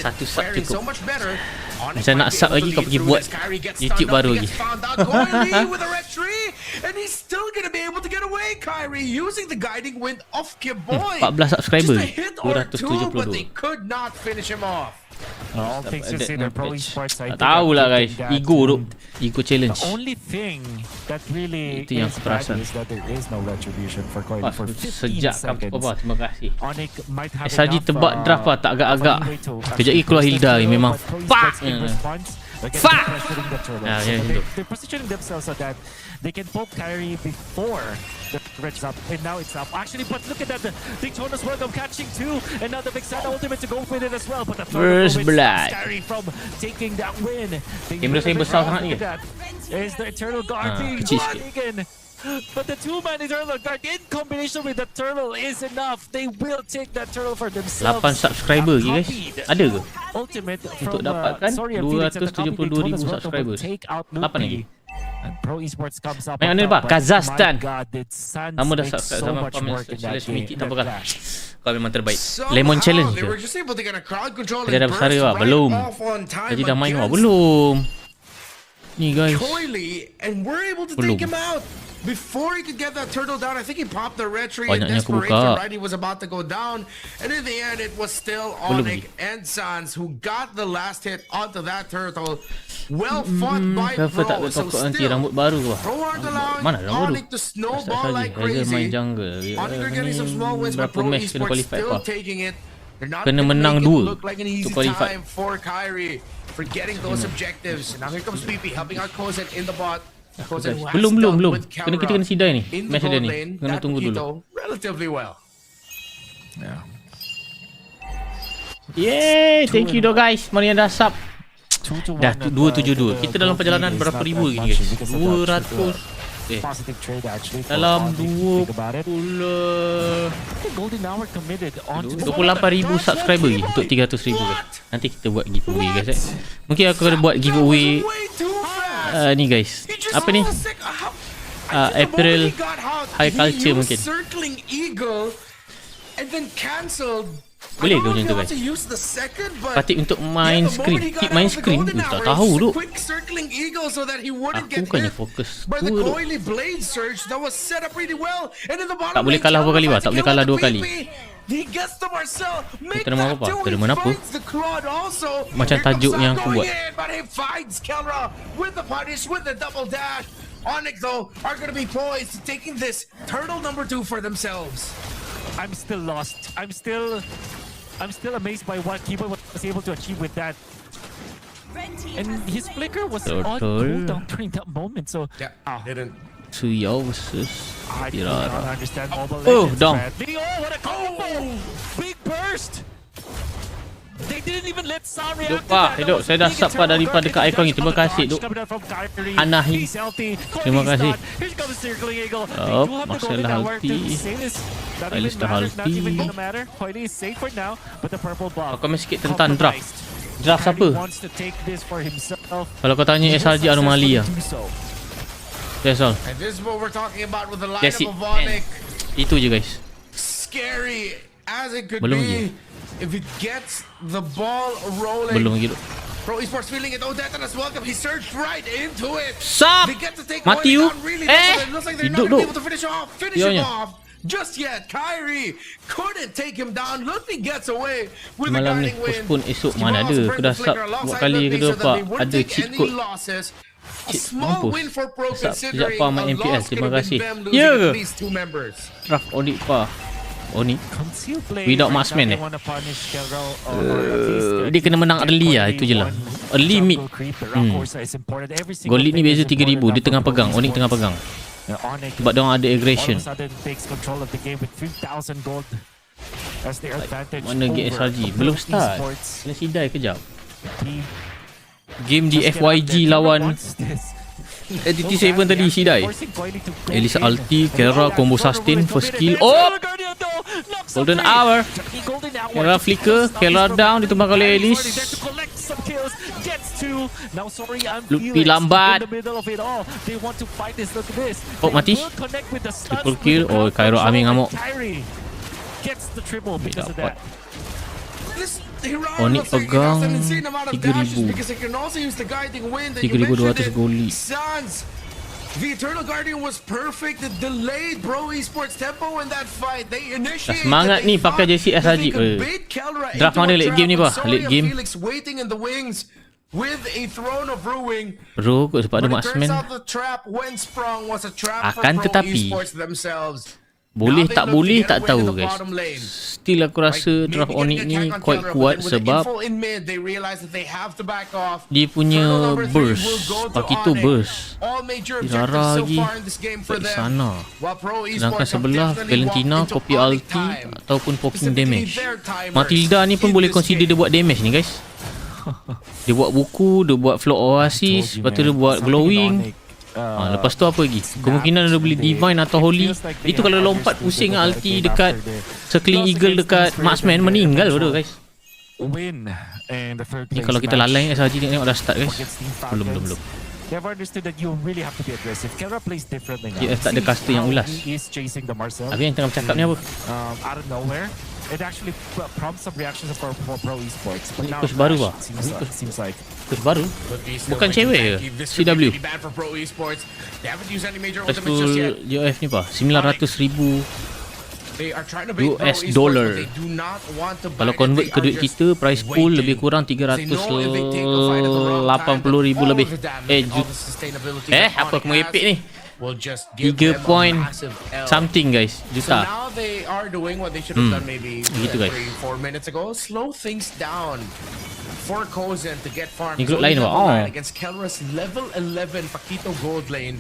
Satu sub cukup. Macam nak sub lagi kau pergi buat YouTube baru lagi. and he's still gonna be able to get away. Kyrie using the guiding wind of Kiboy. 14 subscriber. Just a hit or two, but 272. they could not finish him off. All things considered, Pro Esports, I think, tahu lah are guys. taking that Ego tu. and Ego challenge. The only thing that really Itu yang is aku bad perasan. is that there is no retribution for Koili for 15 Sejak seconds. apa, terima kasih. Onyx might have SRG enough, tebak draft lah, tak agak-agak. Kejap lagi keluar Hilda ni memang. Fuck! Fuck! They're positioning themselves so that they can poke Kyrie before the red is up, and now it's up. Actually, but look at that, the Daytona's welcome catching two, and now the Vexana ultimate to go with it as well. But the First blood. Kyrie from taking that win. Kamera saya besar sangat ni ke? Is the Eternal Guard being kecil run sikit. again? But the two-man Eternal Guard in combination with the turtle is enough. They will take that turtle for themselves. 8 subscriber lagi guys. Ada ke? Ultimate Untuk from, dapatkan sorry, I'm feeling that the copy 272,000 Daytona's welcome will subscribers. take out 8 lagi. And Pro Esports comes up Main on mana top, pak? but Kazakhstan. my God, did Sans Nama dah make subscribe so sama much komen work in that slash mythic game, tanpa that kan. clash. Kau memang terbaik. Lemon challenge They ke? were just able to get a crowd control Dia and dah bersara burst pak? right Belum. off on time Jadi dah main pak? against Belum. Ni guys. Koili, and we're able to Belum. take him out. Before he could get that turtle down, I think he popped the retry in Banyaknya aku desperation, buka. right? He was about to go down. And in the end, it was still Belum Onyx and Sans who got the last hit onto that turtle. Well fought by Cover tak Pro. So pokok nanti still, rambut baru lah. Pro aren't allowing Mana rambut Onyx to tu? snowball like Hazel main crazy. jungle. Onyx are getting some small wins, but Berapa Pro match kena Esports qualify still apa? taking it. They're not Kena gonna menang make it dua look like an to easy qualify. time for Kyrie for getting those objectives. Now here comes PP helping out Kozen in the bot. Kozen who has Belum. dealt with Kita Kara kena sidai ni. in the Match dia gold ni. lane. Kena That tunggu dulu. Paquito relatively well. Yeah. Yeay, thank you doh guys. Mana yang dah sub? 2-1 Dah at, 272. the Kita dalam perjalanan gold berapa lead is ribu not lagi that guys? much because of that 200. positive trade actually for Dalam Onyx, think about it. 20 The Golden Hour committed onto the 28,000 subscriber lagi untuk 300,000 guys. Nanti kita buat giveaway guys. Mungkin aku akan buat giveaway ni guys. Apa ni? April High Culture mungkin. Circling Eagle and then cancelled. Boleh ke macam tu guys? Patik untuk main screen. Tip main screen? Tak tahu tu. Quick circling Eagle so that he wouldn't Aku get bukannya hit fokus by the tu. Coily Blade Surge that was set up really well. And in the bottom Tak boleh lane, kalah berapa kali, Aufa tak boleh fighting kalah with 2 kali. PP. He gets the Marcel. Make Kita nama that apa? two. Kita He nama apa? finds the Claude also. Macam Here comes tajuk yang Sam aku going buat. in, but he finds Kelra with the punish, with the double dash. Onyx though are going to be poised, taking this turtle number 2 for themselves. I'm still lost. I'm still amazed by what Kiboy was able to achieve with that. And his flicker was on cooldown during that moment. So didn't. Suyo versus I do Irara. not understand Mobile Oh, Legends, dong. man. Oh, what a combo! Big burst! They didn't even let Sam react to that. Hidup. Saya dah sub pak daripada Kak Icon ni. Terima kasih duk. Anahi. Terima kasih. Oh, Marcel healthy. Alice dah healthy. Kau komen sikit tentang draft. Draft siapa? Kalau kau tanya SRG anomali lah. That's all. And this is what we're talking about with the That's it. lineup of Onyx. Itu je guys. Scary as it could Belum be. If it gets the ball rolling. Belum lagi duk. Pro Esports feeling it. Odetta as welcome. He surged right into it. Sub! They get to take Mati Onyx you. down really well, but it looks like they're not Hidup going to be duk. able to finish Yo, him nya. off. Just yet, Kyrie couldn't take him down. Ludwig gets away with the Malam ni guiding win. postpone esok mana ada. Aku dah sub buat kali kedua pak. Ada cheat code. Small win for Pro considering Sekejap main a MPL. loss Terima could have kasih. been them losing Ya ke? at least 2 members. Draft Onyx pa. Onyx. Without marksman dia kena menang early lah. Itu je lah. Early mid. Gold lead ni beza 3,000. Dia tengah pegang. Onyx tengah pegang. Sebab dia orang ada aggression. Mana get SRG? Belum start. Kena sidai kejap. Game di FYG lawan NTT7 tadi sidai. Elisa ulti, Kera combo sustain first skill. Oh! Golden hour. Kera flicker, Kera down ditumbangkan oleh Elise. Lupi lambat. Oh mati. Triple kill. Oh Cairo Ami ngamuk. Dapat. Onyx pegang 3,000. 3,200 gold lead. The Eternal Guardian was perfect. It delayed Pro Esports tempo in that fight. They initiated. Semangat ni pakai jersey SRG. Draft mana late game ni bah? Late game. Felix waiting in the wings with a throne of ruin. Bro, kot sebab ada marksman. The trap when sprung was a trap Akan for Pro tetapi Esports themselves. boleh tak boleh tak tahu guys. Still aku rasa draft Onyx ni quite kuat sebab dia punya burst, Pakito burst, Rara lagi di sana. Sedangkan sebelah Valentina copy ulti ataupun poking damage. Matilda ni pun boleh consider dia buat damage ni guys. Dia buat buku, dia buat floor oasis, lepas tu dia buat glowing. Lepas tu apa lagi? Kemungkinan dia boleh divine atau holy. Itu kalau lompat pusing ulti dekat circling eagle dekat marksman, meninggal bodoh guys. Ni kalau kita lalai SRG tengok dah start guys. Belum. They've understood that you really have to be aggressive. Kelra plays differently now. GF tak ada caster yang ulas. He is chasing the Marcel. Tapi yang tengah bercakap ni apa? Out of nowhere, it actually prompts some reactions for Pro Esports. But now Coach baru bah. Seems like Coach baru. Bukan cewek ke? CW. Successful GOF ni bah. 900,000 US dollar. Kalau convert ke duit kita, price pool lebih kurang 380,000 lebih. Apa aku merepek ni? 3 point something guys juta. Gitu guys. Ni grup lain bah.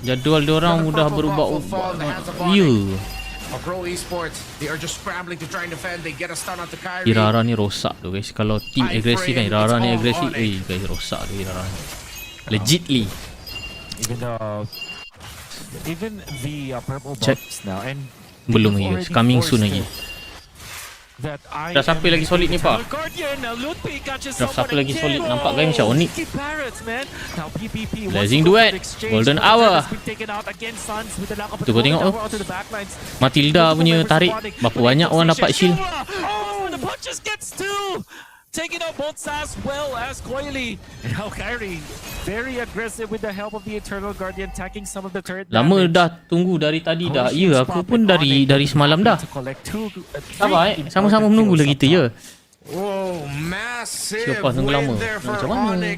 Jadual diorang mudah berubah-ubah. Pro Esports, they are just scrambling to try and defend. They get a stun onto Kyrie. Irara ni rosak tu guys. Kalau team agresif kan, Irara ni agresif. Guys rosak tu Irara ni. Legitly. Even the purple buffs now and belum lagi guys. Coming soon lagi. Dah siapa lagi solid ni pak? Dah siapa lagi solid? Nampak guys macam Onyx. Blazing duet, Golden Hour. Tu kau tengok tu Matilda punya tarik. Berapa banyak orang dapat shield. Taking out both SAS well as Coily. And now Kyrie very aggressive with the help of the Eternal Guardian attacking some of the turret. Lama dah tunggu dari tadi dah. Ya, aku pun dari semalam dah. Sabar sama-sama menunggu lah kita ya. Oh, massive. Siapa tunggu lama? Macam mana?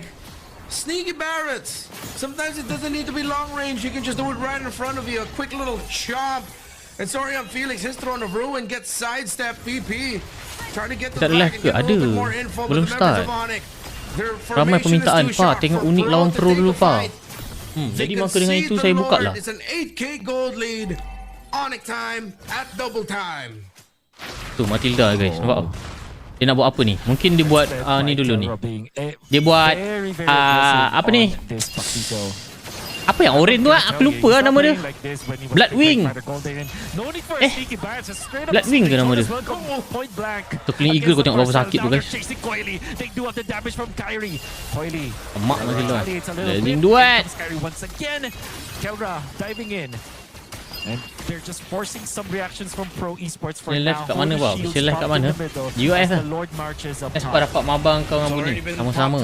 Sneaky Barretts. Sometimes it doesn't need to be long range. You can just do it right in front of you. A quick little chomp. And sorry, I'm Felix. His throne of ruin gets sidestep PP. Trying to get the live ke? Ada. Belum start. Ramai permintaan pak. Tengok Unik lawan Pro dulu pak. Jadi maka dengan itu saya buka lah. It's an 8k gold lead. Onyx time at double time. Tu Matilda guys. Nampak? Dia nak buat apa ni? Mungkin dia buat ni dulu ni. Dia buat apa ni? Apa yang orange tu lah? Aku lupa lah nama dia. Bloodwing. Bloodwing ke nama dia? Circling Eagle kau tengok berapa sakit tu guys. Emak masih lah. Blazing duet. And they're just forcing some reactions from Pro Esports for now. Live kat mana bang? Mesti live kat mana? GOF lah. Sebab dapat mabang kau dengan bunyi. Sama-sama.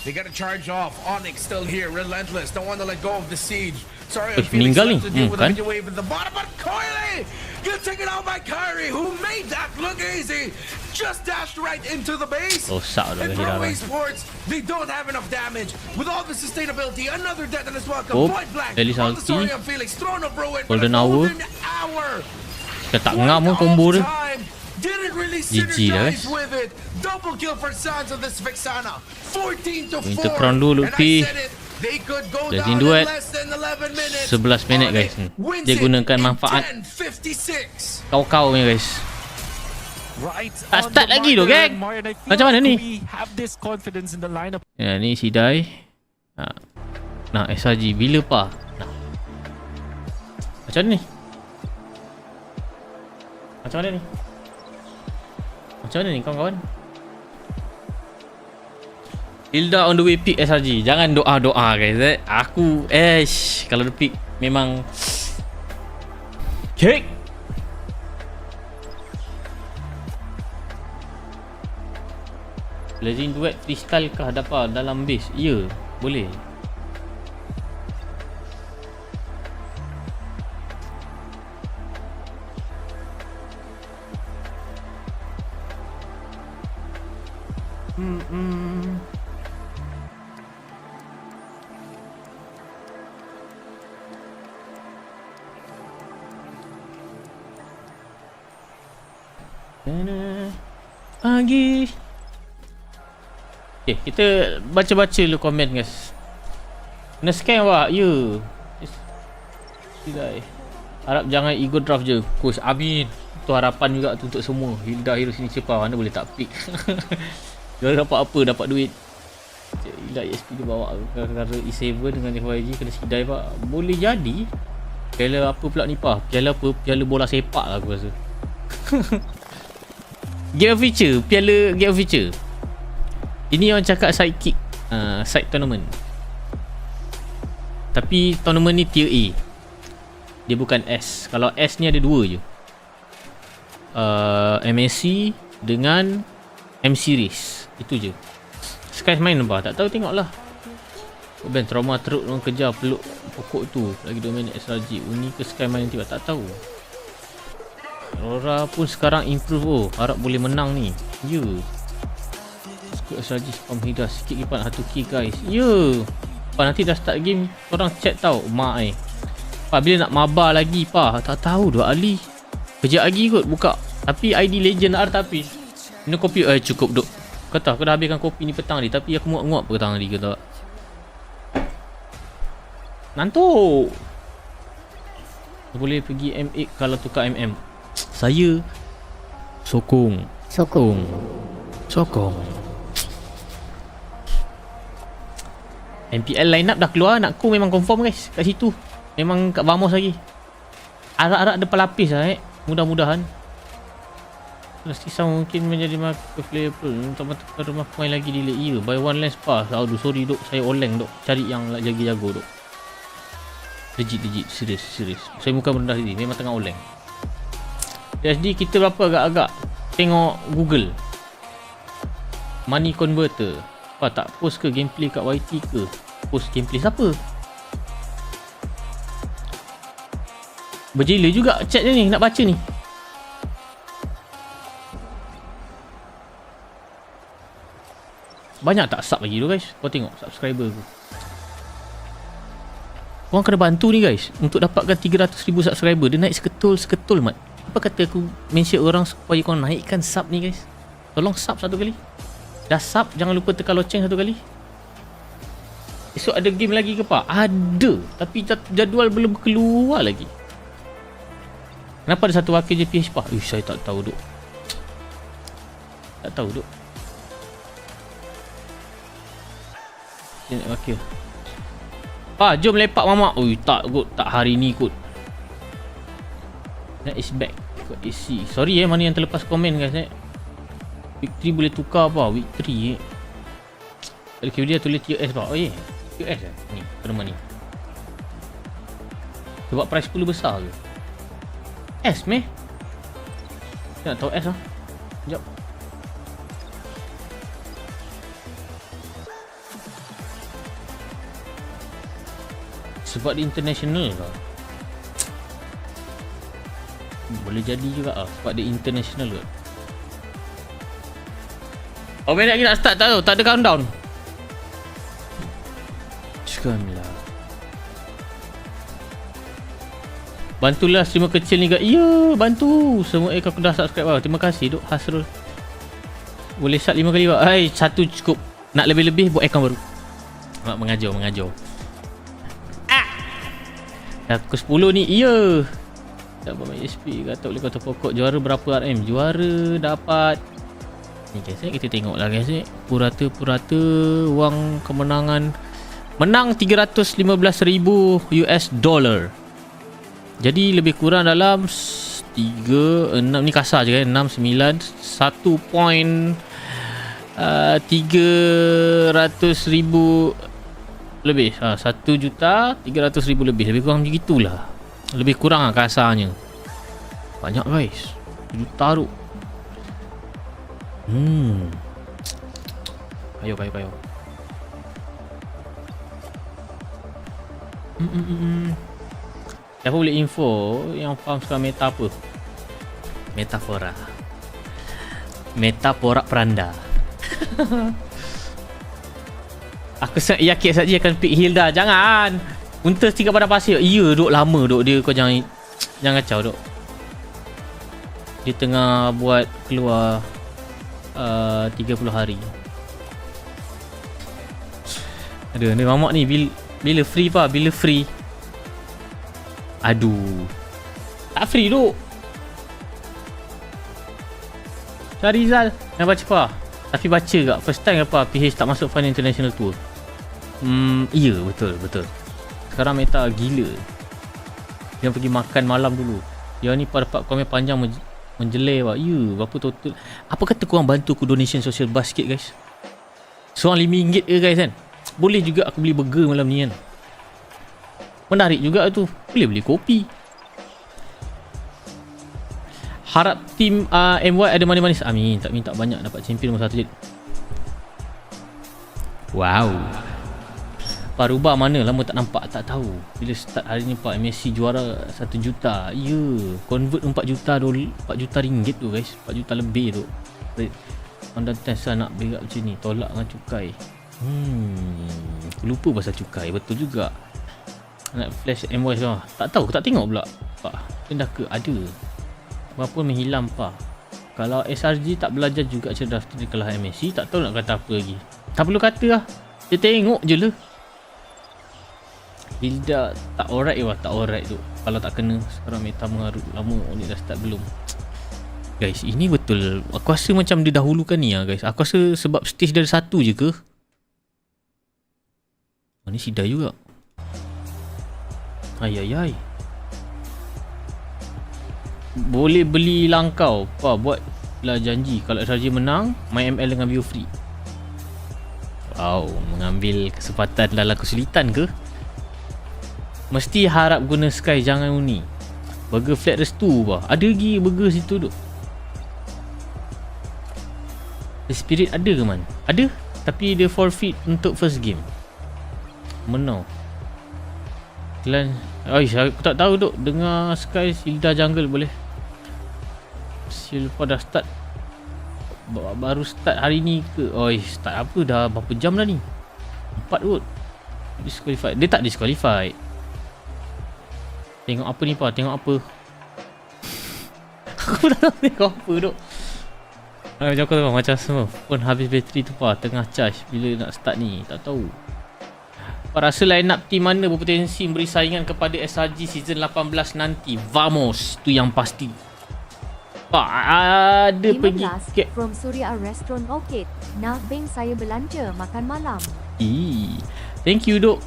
They got to charge off. Onyx still here, relentless. Don't want to let go of the siege. Sorry, meninggal ni. Kan? But Coily gets taken out by Kyrie, who made that look easy. Just dashed right into the base. And Pro Esports, they don't have enough damage. With all the sustainability, another death and as well. Point blank. On the story of Felix, throne of ruin. Golden Hour. Kita tak ngam pun combo dia. Didn't really GG dah guys. Double kill for Sons of this Vexana. 14-4. Minta crown dulu Lutfi. Blazing duet 11 minit guys. Dia gunakan manfaat kau-kau ni guys. Tak start lagi tu geng. Macam mana ni? Ya ni si Dai. Nah SRG bila pa? Macam mana ni? Macam mana ni? Macam mana ni kawan-kawan? Hilda on the way pick SRG. Jangan doa-doa guys. Aku kalau dia pick memang cake. Blazing duet kristal kah dapat dalam base? Ya, boleh. Pagi. Okay, kita baca-baca dulu komen guys. Kena scan awak, ya. Harap jangan ego draft je. Coach, amin. Itu harapan juga tu untuk semua. Hilda hero sini cepat, mana boleh tak pick. Dia dapat apa? Dapat duit. Hilda ESP dia bawa gara-gara E7 dengan FYG kena sidai pak. Boleh jadi. Piala apa pula ni pak? Piala apa? Piala bola sepak lah aku rasa. Game of Feature, piala Game of Feature. Ini orang cakap side kick, side tournament. Tapi tournament ni tier A. Dia bukan S. Kalau S ni ada dua je. MSC dengan M Series. Itu je. Sky main apa? Tak tahu, tengoklah. Ben trauma teruk orang kejar peluk pokok tu. Lagi 2 minit SRG. Uni ke Sky main tiba tak tahu. Aurora pun sekarang improve. Oh, harap boleh menang ni. Ya. Squad SRG spam Hida sikit lagi nak 1k guys. Ya. Pak nanti dah start game korang chat tau. Mak Pak bila nak mabar lagi pak. Tak tahu 2 Ali. Kejap lagi kot buka. Tapi ID legend R tapi. Minum kopi cukup duk. Kata aku dah habiskan kopi ni petang ni. Tapi aku muak-muak petang ni kata. Nantuk. Boleh pergi M8 kalau tukar MM. Saya sokong. MPL line up dah keluar. Nak ku memang confirm guys. Kat situ memang kat Vamos lagi. Arak-arak depan lapis lah mudah-mudahan. Sisa mungkin menjadi market playable. Teman-teman rumah main lagi delay. Ya, buy one lens pass. Aduh sorry duk. Saya oleng duk. Cari yang jaga-jaga duk. Legit. Serius. Saya muka rendah ni. Memang tengah oleng. SD kita berapa agak-agak. Tengok Google. Money converter. Apa tak post ke gameplay kat YT ke? Post gameplay siapa? Berjela juga chat dia ni. Nak baca ni. Banyak tak sub lagi tu guys? Kau tengok subscriber aku. Korang kena bantu ni guys. Untuk dapatkan 300,000 subscriber. Dia naik seketul mat. Apa kata aku mention orang supaya korang naikkan sub ni guys? Tolong sub satu kali. Dah sub jangan lupa tekan loceng satu kali. Esok ada game lagi ke pak? Ada. Tapi jadual belum keluar lagi. Kenapa ada satu wakil JPH pak? Saya tak tahu duk. Nak wakil. Pak, jom lepak mamak. Ui, tak kot. Tak hari ni kot. That is back. Got AC. Sorry mana yang terlepas komen guys Victory boleh tukar apa? Victory Okay, dia tulis tier S pak. Oh yeah. Tier S ni, perma ni. Sebab price pool besar ke? S meh? Saya nak tahu S lah. Sekejap. Sebab dia international ke? Boleh jadi juga sebab dia international ke? Oh minit lagi nak start tak tahu. Tak ada countdown. Bismillah. Bantulah streamer kecil ni guys. Ya, bantu. Semua aku dah subscribe bawah. Terima kasih Duk Hasrul. Boleh start 5 kali pak. Satu cukup. Nak lebih-lebih buat account baru. Mengajar. Dah pukul 10 ni. Ya. Dapat main SP. Kata boleh kata pokok. Juara berapa RM? Juara dapat. Ni guys kita tengok lah guys Purata wang kemenangan. Menang 315,000 US dollar. Jadi lebih kurang dalam 3, 6 ni kasar je kan. 6, 9, 1.300,000 lebih. 1.300,000 lebih. Lebih kurang macam gitulah. Lebih kurang lah kasarnya. Banyak guys. 1 juta tu. Kayo. Siapa boleh info yang farm sekarang meta apa? Metafora peranda. Aku yakin SRG akan pick Hilda. Jangan. Unta tinggal pada pasir. Ya, duk lama duk dia. Kau jangan kacau duk. Dia tengah buat keluar 30 hari. Aduh, ni mamak ni bila free pa, bila free. Aduh. Tak free duk. Cari Rizal. Yang baca pa. Tapi baca kat first time apa PH tak masuk Final International Tour. Ya, betul. Sekarang meta gila. Dia pergi makan malam dulu. Yang ni dapat komen panjang menjelai pak. Ya, berapa total? Apa kata korang bantu aku donation social basket guys? Seorang RM5 ke guys kan? Boleh juga aku beli burger malam ni kan. Menarik juga tu. Boleh beli kopi. Harap tim MY ada manis-manis. Amin. Tak minta banyak dapat champion nombor 1 je. Wow. Parubah mana? Lama tak nampak. Tak tahu. Bila start hari ni Pak MSC juara 1 juta. Ya. Convert 4 juta ringgit tu guys. 4 juta lebih tu. Anda test lah nak berak macam ni. Tolak dengan cukai. Aku lupa pasal cukai. Betul juga. Nak flash MY semua. Tak tahu. Aku tak tengok pula. Pak. Dah ke ada. Berapa menghilang pa. Kalau SRG tak belajar juga cerdas dia kalah MSC, tak tahu nak kata apa lagi. Tak perlu kata lah. Dia tengok je lah. Hilda tak alright lah. Tak alright tu. Kalau tak kena sekarang meta mengarut. Lama ni dah start belum. Guys, ini betul. Aku rasa macam dia dahulukan ni lah guys. Aku rasa sebab stage dari 1 je ke. Ni sidai juga. Ayai. Boleh beli langkau. Apa buat lah janji kalau SRG menang main ML dengan view free. Wow, mengambil kesempatan dalam kesulitan ke? Mesti harap guna Sky, jangan Uni. Burger flat restu bah. Ada lagi burger situ tu. The Spirit ada ke man? Ada, tapi dia forfeit untuk first game. Menang. Aku tak tahu duk. Dengar Sky Hilda jungle boleh. Silpa dah start. Baru start hari ni ke? Start apa dah berapa jam dah ni? 4 kot. Disqualified. Dia tak disqualified. Tengok apa ni pa? Tengok apa? Aku tak tahu tengok apa duk. Macam aku tahu macam semua pun habis bateri tu pa. Tengah charge bila nak start ni. Tak tahu. Rasa line up team mana berpotensi memberi saingan kepada SRG season 18 nanti? Vamos, tu yang pasti. Pak ada pergi from Surya Restaurant Orchid. Nak beng saya belanja makan malam. Thank you duk.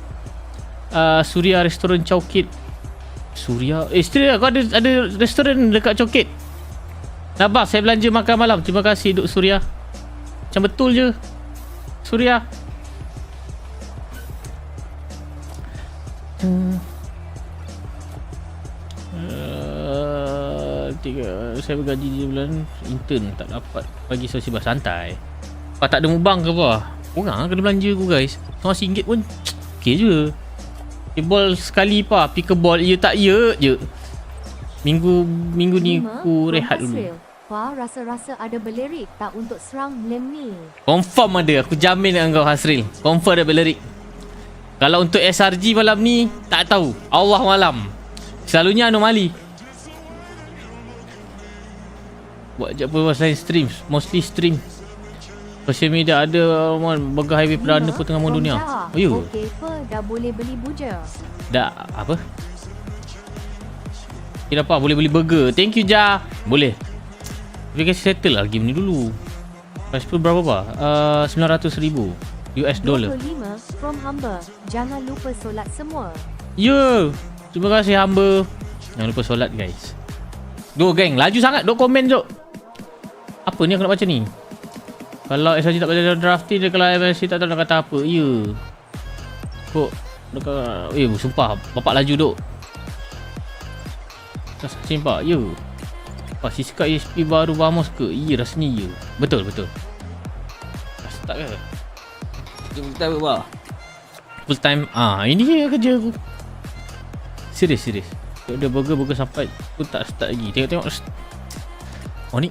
Surya Restaurant Chowkit. Surya kau ada restoran dekat Chowkit. Nabas saya belanja makan malam. Terima kasih duk Surya. Macam betul je Surya. Saya bergaji di bulan intern tak dapat bagi sosial santai. Apa tak ada mubang ke apa? Orang kena belanja aku guys. RM1 pun okey je. Ball sekali pa, pick a ball ya tak ya je. Minggu ni aku rehat dulu. Pa rasa-rasa ada belerik tak untuk serang blame ni. Confirm ada, aku jamin dengan kau Hasril. Confirm ada belerik. Kalau untuk SRG malam ni tak tahu. Allah malam. Selalunya anomali. Buat je apa selain stream. Mostly stream. Social media ada burger highway perdana pertengah dunia. Oh ya. Okey apa dah boleh beli buja. Dah apa? Kira apa boleh beli burger. Thank you Ja. Boleh. Tapi kasi settle lah game ni dulu. Price pun berapa apa? 900,000 US dollar. 25 from Hamba. Jangan lupa solat semua. Ya. Terima kasih Hamba. Jangan lupa solat guys. Go geng, laju sangat duk komen jok. Apa ni aku nak baca ni? Kalau SRG tak belajar drafting dia, kalau MSC tak tahu nak kata apa. Ya. Kok sumpah bapak laju duk. Rasanya pak. Ya. Pak Siska ESP baru vamos ke? Ya rasanya ya. Betul. Start ke? Kita apa? Full time. Ini kerja aku. Serius. Ada burger sampai pun tak start lagi. Tengok. Oh ni.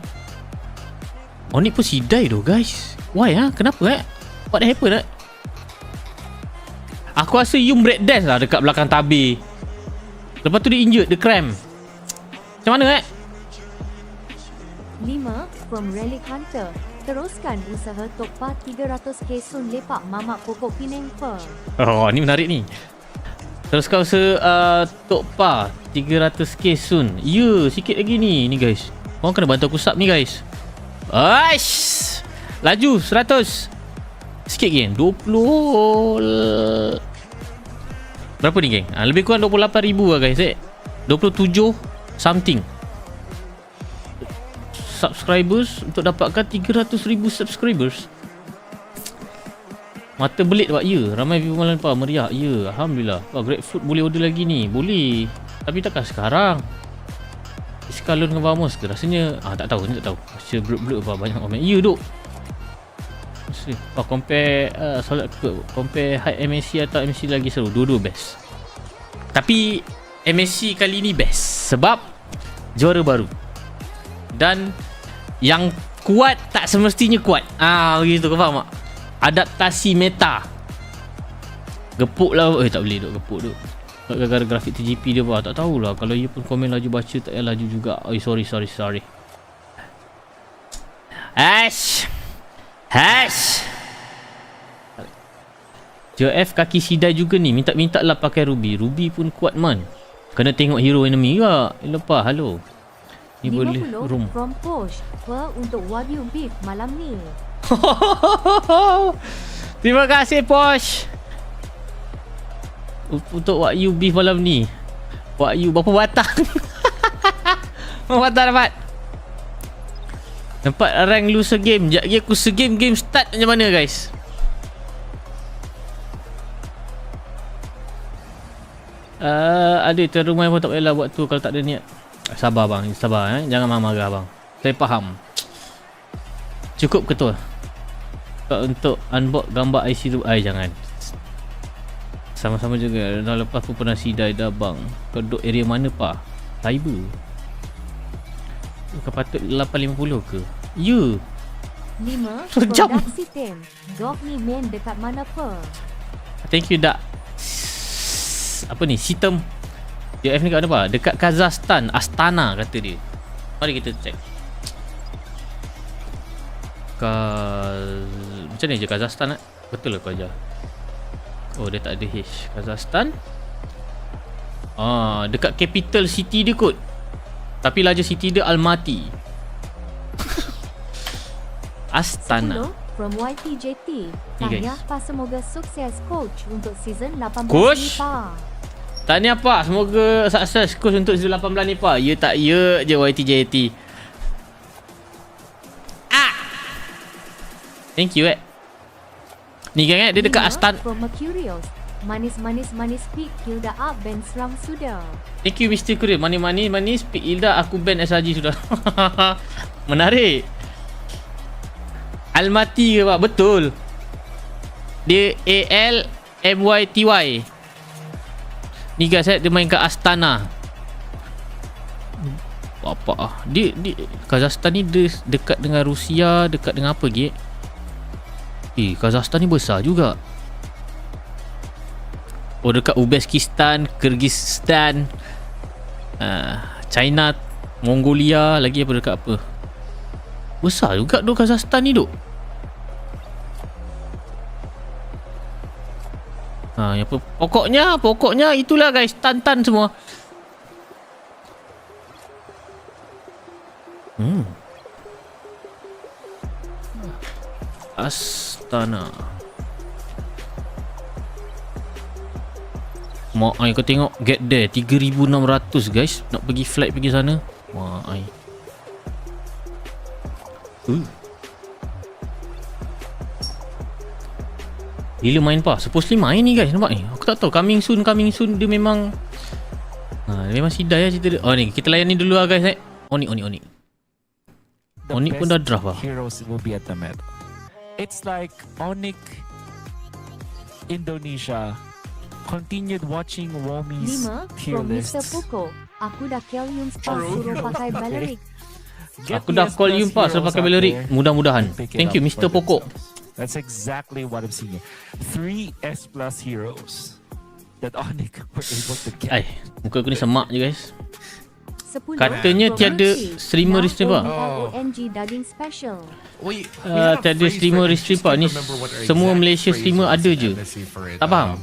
Onyx pun sidai tu guys. Why Kenapa What happened Aku rasa Yum break dance lah dekat belakang tabir. Lepas tu dia injured, dia cramp. Macam mana 5 from Relic Hunter. Teruskan usaha Tokpa 300k Sun lepak mamak pokok Penang Pearl. Oh, ni menarik ni. Teruskan usaha Tokpa 300k Sun. Ya, sikit lagi ni guys. Korang kena bantu aku sub ni guys. Aish. Laju 100. Sikit geng. 20. Berapa ni geng? Lebih kurang 28,000 lah guys. 27 something subscribers untuk dapatkan 300,000 subscribers. Mata belit buat ramai view malam lepas meriah. Alhamdulillah. Grapefruit boleh order lagi ni. Boleh. Tapi takkan sekarang. Iskalon dengan Vamos ke rasanya? Tak tahu. Macam blur banyak komen. Duk. Compare solat compare high MSC atau MSC lagi seru. Dua-dua best. Tapi MSC kali ni best sebab juara baru. Dan yang kuat tak semestinya kuat. Begitu kau faham tak? Adaptasi meta. Gepuk lah. Tak boleh duk gepuk duk. Gara-gara grafik TGP dia tak tahulah. Kalau ia pun komen laju baca tak payah laju juga. Sorry. Hash. GOTF kaki sidai juga ni. Minta lah pakai Ruby. Ruby pun kuat man. Kena tengok hero enemy juga. Lepas halo. Ni boleh room. From push untuk Wagyu beef malam ni. Terima kasih Posh. Untuk Wagyu beef malam ni. Wagyu berapa batang? Berapa batang dapat? Nampak rank lu segame. Sekejap lagi aku segame start macam mana guys? Ada terumai pun tak payahlah buat tu kalau tak ada niat. Sabar bang, jangan marah bang. Saya faham. Cukup ke tu? Untuk unbox gambar IC tu. Jangan. Sama-sama juga. Dah lepas pun pernah sidai dah bang. Kau duduk area mana pak? Cyber. Kau patut 850 ke? 5 Sejam. produksi team. Dog ni main dekat mana pe? Thank you dak. Apa ni? Sitem. GOTF ni kat mana pak? Dekat Kazakhstan, Astana kata dia. Mari kita check. Macam ni je Kazakhstan betul lah kau ajar. Oh dia tak ada H. Kazakhstan. Dekat capital city dia kot. Tapi larger city dia Almaty. Astana. From YTJT. Tahniah Pak, semoga sukses coach untuk season 18 coach? ni Pak. Tahniah Pak, semoga sukses coach untuk season 18 ni Pak. Ya tak ya je YTJT. Thank you Ni geng dia dekat Astana. From Mercurius. Manis pick Hilda up band serang sudah. Thank you Mr. Courier. Manis pick Hilda aku ban SRG sudah. Menarik. Almaty ke pak? Betul. Dia ALMYTY. Ni guys dia main kat Astana. Apa dia Kazakhstan ni dia dekat dengan Rusia, dekat dengan apa lagi? Kazakhstan ni besar juga. Dekat Uzbekistan, Kyrgyzstan, China, Mongolia, lagi apa dekat apa? Besar juga duk Kazakhstan ni duk. Yang pokoknya itulah guys, tan semua. Astana. Mak ai kau tengok get there 3,600 guys. Nak pergi flight pergi sana. Mak ai. Gila main pa. Supposedly main ni guys. Nampak ni. Aku tak tahu coming soon dia memang memang sidai lah cerita dia. Ni kita layan ni dulu lah guys. Oni pun dah draft lah. Heroes will be at the Met. It's like Onyx Indonesia continued watching Womi's 5 tier from Mr. lists. Puko. Aku dah kill yung star suruh pakai balerik. Aku dah call you pas lepas pakai Balearic. Mudah-mudahan. Thank you Mr. Pokok. That's exactly what I'm seeing. 3 S+ heroes that Onyx were able to get. Muka aku ni semak je guys. 10 Katanya tiada streamer restriever. ONG daging special. Tiada streamer restriever ni. Semua Malaysia streamer ada je. Tak faham.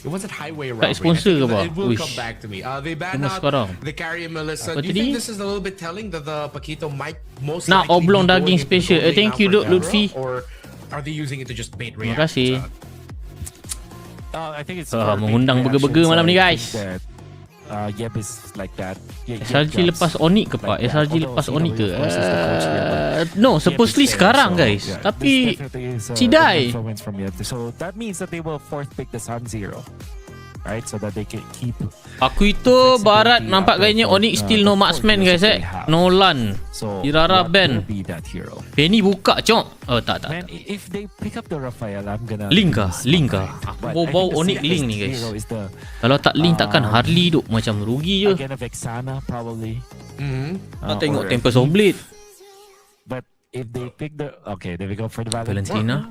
It wasn't highway tak robbery. sponsor ke apa? It will come back to me. They banned out the carry Melissa. Do you think this is a little bit telling that the Paquito might most nak likely oblong be daging going special. into Thank you gold Lutfi. Or are they using it to just bait Terima reactions? kasih. I think it's mengundang burger-burger malam ni guys. Yep is like that. SRG lepas Onyx ke pak? SRG lepas Onyx ke? No, supposedly sekarang guys. Tapi Cidai. So that means that they will fourth pick the Sun Zero. Right, so that they can keep. Aku itu barat nampak gayanya Onyx still no marksman guys Nolan Irara Ben Penny buka cok. Oh tak. Man, if they pick up the Raphael, I'm gonna Link kah? Aku bau Onyx link ni guys. Kalau tak link takkan Harley duk macam rugi je. Again of Astana probably. Tak tengok Tempest of Blade. But if they pick the they will go for the Valentina.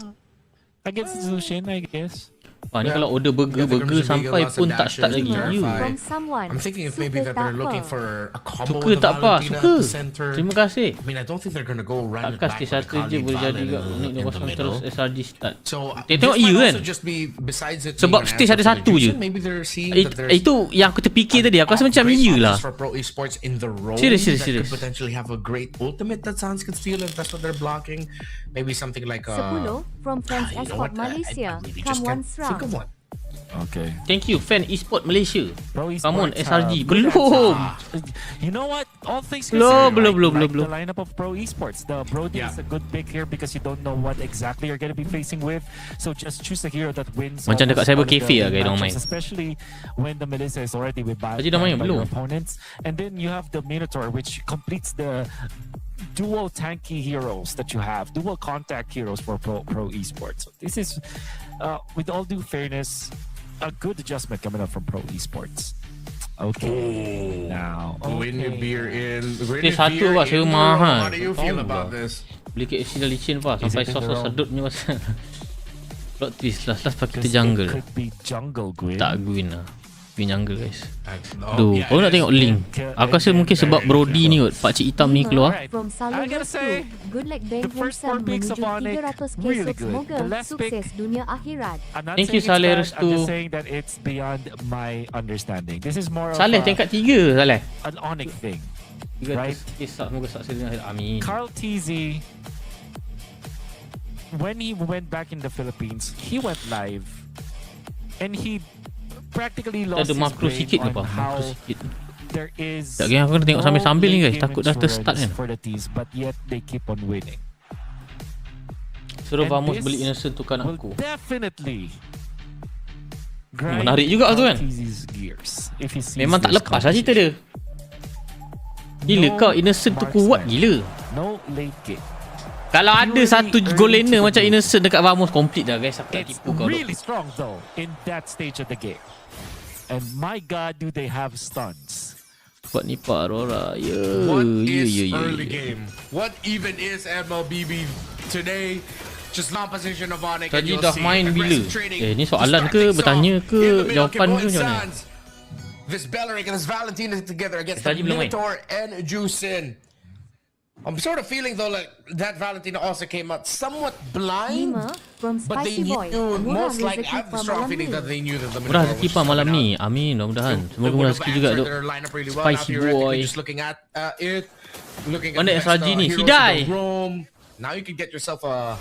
Against Zushin, I guess. Ni kalau order burger sampai pun tak start lagi. From someone. I'm thinking if maybe that they're looking for a combo Suka with the tak apa? Valentina Suka. at the center. Terima kasih. I mean, I don't think they're gonna go run it Takkan back with satu je Kali boleh jadi Valen juga. Onyx dia kosong terus SRG start. So Tengok this iya might kan? also just be besides it Sebab being an stage answer ada for satu the je. Juice, maybe they're seeing that there's Itu yang aku terfikir tadi. Aku rasa macam great iya lah. options for pro esports in the roam Serious. that could potentially have a great ultimate that Sans could steal if that's what they're blocking. Maybe something like 10 from Friends you know Esport what? Malaysia. I really Come just one can't think of round. one. Okay. Thank you fan Esport Malaysia. Come on Esports, SRG. good Belum. You know what? All things Belum. considered, the lineup of Pro Esports. The Brody is a good pick here because you don't know what exactly you're going to be facing with. So just choose a hero that wins. Macam dekat Cyber Cafe lah guys, matchups, main. especially when the Melissa is already with by Dah main your belum? opponents. And then you have the Minotaur, which completes the dual tanky heroes that you have, dual contact heroes for Pro Esports. So this is, with all due fairness, a good adjustment coming up from Pro Esports. Okay. Now, Guinevere in. Satu lah sewa mahal. How do you feel about this? Beli ke FC dah licin pak sampai sos sedut ni pasal. Plot twist last pakai kita jungle. Could be jungle Gwyn. Tak Gwyn lah. Gwyn jungle guys. Aduh, kau nak tengok link. Aku rasa mungkin sebab Brody ni kot, pakcik hitam ni keluar. From Salon say, good luck Bang Handsome menuju 300k semoga sukses dunia akhirat. Thank you Saleh I'm Restu. just saying that it's beyond my understanding. This is more Saleh of tingkat 3 Saleh. an Onyx thing. Right? Semoga sukses dengan Amin. Carl TZ, when he went back in the Philippines, he went live and he practically lost Ada makro his sikit ke brain on apa? how Makro sikit. there is Tak kira aku kena tengok sambil-sambil ni guys. late Takut game dah terstart insurance kan. for the teams, but yet they keep on winning. Suruh And Vamos this beli innocent tukar will aku. definitely Menarik juga tu kan. TZ's gears if he sees Memang tak this lepas lah cerita dia. Gila No kau innocent tu kuat marksman. gila. No late game. Kalau ada satu goal laner macam innocent dekat Vamos complete dah guys. Aku tak It's tipu kau. really strong though in that stage of the game. And my god, do they have stuns. Buat ni Pak Aurora. What is early game? What even is MLBB today? Just long position of Onyx and Tadi you'll dah see main bila? aggressive trading. Ni soalan ke, bertanya ke, jawapan ke macam mana? This Belleric and this Valentina together against the Tadi belum main. Minotaur and Juicin. I'm sort of feeling though like that Valentina also came out somewhat blind, Lima from but they Spicy Boy. knew Murah most like rezeki I have the from strong malam feeling ni. that they knew that the Murah Minotaur rezeki was Pak malam coming ni. out. Amin, mudah-mudahan. Semoga They murah would have rezeki juga answered duk. their lineup really well. Spicy Now theoretically, boy. just looking at it, looking at Mana the best, SRG ni? heroes Sidai. in the room. Now you can get yourself a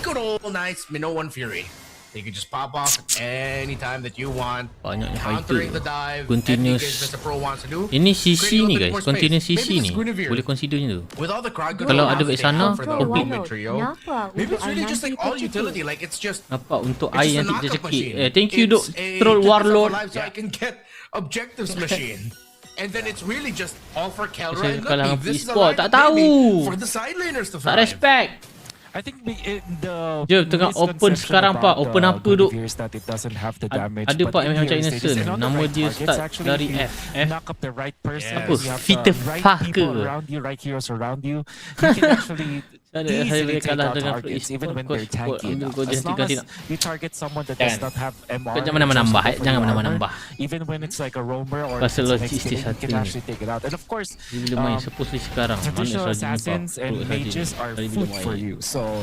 good old nice Minoan Fury. You can just pop off anytime that you want. Banyaknya Countering fighter. the dive. Continuous. anything Mr. Pro wants to do. Ini CC Creating a ni bit guys. more space. Continuous Maybe CC this ni. Guinevere. Boleh consider je tu. With all the crowd Kalau ada kat sana, for the complete. ultimate trio. Maybe it's really just like all utility. Like it's just Nampak untuk it's air just yang a tidak knock-up cekik. machine. Thank you duk It's a troll Defense of warlord. Alive so I can get objectives machine. And then it's really just all for Kelra Saya and kalangan Lucky. This is a e-sport, lineup tak tahu. maybe for the side laners to Tak thrive. respect. I think the Dia tengah open sekarang pak. Open apa duk? that it doesn't have the damage. Ada pak yang macam here innocent. it's on the Nama right dia target. It's start actually dari if you F. knock up the right person. Apa? You have Fitter the right fuck people ke? around you, right heroes around you. You can actually easily take out targets even when they're tanky enough. As long as you target someone that does not have MR. Jangan menambah. Jangan menambah. Even when it's like a roamer or Pasal it's logistik you can satu actually take it out. And of course, dia main supposedly sekarang. traditional assassins and mages are food for you. So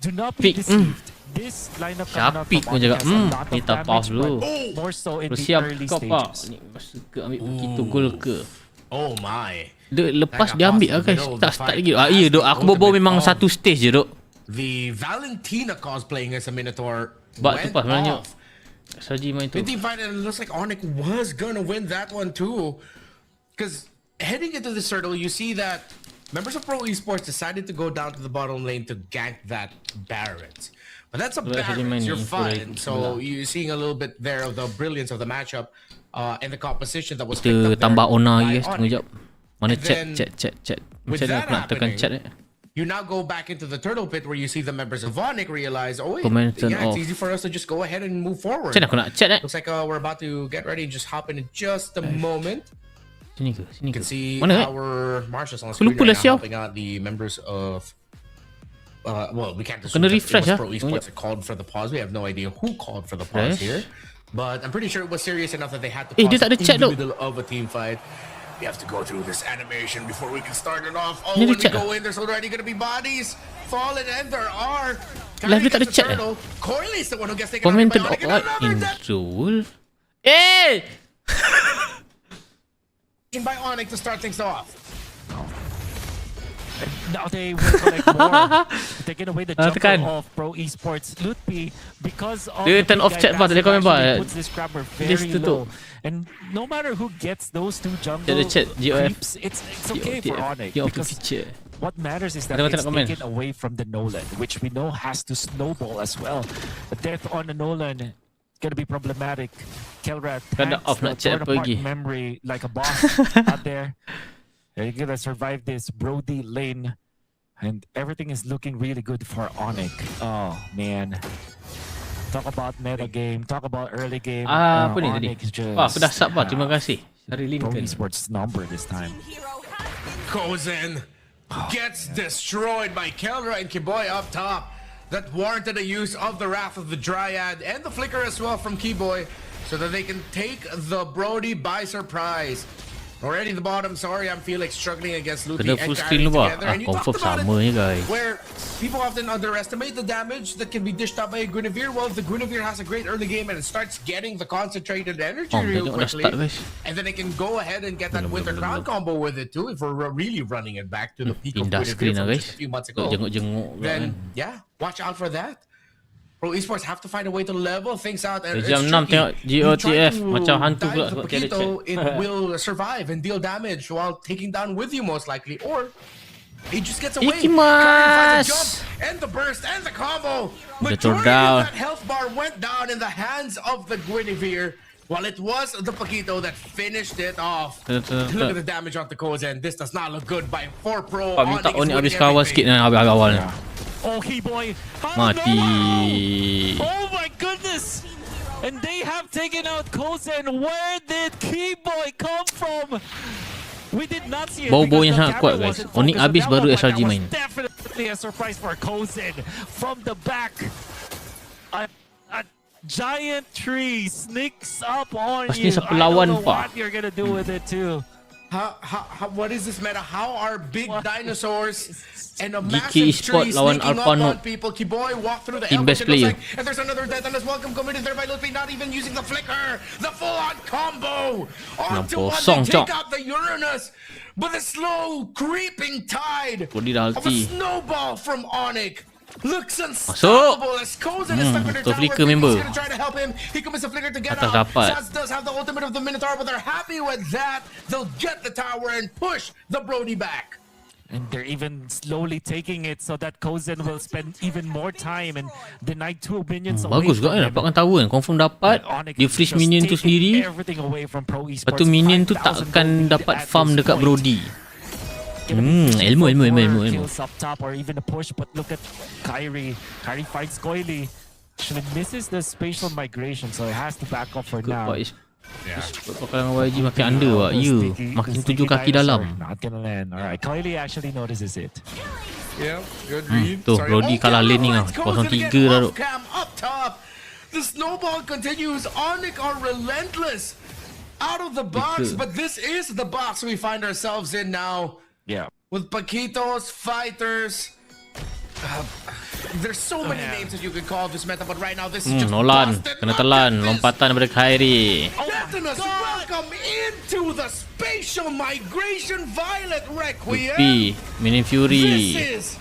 do not be deceived. This lineup Syapik pun cakap, ni tak pause dulu. more so in the Bersiap early kau pak. stages. Ni masa ke ambil begitu gol ke? Oh my. Dia lepas dia ambil lah guys. Tak start lagi. Ya duk. Aku bawa memang satu stage je duk. The Valentina cosplaying as a Minotaur Bak tu went pas sebenarnya. off. SRG main tu. 15 fight, and it looks like Onyx was gonna win that one too. Because heading into this hurdle, you see that members of Pro Esports decided to go down to the bottom lane to gank that Barrett. But that's a Barrett, you're fine. So you're seeing a little bit there of the brilliance of the matchup and the composition that was picked Kita up tambah there Ona by guys. Tunggu jap. Mana chat. With Macam mana that aku nak tekan happening, chat you now go back into the turtle pit where you see the members of Onyx realize, oh wait, Commenton yeah, it's off. easy for us to just go ahead and move forward. Macam mana aku nak chat Looks like we're about to get ready and just hop in just a moment. Sini ke? You can see Mana our marshals on the Aku screen lupa lah right now siap. helping out the members of well, we can't Kena assume that refresh, it was ah. Pro Esports that called for the pause. We have no idea who called for the pause Refresh. here. But I'm pretty sure it was serious enough that they had to dia pause tak ada in chat the tu. middle of a team fight. We have to go through this animation before we can start it off. Oh, Ni when ada we chat go in, there's already going to be bodies falling, and there are. Live dia tak ada chat Coiley's the one who gets taken out Commented by Onyx. Insul. By Onyx to start things off. Now they will collect more, taking away the tekan. jungle of Pro Esports. Lutpi, because of Dia the turn off big chat guy pas tadi komen actually pak. puts this grabber Dia very tutup. low. And no matter who gets those two jungle Dia ada chat GOF. creeps, it's okay for Onyx GOF because feature. what matters is that Ada it's tak komen? taken away from the Nolan, which we know has to snowball as well. The death on the Nolan gonna be problematic. Kelrat Kena tanks off the nak chat torn apa apart lagi. memory like a boss out there. They're gonna survive this Brody lane. And everything is looking really good for Onyx. Oh man. Talk about meta game, talk about early game. Apa ni tadi? Onyx just Wah, aku dah sub pak. Terima kasih. Hari Pro Lincoln. Esports number this time. Kozen gets destroyed by Kelra and Kiboy up top. That warranted the use of the Wrath of the Dryad and the Flicker as well from Kiboy so that they can take the Brody by surprise. Already the bottom, sorry, I'm Felix struggling against Luthi Kena and full Kyrie screen lu pak. together. And you Confirm talked about sama it, ni guys. where people often underestimate the damage that can be dished out by a Guinevere. Well, if the Guinevere has a great early game and it starts getting the concentrated energy real tengok dah quickly, start, guys. and then it can go ahead and get that Winter Crown combo with it too, if we're really running it back to the peak of Pindah screen Guinevere lah from guys. just a few months ago, Jenguk-jenguk pula kan. then yeah, watch out for that. Pro Esports have to find a way to level things out. And Jam 6 tengok GOTF macam hantu pula sebab tiada chat. It will survive and deal damage while taking down with you most likely, or he just gets away. Finds a jump and the burst and the combo. Majority of that health bar went down in the hands of the Guinevere, while it was the Paquito that finished it off. Look at the damage on the Kozen. This does not look good by 4 Pro. Pak minta Onyx habis kawal sikit dan awal-awal. Oh, Keyboy. Mati. Oh my goodness. And they have taken out Kozen. Where did Keyboy come from? We did not see it. Bau-baunya sangat kuat guys. Onyx habis baru SRG main. Definitely a surprise for Kozen from the back. A giant tree sneaks up on Pasti you. siapa I lawan, don't know Pak. what you're gonna do with it too. What is this meta? How are big dinosaurs and a GK massive Esport tree lawan sneaking up Alpano. on people? Kiboy walk through the Team best ambush, it looks player. like, and there's another death on his welcome committed there by Lutfi, not even using the flicker. The full-on combo onto one, they take out the Uranus. But the slow creeping tide of a snowball from Onyx looks unstoppable as Kozen is stuck under tower. He's gonna try to help him. He commits a flicker to get out. Saz does have the ultimate of the Minotaur, but they're happy with that. They'll get the tower and push the Brody back. And they're even slowly taking it so that Kozen will spend even more time and deny 2 minions away Bagus juga kan dapatkan tower kan. Confirm dapat. Dia freeze minion tu sendiri. Lepas tu minion tu takkan dapat farm dekat Brody. Ilmu. Kills up top or even a push, but look at Kyrie. Kyrie fights Coily. Actually misses the spatial migration, so it has to back off for now. Kalau YG makin under wak. Makin 7 kaki dalam. Not gonna land. Alright, Coily actually notices it. Yeah, good read. Tuh, Brody kalah lane ni lah. 0-3 dah tu. Up top. The snowball continues. Onyx are relentless out of the box, but this is the box we find ourselves in now. Yeah. With Paquitos, fighters. There's so many names that you could call this meta, but right now this is just Nolan, kena telan. Lompatan daripada Kyrie. Detonus, welcome into the spatial migration Violet Requiem. Lupi, Minion Fury. This is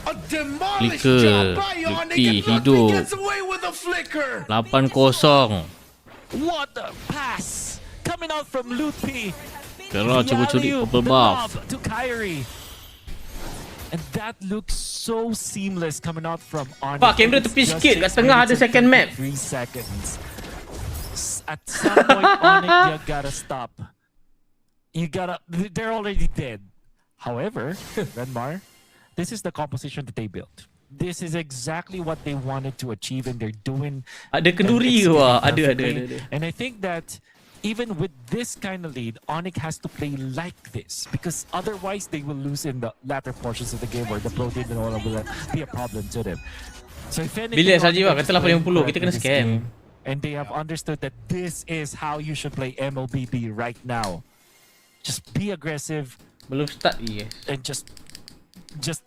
a demolished Flicker, job by Onyx, Lupi, and Ludwig hidup. gets away with a flicker. 8-0. What a pass coming out from Lupi. Kera cuba curi purple buff. To Kyrie. And that looks so seamless coming out from Onyx. Pak, kamera tepi sikit. Kat tengah ada second map. 3 seconds. At some point, Onyx, you gotta stop. They're already dead. However, Renmar, this is the composition that they built. This is exactly what they wanted to achieve, and they're doing. Ada kenduri wah. Ada. And I think that even with this kind of lead, Onyx has to play like this, because otherwise they will lose in the latter portions of the game, or the protein and all will be a problem to them. So if anything, Bila saja wah, katalah 50 kita kena scam. And they have understood that this is how you should play MLBB right now. Just be aggressive. Belum start guys. And just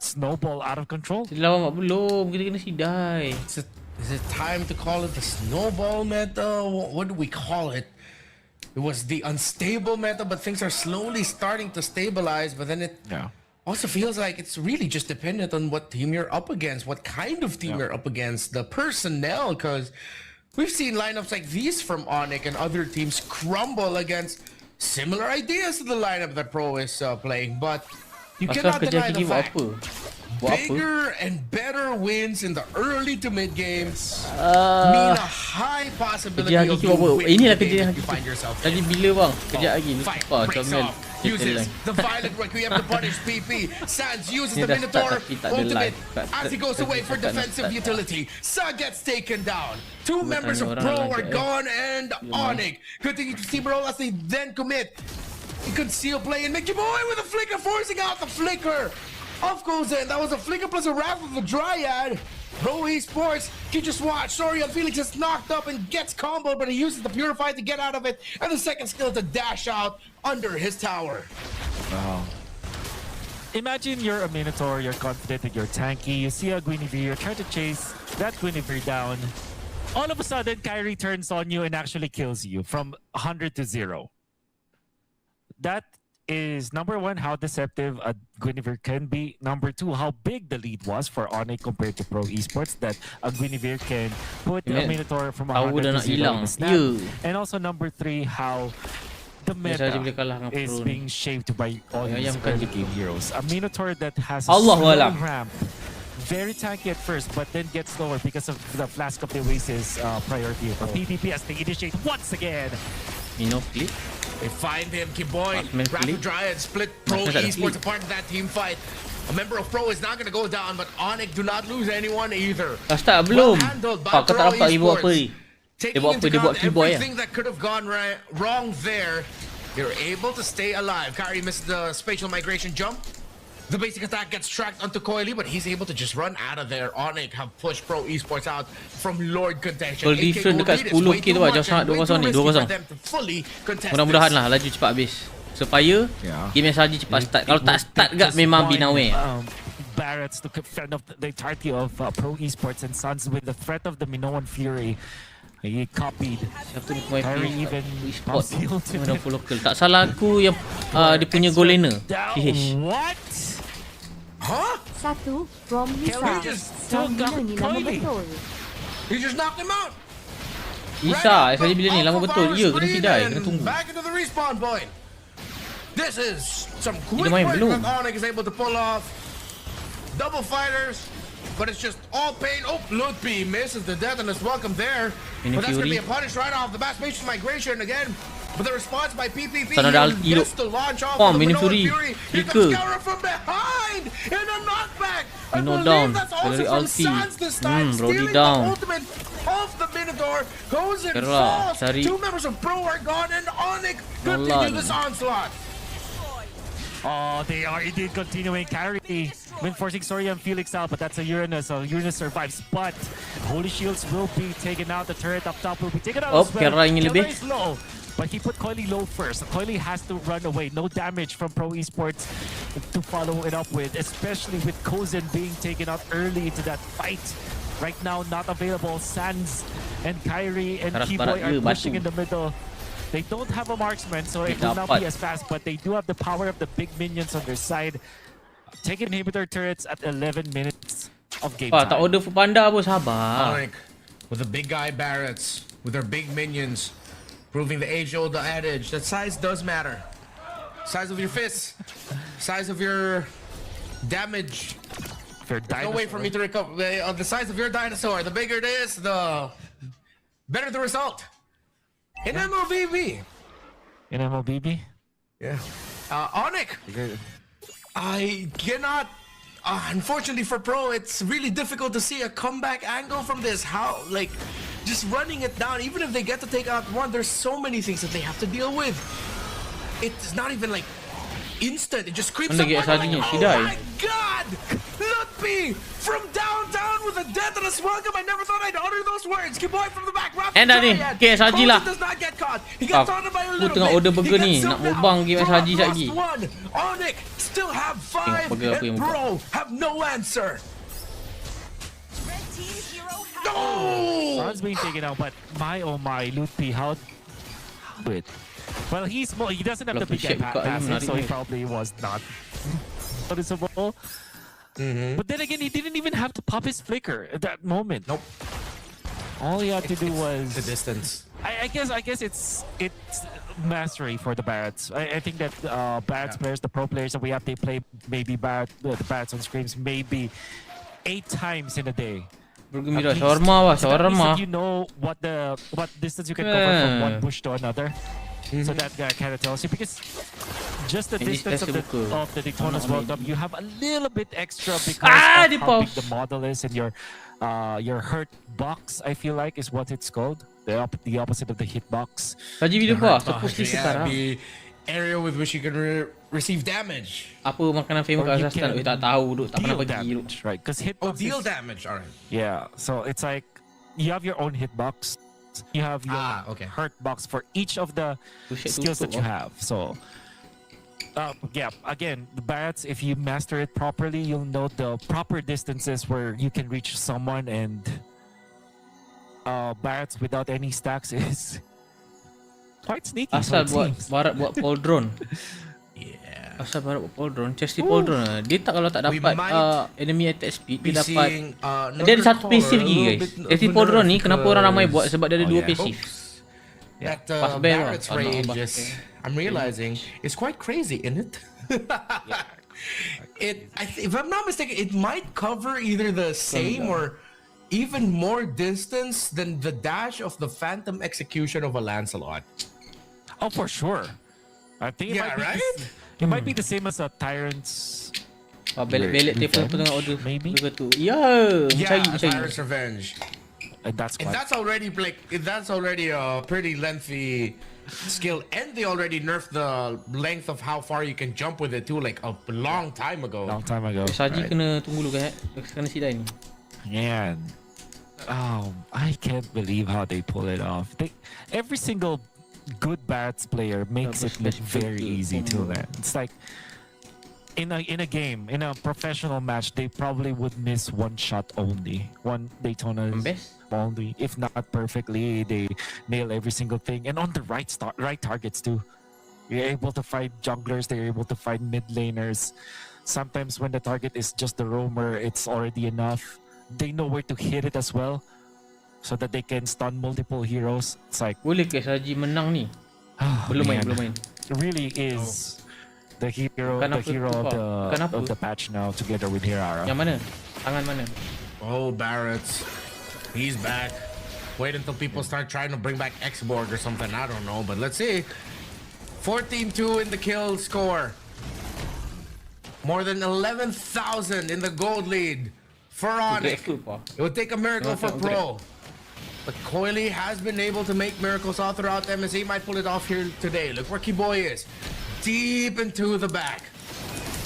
snowball out of control. Lawan belum, kita kena sidai. Is it time to call it the snowball meta? What do we call it? It was the unstable meta, but things are slowly starting to stabilize. But then it also feels like it's really just dependent on what team you're up against, what kind of team you're up against, the personnel, because we've seen lineups like these from Onyx and other teams crumble against similar ideas to the lineup that Pro is playing. But you cannot deny the fact. Bigger and better wins in the early to mid games mean a high possibility of you winning the game if you find yourself in. Tadi bila bang? Kejap lagi. Lupa comel. Uses the Violet Requiem to punish PP. Sans uses the Minotaur ultimate as he goes away for defensive utility. Sa gets taken down. 2 members of Pro are gone, and Onyx continue to steamroll as they then commit. He conceal play and make your boy with a flicker, forcing out the flicker. Off goes in. That was a flicker plus a wrap of the Dryad. Pro Esports, you just watch. Sorian Felix is knocked up and gets comboed, but he uses the Purify to get out of it, and the second skill to dash out under his tower. Wow. Imagine you're a Minotaur, you're confident that you're tanky, you see a Guinevere, you're trying to chase that Guinevere down. All of a sudden, Kyrie turns on you and actually kills you from 100 to 0. That is number 1, how deceptive a Guinevere can be. Number 2, how big the lead was for Onyx compared to Pro Esports, that a Guinevere can put a Minotaur from 100 to 0 in the snap. And also number 3, how the meta is being shaped by all these early game heroes. A Minotaur that has a slow ramp, very tanky at first, but then gets slower because of the Flask of the Oasis priority for PvP as they initiate once again. Clip. They find him, Kiboy. Rapid Dryad split Pro Esports apart in that team fight. A member of Pro is not going to go down, but Onyx do not lose anyone either. Belum. Handled by Pro Esports. Taking into account everything that could have gone wrong there, you're able to stay alive. Kyrie missed the spatial migration jump. The basic attack gets tracked onto Coily, but he's able to just run out of there. Onyx have pushed Pro Esports out from Lord contention. Goal difference dekat 10k tu lah. Jauh sangat 2-0 ni. 2-0. Mudah-mudahan lah laju cepat habis. Supaya game SRG cepat start. Kalau tak start gak memang binawe. Barretts to fend off the entirety of Pro Esports and Suns with the threat of the Minoan Fury. He copied. Kyrie even concealed it. Tak salah aku yang dia punya goal laner. What? Huh? Satu from Nisa. He just knocked him out. Isa, SRG bila ni lama betul. Ya, kena sidai, kena tunggu. Back into the respawn point. This is some quick work that Onyx is able to pull off. Double fighters. But it's just all pain. Oh, Ludwig misses the death and is welcome there. But that's going to be a punish right off the bat. Spatial migration again. But the response by PPP Sana ada ulti gets to launch off Oh, the Mini Minoan Fury. Here comes Gara from behind in a knockback. I Mino believe down. that's also Dari from ulti. Sans this time, Brody stealing down. the ultimate of the Minotaur. Goes and Kera, falls. cari. 2 members of Pro are gone, and Onyx continue Nolan. this onslaught. Oh, they are indeed continuing. Carry been forcing Soria and Felix out, but that's a Uranus. So Uranus survives, but Holy Shields will be taken out. The turret up top will be taken out as well. Kera ingin Kera lebih. is low, but he put Coily low first. Coily has to run away. No damage from Pro Esports to follow it up with, especially with Kozen being taken out early into that fight. Right now, not available. Sans and Kyrie and Keyboy are pushing in the middle. They don't have a marksman, so it will not be as fast, but they do have the power of the big minions on their side. Take inhibitor turrets at 11 minutes of game time. Tak order Food Panda pun sabar. Onyx with the big guy Barretts, with their big minions, proving the age-old adage that size does matter. Size of your fists, size of your damage. There's no way for me to recover. The size of your dinosaur, the bigger it is, the better the result. In MLBB. In MLBB? Yeah. Onyx. I cannot. Unfortunately for Pro, it's really difficult to see a comeback angle from this. How, like, just running it down, even if they get to take out one, there's so many things that they have to deal with. It's not even like instant. It just creeps up. Like, oh my God! Lutpi from downtown with a death and a welcome. I never thought I'd utter those words. Good boy from the back. Ni, okay, SRG lah. Does not get caught. He gets taunted by a Aku little tengah bit. order burger ni. Nak mukbang game SRG sekejap lagi. Onyx still have 5 and Pro have no answer. No! Sun's being taken out, but my oh my, Lutpi, how do it? Well, he's small. He doesn't have the big passive, so he probably was not noticeable. But then again, he didn't even have to pop his flicker at that moment. Nope. All he had to do was the distance. I guess it's mastery for the Barretts. I think that Barretts players, the pro players that we have, they play maybe the Barretts on screens maybe 8 times in a day. Bergembira, shawarma. You know what distance you can cover from one push to another. So that kind of tells you, because just the distance of the Daytona's World Cup, you have a little bit extra because of how big the model is, and your hurt box, I feel like, is what it's called. The opposite of the hit box. The area with which you can receive damage. Apa makanan famous kat Astana? Tak tahu, tak pernah pergi. Right, because hitbox deal damage, alright. Yeah, so it's like you have your own hitbox. You have your hurt box for each of the skills that you have. So, yeah, again, the Barretts, if you master it properly, you'll know the proper distances where you can reach someone, and Barretts without any stacks is quite sneaky. Asal Barat buat pole drone. Asal Barat buat pole drone, chesty pole drone. Dia tak, kalau tak dapat enemy attack speed, dia dapat. Dia ada satu passive lagi, guys. Chesty pole drone ni kenapa orang ramai buat, sebab dia ada 2 passive. That Barrett's range is, I'm realizing, is quite crazy, isn't it? If I'm not mistaken, it might cover either the same or even more distance than the dash of the Phantom Execution of a Lancelot. Oh, for sure. I think it might be the same as a Tyrant's. Belik telepon apa tengah order. Maybe. Tyrant's Revenge. And that's already a pretty lengthy skill, and they already nerfed the length of how far you can jump with it too, like a long time ago. Saji kena tunggu dulu kan, kena sidai ni. Man, I can't believe how they pull it off. Every single good Barretts player makes it look very easy to learn. It's like in a game, in a professional match, they probably would miss one shot only, one Daytona only, if not perfectly. They nail every single thing, and on the right targets too. You're able to fight junglers, they're able to fight mid laners. Sometimes when the target is just the roamer, it's already enough. They know where to hit it as well, so that they can stun multiple heroes. It's like, boleh ke SRG menang ni? Belum main. It really is the hero of the patch now, together with Hirara. Yang mana? Tangan mana? Oh, Barretts. He's back. Wait until people start trying to bring back X-Borg or something. I don't know, but let's see. 14-2 in the kill score. More than 11,000 in the gold lead for Onyx. It would take a miracle for Pro. But Coily has been able to make miracles all throughout MSE. Might pull it off here today. Look where Kiboy is. Deep into the back.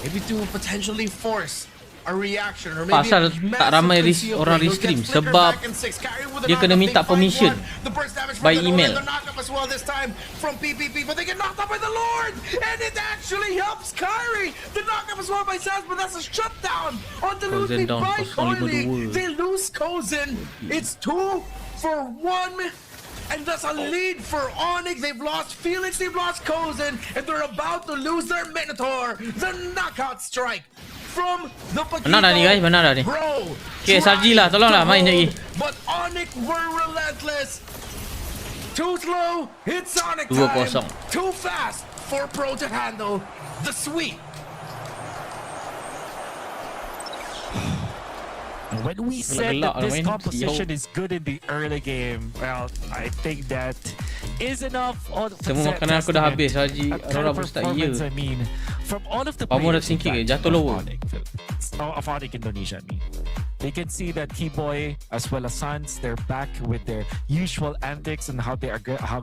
Maybe to potentially force a reaction or maybe pasal tak ramai orang restream sebab dia kena minta permission by email. As well this time from PPP, but they get knocked out by the Lord, and it actually helps Kyrie. The knockup as well by Saz, but that's a shutdown on the losing by Coily. They lose Kozin. It's 2-1. And that's a lead for Onyx. They've lost Felix, they've lost Kozin, and they're about to lose their Minotaur. The knockout strike from the Paquito. Benar dah ni guys, benar dah ni. Okay, SRG lah, tolonglah main lagi. But Onyx were relentless. Too slow, it's Onyx 2-0. time. Too fast for Pro to handle the sweep. When we said that this composition is good in the early game, well, I think that is enough. Semua makanan aku dah habis. Haji Aurora pun start ya. I mean, from all of the Pamor dah sinking jatuh lower. Of Onyx Indonesia, I mean. They can see that Keyboy as well as Suns, they're back with their usual antics and how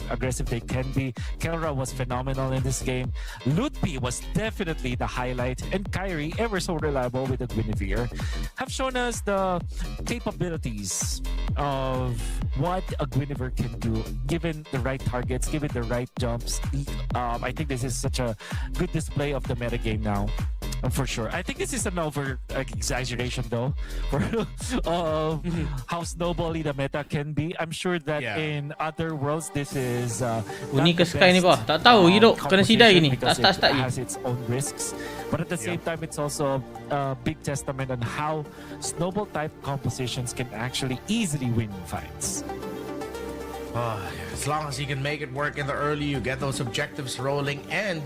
aggressive they can be. Kelra was phenomenal in this game. Lutpi was definitely the highlight, and Kyrie, ever so reliable with the Guinevere, have shown us the capabilities of what a Guinevere can do given the right targets, given the right jumps. I think this is such a good display of the meta game now. For sure. I think this is an over-exaggeration though of how snowbally the meta can be. I'm sure that in other worlds this is Bunyi ke sky ni bawah. Tak tahu hidup kena sidai gini. Tak start it has its own risks. But at the same time it's also a big testament on how snowball type compositions can actually easily win fights. As long as you can make it work in the early, you get those objectives rolling, and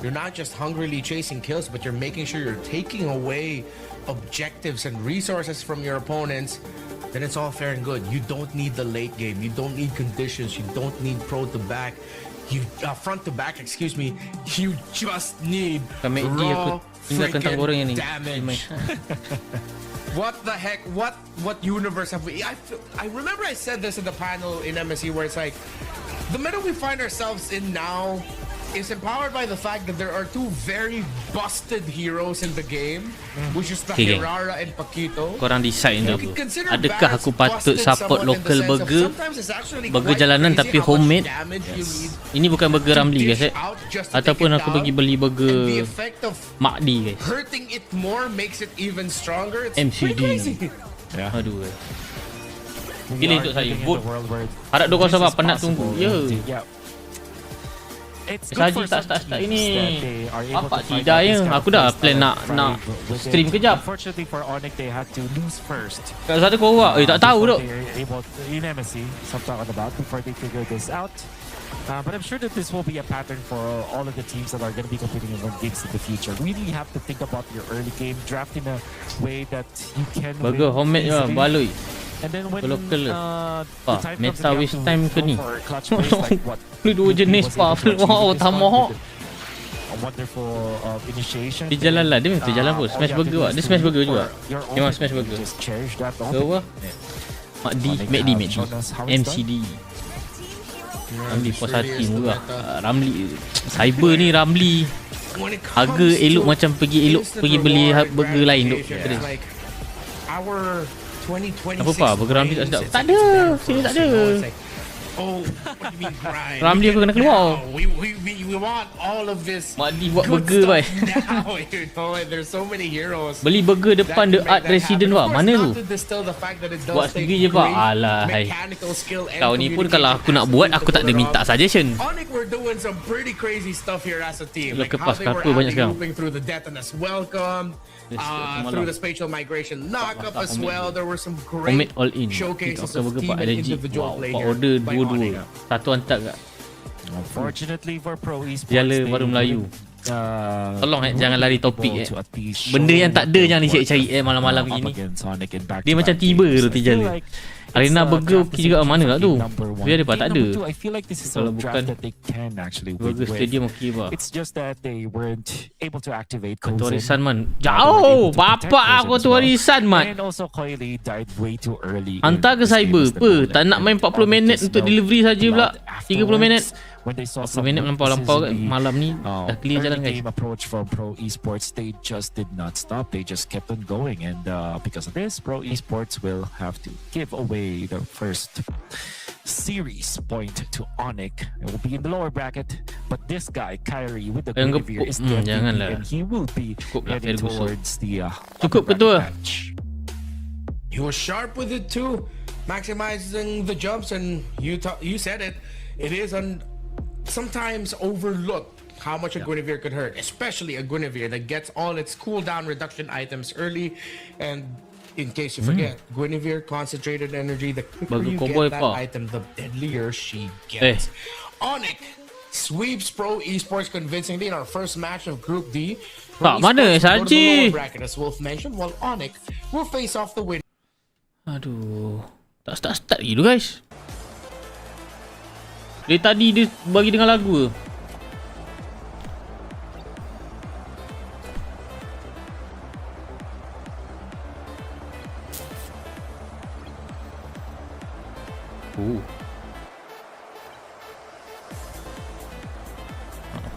you're not just hungrily chasing kills, but you're making sure you're taking away objectives and resources from your opponents, then it's all fair and good. You don't need the late game. You don't need conditions. You don't need pro to back. You front to back, excuse me. You just need raw freaking damage. What the heck? What universe have we? I remember I said this in the panel in MSE where it's like, the meta we find ourselves in now is empowered by the fact that there are two very busted heroes in the game, which is the AURORA and Paquito. Korang decide dulu. Adakah aku patut support local burger jalanan tapi homemade? Ini bukan burger Ramli guys ataupun aku pergi beli burger Makdi guys. Hurting it more makes it even stronger. It's MCD. Aduh. Pilih untuk saya. Vote. Harap 2-0 penat tunggu. Ya. Saji tak start ini. Apa tidak ya? Aku dah plan nak stream kejap. Unfortunately for Onyx, they had to lose first. Kat satu korang. Tak tahu dok. In MSC, something about before they figure this out. But I'm sure that this will be a pattern for all of the teams that are going to be competing in games in the future. Really have to think about your early game, draft in a way that you can burger homemade je, baloi. And then when meta waste time ke ni? Ni dua jenis pa. Wow, tamoh. A wonderful initiation. Dia jalan lah, dia mesti jalan pun. Smash burger lah. Dia smash burger juga. Memang smash burger. Ke apa? McD. MCD. Ramli puas hati juga. Ramli cyber ni Ramli. Harga elok macam pergi beli burger lain duk. Apa pa? Burger Ramli tak sedap. Tak ada. Sini tak ada. Ramli aku kena keluar. We want all of this. Makdi buat burger bai. There's so many heroes. Beli burger depan The Art Resident wah. Mana tu? Buat sendiri je pak. Alah. Kau ni pun kalau aku nak buat aku tak ada minta suggestion. Onyx were doing some pretty crazy stuff here as a team. Like how they were moving through the detoness welcome. Through the spatial migration knockup as well. There were some great showcases of team and individual play here. Order dua-dua. Satu hantar kat. Unfortunately for Pro Esports, Jala baru Melayu. Tolong jangan lari topik Benda yang tak ada jangan dicari-cari malam-malam begini. Dia macam tiba roti Jala. Arena Burger okey juga mana lah tu. Biar dia tak ada. I feel like this is Kalau a bukan draft that they can actually win Burger with. Stadium okey bah. It's just that they weren't able to activate Ketua Cozen. Warisan Man. Jauh. Bapak aku Ketua Warisan Man. And also Coily died way too early. Hantar ke cyber apa? Tak nak main 40 minit untuk delivery saja pula. 30 minit. When they saw 40 minit melampau-lampau malam ni dah clear jalan guys. Game approach from Pro Esports, they just did not stop. They just kept on going, and because of this, Pro Esports will have to give away the first series point to Onyx. It will be in the lower bracket, but this guy Kyrie with the Guinevere is the MVP, and he will be heading towards the cukup ketua. He was sharp with it too, maximizing the jumps, and you said it. It is sometimes overlooked how much a Guinevere could hurt, especially a Guinevere that gets all its cooldown reduction items early. And in case you forget, Guinevere concentrated energy, the quicker you get that item, the deadlier she gets. Onyx sweeps Pro Esports convincingly in our first match of Group D. Tak, mana SRG? As Wolf mentioned, while Onyx will face off the win. Aduh, tak start lagi tu guys. Dari tadi dia bagi dengar lagu ke?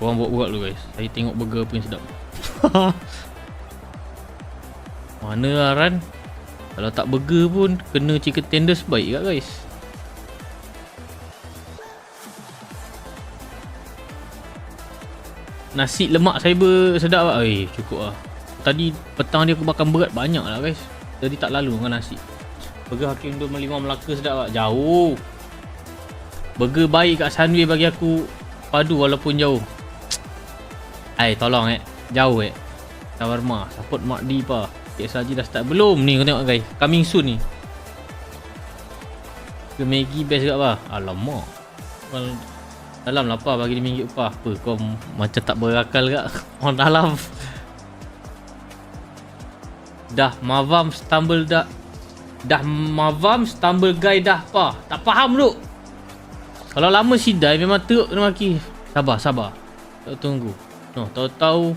Korang buat-buat dulu guys. Saya tengok burger apa yang sedap. Mana lah Ran? Kalau tak burger pun kena chicken tenders baik tak guys? Nasi lemak cyber sedap tak? Cukup lah. Tadi petang dia aku makan berat banyak lah guys. Jadi tak lalu dengan nasi. Burger Hakim 25 Melaka sedap tak? Jauh. Burger baik kat Sunway bagi aku padu walaupun jauh. Tolong jauh Shawarma support Mak D pa. SRG dah start belum ni? Kau tengok guys, coming soon ni. Ke Maggi best kat apa? Alamak. Dalam lah apa bagi RM5 upah. Apa kau macam tak berakal kat orang dalam. Dah Mavam stumble guy dah apa? Tak faham duk. Kalau lama sidai memang teruk kena maki. Sabar. Tak tunggu. No, tahu-tahu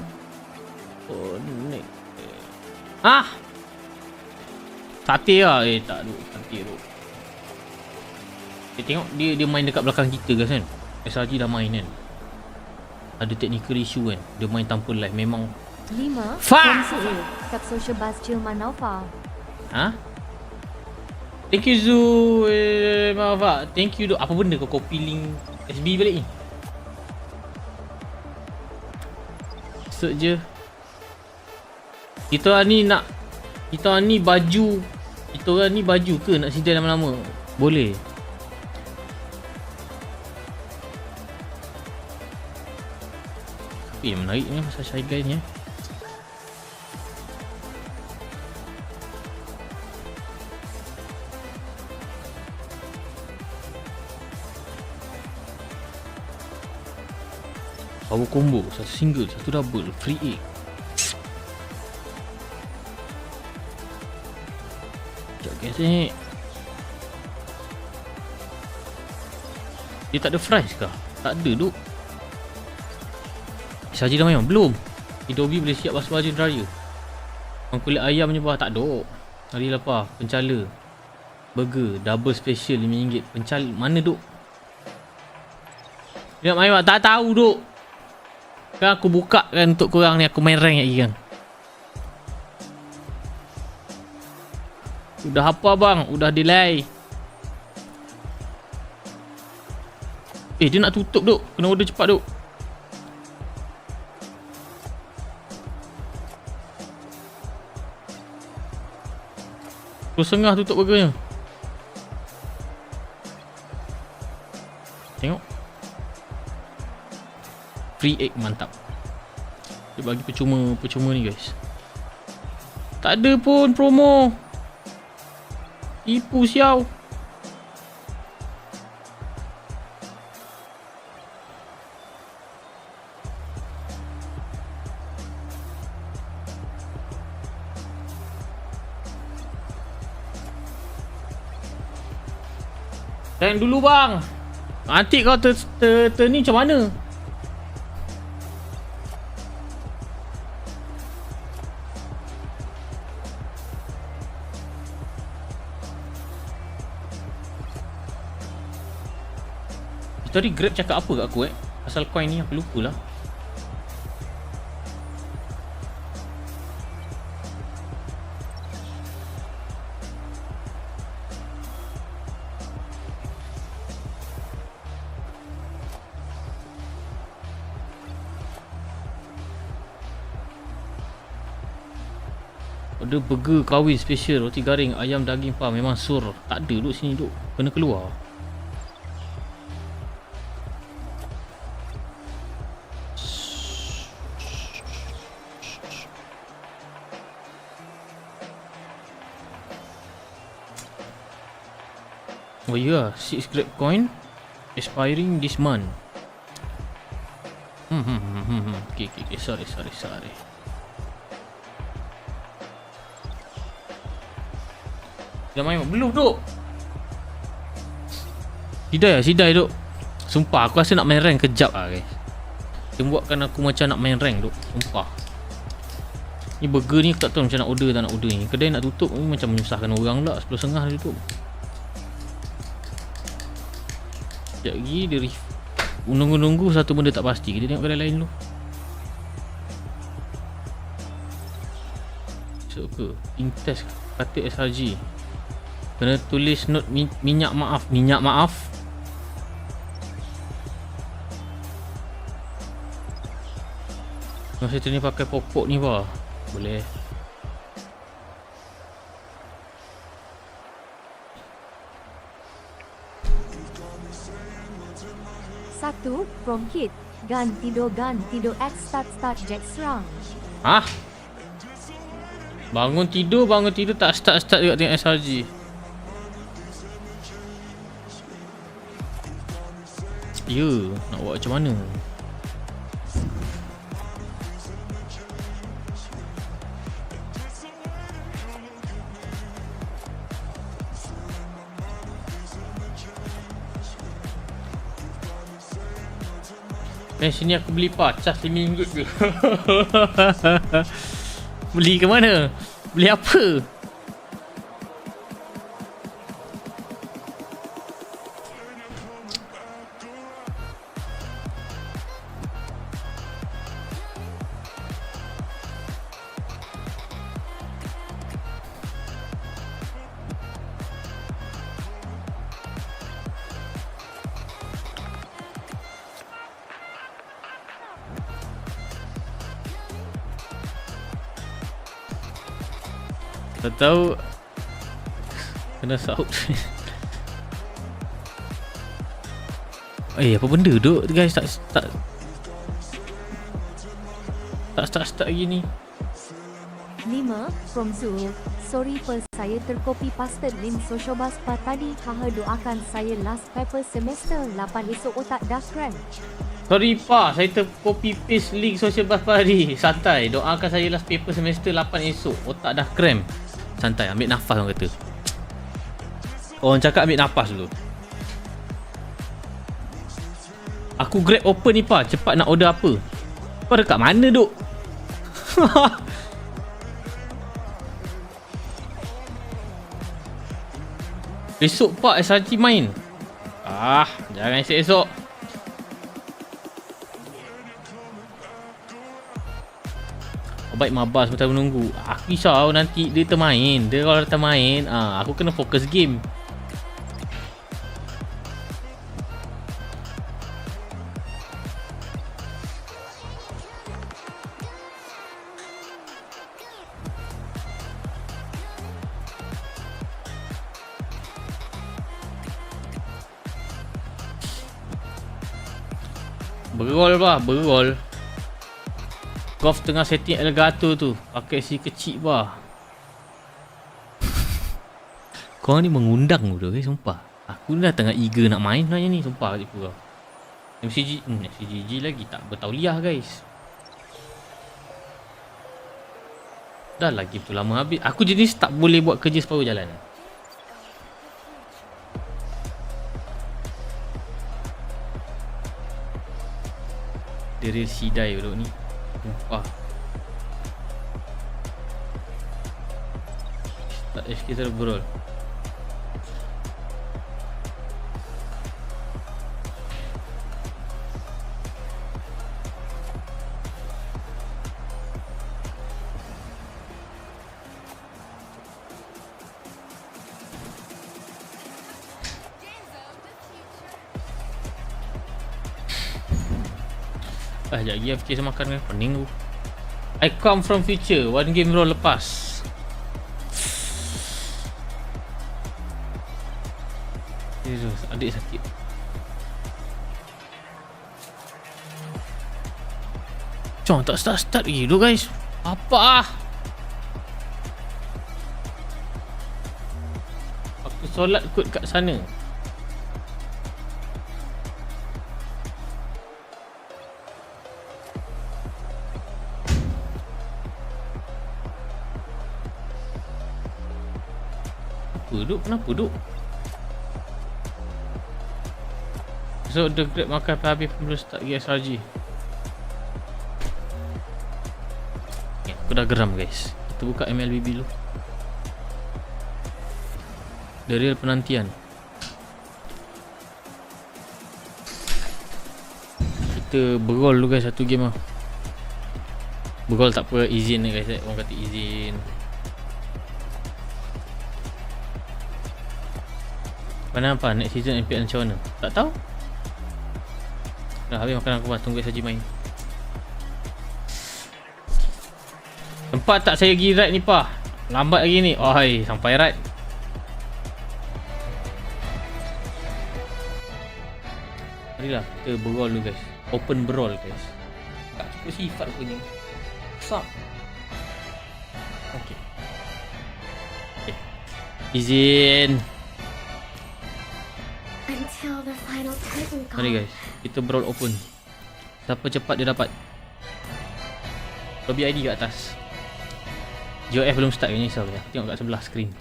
ni. Sate lah. Tak duk. Sate duk. Tengok dia main dekat belakang kita guys kan. SRG dah main kan. Ada technical issue kan. Dia main tanpa live. Memang 5. Kat social bus Hilman Aufa. Thank you Zu. Maaf. Thank you. Apa benda kau copy link SB balik ni? Search je. Kita ni baju ke nak sidai lama-lama? Boleh. Menarik ni pasal Shy Guy ni Power combo, satu single, satu double, free egg. Sekejap guys ni. Dia tak ada fries kah? Tak ada duk. SRG dah main belum? Adobe boleh siap basuh baju dryer. Orang kulit ayam je bah tak ada. Hari lapar, pencala. Burger, double special RM5. Pencala, mana duk? Dia nak main tak tahu duk. Kan aku buka kan untuk korang ni, aku main rank lagi kan. Udah apa bang? Udah delay. Dia nak tutup duk. Kena order cepat duk. Setengah tutup burgernya. Tengok. Free egg mantap. Dia bagi percuma ni guys. Tak ada pun promo. Tipu siau. Tank dulu bang. Nanti kau ni macam mana? Tadi Grab cakap apa kat aku pasal coin ni aku lupa lah. Ada burger kahwin special, roti garing, ayam daging farm. Memang sur. Tak ada duk sini duk. Kena keluar. Oh ya, 6 Grab coin expiring this month. Okay, sorry. Dah main belum duk? Sidai duk. Sumpah aku rasa nak main rank kejap lah guys. Dia buatkan aku macam nak main rank duk. Sumpah. Ni burger ni aku tak tahu macam nak order tak nak order ni. Kedai nak tutup ni macam menyusahkan orang pula. 10.30 dia tutup. Sekejap lagi dia nunggu satu benda tak pasti. Kita tengok kedai lain dulu. So ke Intest kata SRG. Kena tulis note minyak maaf. Masa tu ni pakai pokok ni bah. Boleh. Satu, from hit. Gun tidur X start Jack serang. Hah? Bangun tidur tak start juga tengok SRG. Ya, nak buat macam mana? Sini aku beli cas RM5 ke? Beli ke mana? Beli apa? Tak tahu. Kena sahut. Apa benda duk guys, tak start lagi ni. 5. From Zul. Sorry saya tercopy pasted link social bus tadi. Doakan saya last paper semester 8 esok otak dah cram. Sorry pa, saya tercopy paste link social bus tadi. Santai, doakan saya last paper semester 8 esok otak dah cram. Santai, ambil nafas orang kata. Orang cakap ambil nafas dulu. Aku Grab open ni pa, cepat nak order apa? Kau dekat mana duk? Esok pak SRG main. Jangan esok-esok. Baik mabas betul menunggu. Aku risau nanti dia termain. Dia kalau termain, aku kena fokus game. Bergol bah, bergol. Golf tengah setting Elgato tu. Pakai si kecil bah. Korang ni mengundang tu guys, sumpah. Aku dah tengah eager nak main sebenarnya ni, sumpah kat tipu kau. MCG lagi tak bertauliah guys. Dah lagi tu lama habis. Aku jenis tak boleh buat kerja separuh jalan. Dia real sidai duduk ni. Sumpah. Tak SK terus berol. Sekejap lagi FK saya makan kan. Pening tu. I come from future. One game roll lepas. Serius, adik sakit. Cong tak start lagi tu guys. Apa ah? Aku solat kot kat sana. Kenapa duk? So the grab makan habis belum start lagi SRG. Aku dah geram guys. Kita buka MLBB dulu. The real penantian. Kita bergol dulu guys, satu game lah. Bergol tak apa, izin ni guys. Orang kata izin. Mana apa next season MPL macam mana? Tak tahu. Dah habis makan aku, tunggu saja main. Tempat tak saya pergi ride ni pa. Lambat lagi ni. Oi, sampai ride. Marilah kita berol dulu guys. Open berol guys. Tak cukup sifat punya. Besar. Okey. Izin. Mari guys, kita brawl open. Siapa cepat dia dapat. Lobby ID kat atas. GOF belum start, kena risau. Tengok kat sebelah screen.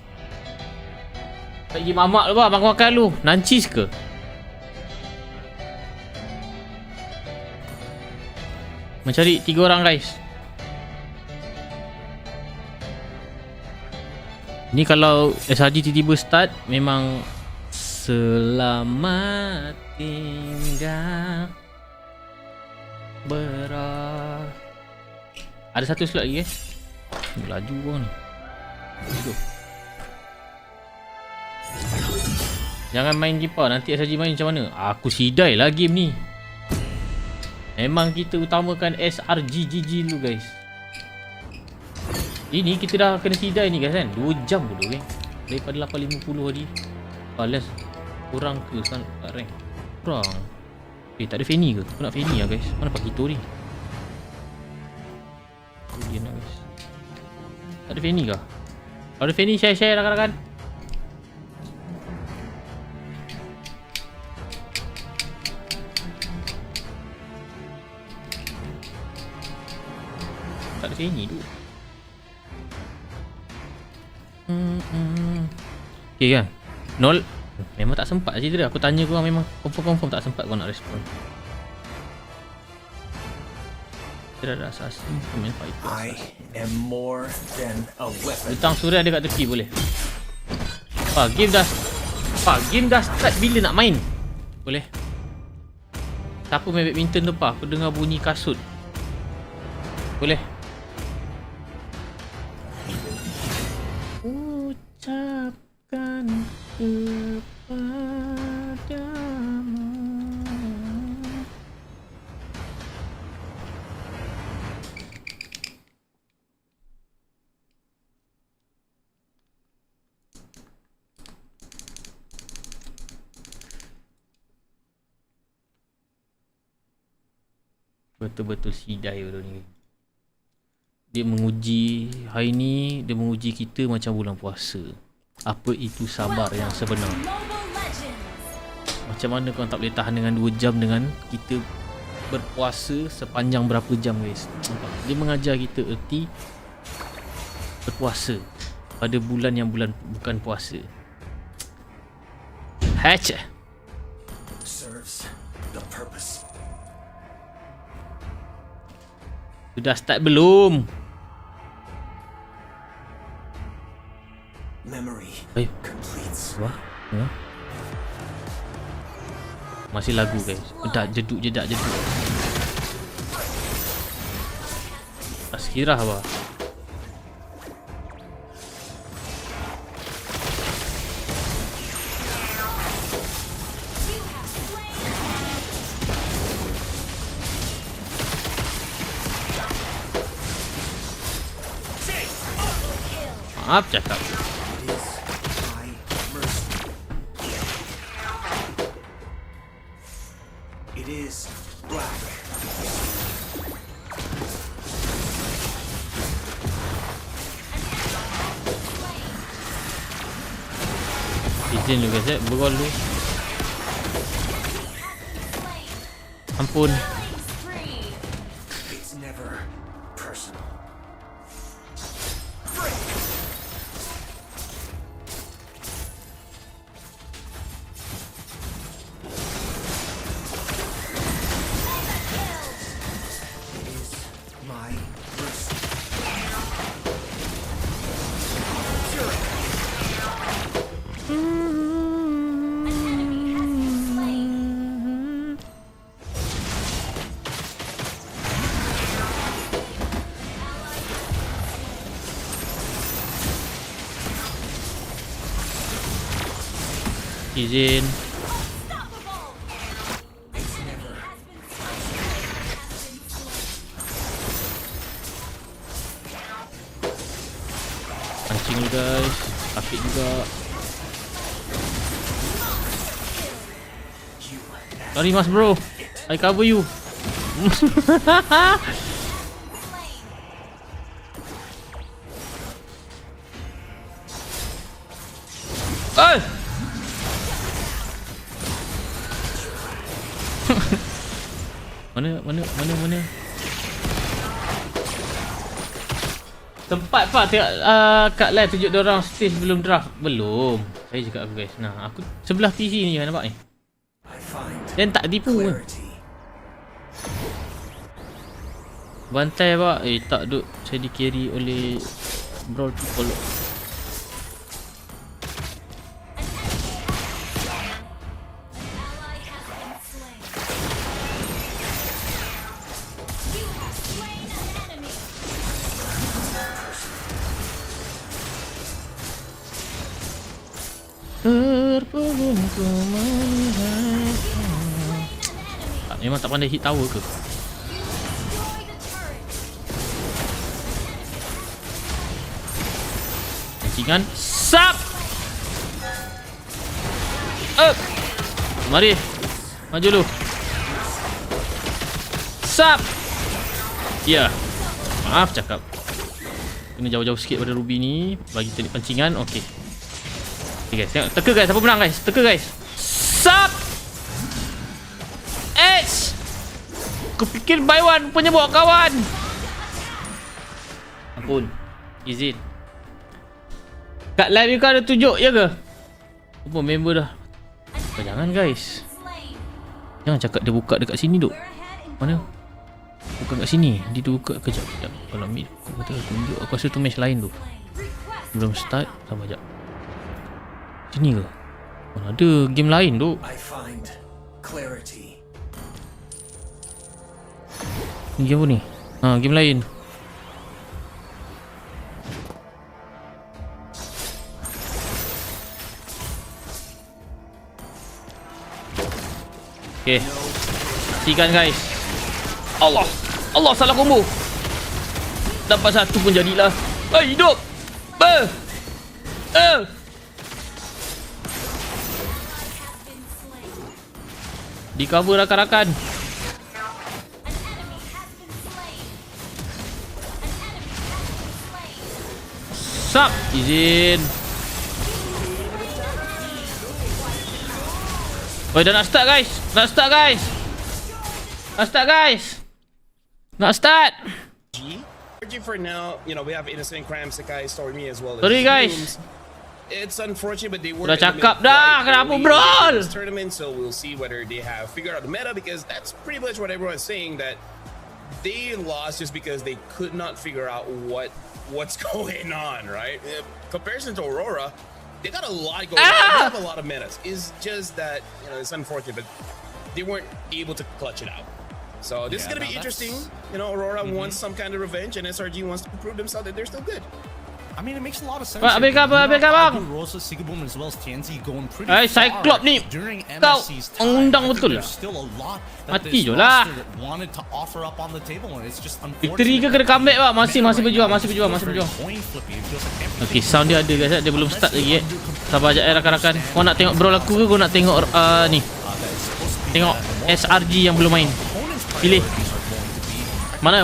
Tak pergi mamak lu bah, makan lu. Nancis ke? Mencari 3 orang guys. Ni kalau SRG tiba-tiba start, memang selamat tinggal berah. Ada satu slot lagi Laju orang ni. Jangan main kipa, nanti SRG main macam mana? Aku sidai lah game ni. Memang kita utamakan SRG GG dulu guys. Ini kita dah kena sidai ni guys kan. 2 jam dulu daripada 8.50 tadi. Balas kurang ke rank? Kurang. Tak ada Fanny ke? Aku nak Fanny lah guys. Mana Pak Kito ni? Dia nak guys. Tak ada Fanny ke? Kalau ada Fanny share rakan-rakan. Tak ada Fanny tu. Okay kan? Nol. Memang tak sempat cerita dia. Aku tanya korang, memang confirm tak sempat kau nak respon. Kita dah assassin, main fighter. Bintang suria ada kat tepi boleh. Game dah start, bila nak main? Boleh. Siapa main badminton tu Aku dengar bunyi kasut. Boleh. Ucapkan kepadamu. Betul-betul sidai orang ni. Dia menguji hari ni, dia menguji kita macam bulan puasa. Apa itu sabar yang sebenar? Macam mana kau tak boleh tahan dengan 2 jam dengan kita berpuasa sepanjang berapa jam guys? Dia mengajar kita erti berpuasa pada bulan yang bukan puasa. Hatch. Serves the purpose. Sudah start belum? Wah. Masih lagu guys. Jeduk. Askirah apa? Maaf cakap. Izin dulu guys, bergol dulu. Ampun. Izin. Pancing dulu guys. Apik juga. Sorry mas bro, I cover you. Eh! Mana? Tempat pak kat live tunjuk diorang stage sebelum draft. Belum. Saya cakap guys. Nah, aku sebelah PC ni kan nampak ni. Dan tak tipu pun. Bantai pak. Tak duk. Saya di carry oleh brawl people. Memang tak pandai hit tower ke? Pancingan. Sap! Mari. Maju lu. Sap! Ya. Maaf cakap. Kena jauh-jauh sikit pada Ruby ni. Bagi teknik pancingan. Okey. Okay guys, tengok. Teka guys, siapa menang guys? Teka guys. Sap! H! Aku fikir buy one punya bawa kawan. Ampun. Izin. Kat live kau ada tunjuk ya ke? Apa member dah? Jangan guys. Jangan cakap dia buka dekat sini duk. Mana? Bukan kat sini. Dia tu buka kejap. Kalau mid aku kata tunjuk. Aku rasa tu match lain tu. Belum start. Sabar jap. Sini ke? Mana ada game lain tu? Ni game apa ni? Game lain. Okay. Saksikan guys. Allah salah combo. Dapat satu pun jadilah. Hidup. Di cover rakan-rakan. Sap, izin. Oi, dah nak start guys. Nak start. For now, you know, we have innocent crimes that guys story me as well. Sorry guys. It's unfortunate, but they were. Udah cakap dah, kenapa brawl? Tournament, so we'll see whether they have figured out the meta, because that's pretty much what everyone's saying, that they lost just because they could not figure out what's going on, right? In comparison to Aurora, they got a lot going on. They have a lot of minutes. It's just that, you know, it's unfortunate, but they weren't able to clutch it out. So this is going to be interesting. You know, Aurora wants some kind of revenge, and SRG wants to prove themselves that they're still good. I mean, it makes a lot of sense. Ambil kabang. Rosa, Sigabum, as well as TNZ going pretty Cyclops ni. during Kau MSC's time. undang betul lah. There's still a lot that Mati this je lah. roster that wanted to offer up on the table, and it's just Victory ke kena comeback pak? Masih berjuang. Okay, sound dia ada guys. Dia belum start lagi. Sabar sekejap rakan-rakan. Kau nak tengok brawl aku ke kau nak tengok ni? Tengok SRG yang belum main. Pilih. Mana?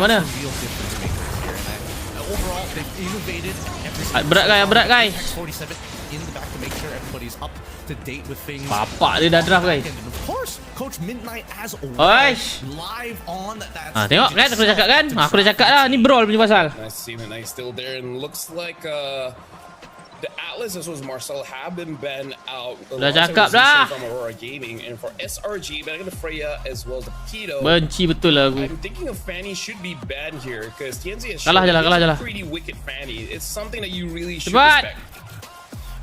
Berat guys. Bapak dia dah draft guys. Oish. Tengok kan aku dah cakap kan? Aku dah cakap lah ni brawl punya pasal. Nice still there, and looks like the Atlas as well as Marcel have been banned out. Dah cakap dah. From Aurora Gaming, and for SRG, banning the Freya as well as the Keto. Benci betul lah aku. I'm thinking of Fanny should be banned here because TNZ has kalah je lah. pretty wicked Fanny. It's something that you really should respect.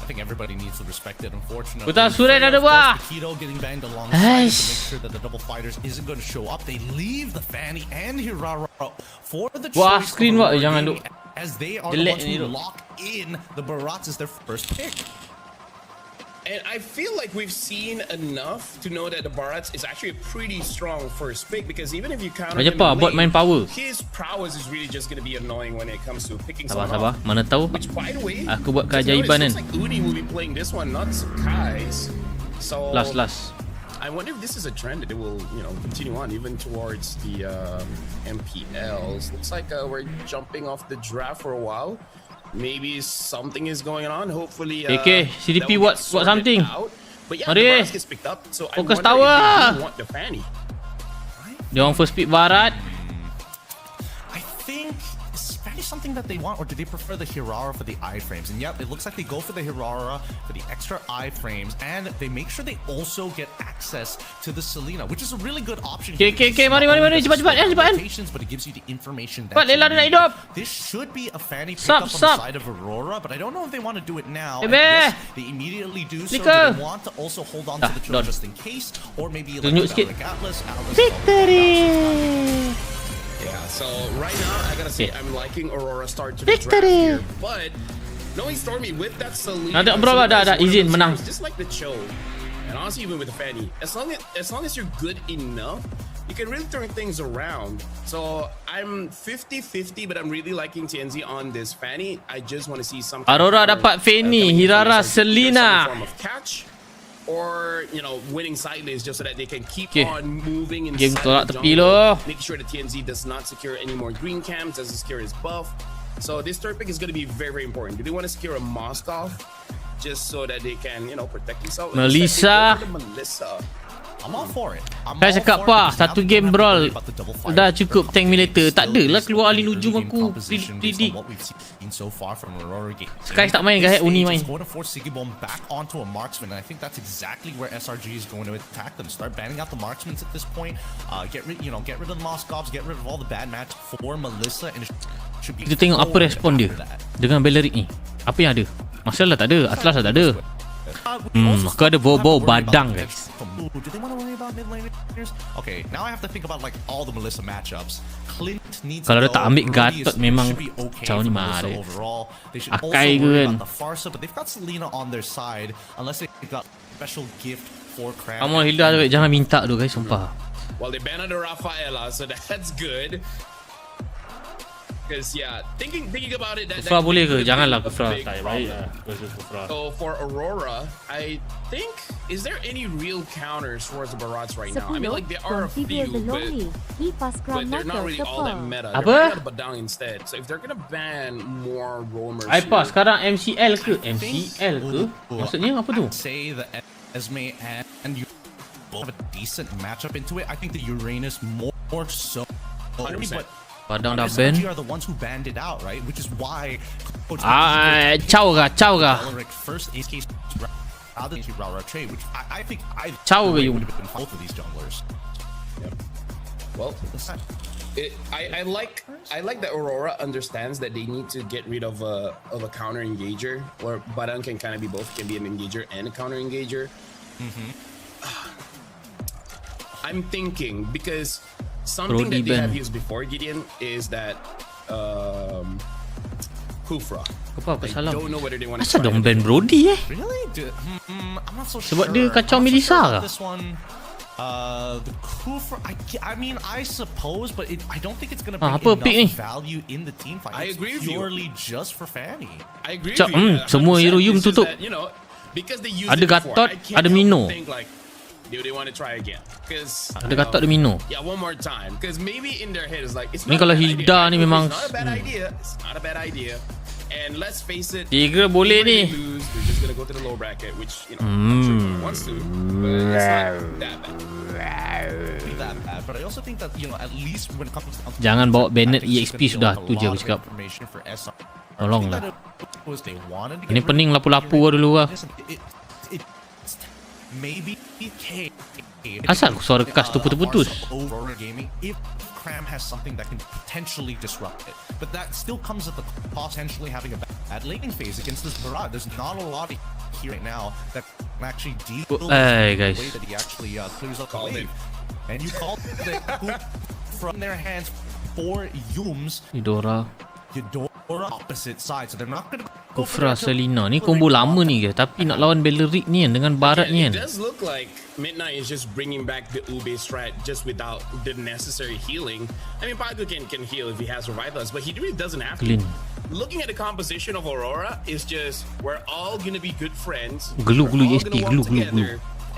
I think everybody needs to respect it, unfortunately. Putar Suren ada buah. Keto getting banged alongside to make sure that the double fighters isn't going to show up. They leave the Fanny and Hirara for the Wah, choice screen of wak jangan duk. as they are the ones who lock in the Barats as their first pick. And I feel like we've seen enough to know that the Barats is actually a pretty strong first pick, because even if you counter him in bot main power. his prowess is really just going to be annoying when it comes to picking someone Sabar. off. Mana tahu. Which, by the way, Aku buat keajaiban kan. looks like Uni will be playing this one, not Sakai's. So Last. I wonder if this is a trend that it will, you know, continue on even towards the MPLs. Looks like we're jumping off the draft for a while. Maybe something is going on. Hopefully, CDP what something. But yeah, Mari. the Barats gets picked up. So I Fokus wonder tower. if they do want the Fanny. Dia orang first pick Barat. I think is Fanny something that they want, or do they prefer the Hirara for the iframes? And yep, it looks like they go for the Hirara for the extra iframes, and they make sure they also get access to the Selena, which is a really good option. Okay, mari cepat kan. But it gives you the information that Cepat, Lela dia nak hidup. this should be a Fanny pickup on the side of Aurora, but I don't know if they want to do it now. Yes, they immediately do so. Flicker. Do they want to also hold on to the kill just in case, or maybe Tunjuk like sikit. Atlas. Victory. Yeah, so right now I gotta say I'm liking Aurora start to the draft here, but knowing Stormy with that Selena, Nanti bro dah izin menang. just like the Cho, and honestly even with the Fanny, as long as you're good enough, you can really turn things around. So I'm 50-50, but I'm really liking TNZ on this Fanny. I just want to see some Aurora dapat Fanny, Hirara, Selena. form of catch, or, you know, winning sideways just so that they can keep on moving Game inside tolak the tepi jungle, loh. making sure that TNZ does not secure any more green camps, doesn't secure his buff. So this third pick is going to be very, very important. Do they want to secure a Moskov just so that they can, you know, protect themselves? Melissa. Melissa. I'm all for it. Saya cakap apa? Satu game brawl dah cukup tank militer. Tak adalah keluar alin ujung aku. Predict. Sky tak main guys, Uni main. Going to force Sigibom back onto a marksman, and I think that's exactly where SRG is going to attack them. Start banning out the marksmen at this point. Get rid of the Moskovs, get rid of all the bad match for Melissa, and it should be. Kita tengok apa respon dia dengan Bellerik ni. Apa yang ada? Masalah tak ada, Atlas tak ada. Kau ada bau-bau badang guys. Do they want to worry about mid laners? Okay, now I have to think about like all the Melissa matchups. Clint needs Kalau to dia tak go. ambil Ruby Gatot memang should be okay caw ni for mah Melissa dia. overall. They should also Akai ke worry kan. about the Farsa, but they've got Selena on their side unless they've got special gift for Cram. Kamu Hilda tu jangan minta tu guys, sumpah. Well, they banned the Rafaela, so that's good. Because yeah, thinking about it, Kufra boleh ke? Janganlah Kufra. Tak baik lah. So for Aurora, I think, is there any real counters towards the Barats right now? I mean, like there are a few, but they're not really all that meta. They're banning Badang instead. So if they're gonna ban more roamers, Apa sekarang MCL ke? MCL ke? Maksudnya apa tu? Say the Esme and you both have a decent matchup into it. I think the Uranus more so. 100%. Padang dah ban. SRG are the ones who banned it out, right? Which is why Chow ga. first ace case rather than Raura trade, which I think Chow ga would yung. have been both of these junglers. Yep. Well, I like that Aurora understands that they need to get rid of a counter engager, or Barang can kind of be both, can be an engager and a counter engager. I'm thinking because something that they have used before, Gideon, is that Kufra. I don't know whether they want to Asal dong ban Brody Really? I'm not so Sebab sure. dia kacau Melissa This one, the Kufra, I mean, I suppose, but I don't think it's going to bring enough value in the team fight. I agree with you. Purely just for Fanny. I agree with you. Semua hero Yum tutup. Because they used Ada it before, Gatot, I can't ada help Mino. but think like, do they want to try again? Because Ada Gatot, ada Mino. Yeah, one more time. Because maybe in their head is like, it's Ni not kalau a bad Hilda idea. ni memang It's not a bad idea. It's not a bad idea. And let's face it, Tiga boleh even ni. if they lose, they're just gonna go to the low bracket, which I'm sure no one wants to. But it's not that bad. But I also think that at least when it comes to Jangan bawa Bennett EXP sudah. Tu je aku cakap. Tolong lah. Ini pening lapu-lapu dulu lah. Maybe Asal suara kas tu putus-putus? If Cram has something that can potentially disrupt it, but that still comes at the cost potentially having a bad laning phase against this Barad. There's not a lot here right now that can actually deal with the guys. way that he actually clears up the wave. And you called it from their hands for Yums. Eudora Opposite side, so they're not going to Kufra Selina ni combo lama ni ke, tapi nak lawan Beleric ni kan dengan Barat ni kan. It does look like Midnight is just bringing back the Ube strat just without the necessary healing. I mean, Pagu can heal if he has Revitalize, but he really doesn't have to. Looking at the composition of Aurora, is just we're all gonna be good friends. Glue EST, glue.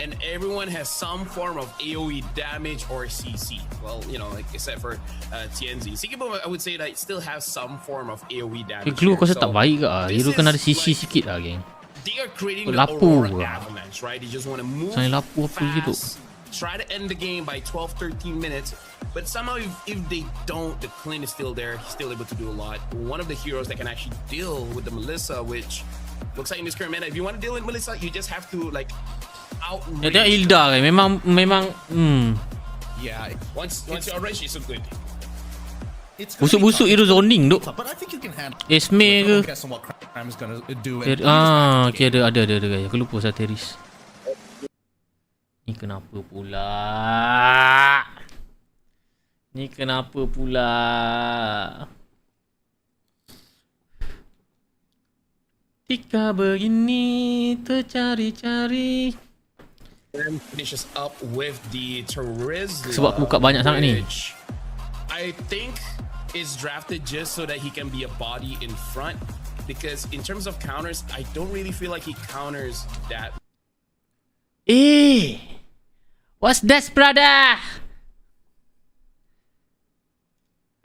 And everyone has some form of AoE damage or CC. Well, like except for TNZ. Sikibo, I would say that it still has some form of AoE damage. Glue kau tak baik ke ah. Hero kena ada CC sikit lah geng. They are creating the Aurora avalanche, right? They just want to move fast, try to end the game by 12-13 minutes. But somehow if they don't, the Clint is still there. He's still able to do a lot. One of the heroes that can actually deal with the Melissa, which looks like in this current meta, if you want to deal with Melissa, you just have to like outrage. Dia Hilda kan memang Yeah, once you outrage, it's so good. Busuk-busuk hero zoning duk. Esme ke? Okay, ada guys. Aku lupa Satiris. Ni kenapa pula? Tika begini tercari-cari. Finishes up with the Terizla. Sebab aku buka banyak sangat ni. I think it's drafted just so that he can be a body in front, because in terms of counters, I don't really feel like he counters that. What's that, brother?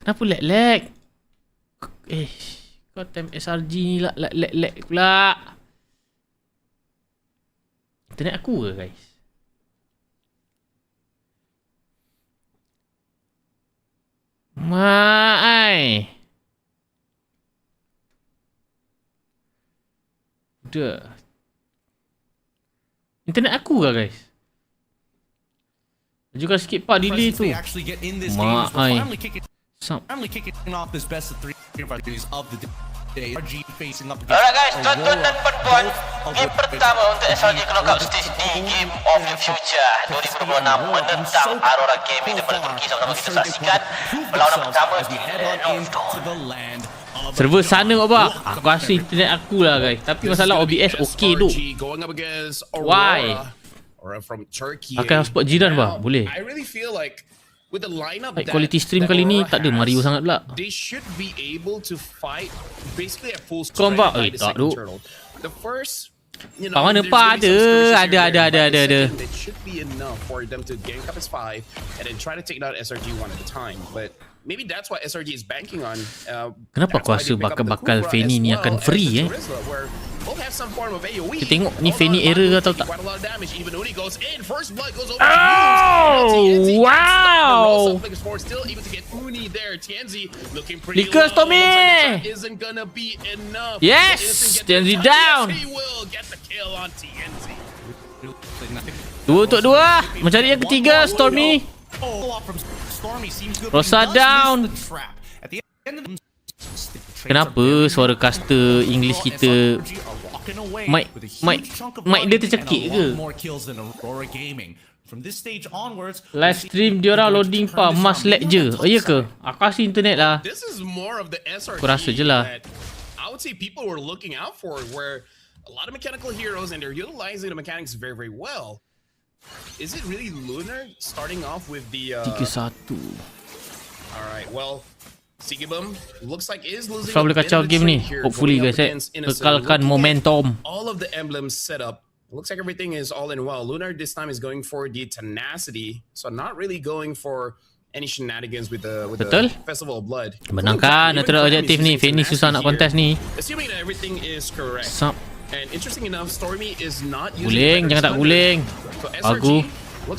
Kenapa lag? Kau time SRG ni lag pula. Internet aku ke guys? Mai. Udah. Internet aku ke guys? Juga sikit pak delay tu. Mai. Finally kicking off this best of 3 of the day. SRG facing up against Alright guys, tuan-tuan dan puan-puan, game pertama untuk SRG knockout stage di Game of the Future 2026 menentang Aurora Gaming daripada Turki. Sama-sama kita saksikan perlawanan pertama di server sana apa? Aku rasa internet aku lah guys. Tapi masalah OBS okey tu. Why? Pakai hotspot jiran bah, boleh. I really feel like with the lineup that quality stream kali ni tak ada Mario sangat pula. They should be able to fight basically at full strength. Kompak tak tu. The first mana pa ada. It should be enough for them to gank up as 5 and then try to take down SRG one at a time. But maybe that's what SRG is banking on. Kenapa aku rasa bakal Fanny ni akan free Kita tengok ni Fanny error atau tak. Wow. Lickers Tommy. Yes, TNZ down. 2 untuk 2. Mencari yang ketiga Stormy. Rosa down. Kenapa suara caster English kita mic dia tercekik ke? Live stream dia orang loading pa must lag je. Oh iya ke? Aku kasi internet lah. Aku rasa je lah. I would say people were looking out for, where a lot of mechanical heroes and they're utilizing the mechanics very, very well. Is it really Lunar starting off with the 3-1. Alright, well, Sigibum looks like is losing Sebab boleh kacau game ni. Hopefully guys, kekalkan momentum. all of the emblems set up. Looks like everything is all in well. Lunar this time is going for the tenacity, so not really going for any shenanigans with the Festival of Blood. Menangkan natural objektif ni. Feni susah nak kontes ni. Assuming that everything is correct. And interesting enough, Stormy is not using Guling, jangan tak guling. Bagus.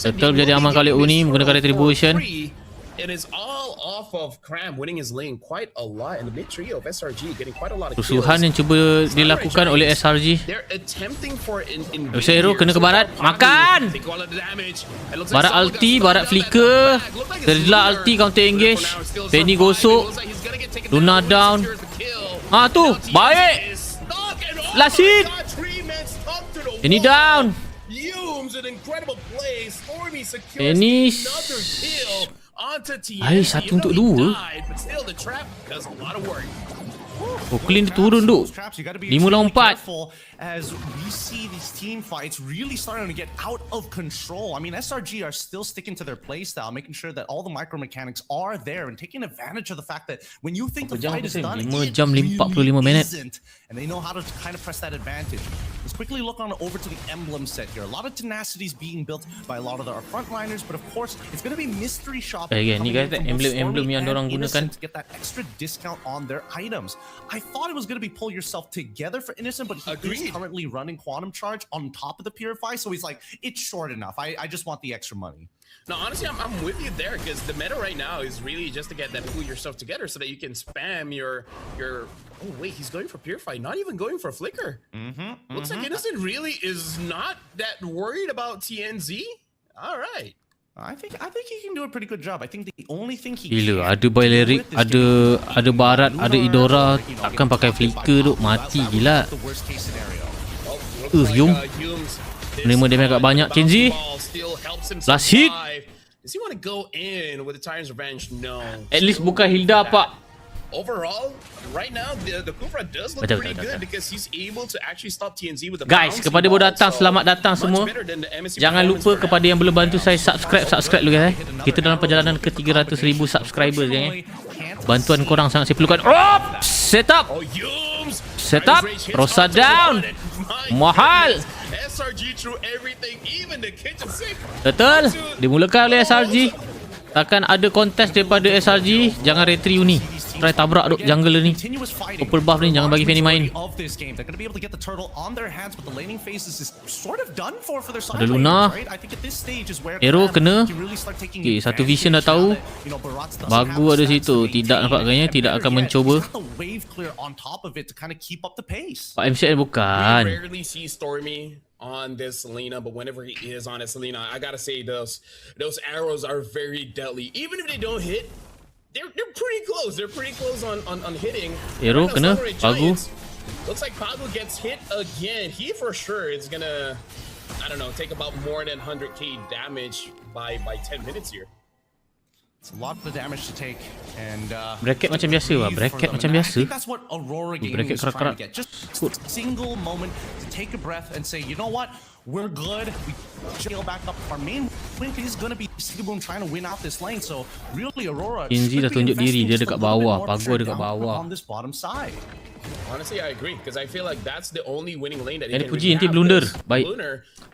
Betul jadi aman kali Uni menggunakan retribution. It is all off of Cram winning his lane quite a lot, and the mid trio of SRG getting quite a lot of kills. Rusuhan yang cuba dilakukan oleh SRG. They're attempting for Bisa hero kena ke barat. Makan. Barat ulti, barat flicker. Terjelah ulti counter engage. Penny gosok. Luna down. Tu, baik. Last hit. Penny down. Penny. Satu untuk dua. Oh, clean dia turun tu. 5 lawan 4. As we see these team fights really starting to get out of control. I mean, SRG are still sticking to their playstyle, making sure that all the micro mechanics are there and taking advantage of the fact that when you think the fight is done, 5 jam 45 minit. And they know how to kind of press that advantage. Let's quickly look on over to the emblem set here. A lot of tenacity is being built by a lot of our frontliners, but of course, it's going to be mystery shopping. Ni guys, emblem yang dorang gunakan to get that extra discount on their items. I thought it was going to be pull yourself together for Innocent, but he is currently running Quantum Charge on top of the Purify, so he's like, it's short enough. I just want the extra money. No, honestly, I'm with you there, because the meta right now is really just to get that pull yourself together so that you can spam your. Oh wait, he's going for Purify, not even going for Flicker. Looks like Innocent really is not that worried about TNZ. All right. I think he can do a pretty good job. I think the only thing he gila, ada Balearic, ada Barat, ada Idora, takkan pakai flicker tu, mati gila. Yum. Menerima damage agak banyak. Kenzie. Last hit. Does he want to go in with the Tyrant's Revenge? No. At least bukan Hilda pak. Overall, right now the Kufra does look pretty good because he's able to actually stop TNZ with the guys, kepada baru datang, selamat datang semua. Jangan lupa kepada yang belum bantu saya subscribe dulu guys. Kita dalam perjalanan ke 300,000 subscriber guys. Bantuan korang sangat saya perlukan. Set up. Rosa down. Mahal. Betul. Dimulakan oleh SRG. Takkan ada kontes daripada SRG. Jangan retri Uni. Try tabrak duk jungler ni. Purple buff ni jangan bagi Fanny main. Ada Luna. Hero kena. Okay, satu vision dah tahu. Bagu ada situ. Tidak nampaknya tidak akan mencoba. Pak MCL bukan. On this Selena, but whenever he is on a Selena, I gotta say those arrows are very deadly. Even if they don't hit, they're pretty close. They're pretty close on hitting. Hero kena Pagu. Looks like Pagu gets hit again. He for sure is gonna, I don't know, take about more than 100k damage by 10 minutes here. It's a lot of the damage to take, and bracket macam biasa lah. Bracket macam biasa. That's what Aurora Gaming is trying to get. Just a single moment to take a breath and say, you know what, we're good. We scale back up. Our main win is going to be Sigaboom trying to win out this lane. So really, Aurora. Kenzie dah tunjuk diri, dia dekat bawah. Pagu dekat bawah. On this bottom side. Honestly, I agree because I feel like that's the only winning lane that he can puji nanti blunder. Baik.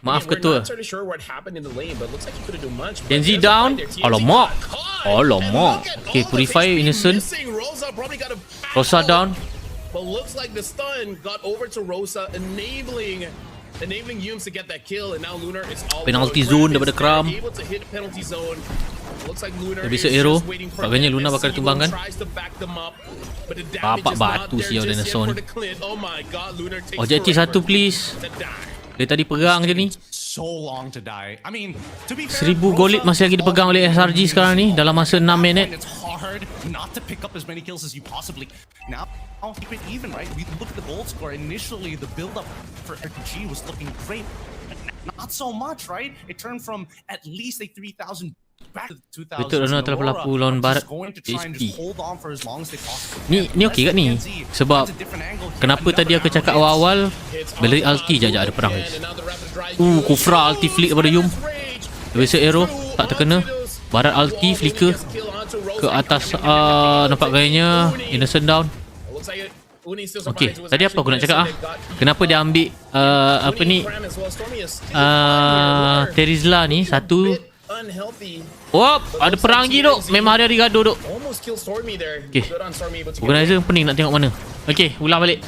Maaf ketua. Not really sure what happened in the lane, but looks like he couldn't do much. Kenzie down. Alamak. Okay, Purify Innocent. Rosa down. But looks like the stun got over to Rosa, enabling Yums to get that kill, and now Lunar is all penalty zone daripada Kram. able to hit penalty zone. Looks like Lunar bisa is hero. just waiting for Agaknya Luna bakal ditumbangkan. Bapak batu sial dan son. Oh my god, Lunar takes Objektif satu please. Dia tadi perang je ni. so long to die. I mean, to be fair, 1000 gold masih lagi dipegang oleh SRG sekarang ni dalam masa 6 minit. It's hard not to pick up as many kills as you possibly. Now, keep it even, right? We look at the gold score. Initially, the build-up for SRG was looking great. Not so much, right? It turned from at least a 3,000 back to 2,000. Betul, Rona telah berlaku lawan Barat HP. Ni okey kat ni? Sebab kenapa tadi aku cakap awal-awal Bellery ulti je ada perang guys. Kufra ulti flick daripada Yum. Biasa arrow tak terkena. Barat ulti flicker ke atas, nampak gayanya Innocent down. Okay, tadi apa aku nak cakap kenapa dia ambil apa ni Terizla ni satu. Wop, ada perang lagi duk. Memang hari-hari gaduh duk. Okay, organizer pening nak tengok mana. Okay, ulang balik.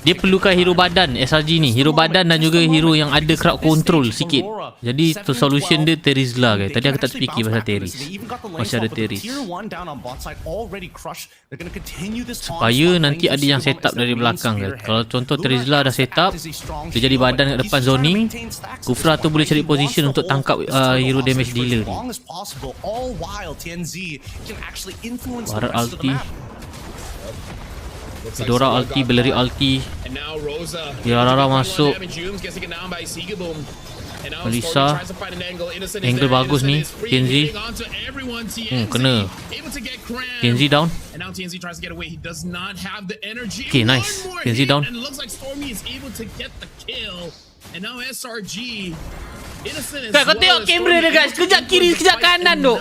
Dia perlukan hero badan SRG ni. Hero badan dan juga hero yang ada crowd control sikit. Jadi solution dia Terizla guys. Tadi aku tak terfikir pasal Teriz. Masih ada Teriz. Supaya nanti ada yang set up dari belakang guys. Kalau contoh Terizla dah set up, dia jadi badan kat depan zoning, Kufra tu boleh cari position untuk tangkap hero damage dealer ni. Barat ulti, Dora ulti, Bellery ulti, Aurora masuk, Melissa, angle bagus ni, TNZ, kena, TNZ down. Okay, nice, TNZ down. Guys, kau tengok kamera dia guys. Sekejap kiri, sekejap kanan duk.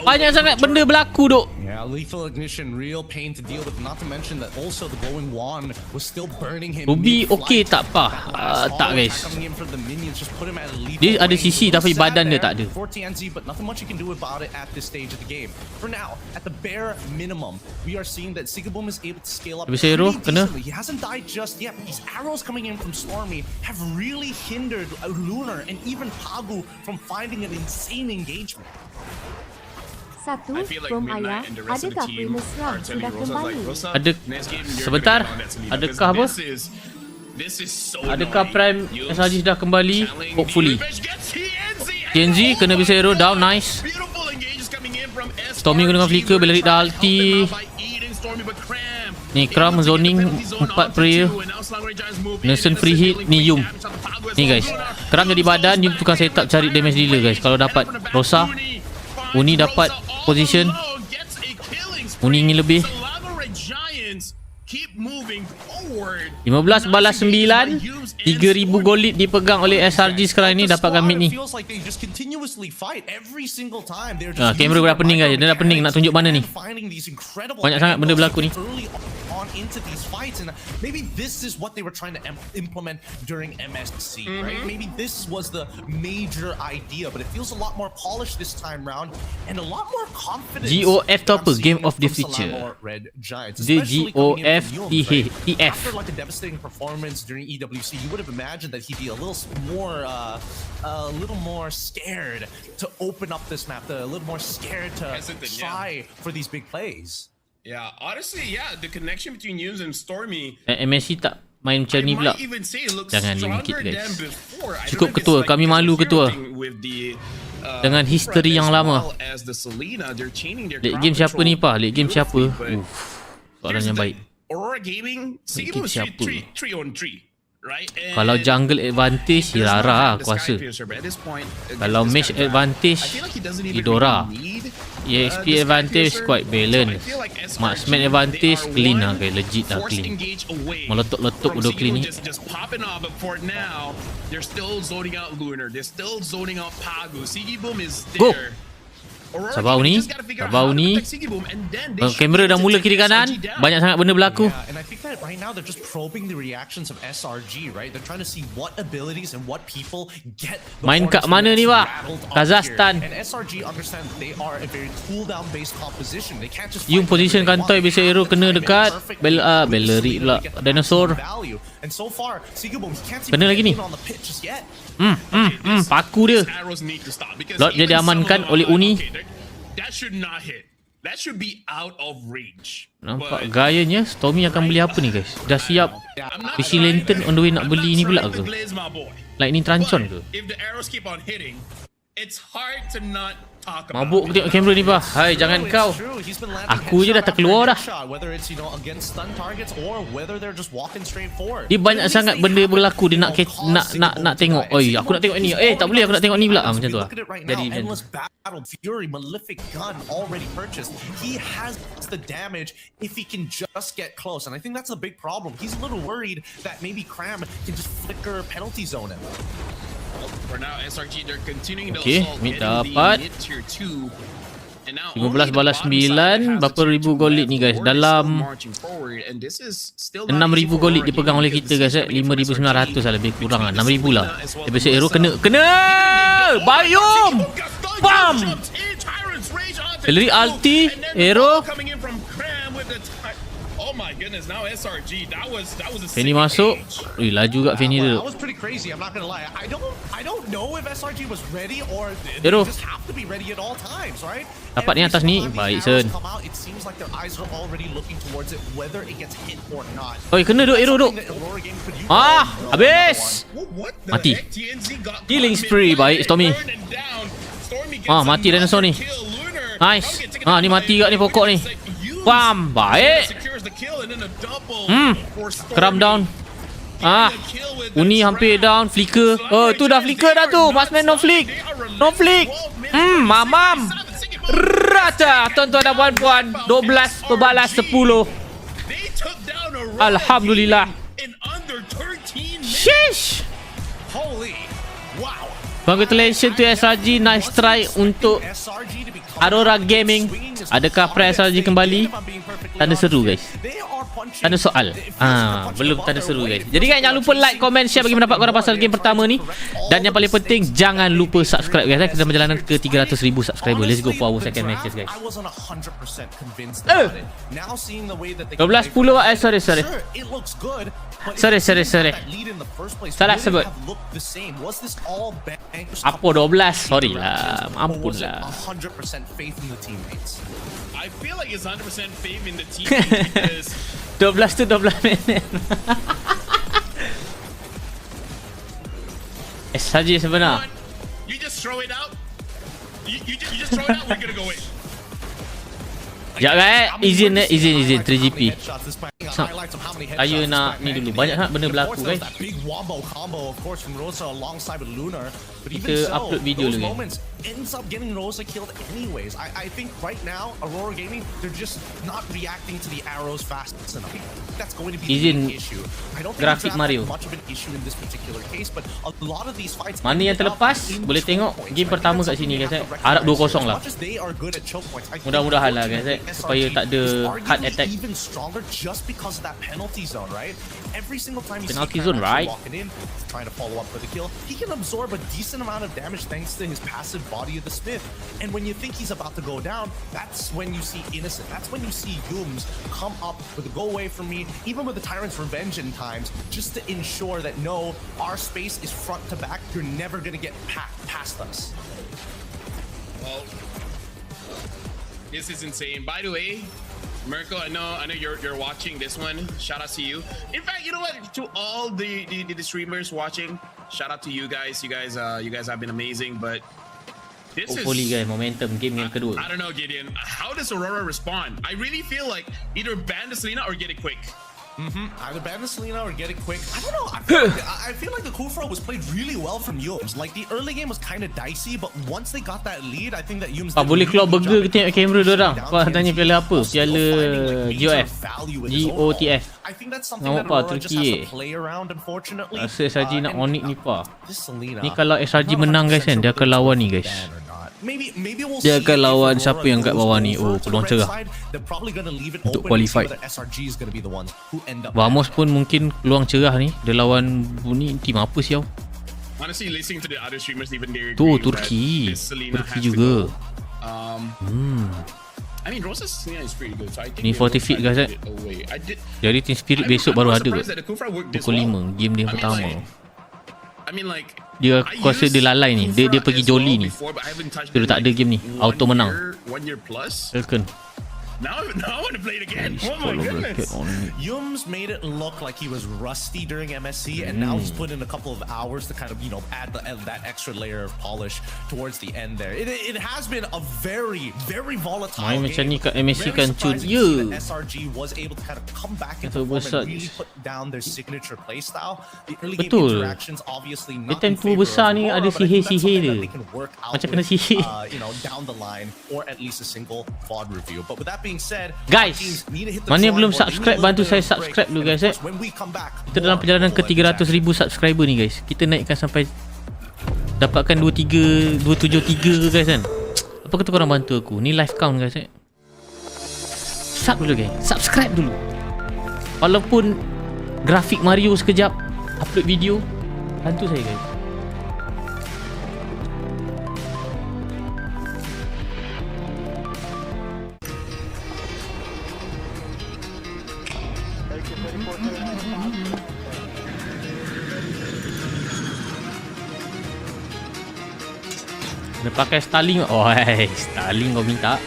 Banyak sangat benda berlaku duk. Yeah, lethal ignition, real pain to deal with. Not to mention that also the glowing wand was still burning him. Ruby okey tak apa. Tak guys. Dia ada sisi tapi badan dia tak ada. But nothing much you can do about it at this stage of the game. For now, at the bare minimum, we are seeing that Sigaboom is able to scale up. Bisa hero kena. He hasn't died just yet. These arrows coming in from Stormy have really hindered Lunar and even Pagu from finding an insane engagement. Satu, from Ayah, adakah Primus Ram sudah kembali? Ada, sebentar, adakah apa? Adakah Prime SRG sudah kembali? Hopefully. TNZ kena bisa hero down, nice. Stormy dengan flicker, Bellery dah ulti. Ni Kram zoning 4 player. Nelson free hit. Ni Yum. Ni guys, Kram jadi badan, Yum tukang setup cari damage dealer guys. Kalau dapat Rosa, Uni dapat position. Uni ingin lebih. 15 balas 9, 3000 gold lead dipegang oleh SRG sekarang ni. Dapatkan mid ni. Kamera dah pening guys. Dia dah pening nak tunjuk mana ni. Banyak sangat benda berlaku ni. Into these fights, and maybe this is what they were trying to implement during MSC, right? Maybe this was the major idea, but it feels a lot more polished this time round and a lot more confident. GOF topper, Game of the Future. The GOF TF. After like a devastating performance during EWC, you would have imagined that he'd be a little more scared to open up this map, a little more scared to try for these big plays. Yeah, honestly, yeah, the connection between Yums and Stormy. MSC tak main macam ni pula. Jangan limit guys. Cukup ketua, kami malu ketua. Dengan history yang lama. Late game siapa ni pa? Late game siapa? Soalan yang baik. Aurora Gaming, Sigaboom is 3-on-3. Right? Kalau jungle advantage, Hilara aku rasa. Kalau mesh advantage, Idora. EXP advantage quite balance. Marksman advantage clean lah guys, legit dah clean. Meletup-letup udah clean ni. Go! Sabar Uni. Sabar Uni. Kamera dah mula kiri kanan. Banyak sangat benda berlaku. And I think that right now they're just probing the reactions of SRG, right? They're trying to see what abilities and what people get. Main kat mana ni pak? Kazakhstan. And SRG understand that they are a very cooldown based composition. They can't just Yung position kantoi bisa hero kena dekat Bellery pula. Dinosaur. And so far, Sigaboom can't kena lagi ni. Paku dia. Lot dia diamankan oleh Uni. That should be out of range. Nampak gayanya Stormy akan beli apa ni guys? Dah siap Fishing Lantern on the way nak beli ni pula ke? Lightning Tranchon ke? If the arrows keep on hitting, it's hard to not talk about. Mabuk tengok kamera ni bah. Hai, jangan kau. Aku je dah terkeluar dah. Dia banyak sangat benda berlaku. Dia nak tengok. Oi, aku nak tengok ni. Tak boleh, aku nak tengok ni pula. Macam tu lah. Jadi Battle Fury, Malefic gun already purchased. He has the damage if he can just get close, and I think that's a big problem. He's a little worried that maybe Cram can just flicker penalty zone him. For now, SRG they're continuing to assault, mid dapat 15 balas 9. Berapa ribu gol lead ni guys? Dalam 6,000 gol lead dipegang oleh kita guys. 5,900 lah, lebih kurang lah. 6,000 lah. Dia biasa arrow kena Bayum. Bam. Celery ulti arrow. Oh my goodness, now SRG, that was a Fanny masuk. Laju kat Fanny tu. That was pretty crazy, I'm not gonna lie. I don't know if SRG was ready or they just have to be ready at all times, right? Dapat ni atas ni. Baik Sen. It seems like their eyes are already looking towards it, whether it gets hit or not. Oi, kena duk arrow duk. Habis. Mati. Killing spree baik Stormy. Mati dinosaur ni. Nice. Ni mati kat ni pokok ni. Bam, baik. Cram down. Uni hampir down. Flicker. Tu dah flicker dah tu. Marksman no flick. No flick. Mamam. Rata. Tuan-tuan dan puan-puan. 12 berbalas 10. Alhamdulillah. Sheesh. Congratulations to SRG. Nice try untuk Aurora Gaming. Adakah press SRG kembali? Tanda seru guys. Tanda soal. Belum tanda seru guys. Jadi guys, jangan lupa like, comment, share bagi pendapat korang pasal game pertama ni. Dan yang paling penting, jangan lupa subscribe guys. Kita perjalanan ke 300,000 subscriber. Let's go for our second matches guys. 12-10. Sorry. Salah sebut. Apa 12? Sorry lah. Ampun lah. I feel like it's 100% faith in the teammates because 12 tu 12 minit. SRG sebenar. You just throw it out. You just throw it out. We're gonna go in. Sekejap guys, izin 3GP. Saya nak ni dulu. Banyak sangat benda berlaku guys. Kita upload video dulu guys. Ends up getting Rosa killed anyways. I think right now Aurora Gaming, they're just not reacting to the arrows fast enough. That's going to be the issue. I don't think grafik Mario. much of an issue in this particular case, but a lot of these fights. Mana yang terlepas boleh tengok game pertama kat sini guys. Harap 2-0 lah. Mudah-mudahan lah guys supaya tak ada hard attack. Even stronger just because of that penalty zone, right? Every single time you penalty see zone, right? walking in, trying to follow up for the kill, he can absorb a decent amount of damage thanks to his passive body of the Smith. And when you think he's about to go down, that's when you see Innocent. That's when you see Yums come up with a go away from me, even with the Tyrant's Revenge in times, just to ensure that no, our space is front to back. You're never gonna get past us. Well, this is insane. By the way, Mirko, I know you're watching this one. Shout out to you. In fact, you know what? To all the streamers watching, shout out to you guys. You guys have been amazing. But this hopefully guys, momentum game yang kedua. I don't know, Gideon. How does Aurora respond? I really feel like either ban the Selena or get it quick. Either ban the Selena or get it quick. I don't know. I feel like the Kufra was played really well from Yums. Like the early game was kind of dicey, but once they got that lead, I think that Yums. Boleh keluar burger ke tengok kamera dia orang. Kau tanya piala apa? Piala GOTF. I think that's something that Aurora just has to play around, unfortunately. Rasa SRG nak onyx ni pa. Ni kalau SRG menang guys kan, dia akan lawan ni guys. Dia akan lawan siapa yang kat bawah ni. Peluang cerah untuk qualify. Vamos pun mungkin peluang cerah ni. Dia lawan ni tim apa siau? Tu Turki. Turki juga. Ni 40 feet guys Jadi team spirit besok baru ada kot. Pukul 5 game dia pertama. I mean like Dia kuasa dia lalai ni. Dia pergi joli ni. Dia tak ada game ni. Auto menang. 1 year plus. Falcon. Now I want to play it again. Oh my goodness. Yums made it look like he was rusty during MSC, and now he's put in a couple of hours to kind of, add that extra layer of polish towards the end there. It has been a very, very volatile Main game. macam ni kat MSC Very kan cut. surprising Ya. to see that SRG was able to kind of come back and perform and really put down their signature playstyle. The early game Betul. interactions obviously Dia not in tempo favor besar of ni ada Aurora, but I think that's sihir-sihir something dia. that they can work out Macam kena with, sihir. down the line, or at least a single VOD review. But with that being said, Guys, mana yang belum subscribe, bantu saya subscribe dulu guys. Kita dalam perjalanan ke 300,000 subscriber ni guys. Kita naikkan sampai dapatkan 273 guys kan. Apa kata korang bantu aku? Ni live count guys. Sub dulu guys. Subscribe dulu. Walaupun grafik Mario sekejap, upload video, bantu saya guys. Dia pakai Starlink. Oh, Starlink kau minta.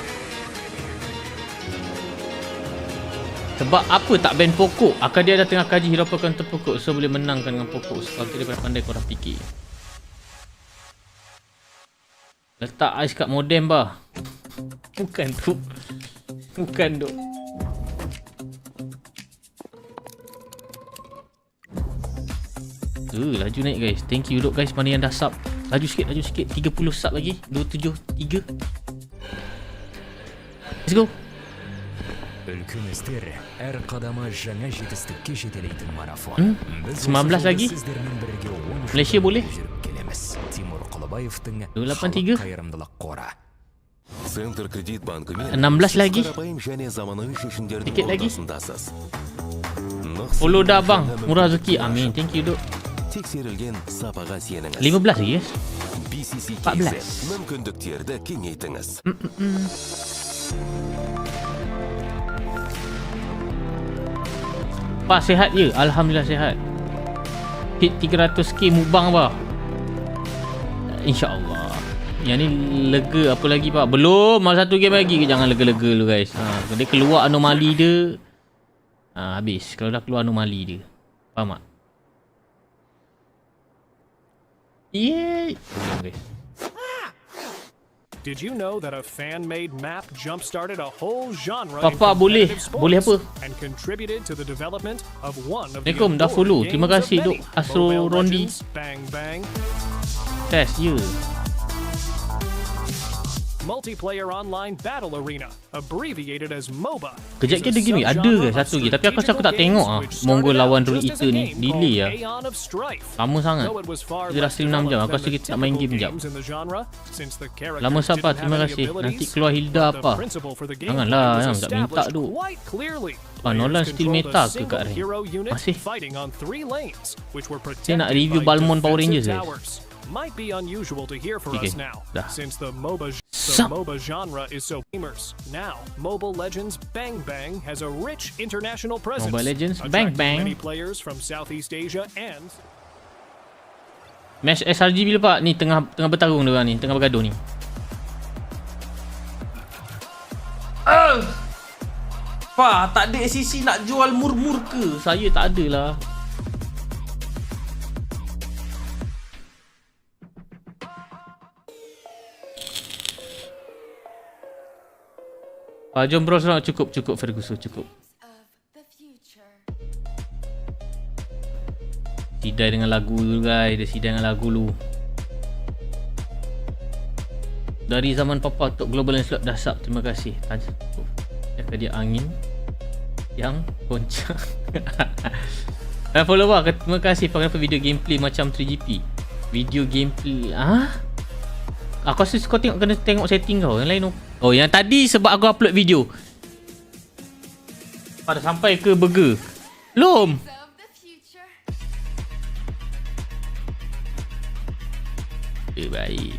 Sebab apa tak ban pokok? Akak dia dah tengah kaji hirapan counter pokok, so boleh menangkan dengan pokok. Sebab dia pandai korang fikir. Letak ais kat modem bah. Bukan tu. Bukan tu. Laju naik guys. Thank you duk guys. Mana yang dah sub. Laju sikit, laju sikit. 30 sub lagi. 273. Let's go. Өлкөмүздөр әр кадамы жаңа жетістікке жетелейтін марафон. 19 lagi. Malaysia boleh. Тимур Кулыбаевтың 283. қайырымдылық қоры. Центр кредит банкымен 16 lagi. қарапайым және заманауи шешімдердің Dikit lagi. ортасындасыз. Follow dah bang. Murah rezeki. Amin. Thank you duk. Тексерілген сапаға сеніңіз. 15 lagi guys. BCC 14. мүмкіндіктерді кеңейтіңіз. Pak sihat je. Alhamdulillah sihat. Hit 300k mukbang bah. InsyaAllah. Yang ni lega apa lagi pak? Belum. Masih satu game lagi. Jangan lega-lega dulu guys. Dia keluar anomali dia. Habis. Kalau dah keluar anomali dia. Faham tak? Yeay. Guys. Did you know that a fan-made map jump-started a whole genre Papa in boleh. competitive sports Boleh apa? and contributed to the development of one of the Assalamualaikum, dah follow. Terima kasih duk Astro Rondi. Bang Bang. Test je. Multiplayer Online Battle Arena, abbreviated as MOBA. Kejap ada game ni. Ada ke satu lagi? Tapi aku tak tengok Mongol lawan Rule Eater ni. Delay lah. Lama sangat. Kita dah stream 6 jam. Aku rasa kita tak main game sekejap. Lama sabar. Terima kasih. Nanti keluar Hilda apa. Janganlah. Jangan tak minta tu. Nolan still meta ke kat rank? Masih. Saya nak review Balmond Power Rangers guys. Might be unusual to hear for us now, since the MOBA genre is so gamers. Now, Mobile Legends Bang Bang has a rich international presence. Mobile Legends Bang Bang. Many players from Southeast Asia and Match SRG bila pak? Ni tengah bertarung dia ni, tengah bergaduh ni. Pak, tak ada SCC nak jual mur-mur ke? Saya tak ada lah. Jom bros lah. Cukup Ferguson. Cukup. Sidai dengan lagu dulu guys. Dia sidai dengan lagu dulu. Dari zaman papa untuk Global and Slot dah sub. Terima kasih. Jaga dia angin yang goncang. Dan follow lah. Terima kasih pakai video gameplay macam 3GP. Video gameplay. Aku rasa kau kena tengok setting kau. Yang lain oh yang tadi sebab aku upload video. Dah sampai ke burger? Belum. Baik.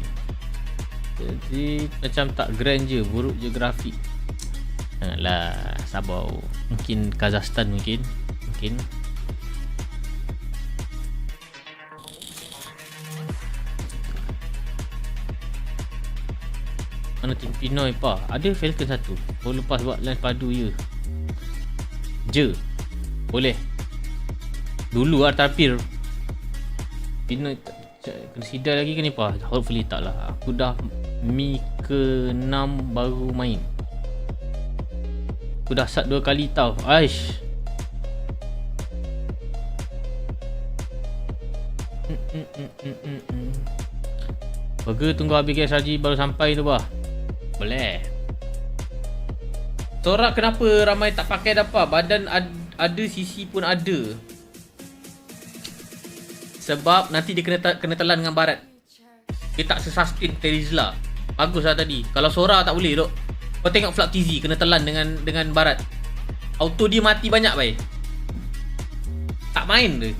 Jadi macam tak grand je. Buruk je grafik. Janganlah. Sabar. Mungkin Kazakhstan mungkin. Mana tim Pinoy pa? Ada Falcon satu. Baru lepas buat line padu je. Boleh. Dulu lah tapir. Pinoy kena sidai lagi ke ni pa? Hopefully tak lah. Aku dah Mi ke-6 baru main. Aku dah sat 2 kali tau. Aish. Burger tunggu habis SRG baru sampai tu bah. Boleh. Sorak kenapa ramai tak pakai dapat? Badan ada, sisi pun ada. Sebab nanti dia kena telan dengan barat. Dia tak sesustain Terizla. Bagus lah tadi. Kalau Sora tak boleh dok. Kau tengok Flap TZ kena telan dengan barat. Auto dia mati banyak bai. Tak main dia.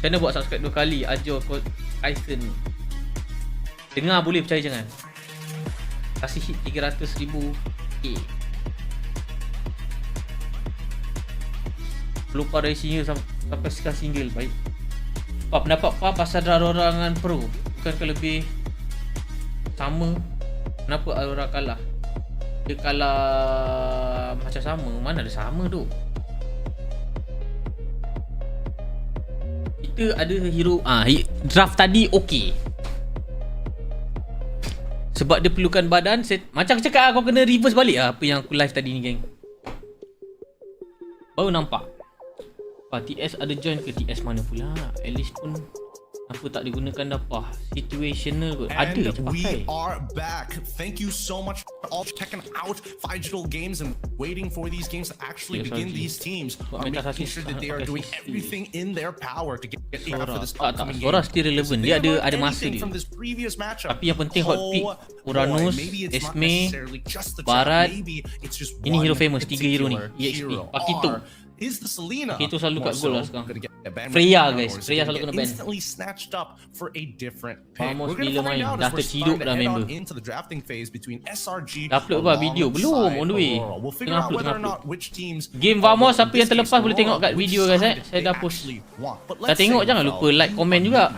Macam mana buat subscribe 2 kali? Ajar kod Tyson. Dengar boleh, percaya jangan. Kasih hit 300,000 lupa dari sini sampai sekarang single. Baik Pak, pendapat Pak pasal AURORA dengan Pro. Bukankah lebih sama? Kenapa AURORA kalah? Dia kalah macam sama. Mana ada sama tu? Kita ada hero draft tadi okey. Sebab dia perlukan badan. Macam aku cakap, kau kena reverse balik apa yang aku live tadi ni geng. Baru nampak. TS ada join ke? TS mana pula? At least pun apa tak digunakan dapah. Situational kot. Ada je pakai. We are back. Thank you so much for all checking out Digital Games and waiting for these games to actually begin. These teams are making sure that they are doing everything in their power to get ready for this upcoming game. Sora still relevant. Dia ada masa dia. Tapi yang penting hot pick Uranus, Esme, Barat. Ini hero famous. 3 hero ni. EXP Pakito. Pakito selalu kat gol lah sekarang. Freya guys. Freya selalu kena ban. Vamos bila main. Dah terciduk dah member. Dah upload apa video? Belum. On the way. Tengah upload. Game Vamos, siapa yang terlepas boleh tengok kat video guys. Saya dah post. Dah tengok, jangan lupa like, komen juga.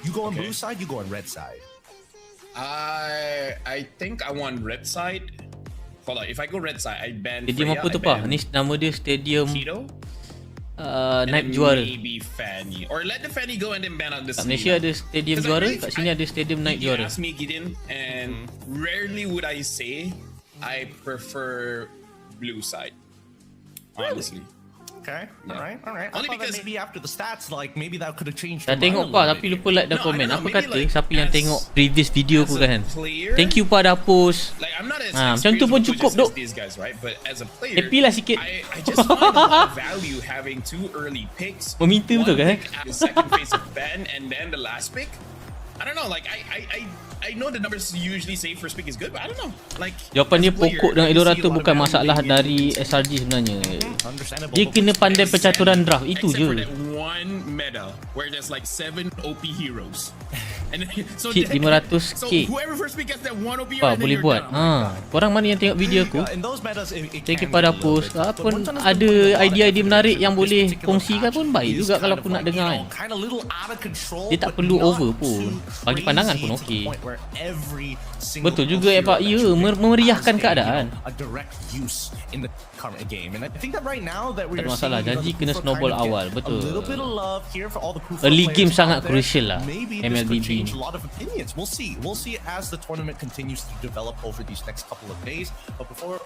You go on blue side, you go on red side. I think I want red side. Hold on, if I go red side, I ban Stadium Freya, apa tu pa? Ni nama dia Stadium Night Juara. Maybe Fanny. Or let the Fanny go and then ban out the Kat Malaysia ada Stadium Juara, kat sini ada Stadium Night Juara. Ask me Gideon, and rarely would I say I prefer blue side. Honestly. Okay, alright. Only because maybe after the stats, like maybe that could have changed. Dah tengok pa, tapi lupa like dan komen. Apa kata siapa yang tengok previous video aku kan? Thank you pa dah post. Macam tu pun cukup dok. Happy lah sikit. I just find a lot of value having 2 early picks. Meminta betul kan? The second phase of ban and then the last pick. I don't know, like I know the numbers usually say first pick is good, but I don't know. Like jawapan dia pokok dengan AURORA tu bukan masalah dari SRG sebenarnya. Dia kena pandai percaturan draft itu je. One meta where there's like 7 OP heroes. And then, so hit 500k. Whoever first pick gets that 1 OP hero, boleh buat. Korang mana yang tengok video aku? Thank you pada post. Pun ada idea-idea menarik yang boleh kongsikan pun baik juga kalau aku nak dengar kan. Dia tak perlu over pun. Bagi pandangan pun okey. Betul juga ya Pak. Ya, memeriahkan keadaan. Tak ada masalah. Janji kena snowball awal. Betul. Early game sangat crucial lah MLBB ni. We'll see as the tournament continues to develop over these next couple of days. But before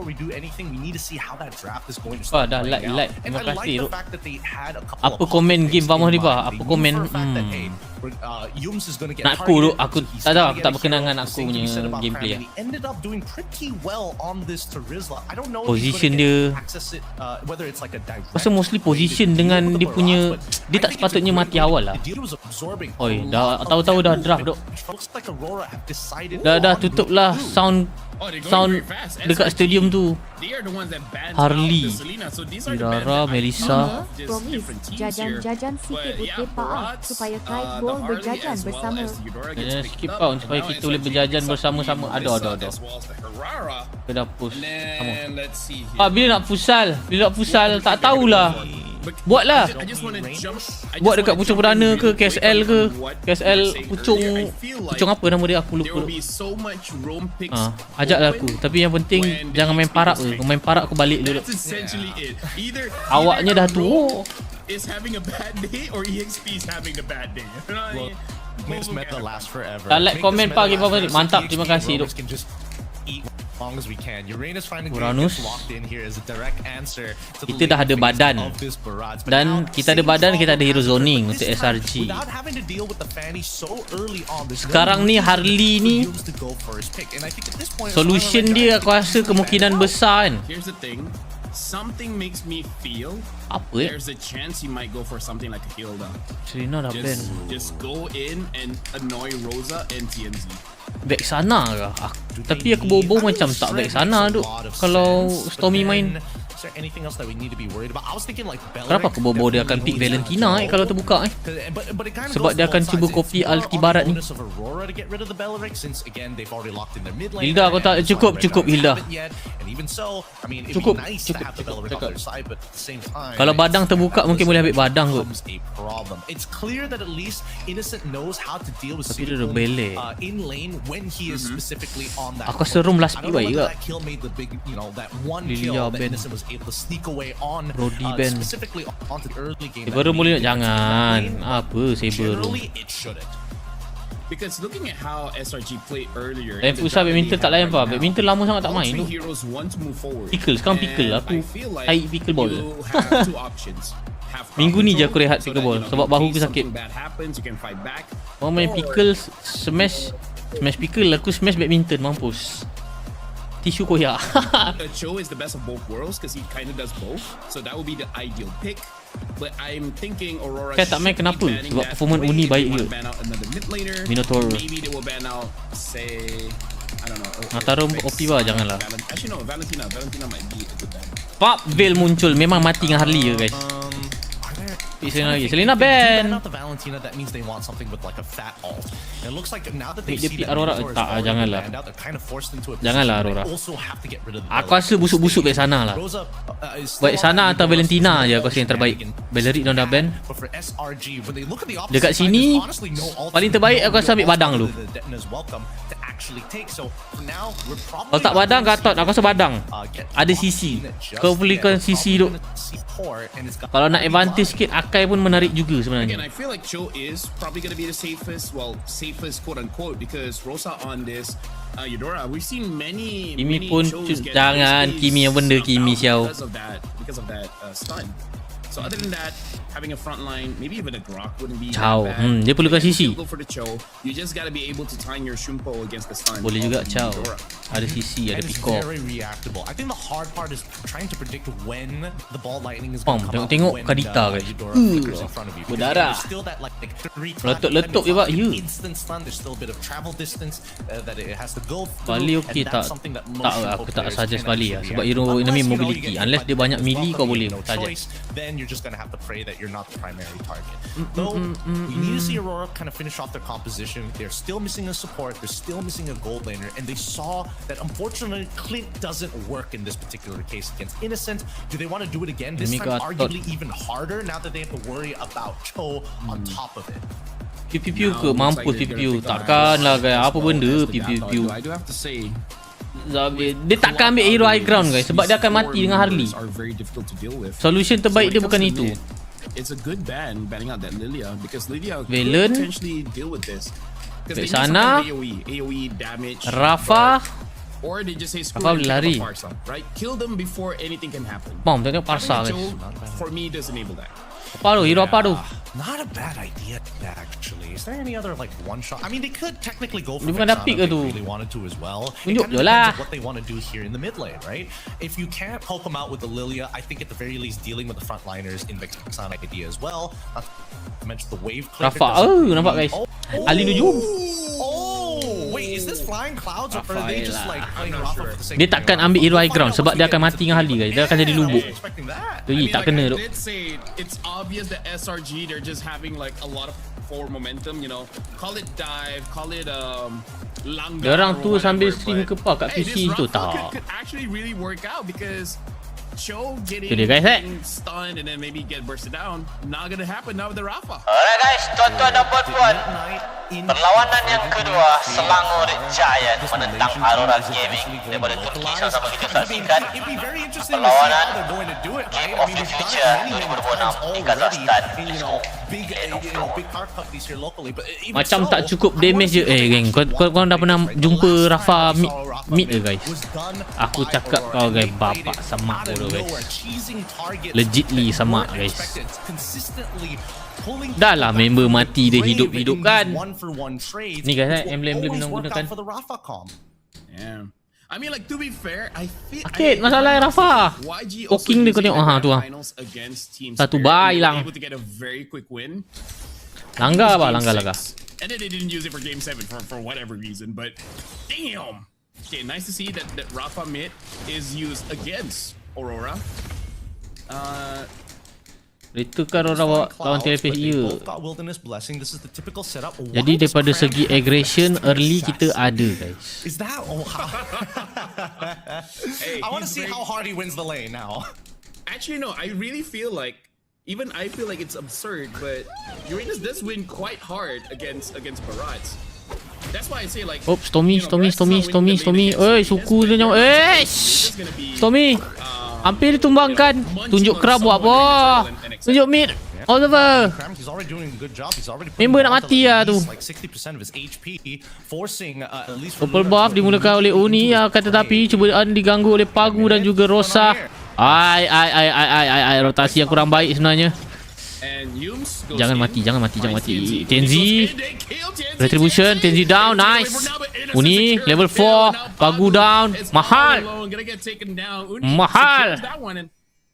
we do anything, we need to see how that draft is going to start. Dah like. Terima kasih. Apa komen game Vamos ni Pak? Apa komen? Nak aku tak tahu, aku tak berkenan dengan aku punya gameplay lah. Position dia pasal mostly position dengan dia punya, dia tak sepatutnya mati awal lah. Oi, dah tahu-tahu dah draft dok. Dah tutup lah sound dekat stadium tu. Harley, Irara, Melissa. Jajan sikit putih Pak supaya Clyde Gold berjajan bersama. Skip out supaya kita boleh berjajan bersama-sama. Ada. Kita dah push sama. Bila nak futsal tak tahulah. Buatlah. I just want to jump. Buat dekat pucung perdana ke KSL ke. KSL pucung apa nama dia aku lupa. Ajaklah aku. Tapi yang penting jangan main parak ke. Main parak aku balik dulu. Awaknya dah tua. Is having a bad day or EXP is having a bad day. Makes meta last forever. Like, komen pagi apa mantap, terima kasih duk. Long as we can. Uranus finding Uranus. locked in here as a direct answer to the Kita dah ada badan. Dan kita ada badan, kita ada hero zoning untuk SRG. Sekarang ni Harley ni solution dia aku rasa kemungkinan besar kan. Here's the thing. Something makes me feel there's a chance he might go for something like a Hilda. Serena dah ban. Just go in and annoy Rosa and TMZ. Back sana ke? Tapi aku bobo macam tak back sana duk. Kalau Stormy main. Kenapa aku bobo dia akan pick Valentina kalau terbuka Sebab dia akan cuba copy ulti barat ni. Hilda aku tak cukup Hilda. Cukup. Kalau badang terbuka mungkin boleh ambil badang kot. Tapi dia dah belek. Aku serum last pick baik ke? Lilia Ben, Brody Ben. Saber boleh jangan. Apa Saber? Because looking at how SRG played earlier, Lain pusat badminton tak layan apa. Badminton lama sangat tak main tu. Pickle, sekarang pickle. Aku high pickle ball. Minggu ni je aku rehat pickle ball sebab bahu aku sakit. Orang main pickle smash pickle, aku smash badminton, mampus. Tisu koyak. Cho is the best of both worlds because he kind of does both. So that would be the ideal pick. But I'm thinking Aurora. Saya tak main kenapa? Sebab performance Uni baik ke? Minotaur. Maybe they will ban out, say, I don't know. Natarum Optiva janganlah. Actually no, Valentina might be a good ban. Pop Veil muncul, memang mati dengan Harley ke guys? Selena lagi. Selena ban. Dia pick Aurora. Tak, janganlah. Janganlah Aurora. Aku rasa busuk-busuk baik sana lah. Baik sana atau Valentina je aku rasa yang terbaik. Bellerik dah ban. Dekat sini paling terbaik aku rasa ambil badang dulu. Kalau tak badang Gatot, aku rasa badang. Ada CC. Kau belikan CC duk. Kalau nak advantage sikit, Akai pun menarik juga sebenarnya. Again, I feel like Cho is probably going to be the safest quote unquote because Rosa on this Eudora, we've seen many pun jangan Kimi yang benda Kimi siau. Because of that stun. So other than that, having a front line, maybe even a Grok wouldn't be Chow. bad. Dia perlukan CC. Go for the Cho. You just got to be able to time your Shumpo against the stun. Boleh juga Chow. Ada CC, ada Pico. I think the hard part is trying to predict when the ball lightning is going to come out. Tengok Kadita guys. Berdarah. Letup-letup je pak. Ya. Bali okey tak? Tak, aku tak suggest Bali lah. Sebab hero enemy mobility. Unless dia banyak melee kau boleh suggest. Then you're just going to have to pray that you're not the primary target. Though, we need to see Aurora kind of finish off their composition. They're still missing a support. They're still missing a gold laner. And they saw that, unfortunately, Clint doesn't work in this particular case against Innocent. Do they want to do it again? This time, arguably even harder now that they have to worry about Cho on top of it. Piu-piu ke? Mampus piu-piu. Takkanlah guys. Apa benda piu-piu. I do have to say, dia takkan ambil hero high ground guys sebab dia akan mati dengan Harley. Solution terbaik dia bukan itu. It's a good ban banning out that Lilia because Lilia could Valen potentially deal with this. Baik sana AoE damage. Rafa or they just say screw Rafa lari. Right? Kill them before anything can happen. Bom, tengok Parsa guys. For me does enable that. Apa tu? Hero apa tu? Not a bad idea actually. Is there any other like one shot? I mean, they could technically go for Dia bukan dah pick ke tu? really wanted to as well. Tunjuk It kind je of lah. depends on what they want to do here in the mid lane, right? If you can't poke them out with the Lilia, I think at the very least dealing with the frontliners in Vexana idea as well. Not to mention the wave clear. Rafa, nampak guys. Ali nujum. Wait, is this flying clouds or are they just like playing Rafa for the sake Dia takkan ambil hero high ground sebab dia akan mati dengan Harley guys. Dia akan jadi lubuk. Tu tak kena tu. It's obvious that SRG they're just having like a lot of forward momentum, you know. Call it dive, call it langgar. Dia orang tu sambil stream ke apa kat PC tu tak. Could actually really work out because Cho getting Itu dia guys stunned and then maybe get bursted down. Not gonna happen now with the Rafa. Alright guys, tuan-tuan dan puan-puan, perlawanan yang kedua Selangor Giant menentang Aurora Gaming daripada Turki. Sama-sama kita saksikan perlawanan Game of the Future 2026 di Kazakhstan. Macam tak cukup damage je. Geng, kau dah pernah jumpa Rafa mid ke guys? Aku cakap kau guys, bapak semak bodoh guys. Legitly semak guys. Dah lah member mati dia hidup-hidup kan. Ni guys emblem-emblem yang gunakan. Yeah. I mean, like, to be fair, I feel Akid masalah Rafa. Poking dia kau tengok tu. Satu bar hilang. Langgar apa? Langgar. And then they didn't use it for game 7 for whatever reason, but damn. Okay, nice to see that Rafa mid is used against Aurora. Itu kan orang lawan TLP ya. Jadi daripada segi aggression early kita ada guys. Is that I want to see how hard he wins the lane now. Actually no, I really feel like I feel like it's absurd, but Uranus does win quite hard against Barats. That's why I say like Stormy. Oi, suku dia nyawa. Stormy. Hampir ditumbangkan. Tunjuk Kram buat apa? Tunjuk mid. All over. Member nak mati lah tu. Purple buff dimulakan oleh Uni, akan tetapi cubaan diganggu oleh Pagu dan juga Rosa. Rotasi yang kurang baik sebenarnya. Jangan mati. Tenzi. Retribution. Tenzi down. Nice. Uni level 4. Pagu down. Mahal.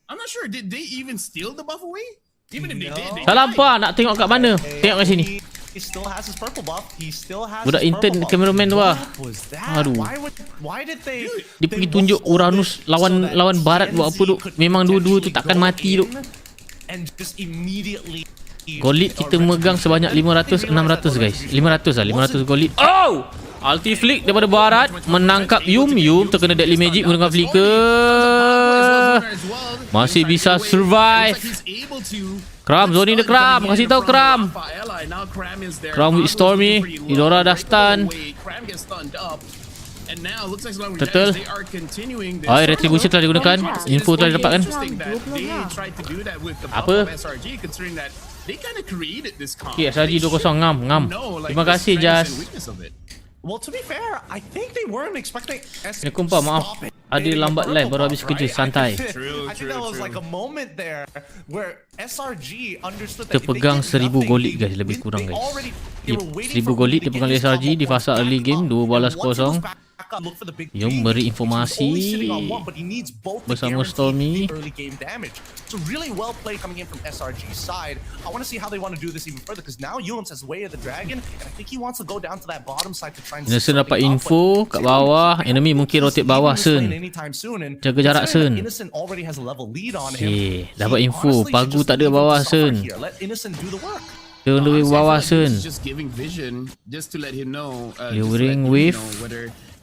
I'm not sure, did they even steal the buff away? Even if they did, Salah apa? Nak tengok kat mana? Tengok kat sini. Budak intern cameraman tu lah. Aduh. Dia pergi tunjuk Uranus lawan barat buat apa tu. Memang dua-dua tu takkan mati tu. Gold kita megang sebanyak 500-600 guys. 500 gold. Oh! Ulti flick daripada barat menangkap Yum terkena deadly magic menggunakan flicker. Masih bisa survive. Kram zoning dia Kram. Kasih tahu Kram. Kram with Stormy. Idora dah stun. Betul. Retribution telah digunakan. Info telah didapatkan. Apa? Okay, SRG 2-0 ngam. Terima kasih Jas. Well, to be fair, I think they weren't expecting SRG. Kumpul maaf. Ada lambat live baru habis kerja santai. I think that was like a moment there where SRG understood that pegang 1000 gold guys, lebih kurang guys. 1000 gold dia pegang SRG di fasa early game 2-0. Yum beri informasi bersama Stormy. So really well played coming in from SRG's side. I want to see how they want to do this even further because now Yulms has Way of the Dragon and I think he wants to go down to that bottom side to try and Innocent dapat info kat bawah. Enemy mungkin rotate bawah Sun. Jaga jarak Sun. Okay, dapat info. Pagu tak ada bawah Sun. Turn the way bawah Sun. Luring wave.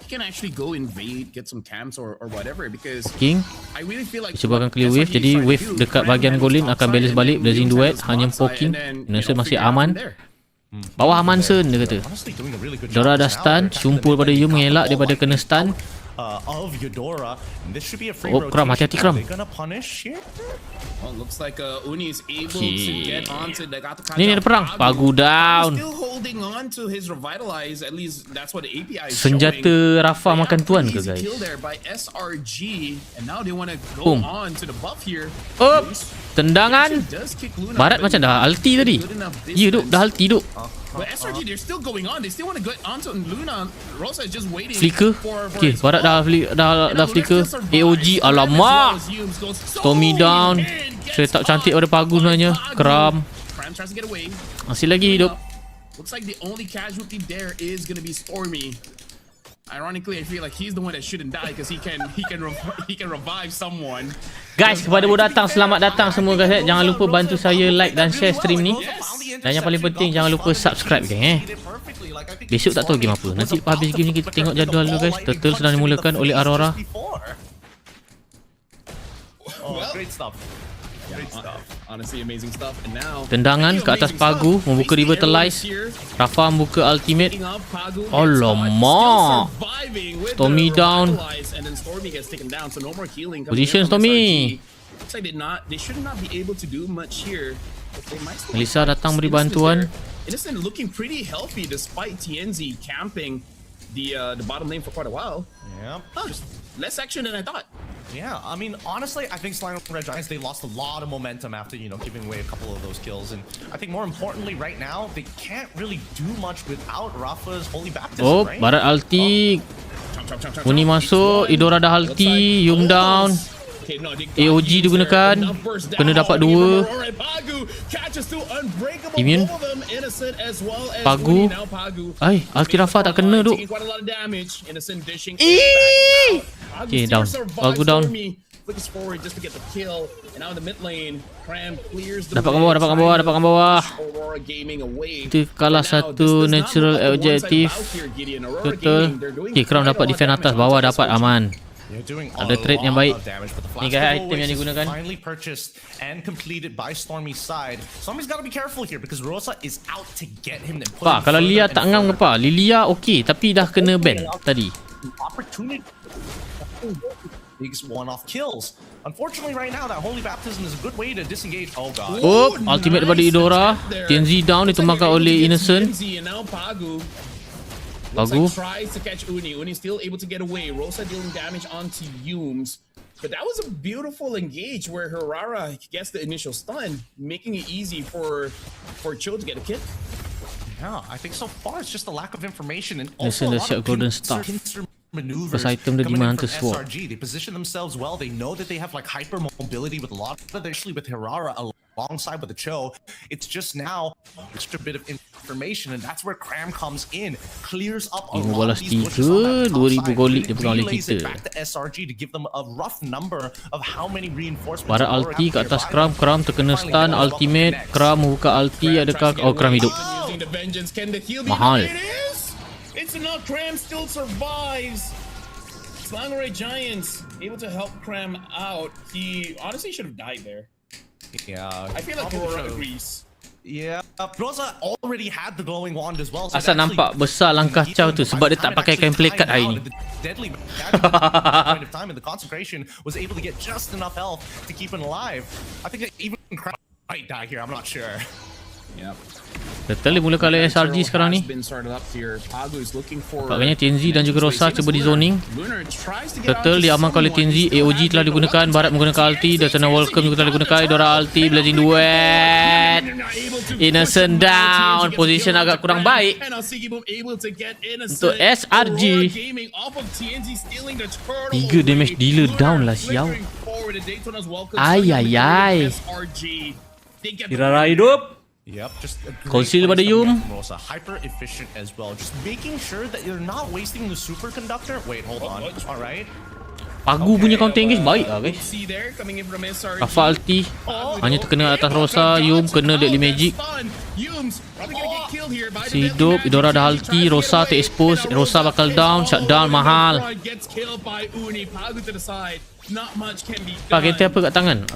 Can actually go invade, get some camps or whatever because King I really feel like cuba akan clear wave, jadi wave dekat bahagian golin akan balance balik. Blazing duet hanya poking. Innocent masih aman. Bawah aman Sun dia kata. Dora dah stun, sumpul pada Yum mengelak daripada kena stun. Kram, hati-hati Kram. Ni ada perang. Pagu down. Senjata Rafa makan tuan ke guys? Boom. Tendangan. Barat macam dah ulti tadi. Ya duk, dah ulti duk. But SRG, they're still going on. They still want to get onto Luna. Rosa is just waiting. Flicker. Okay, barat dah flicker. AOG, alamak. Stormy down. Setup cantik pada Pagu sebenarnya. Kram. Masih lagi hidup. Looks like the only casualty there is going to be Stormy. Ironically, I feel like he's the one that shouldn't die because he can revive someone. Guys, kepada baru datang, selamat datang semua guys. Jangan lupa bantu saya like dan share stream ni. Dan yang paling penting, jangan lupa subscribe geng. Besok tak tahu game apa. Nanti lepas habis game ni kita tengok jadual dulu guys. Turtle sedang dimulakan oleh Aurora. Well, great stuff. Great stuff. Honestly, amazing stuff. And now tendangan ke atas Pagu membuka revitalize. Rafa membuka ultimate. Alamak. Stormy down. And then Stormy gets taken down, so no more healing. Position Stormy. Looks like they should not be able to do much here. Melissa datang beri bantuan. Innocent looking pretty healthy despite TNZ camping the bottom lane for quite a while. Yeah. Just less action than I thought. Yeah, I mean, honestly, I think Slime Red Giants, they lost a lot of momentum after, giving away a couple of those kills. And I think more importantly, right now, they can't really do much without Rafa's Holy Baptism, right? Barat ulti. Uni masuk, Idora dah ulti, Yum down. AOG digunakan. Kena dapat 2. Immune. Pagu. Ay, ulti Rafa tak kena duk. Okay, down. Pagu down. Dapatkan bawah. Kita kalah satu natural objective. Total. Okay, Crown dapat defend atas, bawah dapat aman. Ada trade yang baik. Ni guys, item yang digunakan. Finally purchased and completed by Stormy's side. Stormy's got to be careful here because Rosa is out to get him. Pak, kalau Lilia tak ngam ke pak? Lilia okey tapi dah kena ban tadi. Opportunity. Biggest one-off kills. Unfortunately, right now, that Holy Baptism is a good way to disengage. Oh god. Oh, ultimate daripada Idora. TNZ down, ditumbangkan oleh Innocent. Pagu tries to catch Uni. Uni still able to get away. Rosa dealing damage onto Yumes. But that was a beautiful engage where Herrera gets the initial stun, making it easy for Cho to get a kill. Yeah, I think so far it's just a lack of information and also a lot of golden stuff. Maneuvers item coming in from sword. SRG. They position themselves well. They know that they have like hyper mobility with a lot of especially with Herrera alongside with the Cho. It's just now extra bit of information and that's where Cram comes in. Clears up a lot of these bushes on that top side. Relays it back to SRG to give them a rough number of how many reinforcements. Para ulti ke atas Kram terkena stun, ultimate, Kram membuka ulti, adakah Kram hidup? Mahal. It's enough. Cram still survives. Slangray Giants able to help Cram out. He honestly should have died there. Yeah, I feel like Aurora agrees. Yeah, Rosa already had the glowing wand as well. So asal nampak besar langkah Chow tu sebab dia tak pakai kain plekat hari ni. Deadly point of time and the concentration was able to get just enough health to keep him alive. I think even Cram might die here. I'm not sure. Yep. Betul dimulakan oleh SRG sekarang ni. Nampaknya TNZ dan juga Rosa cuba di zoning. Betul diamankan oleh TNZ. AOG telah digunakan. Barat menggunakan ulti. Dan sana Welcome juga telah digunakan. Dora ulti. Blazing duet. Innocent down. Position agak kurang baik untuk SRG. 3 damage dealer down lah siau. Ayayay. Kirara hidup. Yep, just conceal daripada Yum. Rosa hyper efficient as well. Just making sure that you're not wasting the superconductor. Wait, hold on. All right. Pagu punya counter engage baik lah guys. Rafa ulti hanya terkena atas Rosa. Yum kena deadly magic. Si hidup. Idora dah ulti. Rosa ter-expose. Rosa bakal down. Shutdown mahal. Pak, kata apa kat tangan?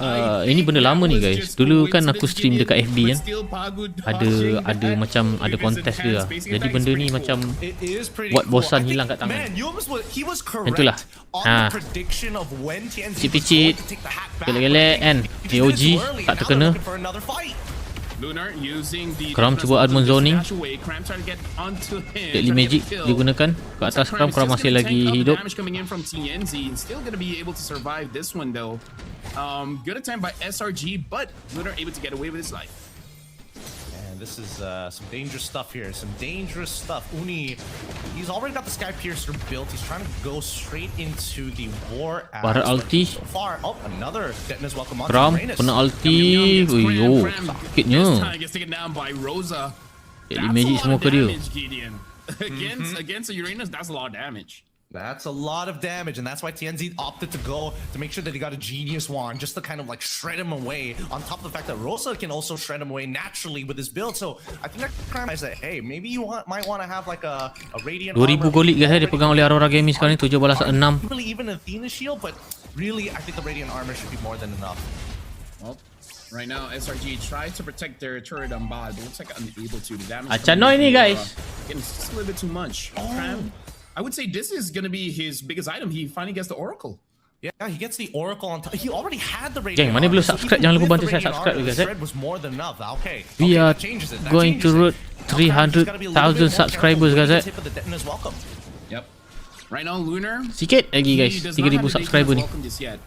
Ini benda lama ni guys. Dulu kan aku stream dekat FB kan. Ada macam ada kontes dia lah. Jadi benda ni macam buat bosan hilang kat tangan. Itulah. Picit-picit. Gelek-gelek kan. AOG tak terkena. Kram cuba admon zoning. Deadly magic digunakan ke atas Kram. Kram masih lagi hidup. Good attempt by SRG, but Lunar able to get away with his life. This is some dangerous stuff here. Some dangerous stuff. Uni, he's already got the Sky Piercer built. He's trying to go straight into the war. Barat ulti. So far, another Detna's welcome on. Kram kena ulti. Uyo, sakitnya. Deadly magic semua ke dia. Against the Uranus, that's a lot of damage. That's a lot of damage, and that's why TNZ opted to go to make sure that he got a genius wand just to kind of like shred him away. On top of the fact that Rosa can also shred him away naturally with his build, so I think that kind of said, hey, maybe you might want to have like a radiant. 2000 golik guys dia pegang oleh Aurora Gaming sekarang ni. 7 balas 6. Really even Athena shield, but really, I think the Radiant Armor should be more than enough. Well, right now, SRG tried to protect their turret on bot, but looks like unable to. The damage Acanoy ni guys. Again, it's just a little bit too much. I would say this is going to be his biggest item. He finally gets the Oracle. Yeah, he gets the Oracle on top. He already had the Radiant Gang, mana belum subscribe? Jangan lupa bantu saya subscribe guys. Was more than enough. Okay. We are going to road 300,000 subscribers guys. Yep. Right now, Lunar. Sikit lagi guys. 3,000 subscriber ni.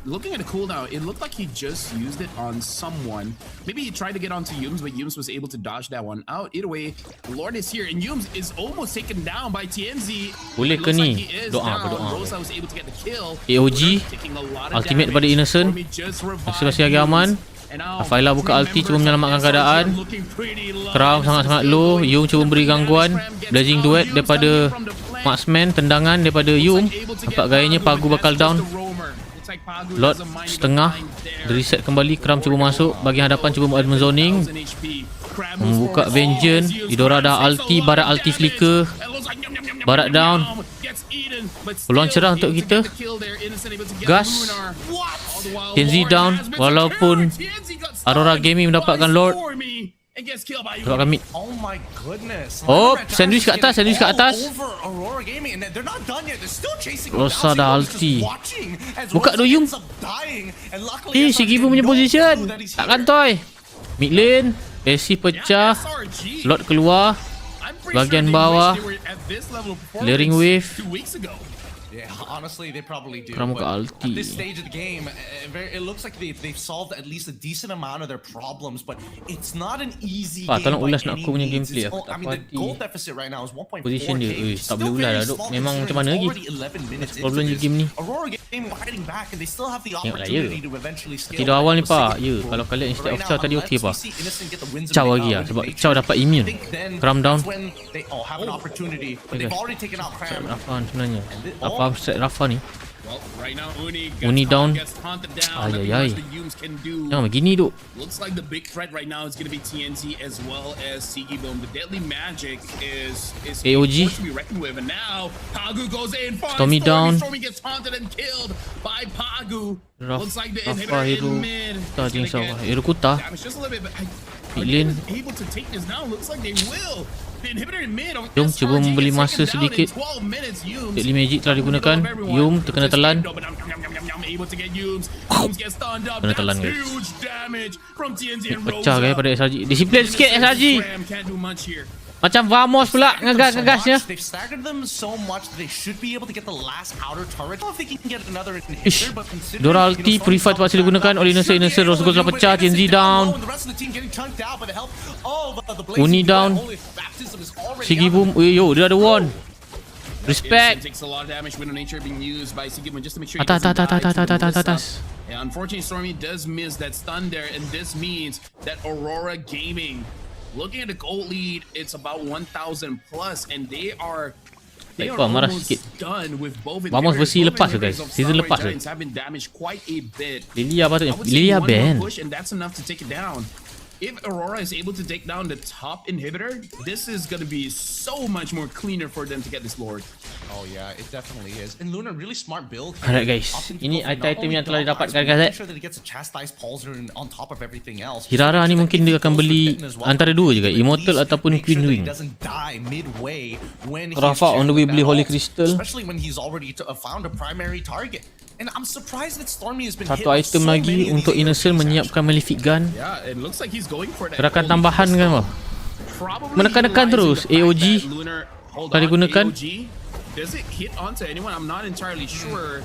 Looking at the cooldown, it looked like he just used it on someone. Maybe he tried to get onto Yums, but Yums was able to dodge that one out. Either way, the Lord is here, and Yums is almost taken down by TNZ. Boleh ke ni? Doa. Rosa was able to get the kill. AOG ultimate daripada Innocent. Masih lagi aman. Afaila buka ulti cuba menyelamatkan keadaan. Crown sangat-sangat low. Yum cuba beri gangguan. Blazing duet daripada Marksman, tendangan daripada Yum. Nampak gayanya Pagu bakal down. Lord setengah. Reset kembali. Kram cuba masuk. Bagian hadapan cuba ada zoning. Membuka Vengeance. Idora dah ulti. Barat ulti flicker. Barat down. Peluang cerah untuk kita. Gas. TNZ down. Walaupun Aurora Gaming mendapatkan Lord. Dapatkan mid. Oh my goodness. Oh, sandwich kat atas, sandwich kat atas. Rosa dah ulti. Buka do Yum. Si Gibu punya position. Tak kantoi. Mid lane. AC pecah. Lord keluar. Bagian bawah. Clearing wave. Yeah, honestly, they probably do. Kram buka At ulti. this stage of the game, it looks like they've solved at least a decent amount of their problems, but it's not an easy game. Tolong by ulas nak any aku punya means. gameplay. It's Aku all- tak I mean, the puas goal hati. deficit right now is 1.4K. Position dia, It's tak still boleh ulas very lah, duk. small Memang considering macam mana it's lagi? already 11 minutes into Problem je this. game ni. Aurora Game fighting back, and they still have the Tengoklah opportunity ya. to eventually scale. Tidur awal ni back. pak. Ya, kalau kalian instead of Chow tadi okey pak. Chow lagi lah sebab Chow dapat I immune. think then Kram down. that's when they have an opportunity, but they've already taken out Strat Cram. Rafa sebenarnya. Apa strat Rafa ni? Well, right now, Uni down. gets haunted down. Ayayay. Nothing much the Yums can do. Jangan begini duk. Looks like the big threat right now is going to be TNZ as well as Sigi Boom. The deadly magic is AOG. forced to be reckoned with. And now Pagu goes in. finds Stormy down. Stormy gets haunted and killed by Pagu. Looks like the Rafa inhibitor Hero. in mid. Tak jenis apa. Hero Kuta. Damage just a little bit, but Mid lane. able to take this down. Looks like they will. The inhibitor in mid. Jom cuba membeli masa sedikit. Deadly magic telah digunakan. Yum terkena telan. Kena telan guys. Pecah guys pada SRG. Disiplin sikit SRG. Macam Vamos pula ngegas-ngegasnya. They've staggered them so much that they should be able to get the last outer turret. I don't know if they can get another inhibitor, but considering Dora ulti Purify terpaksa digunakan oleh Innocent. Rosgol telah pecah. TNZ down. the rest of the team getting chunked out by the help of the Blazing Uni down. Holy baptism is already Sigi out. Boom. Yo, dia ada wand. Respect. Takes a lot of damage when nature being used by Sigmund just to make sure he Atas, doesn't atas, die atas, to the atas, Melissa. atas. Yeah, unfortunately, Stormy does miss that stun there, and this means that Aurora Gaming, looking at the gold lead, it's about 1,000 plus, and they are Marah almost sikit. done with both Vamos inhibitors. versi Both lepas tu, inhibitors guys. of Season Starlight lepas tu. Giants have been damaged quite a bit. Lilia patutnya. I would say Lilia one more ban. push, and that's enough to take it down. If Aurora is able to take down the top inhibitor, this is going to be so much more cleaner for them to get this Lord. Oh yeah, it definitely is. And Luna really smart build. Alright guys, ini item yang telah didapatkan guys. Hirara ni mungkin dia akan beli antara dua je guys, Immortal ataupun Queen Wing. Rafa on the way beli Holy Crystal. Especially when he's already found a primary target. And I'm surprised that Stormy has been Satu item lagi untuk Innocent menyiapkan Malefic Gun. Yeah, it looks like he's going for that. Gerakan tambahan kan wah. Menekan-nekan terus AOG telah digunakan. Does it hit onto anyone? I'm not entirely sure.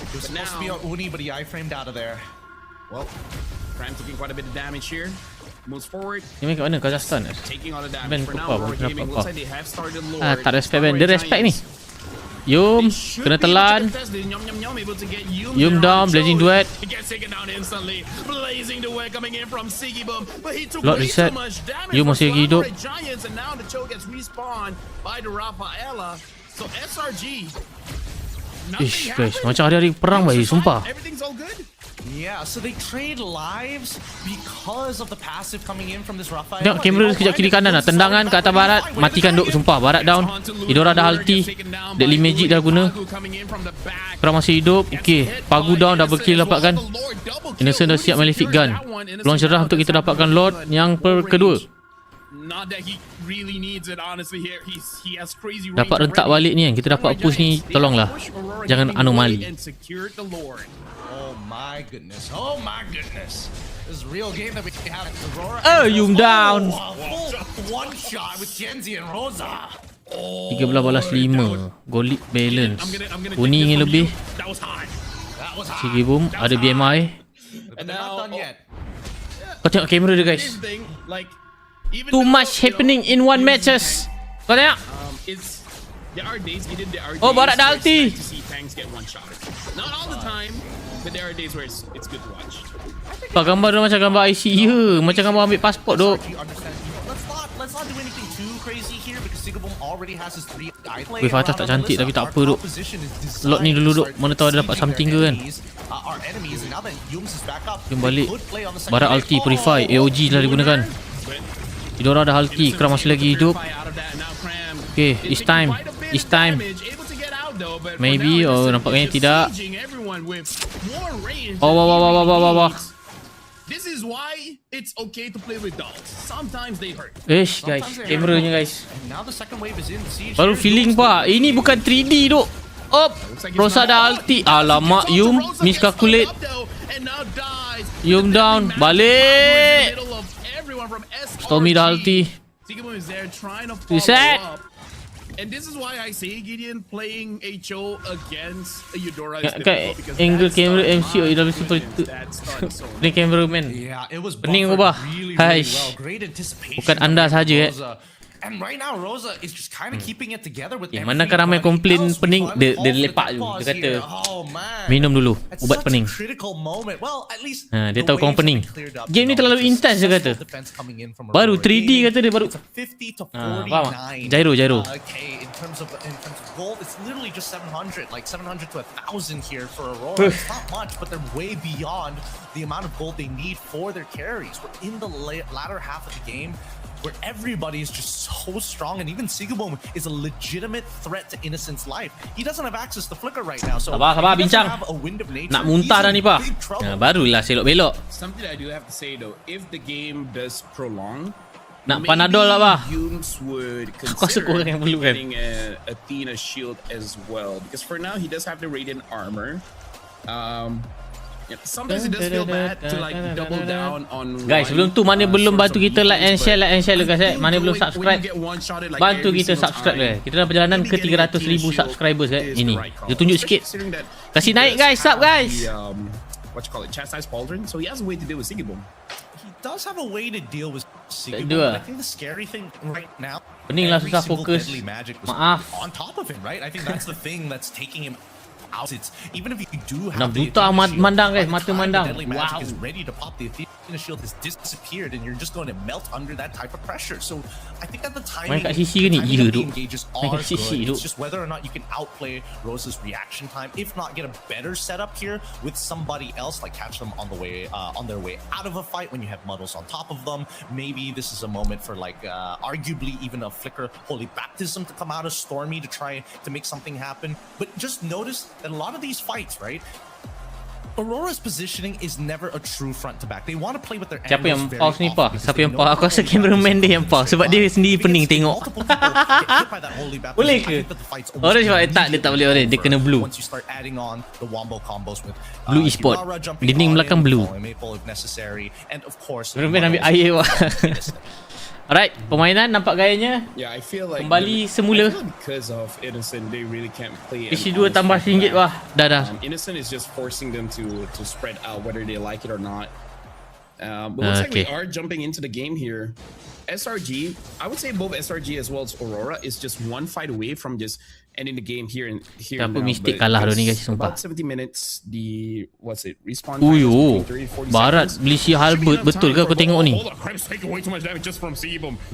It was supposed to be on Uni, but he eye-framed out of there. Well, Prime taking quite a bit of damage here. Moves forward. Ini kat mana? Kazakhstan. Taking all the damage. Ben For now, apa? Aurora Gaming Kenapa looks apa? like they have started Lord. Tak respect Ben. Dia respect ni. Yum kena telan. Yum down, Blazing Duet. Lord reset. Yum masih lagi hidup. Ish guys, macam hari-hari perang baik, sumpah. Everything's all good. Yeah, so they trade lives because of the passive coming in from this rough fight. Tengok kamera sekejap kiri kanan lah. Tendangan ke atas barat, matikan duk, sumpah. Barat down. Eudora dah ulti. Deadly Magic dah guna. Perang masih hidup. Okay, Pagu down, double kill dapatkan. Innocent dah siap Malefic Gun. Peluang cerah untuk kita dapatkan Lord yang kedua. Dapat rentak balik ni kan. Kita dapat push ni, tolonglah. Jangan anomali. Oh my goodness. Oh my goodness. This is a real game that we have. Aurora. Oh, Yum down. One shot with Genzi and Rosa. 13-5. Goal lead balance. Uni ingin lebih. Sigi boom. Ada BMI. And they're not done yet. Kau tengok kamera dia guys. Too much happening in one matches. Kau tengok. Oh, barat dah ulti. Pak gambar dia macam gambar IC je. Macam gambar ambil pasport duk. Wave atas tak cantik tapi tak apa duk. Lot ni dulu duk. Mana tahu ada dapat something ke kan. Jom balik. Barat ulti, Purify, AOG lah digunakan. Eudora dah ulti, Kram masih lagi hidup. Okay, it's time. It's time. Maybe, oh nampaknya tidak. Oh, wah. This is why it's okay to play with dogs. Sometimes they hurt. Guys, kameranya guys. Baru feeling pak. Ini bukan 3D duk. Op, Rosa dah ulti. Alamak, Yum miscalculate. Yum down. Balik. Stormy dah ulti. Reset. And this is why I say Gideon playing HO against Eudora is kat angle kamera MC dah seperti itu. Ni cameraman. Pening ubah. Haish. Bukan anda saja And right now Rosa is just kind of keeping it together with every Manakah ramai komplain pening, dia lepak je. Dia kata minum dulu ubat pening. Dia tahu kau pening. Game ni terlalu intense dia kata. Baru 3D kata dia baru. Faham tak? Gyro. In terms of gold, it's literally just 700, like 700 to 1,000 here for Aurora. It's not much, but they're way beyond the amount of gold they need for their carries. We're in the latter half of the game where everybody is just so strong, and even Sigaboom is a legitimate threat to Innocent's life. He doesn't have access to Flicker right now, so sabar bincang. Nak muntah dah ni pak. Barulah selok-belok. Something I do have to say though, if the game does prolong, nak Panadol lah bah. Yums would consider getting Athena shield as well, because for now he does have the Radiant armor. Sometimes it does feel bad to like double down on. Guys, sebelum tu mana belum bantu kita like and share guys. Mana belum subscribe, bantu kita subscribe guys. Kita dalam perjalanan ke 300,000 subscribers guys. Ini dia tunjuk sikit. Kasih naik guys, sub guys. What you call it, chastise Pauldron, so he has a way to deal with Sigaboom. He does have a way to deal with Sigaboom. I think the scary thing right now, pening lah, susah fokus. Maaf. On top of him, right? I think that's the thing that's taking him out. It's even if you do have nak buta mandang guys, mata mandang. Wow. Is ready to pop. The Athena shield has disappeared, and you're just going to melt under that type of pressure. So I think that the timing engages are good. It's just whether or not you can outplay Rosa's reaction time. If not, get a better setup here with somebody else, like catch them on the way on their way out of a fight when you have Muddles on top of them. Maybe this is a moment for like arguably even a Flicker Holy Baptism to come out of Stormy to try to make something happen. But just notice that a lot of these fights, right? Aurora's positioning is never a true front to back. They want to play with their angles. Siapa yang pause ni pak? Siapa yang pause? Aku rasa cameraman dia yang pause sebab dia sendiri pening tengok. Boleh ke? Orange sebab dia tak boleh orange. Dia kena blue. Blue e-sport. Dinding belakang blue. Cameraman ambil air pak. Alright, permainan nampak gayanya. Yeah, I feel like kembali semula. Because of Innocent, they really can't play. PC 2 tambah RM1 wah. Dah. Innocent is just forcing them to spread out whether they like it or not. But looks like we are jumping into the game here. SRG, I would say both SRG as well as Aurora is just one fight away from just ending the game here now. Mystic kalah dah ni guys, sumpah. About 70 minutes, the what's it? Respawn. Uyo, Barat beli si Halbert betul ke aku tengok ni?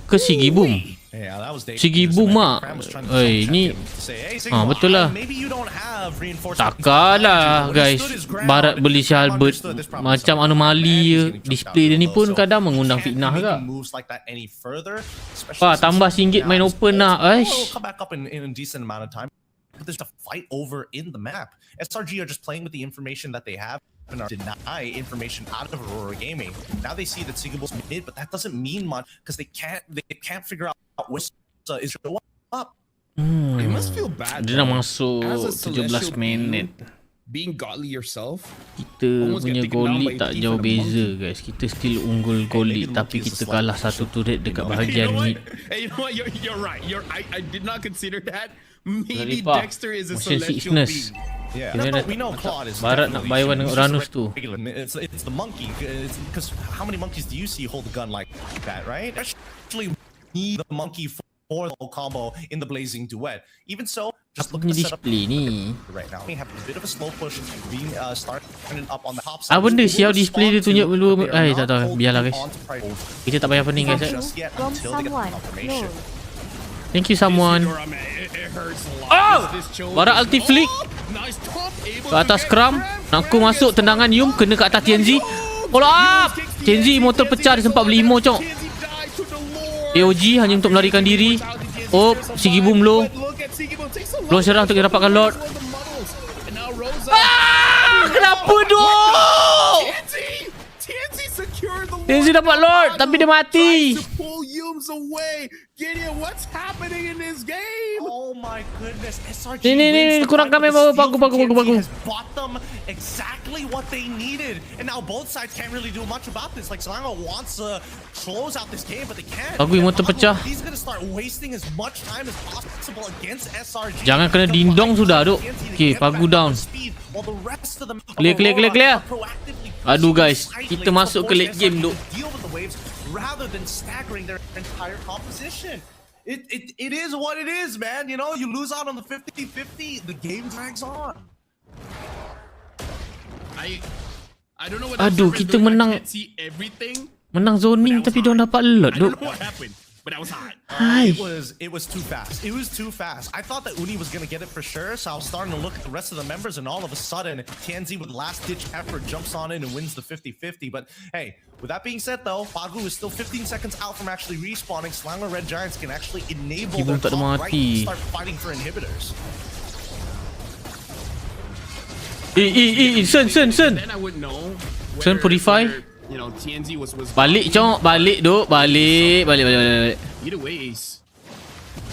Ke Sigiboom? Yeah, that was Segi boom mak. Ni betul lah. Takkanlah guys Barat beli si Albert macam anomali je. Display dia ni pun kadang mengundang fitnah juga. Tambah RM1 main open lah. Aish. But there's a fight over in the map. SRG are just playing with the information that they have and are deny information out of Aurora Gaming. Now they see that Sigabul's mid, but that doesn't mean much because they can't figure out which is show up. You must feel bad. Dia dah masuk 17 minit. Being godly yourself. Kita punya goal lead tak jauh beza guys. Kita still unggul goal lead tapi kita kalah satu turret dekat bahagian mid. Hey, you know what? You're right. I did not consider that. Maybe Dexter is a motion celestial sickness. Yeah, we know Claude is Barat nak buy one dengan Uranus tu. It's the monkey, because how many monkeys do you see hold a gun like that, right? Actually, need the monkey for the combo in the blazing duet. Even so, just look at the setup ni right now. We have a bit of a slow push being starting up on the top side. Benda siap display dia tunjuk dulu. Tak tahu, biarlah guys. Kita tak payah pening guys. Thank you someone. Barat ulti flick ke atas Scrum. Nak aku masuk tendangan Yum kena kat atas TNZ. Follow up. TNZ motor pecah, dia sempat beli emo cok. AOG hanya untuk melarikan diri. Sigi boom low. Belum serang untuk dapatkan Lord. Kenapa duk? TNZ dapat Lord tapi dia mati. Gideon, what's happening in this game? Oh my goodness, SRG ni kurang kami bagus. bought them exactly what they needed, and now both sides can't really do much about this. Like Selangor wants to close out this game, but they can't. Motor pecah. He's gonna start wasting as much time as possible against SRG. Jangan kena dindong sudah duk. Okay, Pagu down. Clear. Aduh guys, kita masuk ke late game duk. Rather than staggering their entire composition. It is what it is, man. You know, you lose out on the 50-50, the game drags on. I don't know what. Aduh, kita menang. Menang zoning tapi dia dapat lot. I don't know what happened, but I was hot. It was too fast. It was too fast. I thought that Uni was gonna get it for sure, so I was starting to look at the rest of the members, and all of a sudden, TNZ with last-ditch effort jumps on in and wins the 50-50. But hey, with that being said, though, Pagu is still 15 seconds out from actually respawning. Selangor Red Giants can actually enable their top right to start fighting for inhibitors. Sen. Then I would know. Sen purify. You know, TNZ was balik cok, balik. Either ways.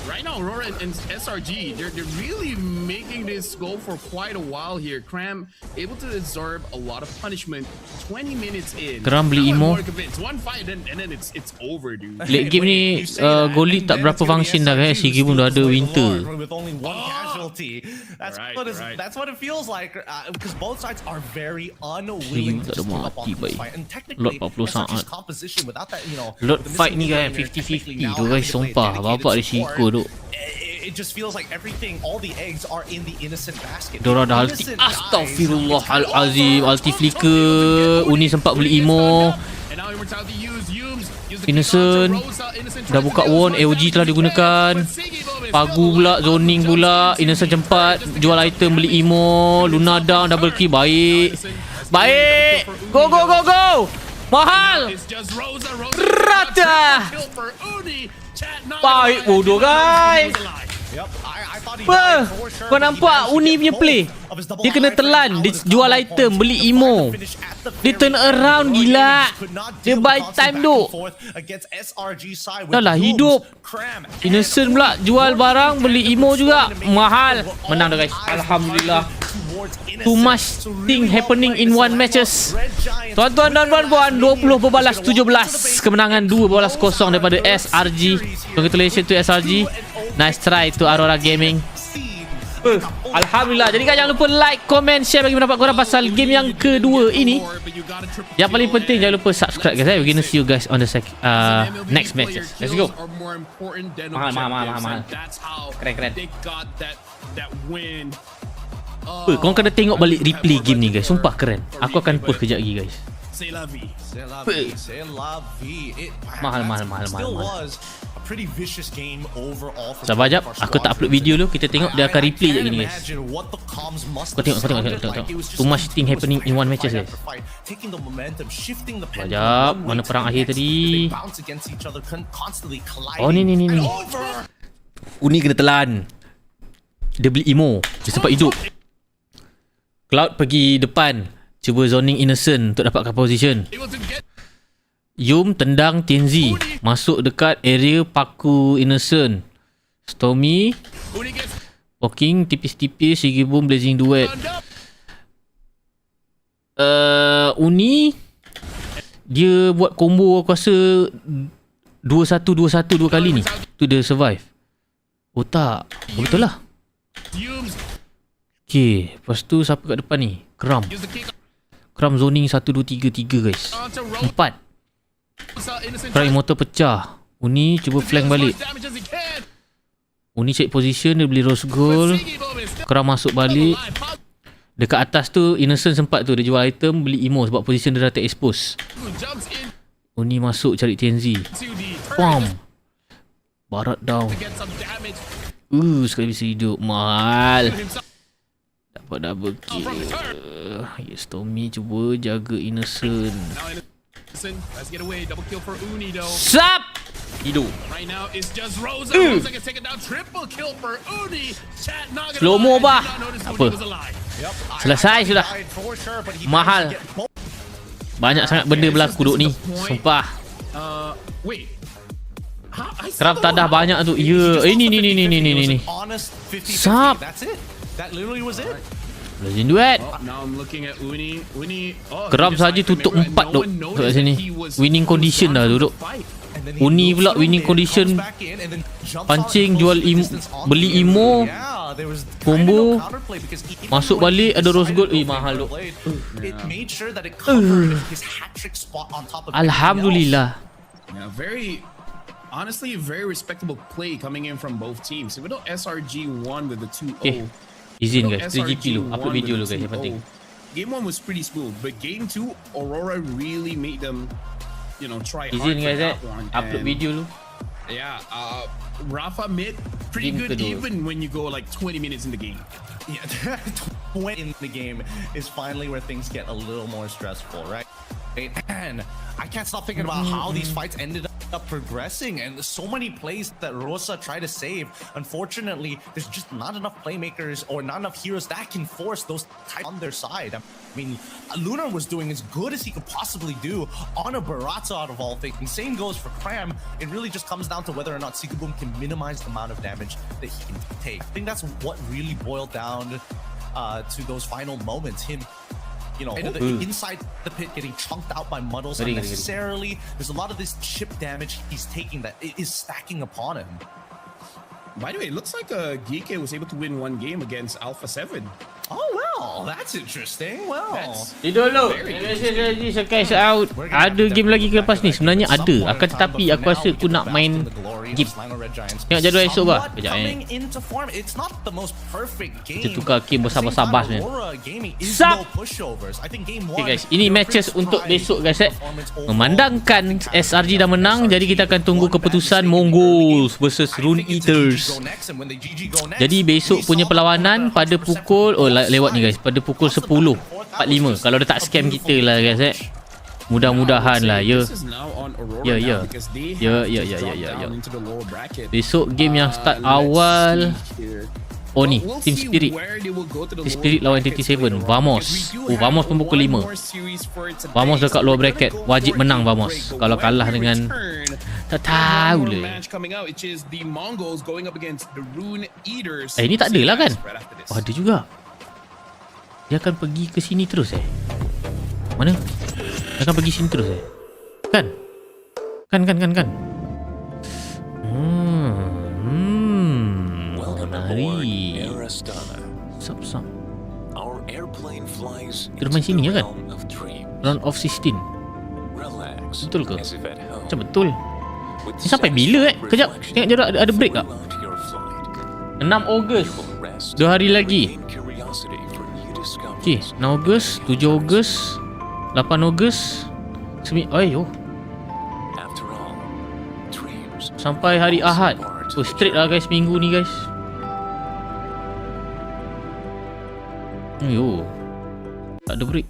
Right now, Aurora and SRG, they're really making this go for quite a while here. Cram able to absorb a lot of punishment. 20 minutes in. Cram beli emo. One fight and then it's over, dude. Late game ni goal lead tak berapa function dah guys. Sigi pun dah ada winter. With only one casualty. That's what it feels like. Because both sides are very unwilling to step up on this fight. And technically, SRG's composition without that, you know, Lord fight ni guys 50-50 tu guys, sumpah bapak risiko tu. It just feels like everything, all the eggs are in the innocent basket. Dora dah ulti. Astaghfirullahalazim. Ulti flicker. Uni sempat beli emo. Innocent dah buka won. AOG telah digunakan. Pagu pula, zoning pula. Innocent cepat jual item, beli emo. Luna down, double kill. Baik. Go. Mahal. Rata. Baik bodoh guys. Kau nampak Uni punya play? Dia kena telan. Dia jual item, beli emo. Dia turn around gila. Dia buy time tu. Dah lah hidup. Innocent pula jual barang, beli emo juga. Mahal. Menang dah guys. Alhamdulillah. Too much thing happening in one matches. Tuan-tuan dan puan-puan, 20 berbalas 17. Kemenangan 2-0 daripada SRG. Congratulations to SRG. Nice try to Aurora Gaming. Alhamdulillah. Jadi guys, jangan lupa like, comment, share bagi pendapat korang pasal game yang kedua ini. Yang paling penting, jangan lupa subscribe guys. We're gonna see you guys on the next matches. Let's go. Mahal. Keren. Korang kena tengok balik replay game ni guys. Sumpah keren. Aku akan post kejap lagi guys. C'est la vie. C'est la vie. C'est la vie. Mahal. Still was a pretty vicious game overall. Sabar jap, aku tak upload video dulu. Kita tengok dia akan replay je gini guys. Kau tengok. Too much thing happening in one matches guys. Sabar jap, mana perang akhir tadi? Oh ni. Uni kena telan. Dia beli emo. Dia sempat hidup. Cloud pergi depan. Cuba zoning Innocent untuk dapatkan position. Yum tendang Tianzi. Masuk dekat area paku Innocent. Stormy walking tipis-tipis. Sigi Boom Blazing Duet. Uni dia buat combo aku rasa 2-1 2 kali ni. Tu dia survive. Oh tak. Betul lah. Okay. Lepas tu siapa kat depan ni? Kram zoning 1, 2, 3 guys. 4. Kram motor pecah. Uni cuba flank balik. Uni check position. Dia beli rose gold. Kram masuk balik. Dekat atas tu Innocent sempat tu. Dia jual item. Beli emo sebab position dia dah ter-expose. Uni masuk cari TNZ. Pam. Barat down. Sekali bisa hidup. Mahal. Dapat double kill. Yes, Tommy cuba jaga Innocent. Sap! Hidup. Slow mo bah. Apa? Selesai sudah. Mahal. Banyak sangat benda berlaku duk ni. Sumpah. Kerap tadah banyak tu. Ya, ni. Sap. That literally was it. Legend duet. Kerap saja tutup 4 duk kat sini. Winning condition dah duduk. Uni pula winning condition. Pancing jual beli emo. Combo. Masuk balik ada rose gold. Mahal duk. Alhamdulillah. Honestly, very respectable play coming in from both teams. Even though SRG won with the 2-0. Izin guys, 3GP dulu. Upload video dulu guys, yang penting. Game 1 was pretty smooth, but game 2, Aurora really made them, try hard. Izin guys upload video dulu. Yeah, Rafa mid, pretty good even when you go like 20 minutes in the game. Yeah, 20 in the game is finally where things get a little more stressful, right? And I can't stop thinking about how these fights ended up progressing and so many plays that Rosa tried to save. Unfortunately, there's just not enough playmakers or not enough heroes that can force those types on their side. I mean, Lunar was doing as good as he could possibly do on a Barata out of all things. And same goes for Cram. It really just comes down to whether or not Sikaboom can minimize the amount of damage that he can take. I think that's what really boiled down to those final moments. Him inside the pit getting chunked out by Muddles unnecessarily. There's a lot of this chip damage he's taking that is stacking upon him. By the way, it looks like Geeke was able to win one game against Alpha 7. Oh well, that's interesting. Well, tidur dulu. SRG Sky out. Ada game lagi ke lepas ni? Sebenarnya ada. Akan tetapi aku rasa aku nak main game. Tengok jadual esok bah. Kejap kita tukar game besar-besar ni. Sap. Okay guys, ini matches untuk besok guys. Memandangkan SRG dah menang, jadi kita akan tunggu keputusan Mongols versus Rune Eaters. Jadi besok punya perlawanan pada pukul lewat ni guys, pada pukul 10.45. Kalau dia tak scam kita lah guys. Mudah-mudahan lah. Ya. Besok game yang start awal. Oh ni, Team Spirit. Team Spirit lawan 37. Vamos. Vamos pun pukul 5. Vamos dekat lower bracket. Wajib menang Vamos. Kalau kalah dengan tak tahu lah. Ini tak ada lah kan? Oh, ada juga. Dia akan pergi ke sini terus Mana? Dia akan pergi sini terus Kan? Kan. Menarik. Sap. Dia main sini ya kan? Round of 16. Betul ke? Macam betul. Ni sampai bila Kejap. Tengok dia ada break tak? 6 Ogos. 2 hari lagi. Okay, 6 Ogos, 7 Ogos, 8 Ogos. Ayo. Sampai hari Ahad. Straight lah guys minggu ni guys. Ayo. Tak ada break.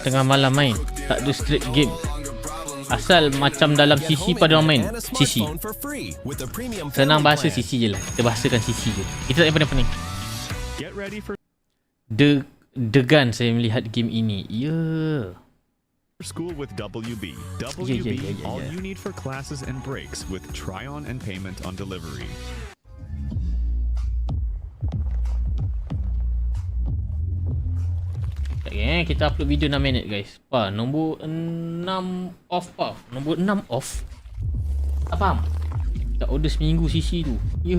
Tengah malam main. Tak ada straight game. Asal macam dalam CC pada orang main CC. Senang bahasa CC je lah. Kita bahasakan CC je. Kita tak pening-pening. Degan saya melihat game ini. Ya. School with WB. All you need for classes and breaks with try-on and payment on delivery. Okay, kita upload video 6 minit guys. Nombor 6 off pa. Nombor 6 off. Tak faham. Tak order seminggu CC tu. Ya.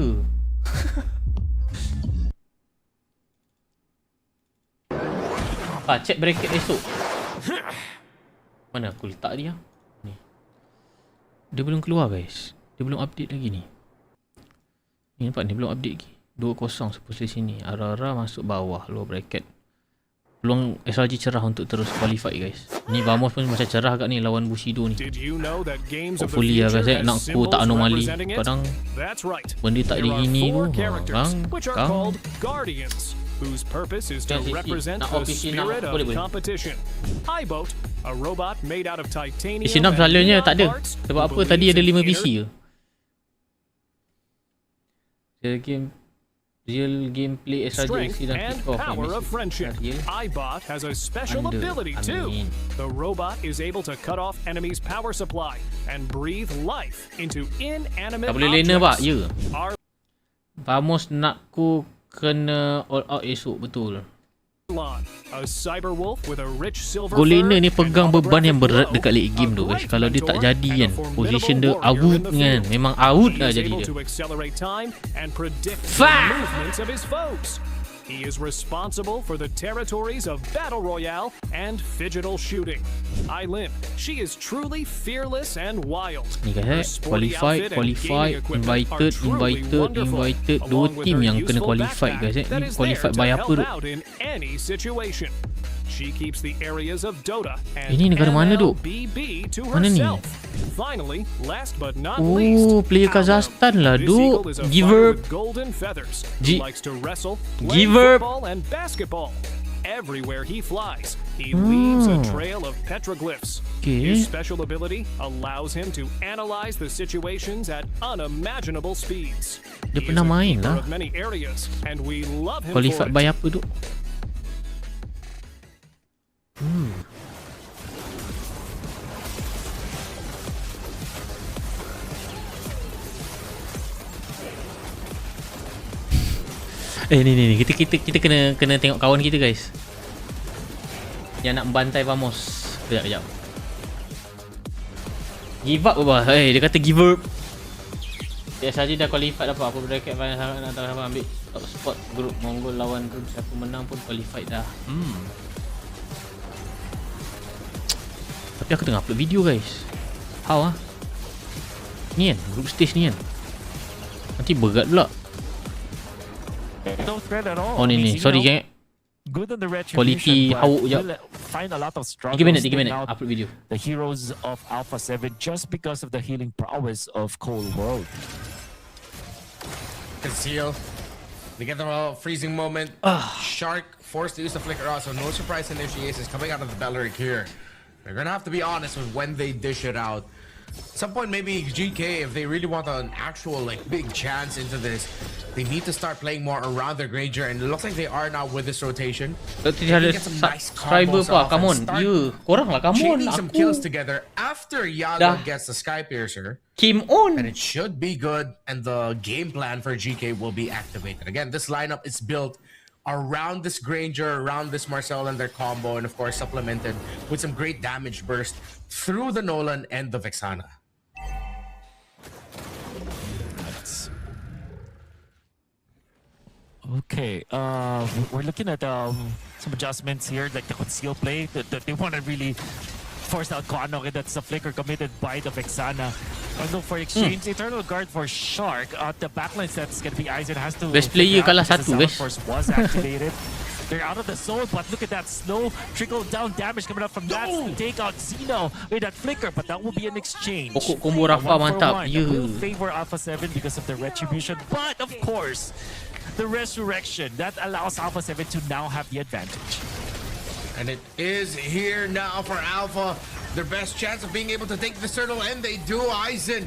Check bracket esok. Mana aku letak dia? Ni. Dia belum keluar guys. Dia belum update lagi ni. Ni nampak ni belum update lagi. 2-0 posisi sini. AURORA masuk bawah low bracket. Peluang SRG cerah untuk terus qualify guys. Ni Vamos pun macam cerah kat ni lawan Bushido ni. Hopefully lah guys nak aku tak anomali. Kadang benda tak digini tu. Whose purpose is to represent the spirit of competition. iBoat, a robot made out of titanium. PC 6 selalunya tak ada. Sebab apa tadi ada 5 PC je. Real gameplay SRG dan kick off. Power of friendship. iBot has a special ability too. The robot is able to cut off enemies' power supply and breathe life into inanimate tak boleh lena pak, objects. ya. Vamos nak ku kena all out esok betul. Golena ni pegang beban yang berat dekat late game tu guys. Kalau dia tak jadi kan, position dia out kan. Memang out lah jadi dia. He is responsible for the territories of Battle Royale and Phygital Shooting. Aileen, she is truly fearless and wild. Ni guys, qualified, invited. Dua team yang kena qualified guys. Ni qualified by apa tu? She keeps the areas of Dota and ini negara mana tu? MLBB to mana ni? Finally, last but not least, player Kazakhstan lah tu. Giver golden feathers. Likes to wrestle, Giver football and basketball. Everywhere he flies, he leaves a trail of petroglyphs. His special ability allows him to analyze the situations at unimaginable speeds. Dia pernah main lah. And we love him qualified by apa tu? Ni kita kena tengok kawan kita guys. Yang nak membantai Vamos. Kejap. Give up apa? Dia kata give up. Dia saja dah qualified dapat apa bracket final sangat nak tahu ambil top spot group Mongol lawan group siapa menang pun qualified dah. Tapi aku tengah upload video guys. How ah? Ni kan group stage ni kan. Nanti berat pula. No threat at all. Oh ni sorry gang. Good on the quality hauk je. Find a lot of struggles. 3 minit upload video. The heroes of Alpha 7 just because of the healing prowess of Cold World. Conceal. They get the freezing moment. Shark forced to use the flicker out, so no surprise initiations coming out of the Belleric here. They're gonna have to be honest with when they dish it out. At some point, maybe GK, if they really want an actual big chance into this, they need to start playing more around their Granger, and it looks like they are now with this rotation. Get some nice combos off. Come on, korang lah, come on. Some kills together after Yaga gets the Sky Piercer. Team on, and it should be good, and the game plan for GK will be activated. Again, this lineup is built around this Granger, around this Marcel and their combo, and of course supplemented with some great damage burst through the Nolan and the Vexana. Okay, we're looking at some adjustments here, like the conceal play. They want to really force out Koano. That's a flicker committed by the Vexana. Oh no, for exchange, Eternal Guard for Shark. The backlines that's gonna be Aizen has to. Best player kalah satu guys. Force was activated. They're out of the zone, but look at that slow trickle down damage coming up from that to take out Zeno with that flicker, but that will be an exchange. Pokok combo Rafa mantap. Will favor Alpha 7 because of the retribution, but of course, the resurrection that allows Alpha 7 to now have the advantage. And it is here now for Alpha. Their best chance of being able to take the turtle, and they do. Aizen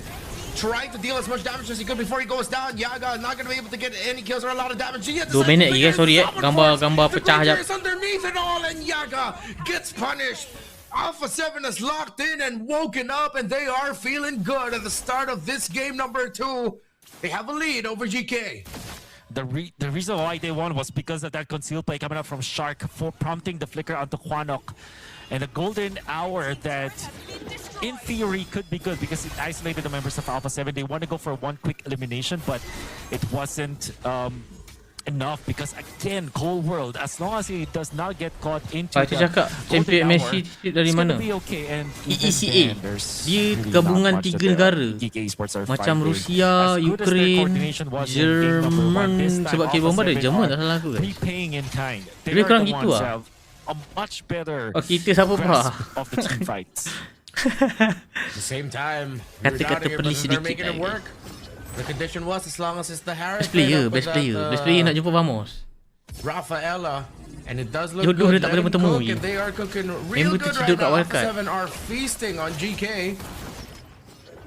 trying to deal as much damage as he could before he goes down. Yaga not going to be able to get any kills or a lot of damage. 2 minit lagi guys, sorry gambar pecah jap. Underneath it all, and Yaga gets punished. Alpha 7 is locked in and woken up, and they are feeling good at the start of this game number 2. They have a lead over GK. The reason why they won was because of that concealed play coming up from Shark for prompting the flicker onto Hwanok. And the golden hour that, in theory, could be good because it isolated the members of Alpha 7. They want to go for one quick elimination, but it wasn't enough because, again, Cold World, as long as he does not get caught into the champion golden hour, Messi dari mana? Be okay. And EECA. Dia gabungan 3 negara. Macam Rusia, Ukraine, Jerman. Sebab K-Bomba dari Jerman, tak salah aku guys. Prepaying in kind. Lebih kurang gitu lah. A much better kita siapa grasp of the team fights. At the same time, kata-kata perli sedikit work. The condition was as long as it's the Harris. Best player nak jumpa Vamos. Rafaela, and it does look good. Let them cook, and they are cooking real good right now. Alpha 7 are feasting on GK.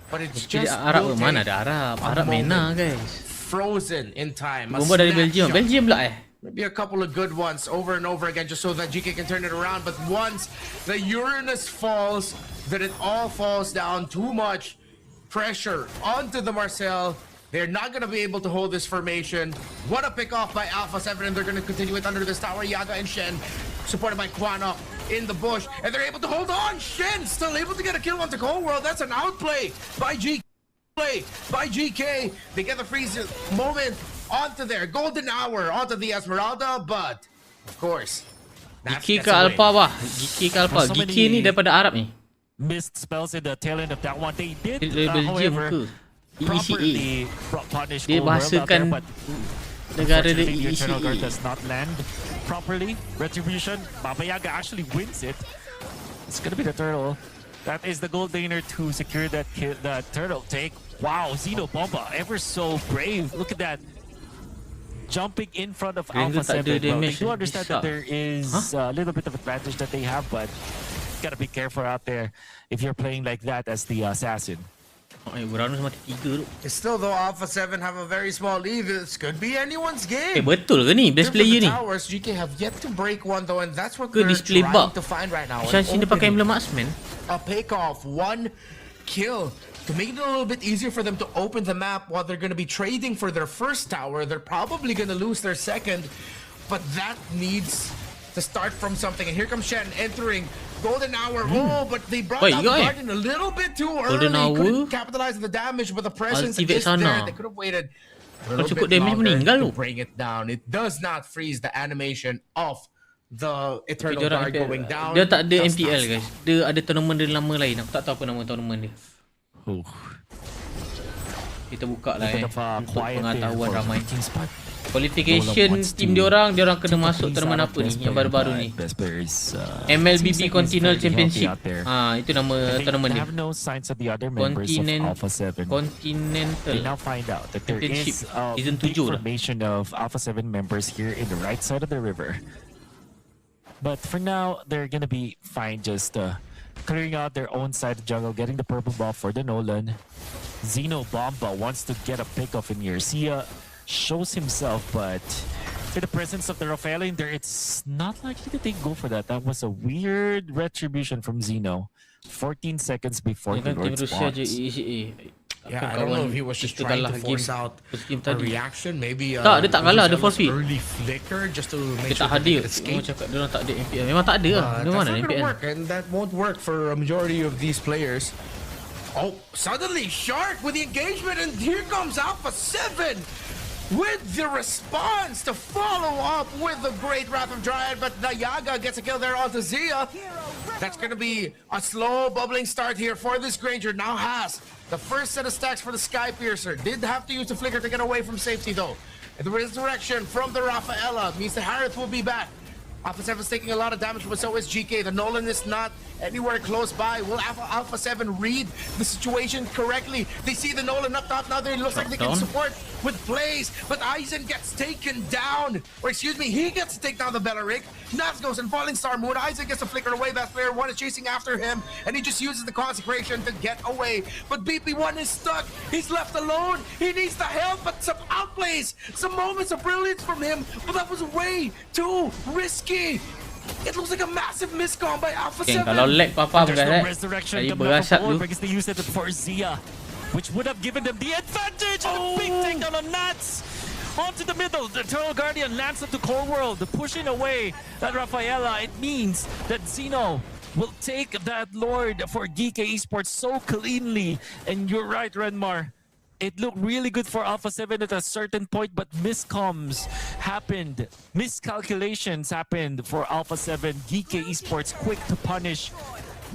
But it's just Arab mana ada Arab MENA guys. Frozen in time. Bomba dari Belgium pula Maybe a couple of good ones over and over again just so that GK can turn it around. But once the Uranus falls, that it all falls down. Too much pressure onto the Marcel. They're not going to be able to hold this formation. What a pick off by Alpha 7, and they're going to continue it under this tower. Yaga and Shen, supported by Kwanok in the bush, and they're able to hold on. Shen still able to get a kill onto Cold World. That's an outplay by GK. They get the freeze moment onto their golden hour, onto the Esmeralda, but of course, GK ke Alpha bah. GK ke Alpha. GK ni daripada Arab ni. Missed spells in the tail end of that one. They did, Belgium however, properly punish dia bahasakan negara dia the Eternal Guard ECA. does not land properly. Retribution, Baba Yaga actually wins it. It's gonna be the turtle. That is the gold laner to secure that kill, that turtle take. Wow, Zeno Bomba, ever so brave. Look at that. Jumping in front of Alpha 7. Well, they do understand that there is a little bit of advantage that they have, but gotta be careful out there if you're playing like that as the assassin. Still, though, Alpha 7 have a very small lead. This could be anyone's game. Betul ke ni? Best player ni? Towers, GK have yet to break one, though, and that's what they're trying to find right now. Dia pakai emblem marksman. A pick off, one kill to make it a little bit easier for them to open the map while they're going to be trading for their first tower. They're probably going to lose their second, but that needs to start from something. And here comes Shen entering golden hour. Oh, but they brought out the Guardian a little bit too early. Couldn't capitalize on the damage, but the presence is there. They could have waited a little bit longer to bring it down. It does not freeze the animation of the Eternal Guard going down. Dia tak ada MPL guys. Dia ada tournament dia lama lain. Aku tak tahu apa nama tournament dia. Kita buka lah untuk pengetahuan ramai. Qualification team diorang kena masuk tournament apa ni yang baru-baru ni. MLBB Continental Championship. Itu nama tournament dia. Continental. They now find out that there is a big formation of Alpha 7 members here in the right side of the river. But for now, they're gonna be fine just clearing out their own side of the jungle, getting the purple buff for the Nolan. Zeno Bomba wants to get a pick-off in here. Sia shows himself, but for the presence of the Rafael in there, it's not likely that they go for that. That was a weird retribution from Zeno. 14 seconds before the Lord spawns. Yeah, I don't know if he was just trying to force out a reaction. Maybe tak, dia tak kalah, dia forfeit. Early flicker just to make sure they escape. Cakap dia orang tak ada MPL. Memang tak ada lah. Dia mana MPL? Work, and that won't work for a majority of these players. Oh, suddenly Shark with the engagement, and here comes Alpha 7 with the response to follow up with the great Wrath of Dryad, but Nayaga gets a kill there onto Zia. That's going to be a slow bubbling start here for this Granger. Now has the first set of stacks for the Sky Piercer. Did have to use the flicker to get away from safety though. And the resurrection from the Rafaela means the Harith will be back. Alpha 7's taking a lot of damage, but so is GK. The Nolan is not anywhere close by. Will Alpha 7 read the situation correctly? They see the Nolan up top now. It looks like they can support with plays, but Aizen gets taken down. Or excuse me, he gets to take down the Bellaric. Nats goes and Falling Star Moon. Aizen gets to flicker away. Best player 1 is chasing after him, and he just uses the consecration to get away. But BP1 is stuck. He's left alone. He needs the help, but some outplays, some moments of brilliance from him, but that was way too risky. It looks like a massive miscom by Alpha 7. Kalau lag apa-apa There's no guys. resurrection Saya coming berasap up dulu. because they used it for Zia, which would have given them the advantage. And a big takedown on Nats. Onto the middle, the Eternal Guardian lands into Core World, pushing away that Rafaela. It means that Zeno will take that Lord for GK Esports so cleanly. And you're right, Renmar. It looked really good for Alpha 7 at a certain point, but miscoms happened. Miscalculations happened for Alpha 7. GK Esports quick to punish.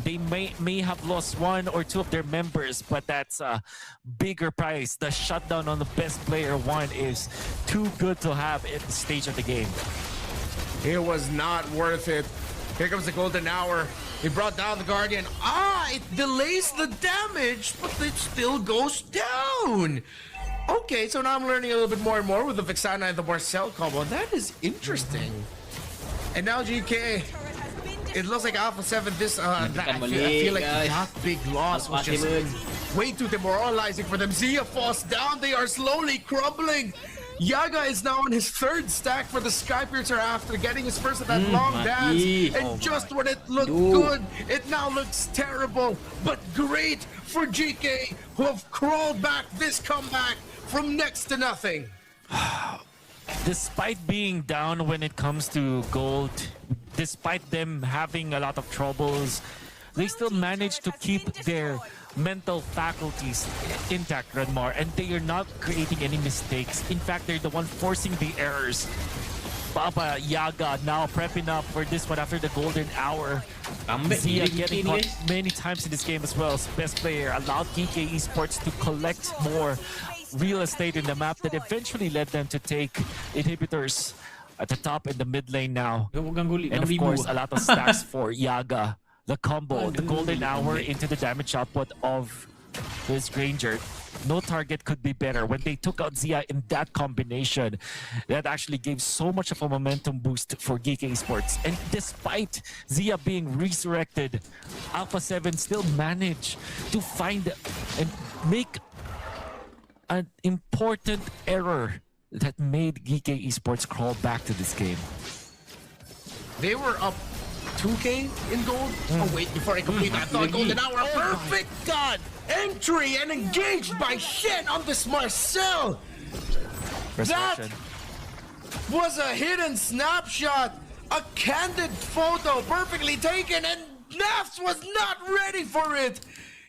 They may have lost 1 or 2 of their members, but that's a bigger price. The shutdown on the best player 1 is too good to have at the stage of the game. It was not worth it. Here comes the golden hour. He brought down the Guardian. It delays the damage, but it still goes down. Okay, so now I'm learning a little bit more and more with the Vexana and the Marcel combo. That is interesting. And now GK. It looks like Alpha 7, I feel like that big loss was just way too demoralizing for them. Zia falls down. They are slowly crumbling. Yaga is now on his 3rd stack for the Sky Piercer after getting his first of that long dance. And just when it looked good, it now looks terrible. But great for GK, who have crawled back this comeback from next to nothing. Despite being down when it comes to gold, despite them having a lot of troubles, they still manage to keep their mental faculties intact, Renmar, and they are not creating any mistakes. In fact, they're the one forcing the errors. Papa Yaga now prepping up for this one after the golden hour. Zia getting caught many times in this game as well. Best player allowed GK Esports to collect more real estate in the map that eventually led them to take inhibitors at the top in the mid lane now. And of course, a lot of stacks for Yaga. The combo, the golden hour into the damage output of this Granger. No target could be better. When they took out Zia in that combination, that actually gave so much of a momentum boost for GK Esports. And despite Zia being resurrected, Alpha 7 still managed to find and make an important error that made GK Esports crawl back to this game. They were up 2K in gold. Oh wait, before I complete that thought, golden hour, a perfect entry and engaged by Shen on this Marcel. That was a hidden snapshot, a candid photo, perfectly taken, and Nafs was not ready for it.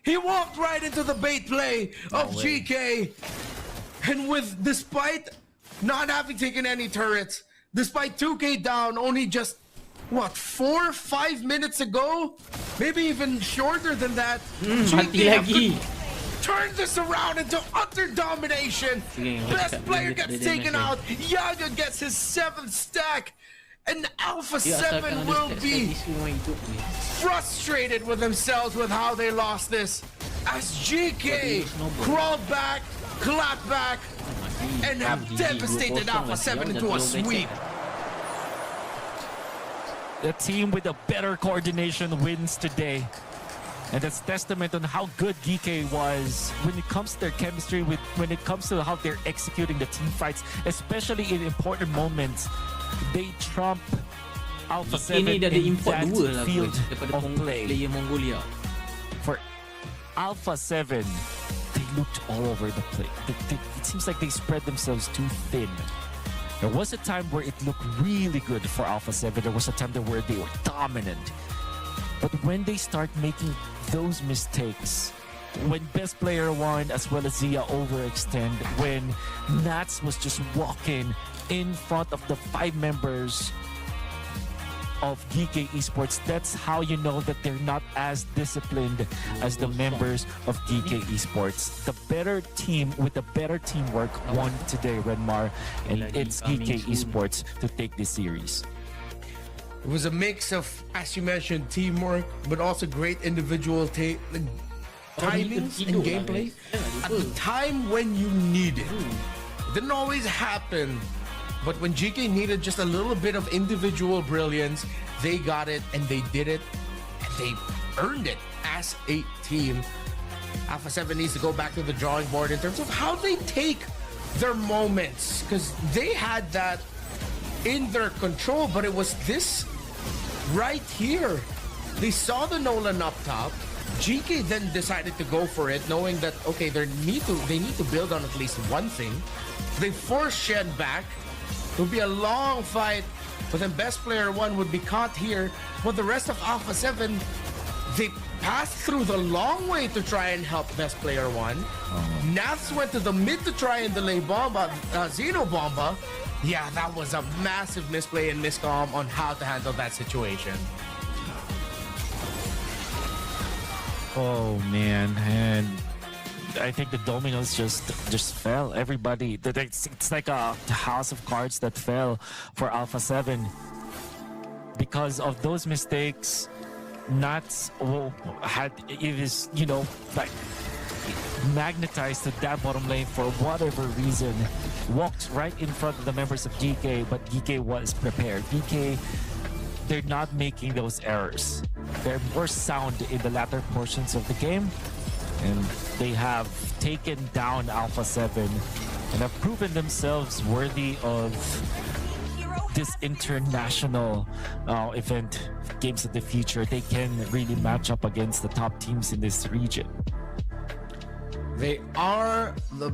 He walked right into the bait play of GK, and despite not having taken any turrets, despite 2K down, only just what, 4 or 5 minutes ago? Maybe even shorter than that. GK turn this around into utter domination. Best player gets taken out. Yaga gets his 7th stack. And Alpha 7 will be frustrated with themselves with how they lost this. As GK crawled back, clapped back, and have devastated Alpha 7 into a sweep. The team with a better coordination wins today. And that's testament on how good GK was when it comes to their chemistry, when it comes to how they're executing the team fights, especially in important moments. They trump Alpha 7 in that field of play. For Alpha 7, they looked all over the place. It seems like they spread themselves too thin. There was a time where it looked really good for Alpha 7. There was a time where they were dominant. But when they start making those mistakes, when best player 1 as well as Zia overextend, when Nats was just walking in front of the 5 members, of GK Esports. That's how you know that they're not as disciplined as the members of GK Esports. The better team with the better teamwork won today, Renmar, and it's GK Esports to take this series. It was a mix of, as you mentioned, teamwork, but also great individual timings and gameplay at the time when you need it. It didn't always happen, but when GK needed just a little bit of individual brilliance, they got it and they did it and they earned it as a team. Alpha 7 needs to go back to the drawing board in terms of how they take their moments, because they had that in their control, but it was this right here. They saw the Nolan up top. GK then decided to go for it, knowing that, okay, they need to build on at least one thing. They forced Shen back. It would be a long fight, but then best player 1 would be caught here. But the rest of Alpha 7, they passed through the long way to try and help best player 1. Naths went to the mid to try and delay Bomba, Xeno Bomba. Yeah, that was a massive misplay and miscom on how to handle that situation. Oh man, and I think the dominoes just fell. Everybody, it's like a house of cards that fell for Alpha 7 because of those mistakes. Nats had like magnetized to that bottom lane for whatever reason, walked right in front of the members of GK, but GK was prepared. GK, they're not making those errors. They're more sound in the latter portions of the game, and they have taken down Alpha 7 and have proven themselves worthy of this international event, Games of the Future. They can really match up against the top teams in this region. They are the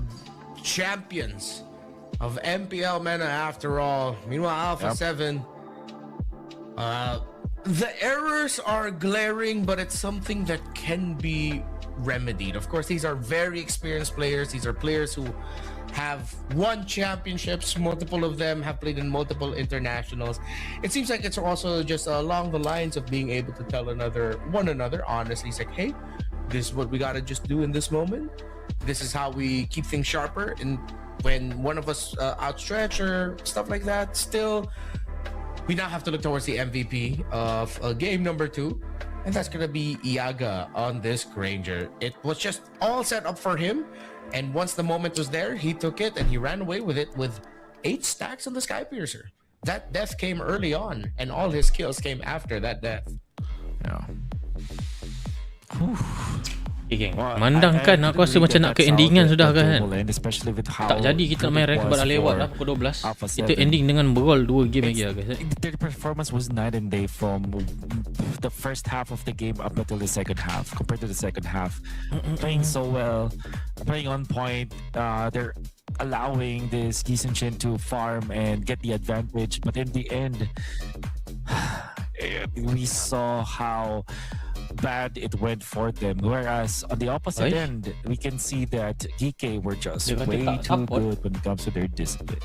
champions of MPL MENA after all. Meanwhile, Alpha 7, the errors are glaring, but it's something that can be remedied. Of course, these are very experienced players. These are players who have won championships. Multiple of them have played in multiple internationals. It seems like it's also just along the lines of being able to tell one another honestly. It's like, hey, this is what we got to just do in this moment. This is how we keep things sharper. And when one of us outstretch or stuff like that, still, we now have to look towards the MVP of game number 2. And that's going to be Iaga on this Granger. It was just all set up for him. And once the moment was there, he took it and he ran away with it with 8 stacks on the Skypiercer. That death came early on, and all his kills came after that death. Yeah. Geng, mandang kan aku rasa macam nak ke endingan sudah kan. Tak jadi kita nak main rank bar lewat lah pukul 12. Kita ending dengan brawl 2 game lagi lah guys. Their performance was night and day from the first half of the game up until the second half. Compared to the second half, playing so well, playing on point. They're allowing this Gisun Shin to farm and get the advantage, but in the end, we saw how bad it went for them. Whereas on the opposite end, we can see that GK were just way too good when it comes to their discipline.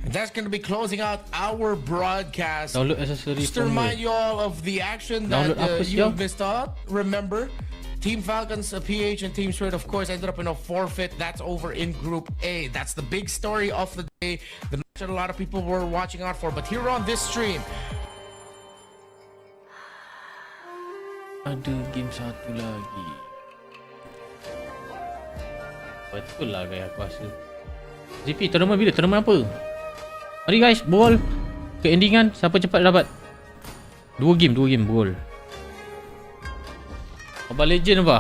And that's going to be closing out our broadcast. Just to remind you all of the action that you missed out. Remember, Team Falcons, PH, and Team Spirit, of course, ended up in a forfeit. That's over in Group A. That's the big story of the day. The match that a lot of people were watching out for. But here on this stream, ada game satu lagi. Betul lah guys, aku rasa. ZP, tournament bila? Tournament apa? Mari guys, ball ke endingan. Siapa cepat dapat 2 game ball. Mobile Legend apa?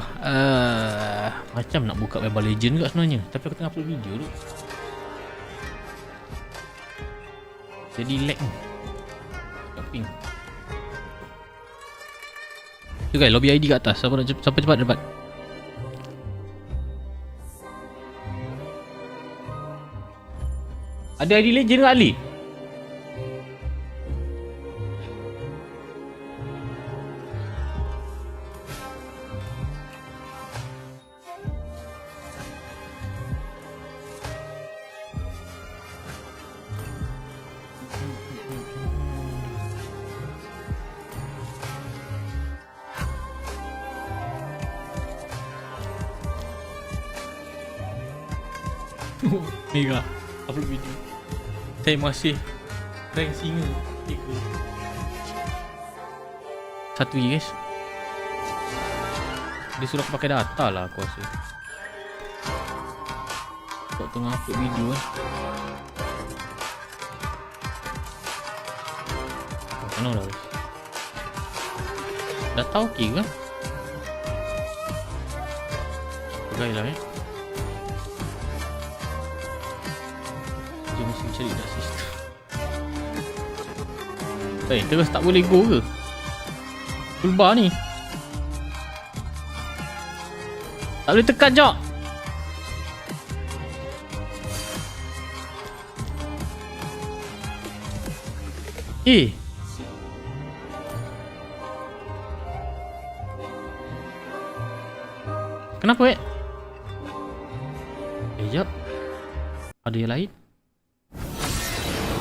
Macam nak buka Mobile Legend kat sebenarnya, tapi aku tengah upload video tu. Jadi lag ni. Ping. Tu guys, lobby ID kat atas. Siapa cepat dapat. Ada ID Legend ke Ali? Mega upload video. Saya masih rank singa 3. Satu je guys. Dia suruh aku pakai data lah aku rasa. Kau tengah upload video kan. Mana dah guys. Data okey ke? Pegailah Dia mesti cari dah sistem. Terus tak boleh go ke? Toolbar ni tak boleh tekan jap. Kenapa jap. Ada yang lain?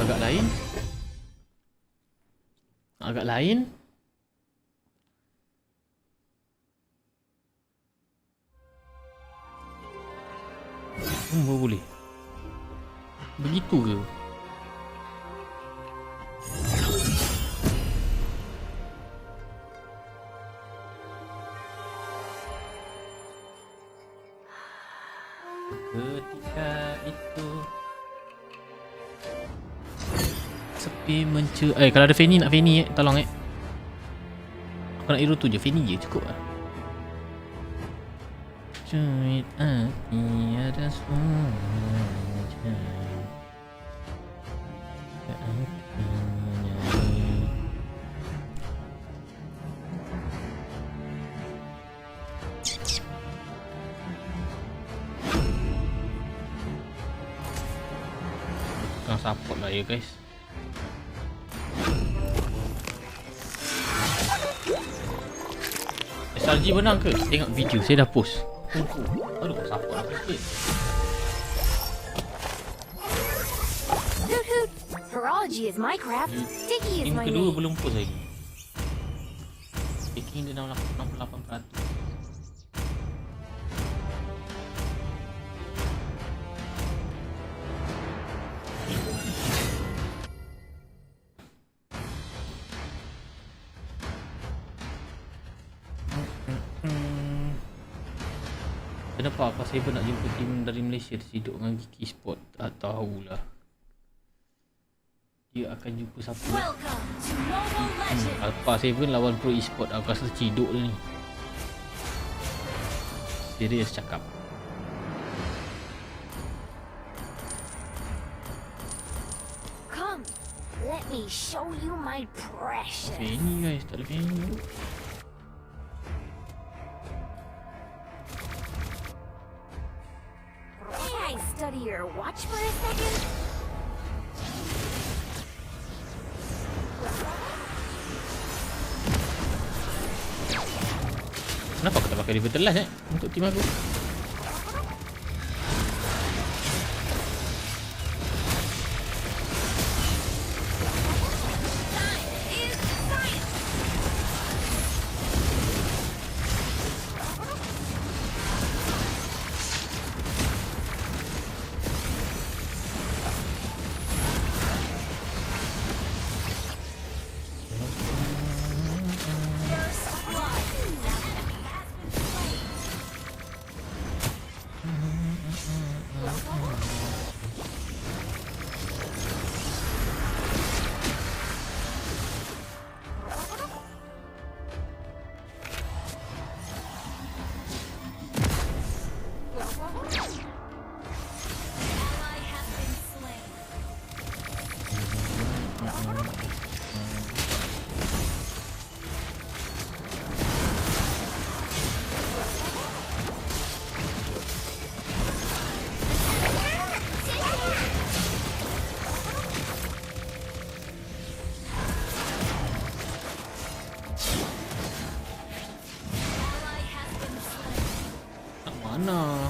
Agak lain? Agak lain? Boleh. Begitu ke? Ketika itu sepi kalau ada Fanny, nak Fanny tolong aku nak hero tu je. Fanny je cukup lah. Cuit hati ada suara support lah ya guys. SRG menang ke? Tengok video saya dah post. Aduh, support lah sikit. Horology is my craft. Sticky is my kedua name. belum post lagi. Picking dia 68%. Kenapa Apa Saber nak jumpa tim dari Malaysia terciduk dengan Geeky Sport? Tak tahulah. Dia akan jumpa siapa? Alpha 7 lawan Pro Esport. Aku rasa terciduk dia ni. Serius cakap. Come, let me show you my precious. Fanny guys, tak ada Fanny. May I study your watch for a second? Kenapa aku tak pakai River Last untuk tim aku? Mana?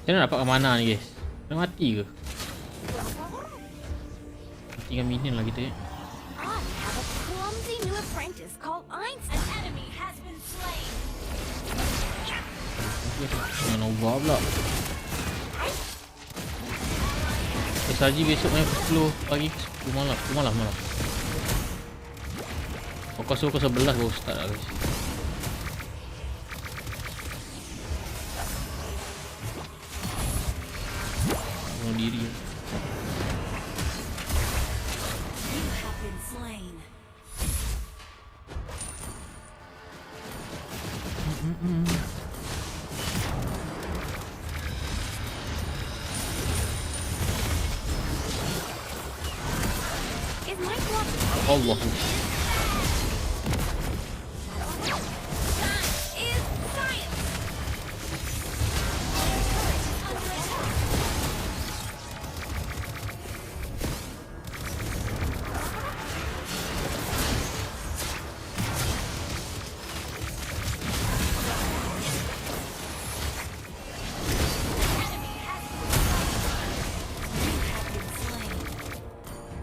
Dia nak dapat ke mana ni guys? Dah mati ke? Tinggal minion lah kita. I have a clumsy new apprentice called Einstein. An enemy has been slain. Jangan Nova pula. SRG besok main pukul 10 pagi, 10 malam. Pukul 11 baru start lah guys. Bunuh diri. You have been slain. Is my club Allah.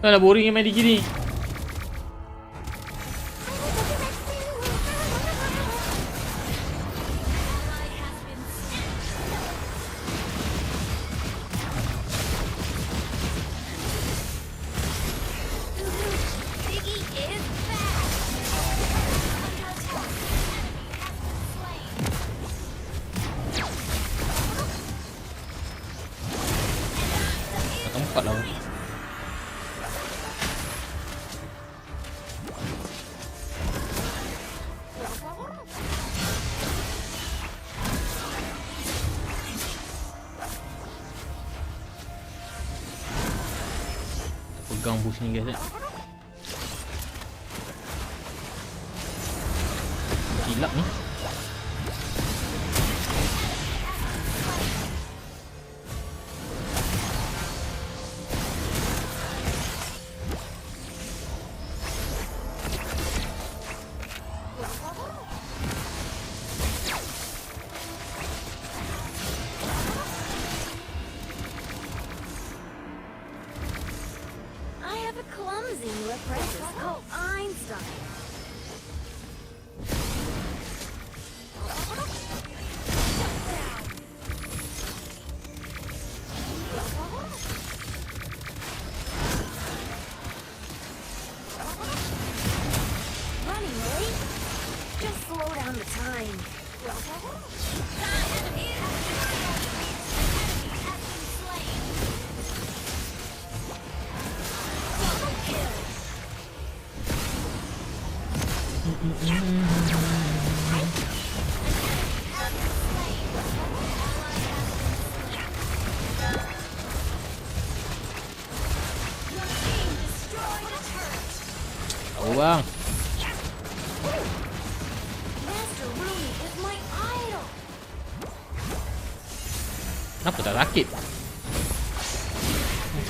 Alah boring yang main di gini. Tempat lah. Pegang boost ni guys. Hilap ni. I have a clumsy new apprentice called Einstein. Running late? Just slow down the time. Tahu bang. Master Rooney is my idol. Kenapa tak sakit?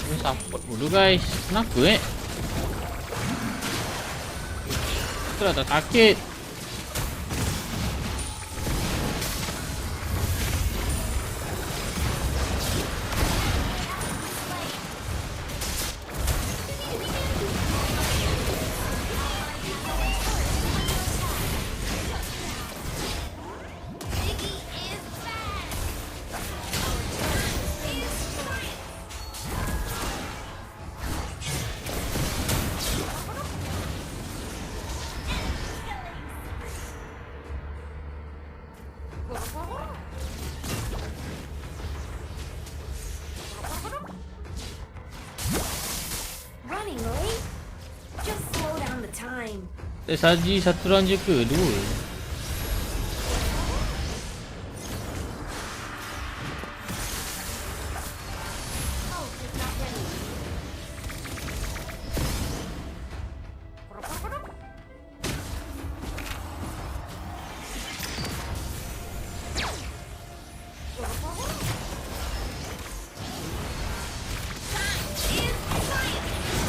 Ini support dulu guys. Kenapa Kita dah tak sakit. Running late? Just slow down the time. SRG satu round je ke? Dua?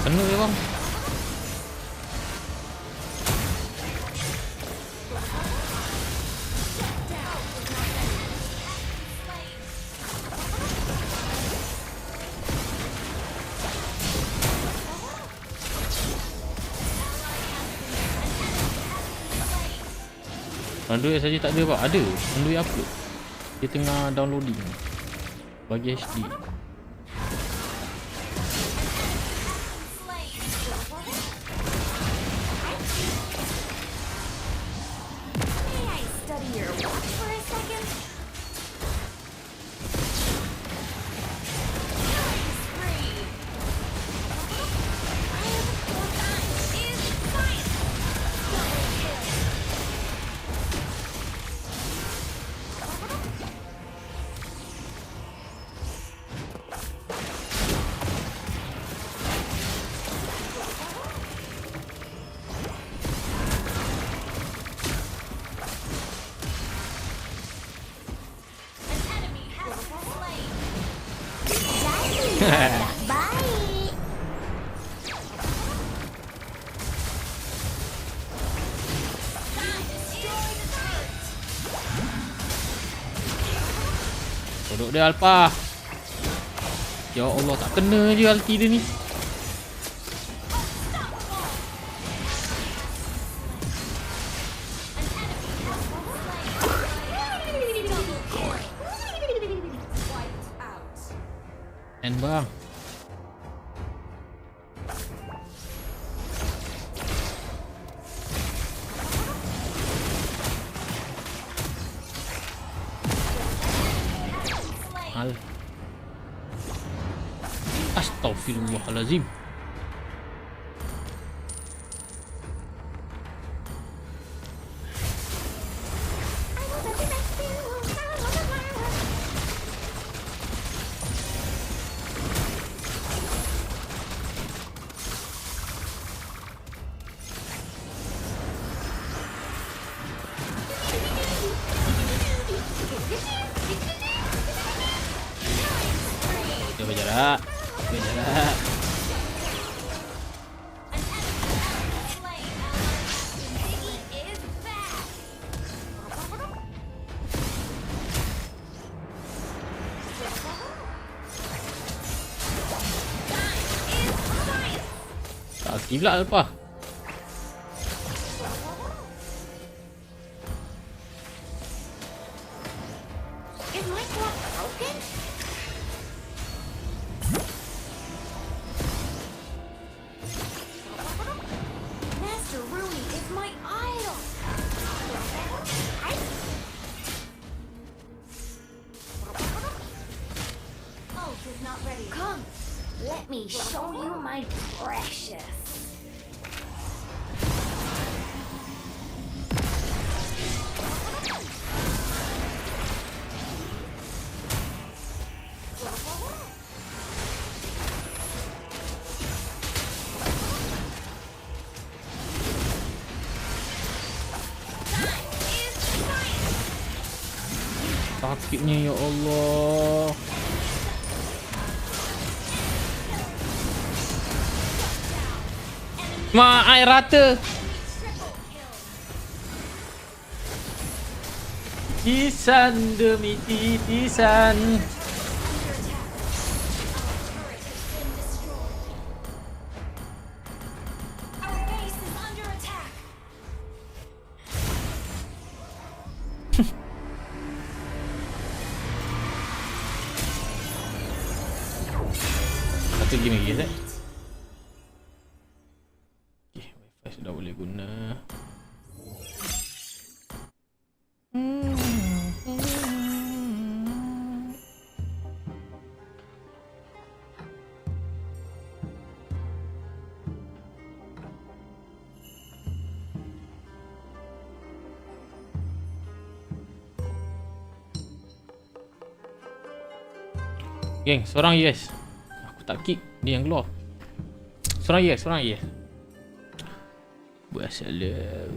Kena ke bang? Android saja tak ada apa? Ada. Android upload. Dia tengah downloading bagi HD. May I study your watch for a second? Killing spree. Is science. Double kill. Kodok dia Alpha. Ya Allah, tak kena je ulti dia ni. And bang. Astaghfirullahalazim. Jaga jarak. Jaga jarak. Tak aktif lah apa. Is my clock broken? Master Rooney is my idol. Ult is not ready. Come, let me show you my precious. Sakitnya ya Allah. Air rata. Titisan demi titisan. Our base is under attack. Satu game lagi tak? Okay, wifi sudah boleh guna. Geng, seorang yes. Aku tak kick, dia yang keluar. Seorang yes, seorang yes. Buat salah.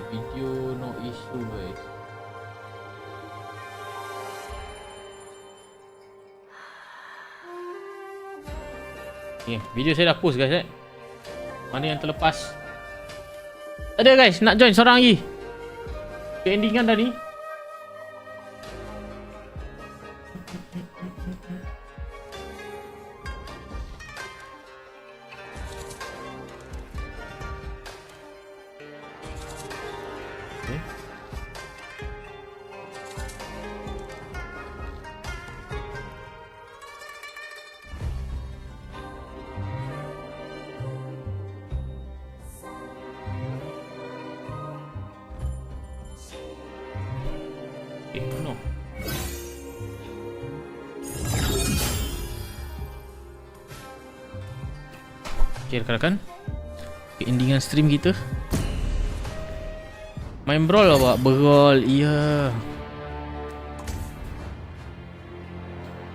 Video no issue guys. Okay, video saya dah post guys. Mana yang terlepas? Ada guys, nak join seorang lagi. Endingan dah ni. Okay rakan-rakan, endingan stream kita main brawl lah pak. Brawl, iya.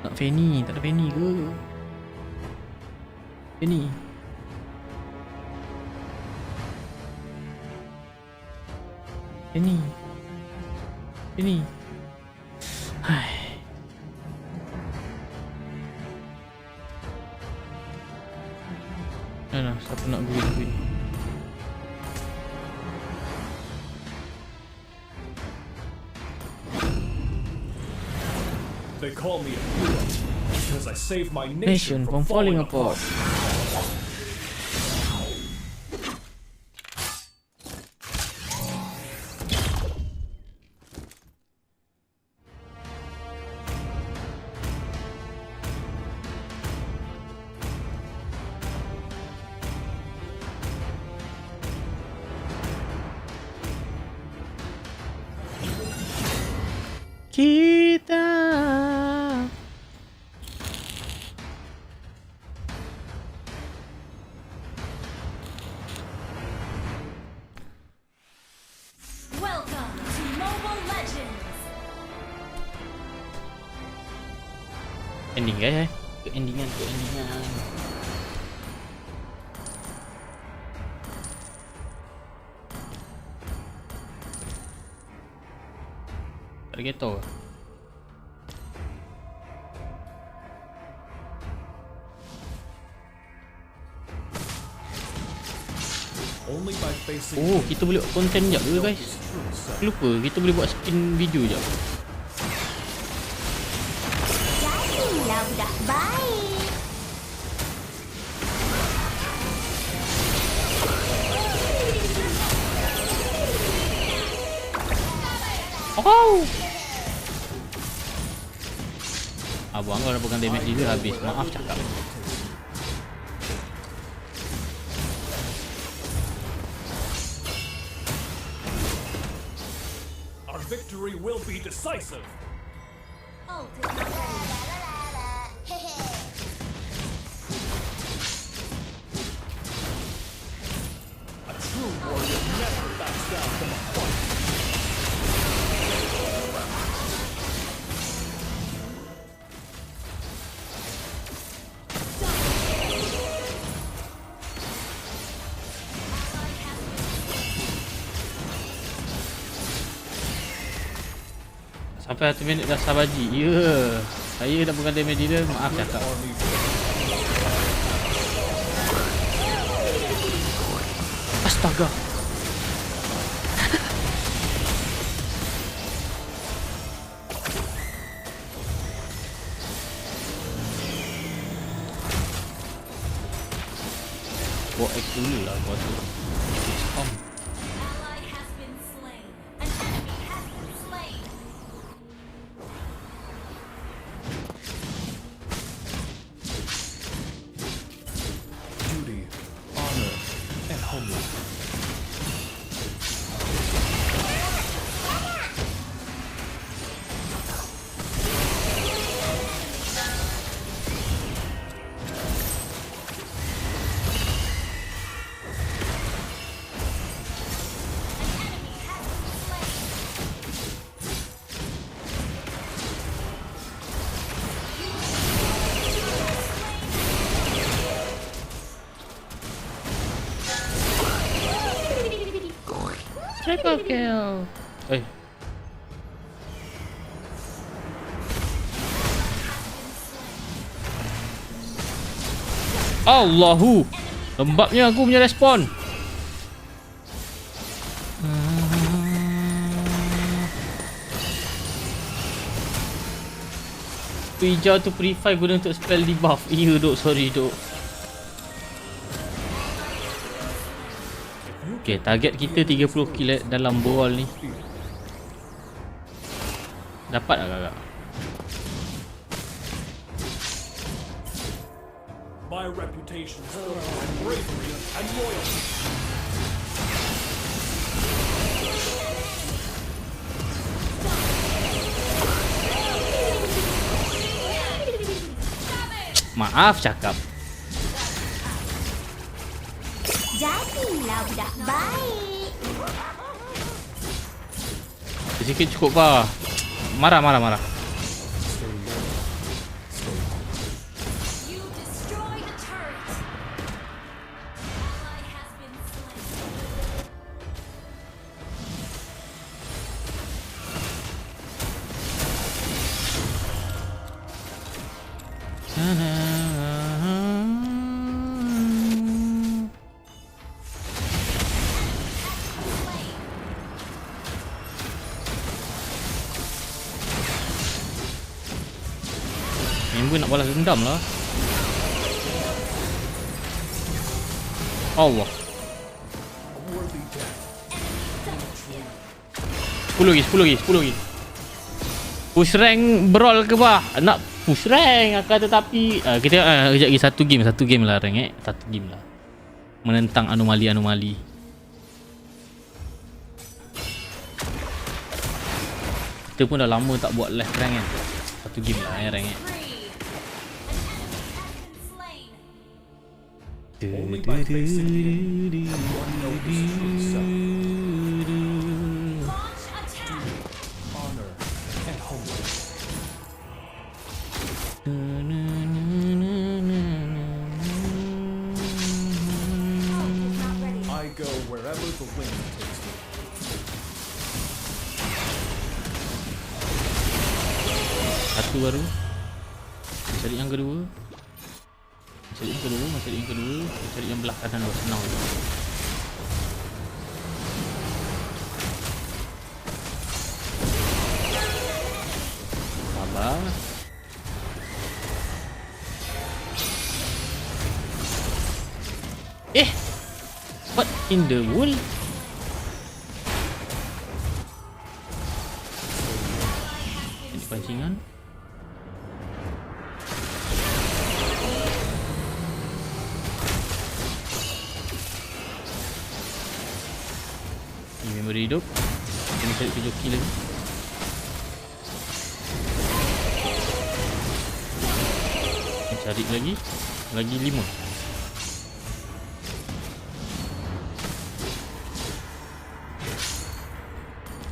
Nak Fanny, tak ada Fanny ke? Fanny Hai. Mana siapa nak gue? They call me a hero because I saved my Nation from falling apart. Kita Welcome to Mobile Legends. ending guys. Endingan. Targeto. Oh, kita boleh buat konten sekejap dulu guys. Lupa, kita boleh buat spin video sekejap. Jadilah budak baik. Oh! Abang kalau pegang damage dia habis. Maaf cakap. Our victory will be decisive. A true warrior never backs down from a fight. Sampai 1 minit dah sabaji. Ya. Saya dah pegang damage dia. Maaf cakap. Astaga. Buat X dulu lah buat tu. Spam. Triple kill. Hey. Allahu. Lembabnya aku punya respon. Hijau tu purify guna untuk spell debuff. Ya duk, sorry duk. Okay, target kita 30 kill dalam ball ni. Dapat tak kakak? My reputation is built on bravery and loyalty. Maaf cakap. Jadilah budak baik. Sikit cukup bah. Marah. You destroy the turret. Ally has been slain. Member nak balas dendam lah. Allah. 10 lagi. Push rank brawl ke bah? Nak push rank akan tetapi kita kejap lagi satu game lah rank satu game lah. Menentang anomali. Kita pun dah lama tak buat live rank kan. Satu game lah rank Only by facing the enemy, one knows himself. Launch attack. Honor and homework. I go wherever the wind takes me. Satu baru. Cari yang kedua. Cari yang belah kanan dulu. Senang je. Sabar. What in the world? Ini pancingan. Member hidup. Kena cari joki lagi. Cari lagi. Lagi 5.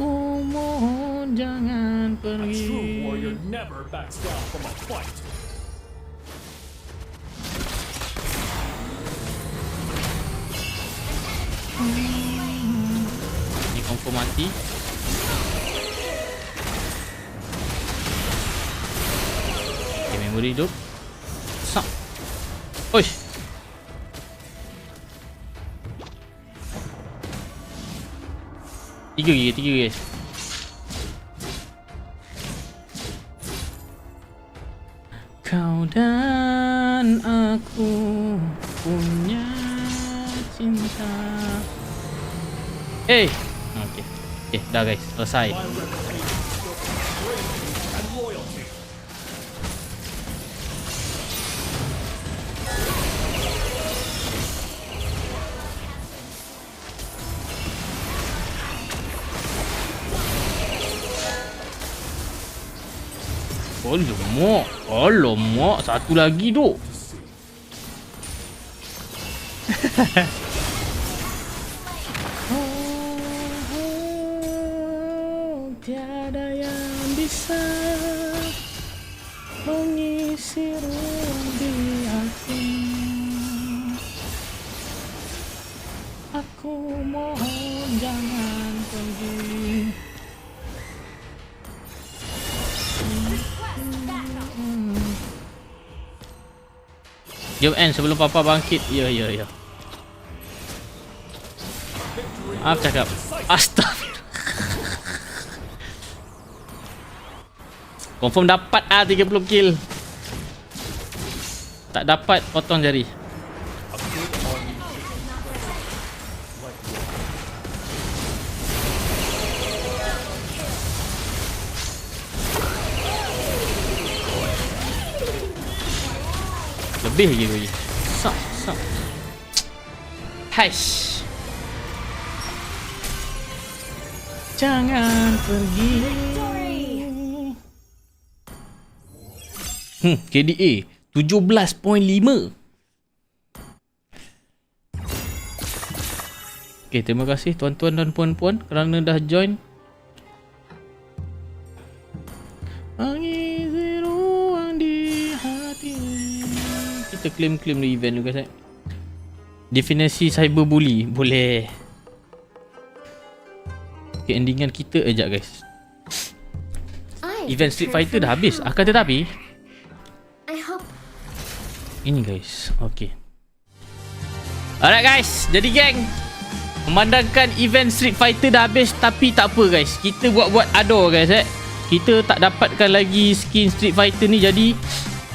Ku mohon jangan pergi. A true warrior never backs down from a fight. Confirm mati. Okay, memori hidup. Sak. Oish. Tiga guys. Kau dan aku punya cinta. Okay, dah guys, selesai. Alamak, satu lagi duk. Tiada yang bisa mengisi ruang di hati. Aku mohon jangan pergi. Jom end sebelum Papa bangkit. Ya. Maaf cakap. Astagfirullah. Confirm dapat 30 kill. Tak dapat potong jari. Lebih lagi. Sak. Haish. Jangan pergi. KDA 17.5. Okay, terima kasih tuan-tuan dan puan-puan kerana dah join. Angin ruang di hati. Kita claim di event juga, guys. Definisi cyberbully boleh. Okay, endingan kita ajak, guys. Event Street Fighter dah habis. Akan tetapi ini, guys. Okay. Alright, guys. Jadi geng, memandangkan event Street Fighter dah habis, tapi tak apa, guys. Kita buat ador, guys. Kita tak dapatkan lagi skin Street Fighter ni. Jadi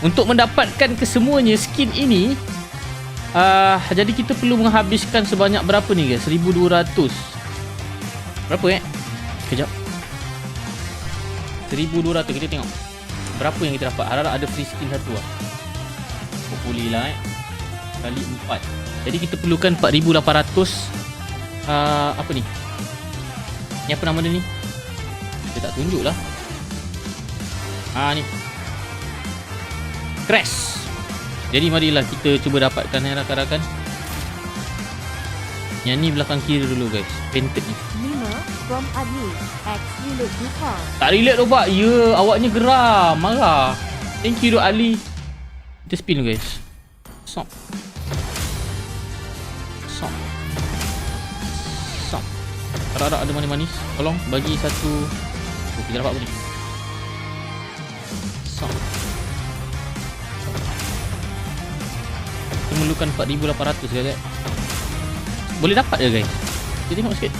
untuk mendapatkan kesemuanya skin ini, jadi kita perlu menghabiskan sebanyak berapa ni, guys? 1200. Berapa Kejap. 1200. Kita tengok berapa yang kita dapat. Harap ada free skin satu lah. Hopefully lah kali 4. Jadi kita perlukan 4800. Apa ni? Ni apa nama dia ni? Dia tak tunjuk lah. Ni Crash. Jadi marilah kita cuba dapatkan rakan-rakan. Yang ni belakang kiri dulu, guys. Painted ni. 5 from Adni. X relate duka. Tak relate tu, Pak. Ya, awaknya geram. Marah. Thank you, Dok Ali. Kita spin, guys. Sok. Harap ada manis-manis. Tolong bagi satu. Kita dapat apa ni? Sok. Kita memerlukan 4800, guys. Boleh dapat ke, guys? Kita tengok sikit.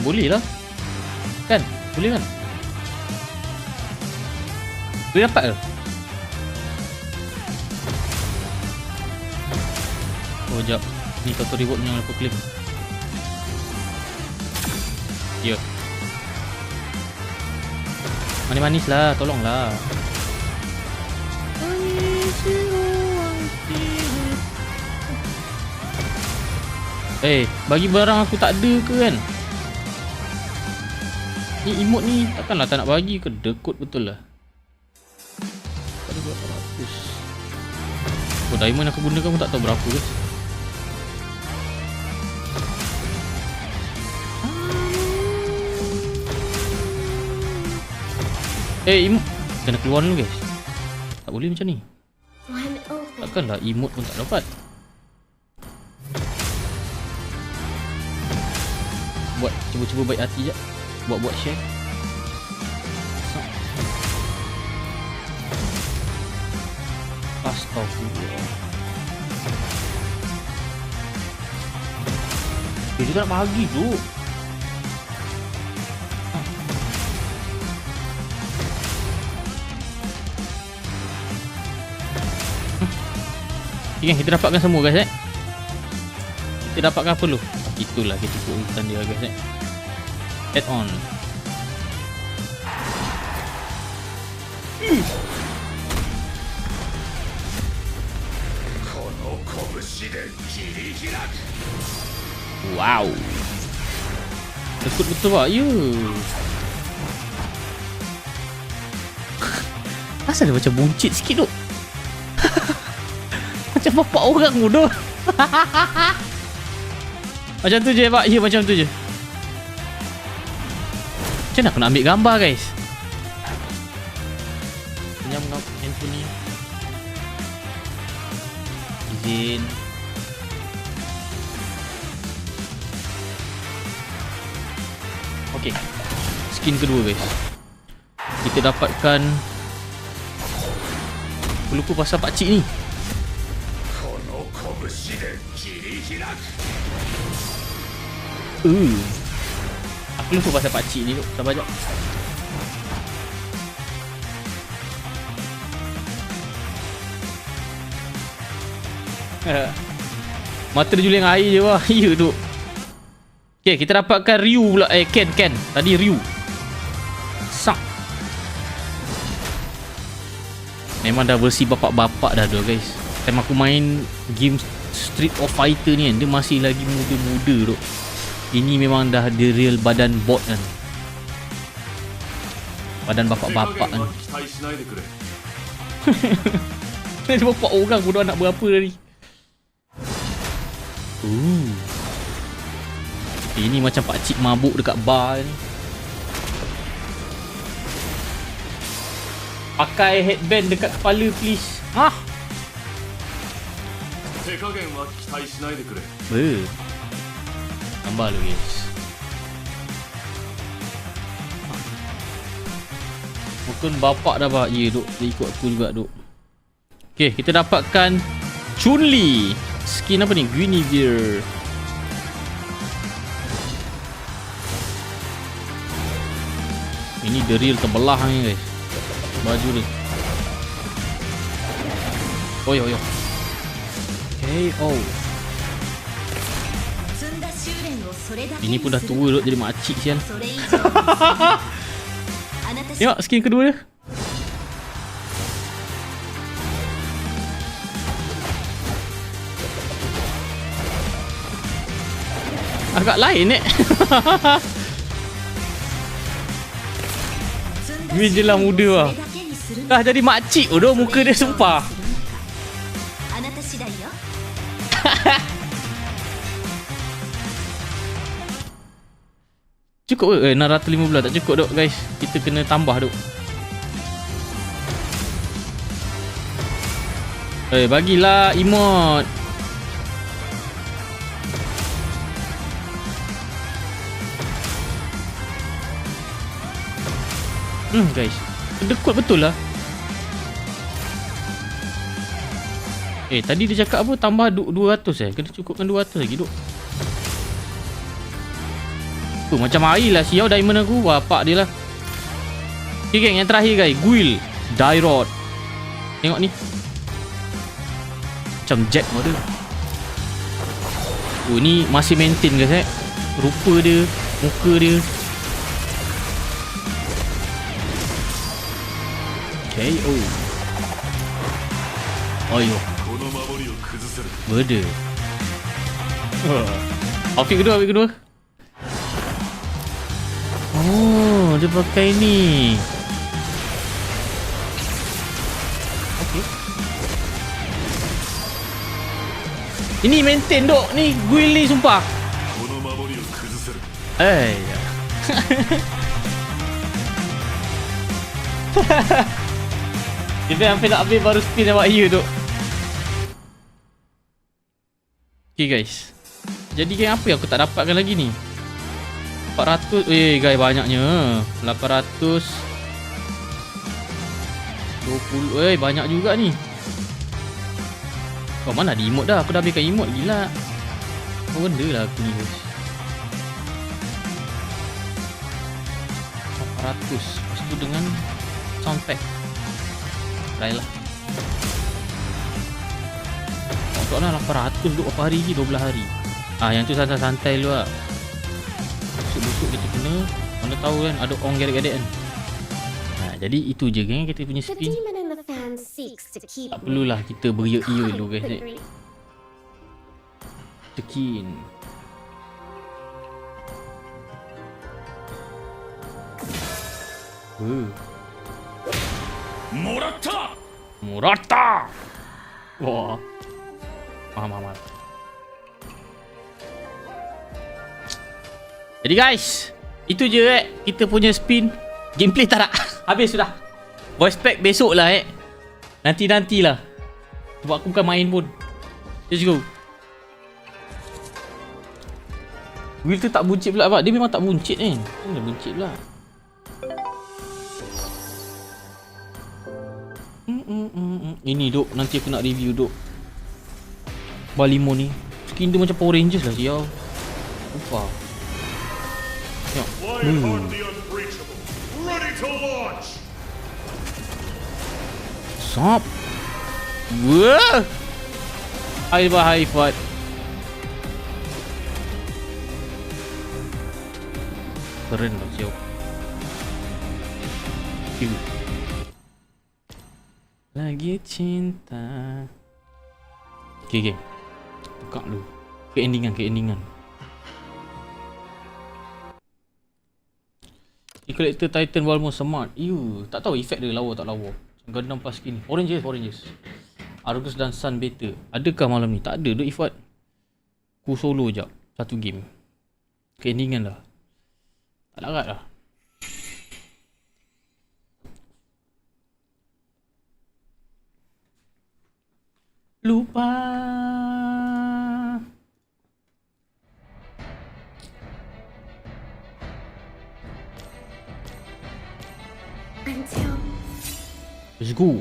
Boleh lah. Kan? Boleh kan? Boleh dapat ke? Oh, jap. Ni total reward yang aku claim. Ya. Manis-manis lah. Tolong lah. Bagi barang aku tak ada ke kan? Ni emote ni takkanlah tak nak bagi ke? Dekut betul lah. Ada 200. Diamond aku gunakan pun tak tahu berapa, guys. Emote kena keluar dulu, guys. Tak boleh macam ni. Takkanlah emote pun tak dapat. Buat cuba baik hati je. Buat share. Astagfirullah. Dia tak nak bagi tu. Okay, kita dapatkan semua, guys. Kita dapatkan apa dulu? Itulah kita urutan dia, guys. Add on. Wow. Tekut betul, Pak. Ya. Asal dia macam buncit sikit tu. Macam bapak orang bodoh. Macam tu je, Pak. Ya, macam tu je. Macam mana aku nak ambil gambar, guys? Penyam handphone ni. Izin. Okey. Skin kedua, guys. Kita dapatkan Aku lupa pasal pakcik ni. Aku lupa pasal pakcik ni tu. Sabar jap. Mata dia juling air je wah. Ya tu. Okay, kita dapatkan Ryu pula. Ken. Tadi Ryu. Sak. Memang dah versi bapak-bapak dah tu guys. Time aku main game Street of Fighter ni kan, dia masih lagi muda-muda tu. Ini memang dah the real badan bot kan. Badan bapak-bapak kan. Dia bapak orang bodoh anak berapa tadi. Ini macam pakcik mabuk dekat bar ni. Pakai headband dekat kepala please. Hah? Tambah lu guys. Mungkin bapak dah pak. Ya duk. Dia ikut aku juga duk. Okay, kita dapatkan Chun-Li. Skin apa ni? Guinevere. Ini the real terbelah ni guys. Baju dia. Yo. KO. Ini pun dah tua duk jadi makcik sial. Tengok skin kedua dia. Agak lain Ni je lah muda lah. Dah jadi makcik dah muka dia sumpah. Cukup ke? 615 tak cukup duk guys. Kita kena tambah duk. Bagilah emote. Guys, kedekut betul lah. Tadi dia cakap apa? Tambah 200 Kena cukupkan 200 lagi duk. Macam air lah siau diamond aku. Bapak dia lah. Okay gang, yang terakhir guys, Guil Dairot. Tengok ni. Macam jet model. Ni masih maintain guys rupa dia, muka dia. KO. Ayo. Berde. Outfit kedua. Oh, dia pakai ni. Okay. Ini maintain dok ni Guil ni sumpah. Dia hampir nak habis baru spin awak you tu. Okay guys. Jadi game apa yang aku tak dapatkan lagi ni? 400. Guys banyaknya. 820. Banyak juga ni. Kau mana ada emote dah? Aku dah habiskan emote gila. Apa benda lah aku ni guys. 400. Lepas tu dengan sound pack. Try lah. Untuk lah 800 duduk berapa hari lagi? 12 hari. Yang tu santai-santai dulu lah. Busuk-busuk kita kena. Mana tahu kan ada orang gedek-gedek kan. Jadi itu je kan kita punya spin. Tak perlulah kita beria-ia dulu guys. Skin. Murata. Wah. Mahal. Jadi guys, itu je kita punya spin. Gameplay tak nak. Habis sudah. Voice pack besok lah Nanti-nantilah. Sebab aku bukan main pun. Let's go. Will tu tak buncit pula Abang. Dia memang tak buncit kan. Dia buncit pula. Ini duk, nanti aku nak review duk. Balimo ni skin dia macam Power Rangers lah sial. Aufa. Ya. Stop. Wah. High fight. Keren lah sial. Lagi cinta. Okay. Buka dulu. Ke-endingan. Collector Titan Walmo Smart. Tak tahu efek dia lawa tak lawa. Gundam plus skin. Oranges. Argus dan Sun Beta. Adakah malam ni? Tak ada. Duk Ifat. Ku solo jap. Satu game. Ke-endingan dah. Tak larat lah. Lupa. Let's go.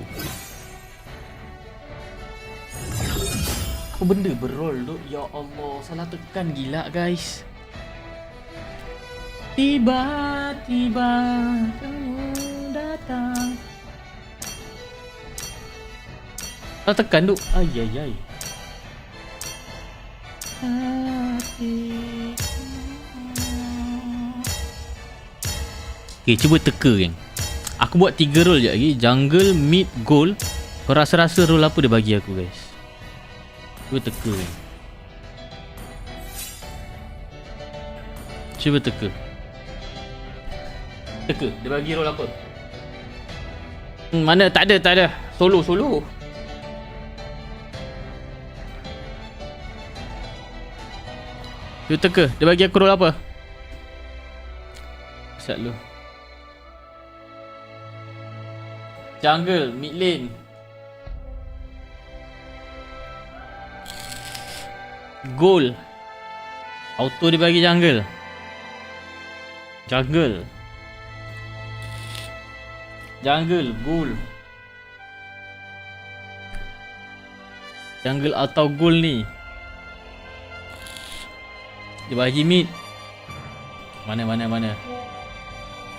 Apa benda berroll tu? Ya Allah, salah tekan gila guys. Tiba-tiba kamu datang. Salah tekan tu. Ayai. Okay, cuba teka kan. Aku buat 3 roll je lagi. Jungle, mid, gold. Kau rasa-rasa roll apa dia bagi aku guys? Cuba teka kan. Cuba teka. Dia bagi roll apa? Mana? Tak ada. Solo. Cuba teka. Dia bagi aku roll apa? Set lu. Jungle, mid lane. Goal. Auto dia bagi jungle. Goal. Jungle atau goal ni. Dia bagi mid. Mana.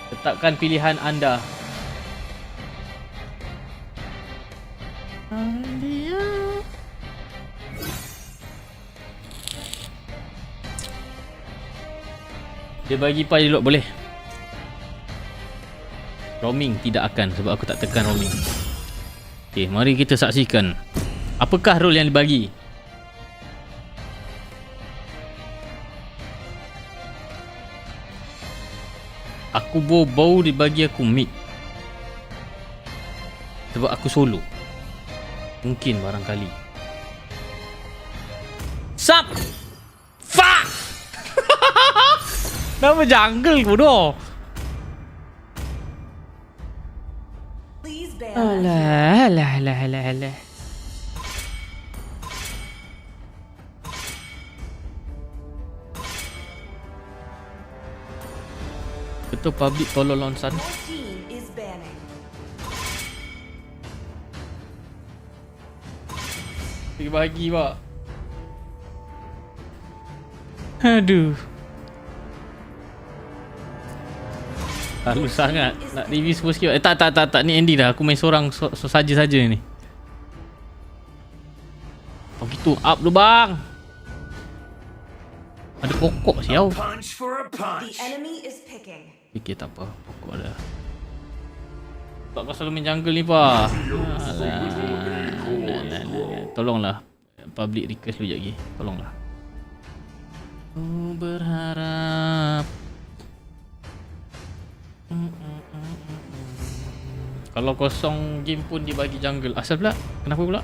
Tetapkan pilihan anda. Dia bagi pilot boleh. Roaming tidak akan sebab aku tak tekan roaming. Okay, mari kita saksikan. Apakah role yang dibagi? Aku bau dibagi aku mid. Sebab aku solo. Mungkin barangkali. Sup! Fuck! Nama jungle bodoh. Alah. Betul public tolol lonsan. Bagi pak. Aduh. Halus sangat. Nak review semua sikit. Tak. Ni Andy dah. Aku main seorang saja-saja ni. Oh gitu. Up tu bang. Ada pokok siau. Fikir tak apa. Pokok ada. Tak kau selalu main jungle ni pak. Tolonglah. Public request dulu lagi. Tolonglah. Aku berharap. Kalau kosong game pun dia bagi jungle. Asal pula? Kenapa pula?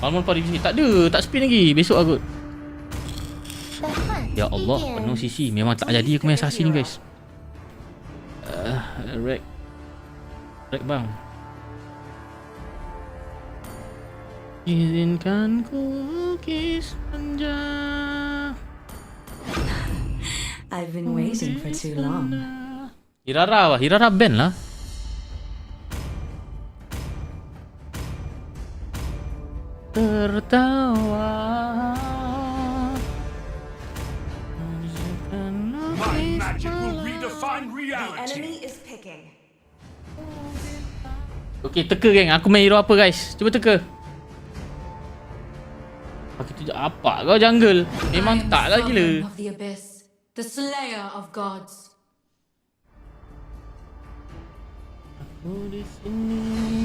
Malam lepas review. Tak ada. Tak spin lagi. Besok aku. Ya Allah. Penuh sisi. Memang tak jadi aku main assassin ni guys. Rek bang. Izinkan ku kis manja. I've been waiting for too long. Hirara band lah. tertawa. My magic will redefine reality. The enemy is picking. Okay, teka geng. Aku main hero apa guys? Cuba teka. Aku tu apa kau jungle? Memang tak lah gila. Of the abyss, the slayer of gods. Aku di sini.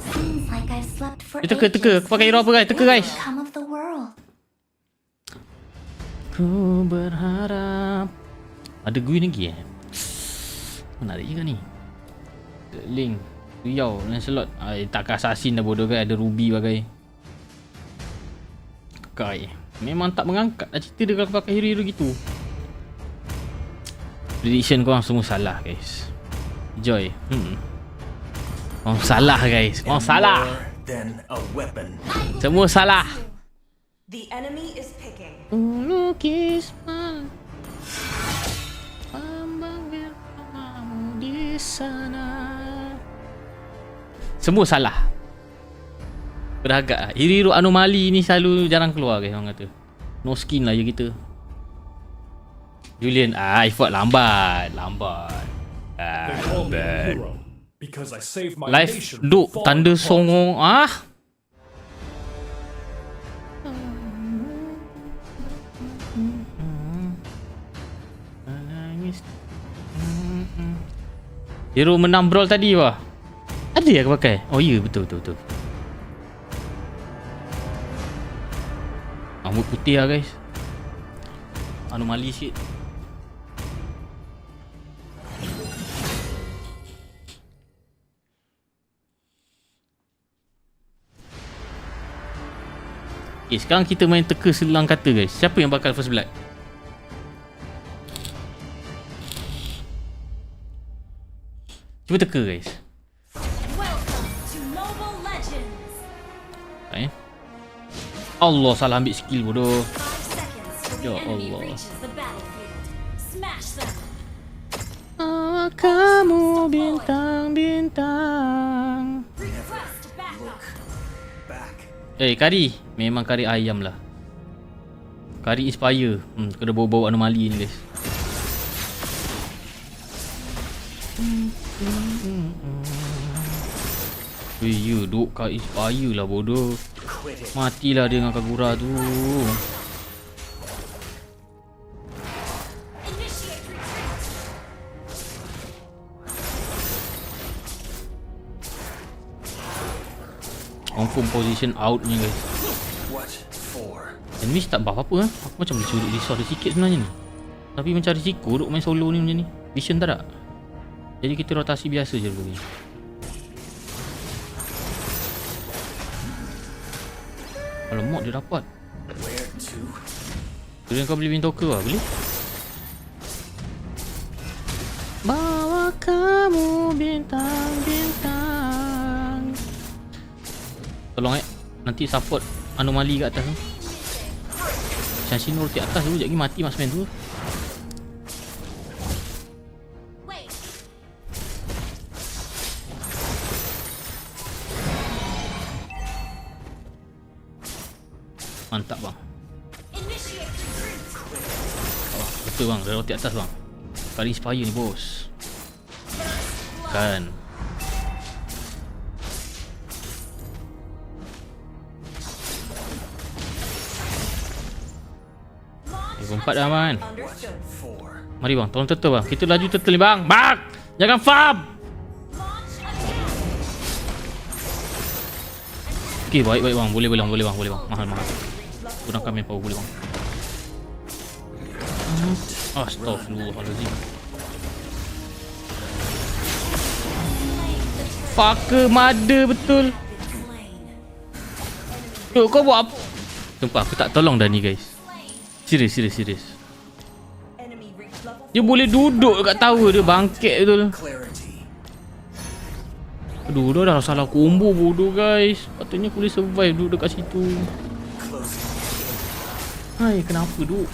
Seems like I've slept for Teka. Aku pakai hero apa guys? Teka guys. Come of the world. Ku berharap ada Gwyn lagi menarik juga ni. Link Riau dan slot. Takkan assassin dah bodoh kan. Ada Ruby bagai Kai. Memang tak mengangkat dah cerita dia kalau pakai hero-hero gitu. Prediction korang semua salah guys. Joy. Korang salah guys. Korang salah. Semua salah. The enemy is picking. Lukis ambang bersamamu di sana. Semua salah. Beragak. Hero-hero anomali ni selalu jarang keluar guys, orang kata. No skin lah je kita. Julian, effort lambat. Live duk tanda songong. Hero menang brawl tadi wah. Ada aku pakai? Oh ya, betul. Rambut putih lah guys. Anomali shit. Okay, sekarang kita main teka selang kata guys. Siapa yang bakal first blood? Cuba teka guys. Allah, salah ambil skill bodoh. Ya Allah. Kamu bintang-bintang. Kari. Memang kari ayam lah. Kari inspire. Kena bau-bau anomali ni guys. You duk kari inspire lah bodoh. Matilah dia dengan Kagura tu. Confirm position out ni guys. Enemies tak buff apa Aku macam boleh curi resource dia sikit sebenarnya ni. Tapi macam risiko duk main solo ni macam ni. Vision tak ada. Jadi kita rotasi biasa je dulu ni. Kalau mod dia dapat. Jadi kau beli Wintoker lah, boleh? Bawa kamu bintang-bintang. Tolong nanti support anomali kat atas tu. Chansi Nur di atas tu, sekejap lagi mati marksman tu. Mantap bang. Betul bang, dia rotate atas bang. Kali inspire ni bos. Kan. 4 dah man. Mari bang, tolong turtle bang. Kita laju turtle ni bang. Bang! Jangan farm! Okay, baik bang. Boleh bang. Mahal. Kurangkan main power boleh bang. Astaghfirullahaladzim. Fucker mother betul. Duk, kau buat apa? Sumpah aku tak tolong dah ni guys. Serius. Dia boleh duduk dekat tower dia, bangkit betul. Aduh, dah salah combo bodoh guys. Patutnya aku boleh survive duduk dekat situ. Hai, kenapa duk?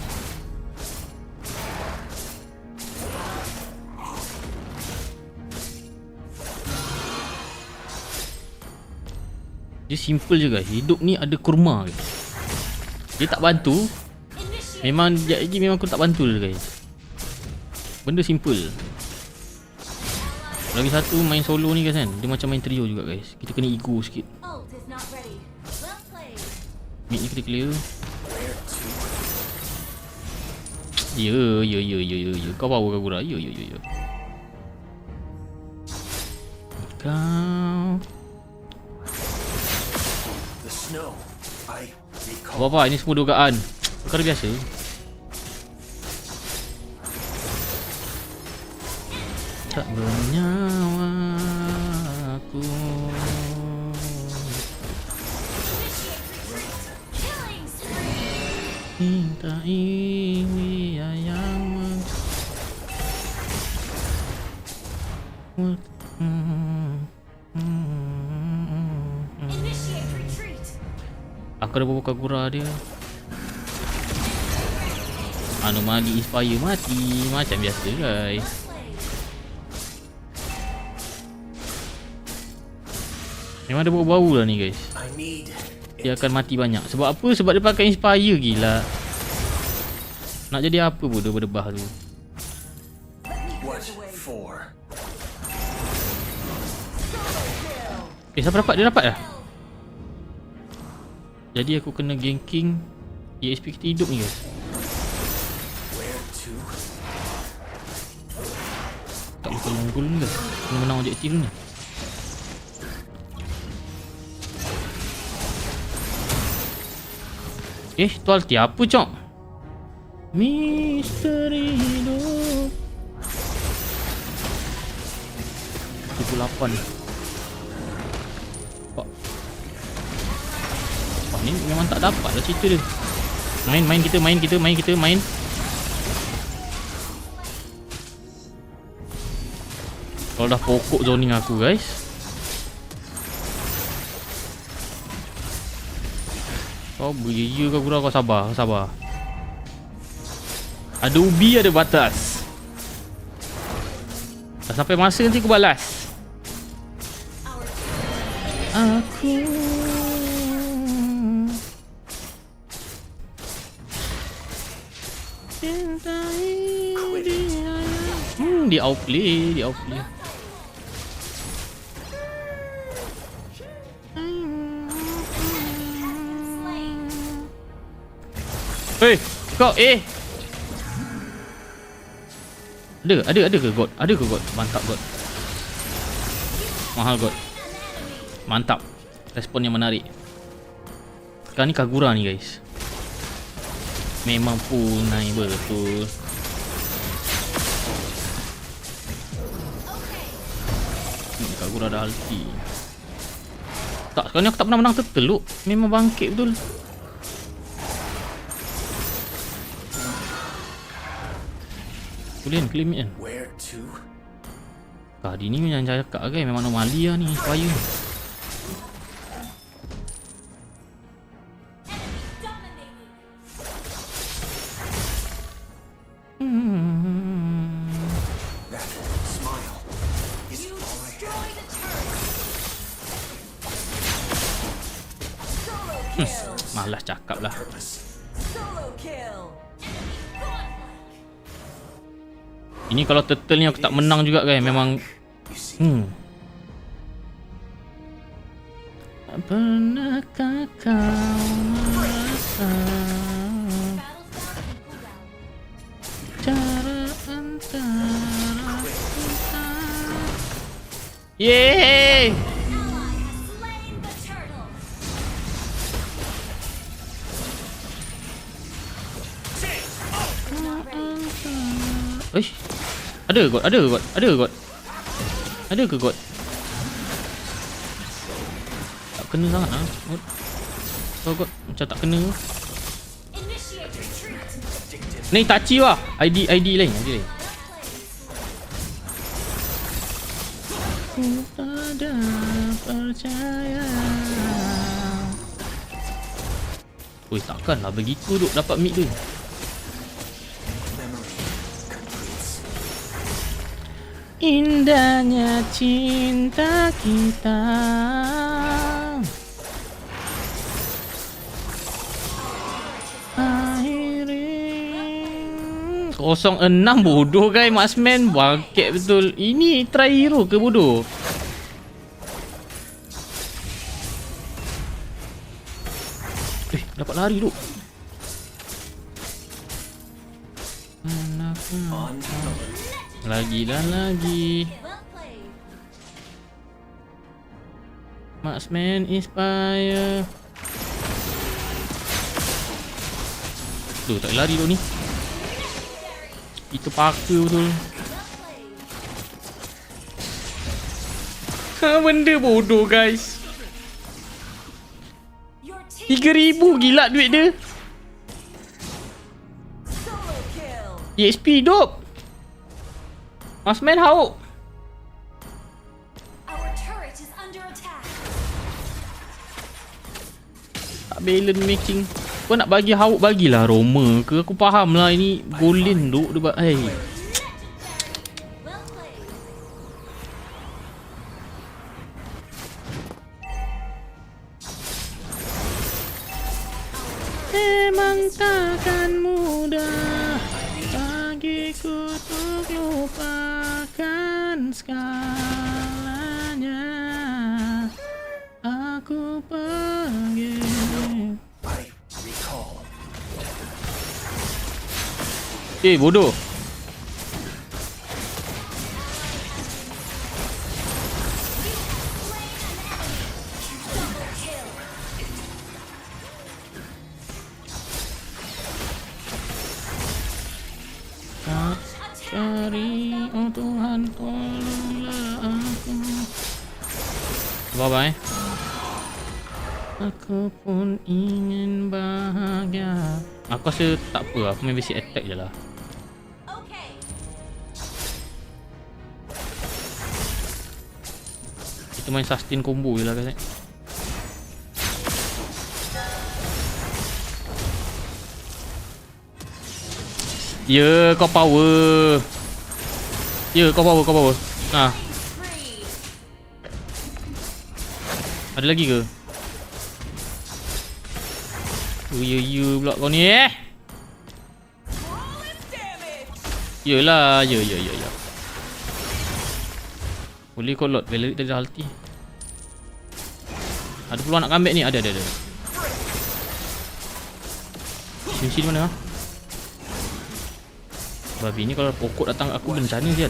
Dia simple je guys. Hidup ni ada kurma guys. Dia tak bantu. Memang sekejap lagi memang aku tak bantu dia guys. Benda simple. Lagi satu main solo ni guys kan. Dia macam main trio juga guys. Kita kena ego sikit. Mid ni kita clear. Ya. Kau power kau gura. Ya. Kau. Apa-apa, ini semua dugaan. Perkara biasa. Tak bernyawa aku. Cinta ini yang aku ada bawa kagura dia. Anomali inspire mati. Macam biasa guys. Memang ada bau-bau lah ni guys. Dia akan mati banyak. Sebab apa? Sebab dia pakai inspire gila. Nak jadi apa pun dia berdebah tu. Siapa dapat? Dia dapat dah. Jadi aku kena ganking EXP kita hidup ni guys. Tak lupa unggul ni guys. Kena menang objektif ni. Tu ulti apa cok? Misteri hidup 78. Ni memang tak dapat lah cerita dia. Main kita. Kalau dah pokok zoning aku guys. Kau beria kau gurau, kau sabar. Ada ubi ada batas. Dah sampai masa nanti aku balas. Aku dia outplay. Hei, kau Ada ke God? Ada ke God? Mantap God. Mahal God. Mantap. Respon yang menarik. Sekarang ni Kagura ni guys. Memang punai betul. Kagura dah ulti. Tak, sekarang ni aku tak pernah menang terteluk. Memang bangkit betul. Boleh claim kan? Tadi ni macam cakap kan, memang anomali lah ni inspire. Malas cakap lah. Ini kalau turtle ni aku tak menang juga guys. Memang Pernahkah kau merasa cara antara kita? Yeay! Ada ke God? Tak kena sangat lah God. God macam tak kena. Ni touchy lah. ID lain. Pada percaya. Oi, takkan lah begitu duk dapat mid tu. Indahnya cinta kita. 06 bodoh guys. Marksman bangkit betul. Ini try hero ke bodoh? Dapat lari tu. Lagi dan lagi. Marksman inspire. Duh, tak lari tu ni. Itu paka betul. Benda bodoh guys. 3,000 gila duit dia. EXP hidup. Marksman hauk. Tak balance making. Kau nak bagi hauk, bagilah Roma ke. Aku faham lah ini golin duk debat. Hai. Memang takkan mudah bagiku untuk lupakan segalanya. Aku pergi. Bodoh. Cari, oh Tuhan, tolonglah aku. Bye-bye. Aku pun ingin bahagia. Aku rasa tak apa, aku main basic attack je lah. Kita main sustain combo je lah guys. Ya, kau power. Ya, kau power. Ha. Ada lagi ke? Oh, ya pula kau ni Yelah, ya. Boleh kau lot Valerie dari ulti. Ada peluang nak comeback ni? Ada. Sini mana? Babi ni kalau pokok datang aku bencana dia.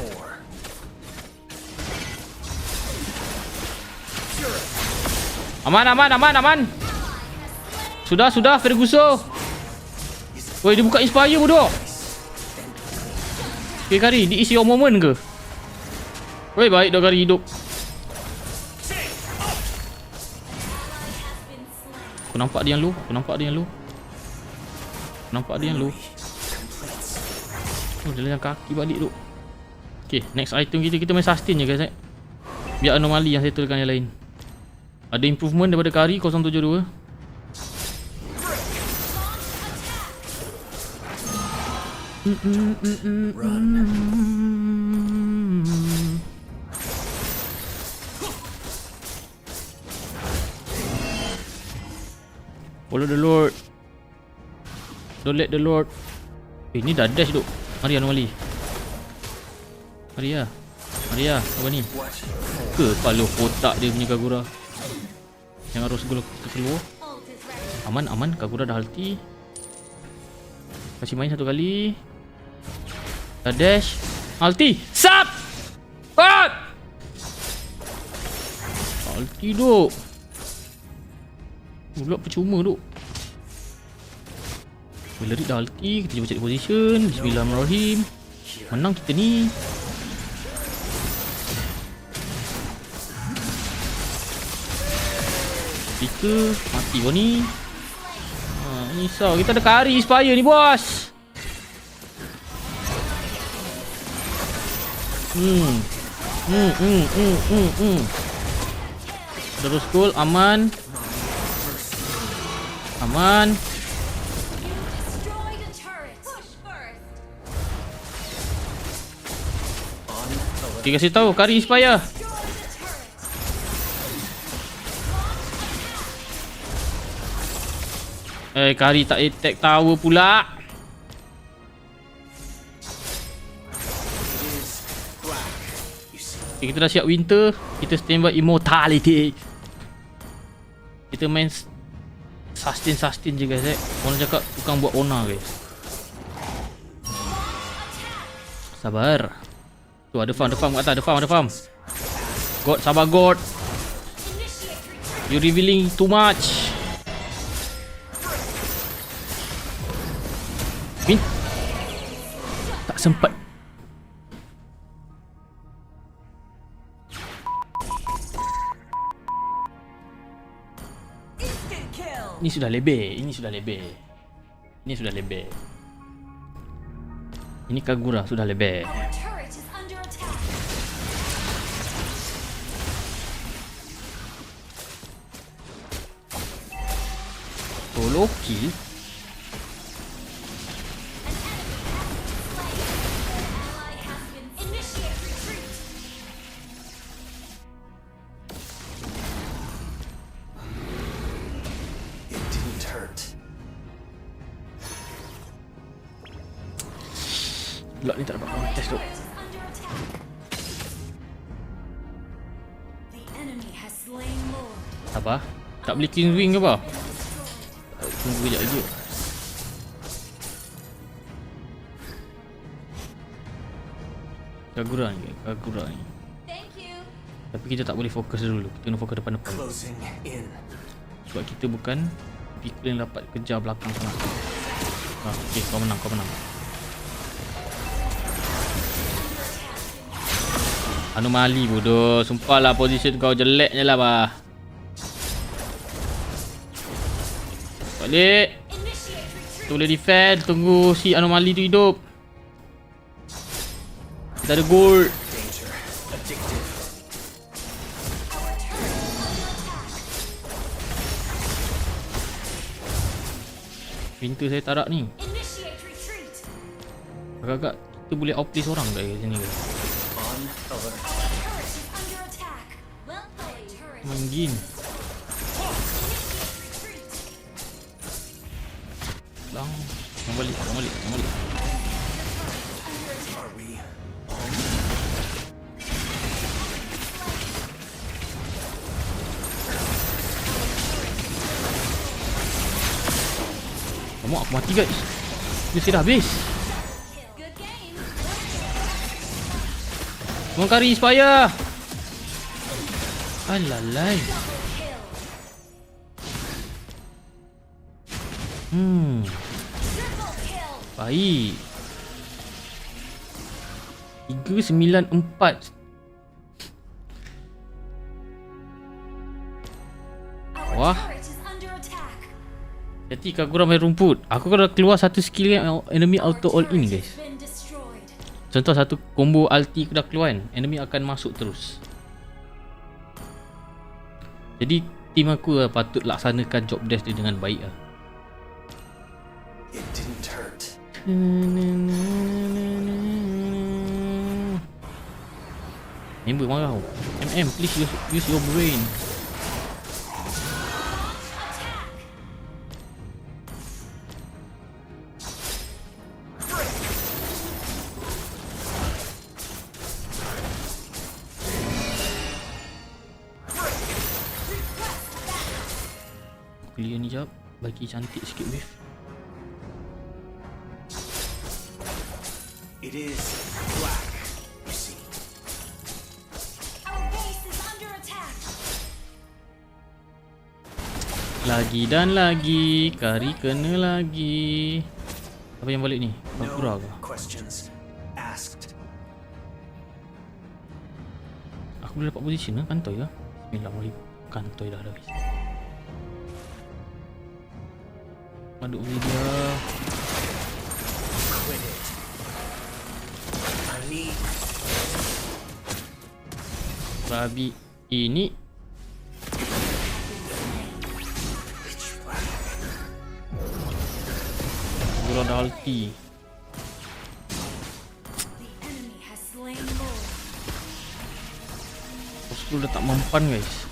Aman. Sudah Ferguson. Woi, dia buka inspire bodoh. Okay Kari, this is your moment ke? Woi, baik dah Kari hidup. Aku nampak dia yang low. Oh, dia lelang kaki balik tu. Okay, next item kita main sustain je guys. Biar anomali yang settlekan yang lain. Ada improvement daripada Kari 072. Follow the Lord. Don't let the Lord. Ini dah dash tu. Mari anomali. Mari ya. Apa ni? Kepala kotak dia punya Kagura. Yang harus keluar. Aman. Kagura dah ulti. Kasih main satu kali. Dah dash. Ulti. Sap! What? Ulti duk. Pula percuma duk. Valerie dah ulti. Kita cuba cek position. Bismillahirrahmanirrahim. Menang kita ni. Kita mati kau ni. Risau. Kita ada Kari Inspire ni bos. Terus cool. Aman. Okay, kasih tahu Kari Inspire. Kari tak attack tower pula. Okay, kita dah siap winter. Kita standby immortality. Kita main sustain je guys. Orang cakap tukang buat ona guys. Sabar. Tu ada farm kat atas, ada farm. God, sabar God. You revealing too much. Min. Tak sempat. Ini sudah lebih. Ini Kagura sudah lebih. Solo kill. Pula ni tak dapat kontes tu. Apa? Tak boleh king wing ke apa? Tunggu kejap lagi. Kagura ni. Tapi kita tak boleh fokus dulu. Kita kena fokus depan-depan. Sebab kita bukan people yang dapat kejar belakang sana. Okay, kau menang. Anomali bodoh. Sumpahlah position kau jeleknya lah bah. Balik. Kita boleh defend. Tunggu si anomali tu hidup. Kita ada gold. Pintu saya tarak ni. Agak-agak kita boleh outplay seorang kat sini ke? Main Bang, balik. Kamu aku mati guys. Dia dah habis. Mengkari supaya. Alalai. Baik. 394. Wah. Jadi Kagura main rumput. Aku kalau keluar satu skill yang enemy auto all in guys. Contoh satu combo ulti aku dah keluar kan, enemy akan masuk terus. Jadi tim aku patut laksanakan job desk dia dengan baik lah. Member marah tau. Please use your brain. Clear ni jap, bagi cantik sikit wave. It is black, you see. Our base is under attack. Lagi dan lagi, kari kena lagi. Apa yang balik ni? Bakura ke? Aku boleh dapat position lah, kantoi lah. Bismillahirrahmanirrahim. Kantoi dah habis. Aduk media. Babi ini Gula dah ulti. Aku dah tak mempan guys.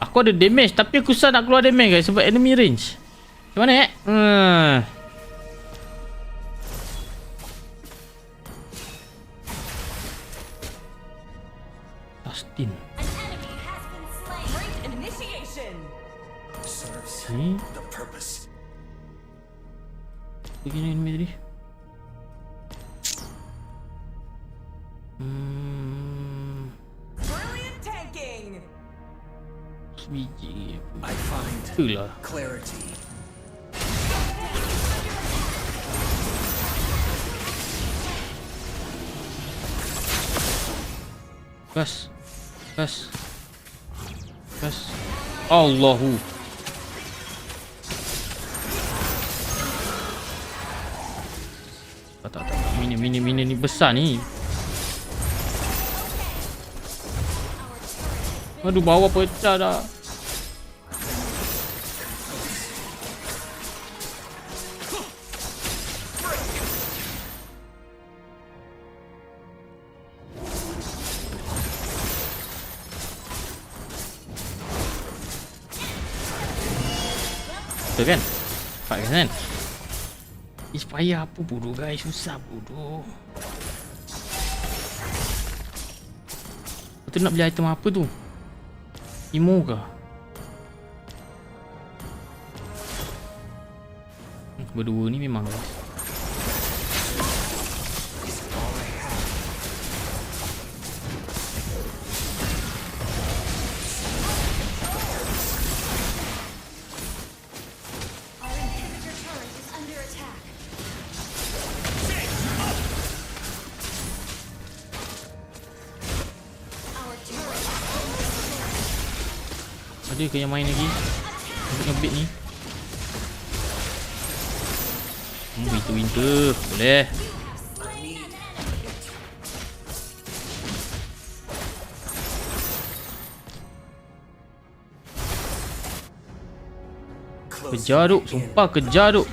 Aku ada damage tapi aku susah nak keluar damage guys sebab enemy range. Macam mana the purpose. Begini enemy tadi. Brilliant tanking. Sebiji. I find Itulah. clarity. Gas. Gas. Gas. Allahu. Tak. Mini ni besar ni. Aduh, bawah pecah dah. Betul kan? Nampak kan? Payah apa bodoh guys, susah bodoh. Tu nak beli item apa tu? Imo ke? Berdua ni memang guys. Ada ke yang main lagi? Ngebit ni. Winter. Boleh. Kejar duk. Sumpah kejar duk.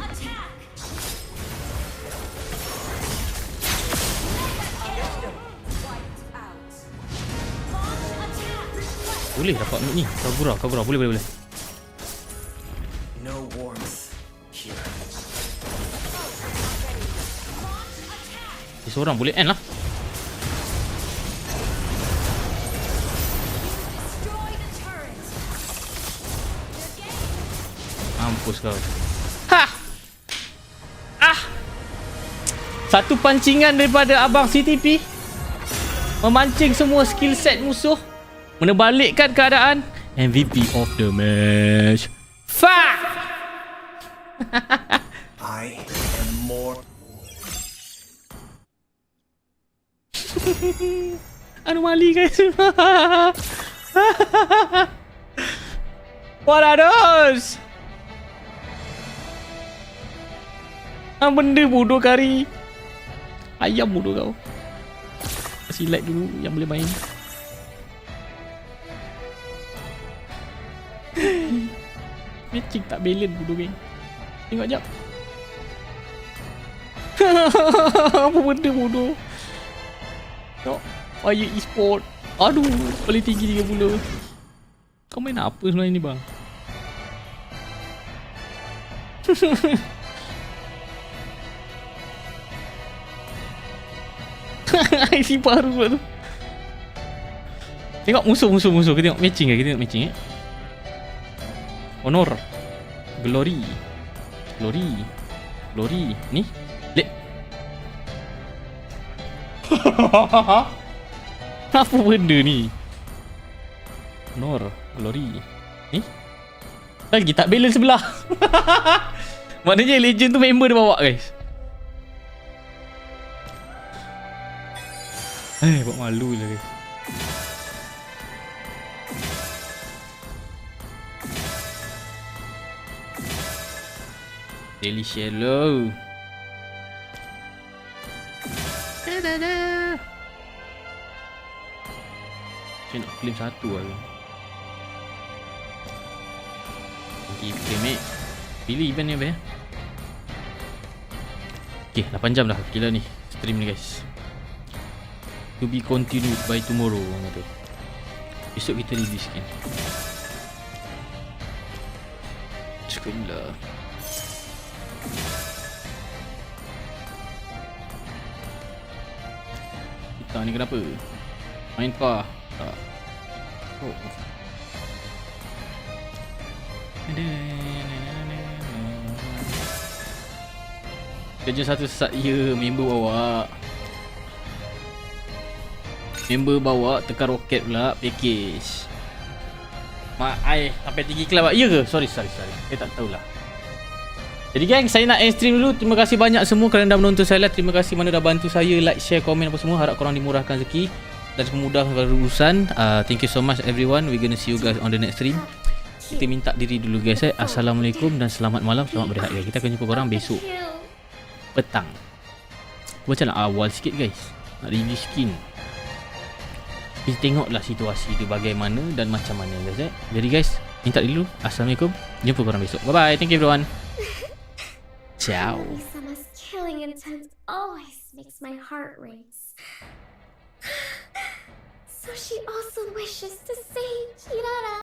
Boleh dapat mid ni. Kagura. Boleh. No warmth here. Seorang boleh end lah. Mampus kau. Satu pancingan daripada abang CTP memancing semua skill set musuh, menebalikkan keadaan. MVP of the match. Fuck. I am more. Anomali guys. What are those? Benda bodoh kari. Ayam bodoh kau. Kasih like dulu yang boleh main. Matching tak balance bodoh geng. Tengok jap. Apa benda bodoh. Tengok Fire e-sport. Aduh, paling tinggi 30. Kau main apa sebenarnya ni bang? IC baru pula tu. Tengok musuh. Kita tengok matching ke? Honor. Glory. Ni. Lek. Apa benda ni? Honor. Glory. Ni. Lagi tak balance sebelah. Maknanya legend tu member dia bawa guys. Buat malu je guys. Daily Shallow. Saya nak claim satu lagi. Nanti claim pilih event ni apa ya? Okay, 8 jam dah gila ni stream ni guys. To be continued by tomorrow orang kata. Esok kita release kan. Bismillah. Kita ni kenapa? Main pa? Tak. Oh. Kerja satu saya member bawa. Member bawa tekan roket pula package. Mak ai sampai tinggi kelab. Ya ke? Sorry. Saya tak tahulah. Jadi gang, saya nak end stream dulu. Terima kasih banyak semua kerana dah menonton saya live. Terima kasih mana dah bantu saya like, share, komen apa semua. Harap korang dimurahkan rezeki dan memudahkan urusan. Thank you so much everyone. We're gonna see you guys on the next stream. Kita minta diri dulu guys. Assalamualaikum dan selamat malam. Selamat berehat guys. Kita akan jumpa korang besok petang. Macam nak awal sikit guys. Nak review skin. Kita tengoklah situasi tu bagaimana dan macam mana guys. Jadi guys, minta dulu. Assalamualaikum. Jumpa korang besok. Bye bye. Thank you everyone. Ciao. Sama's killing intent always makes my heart race. So she also wishes to save Kirara.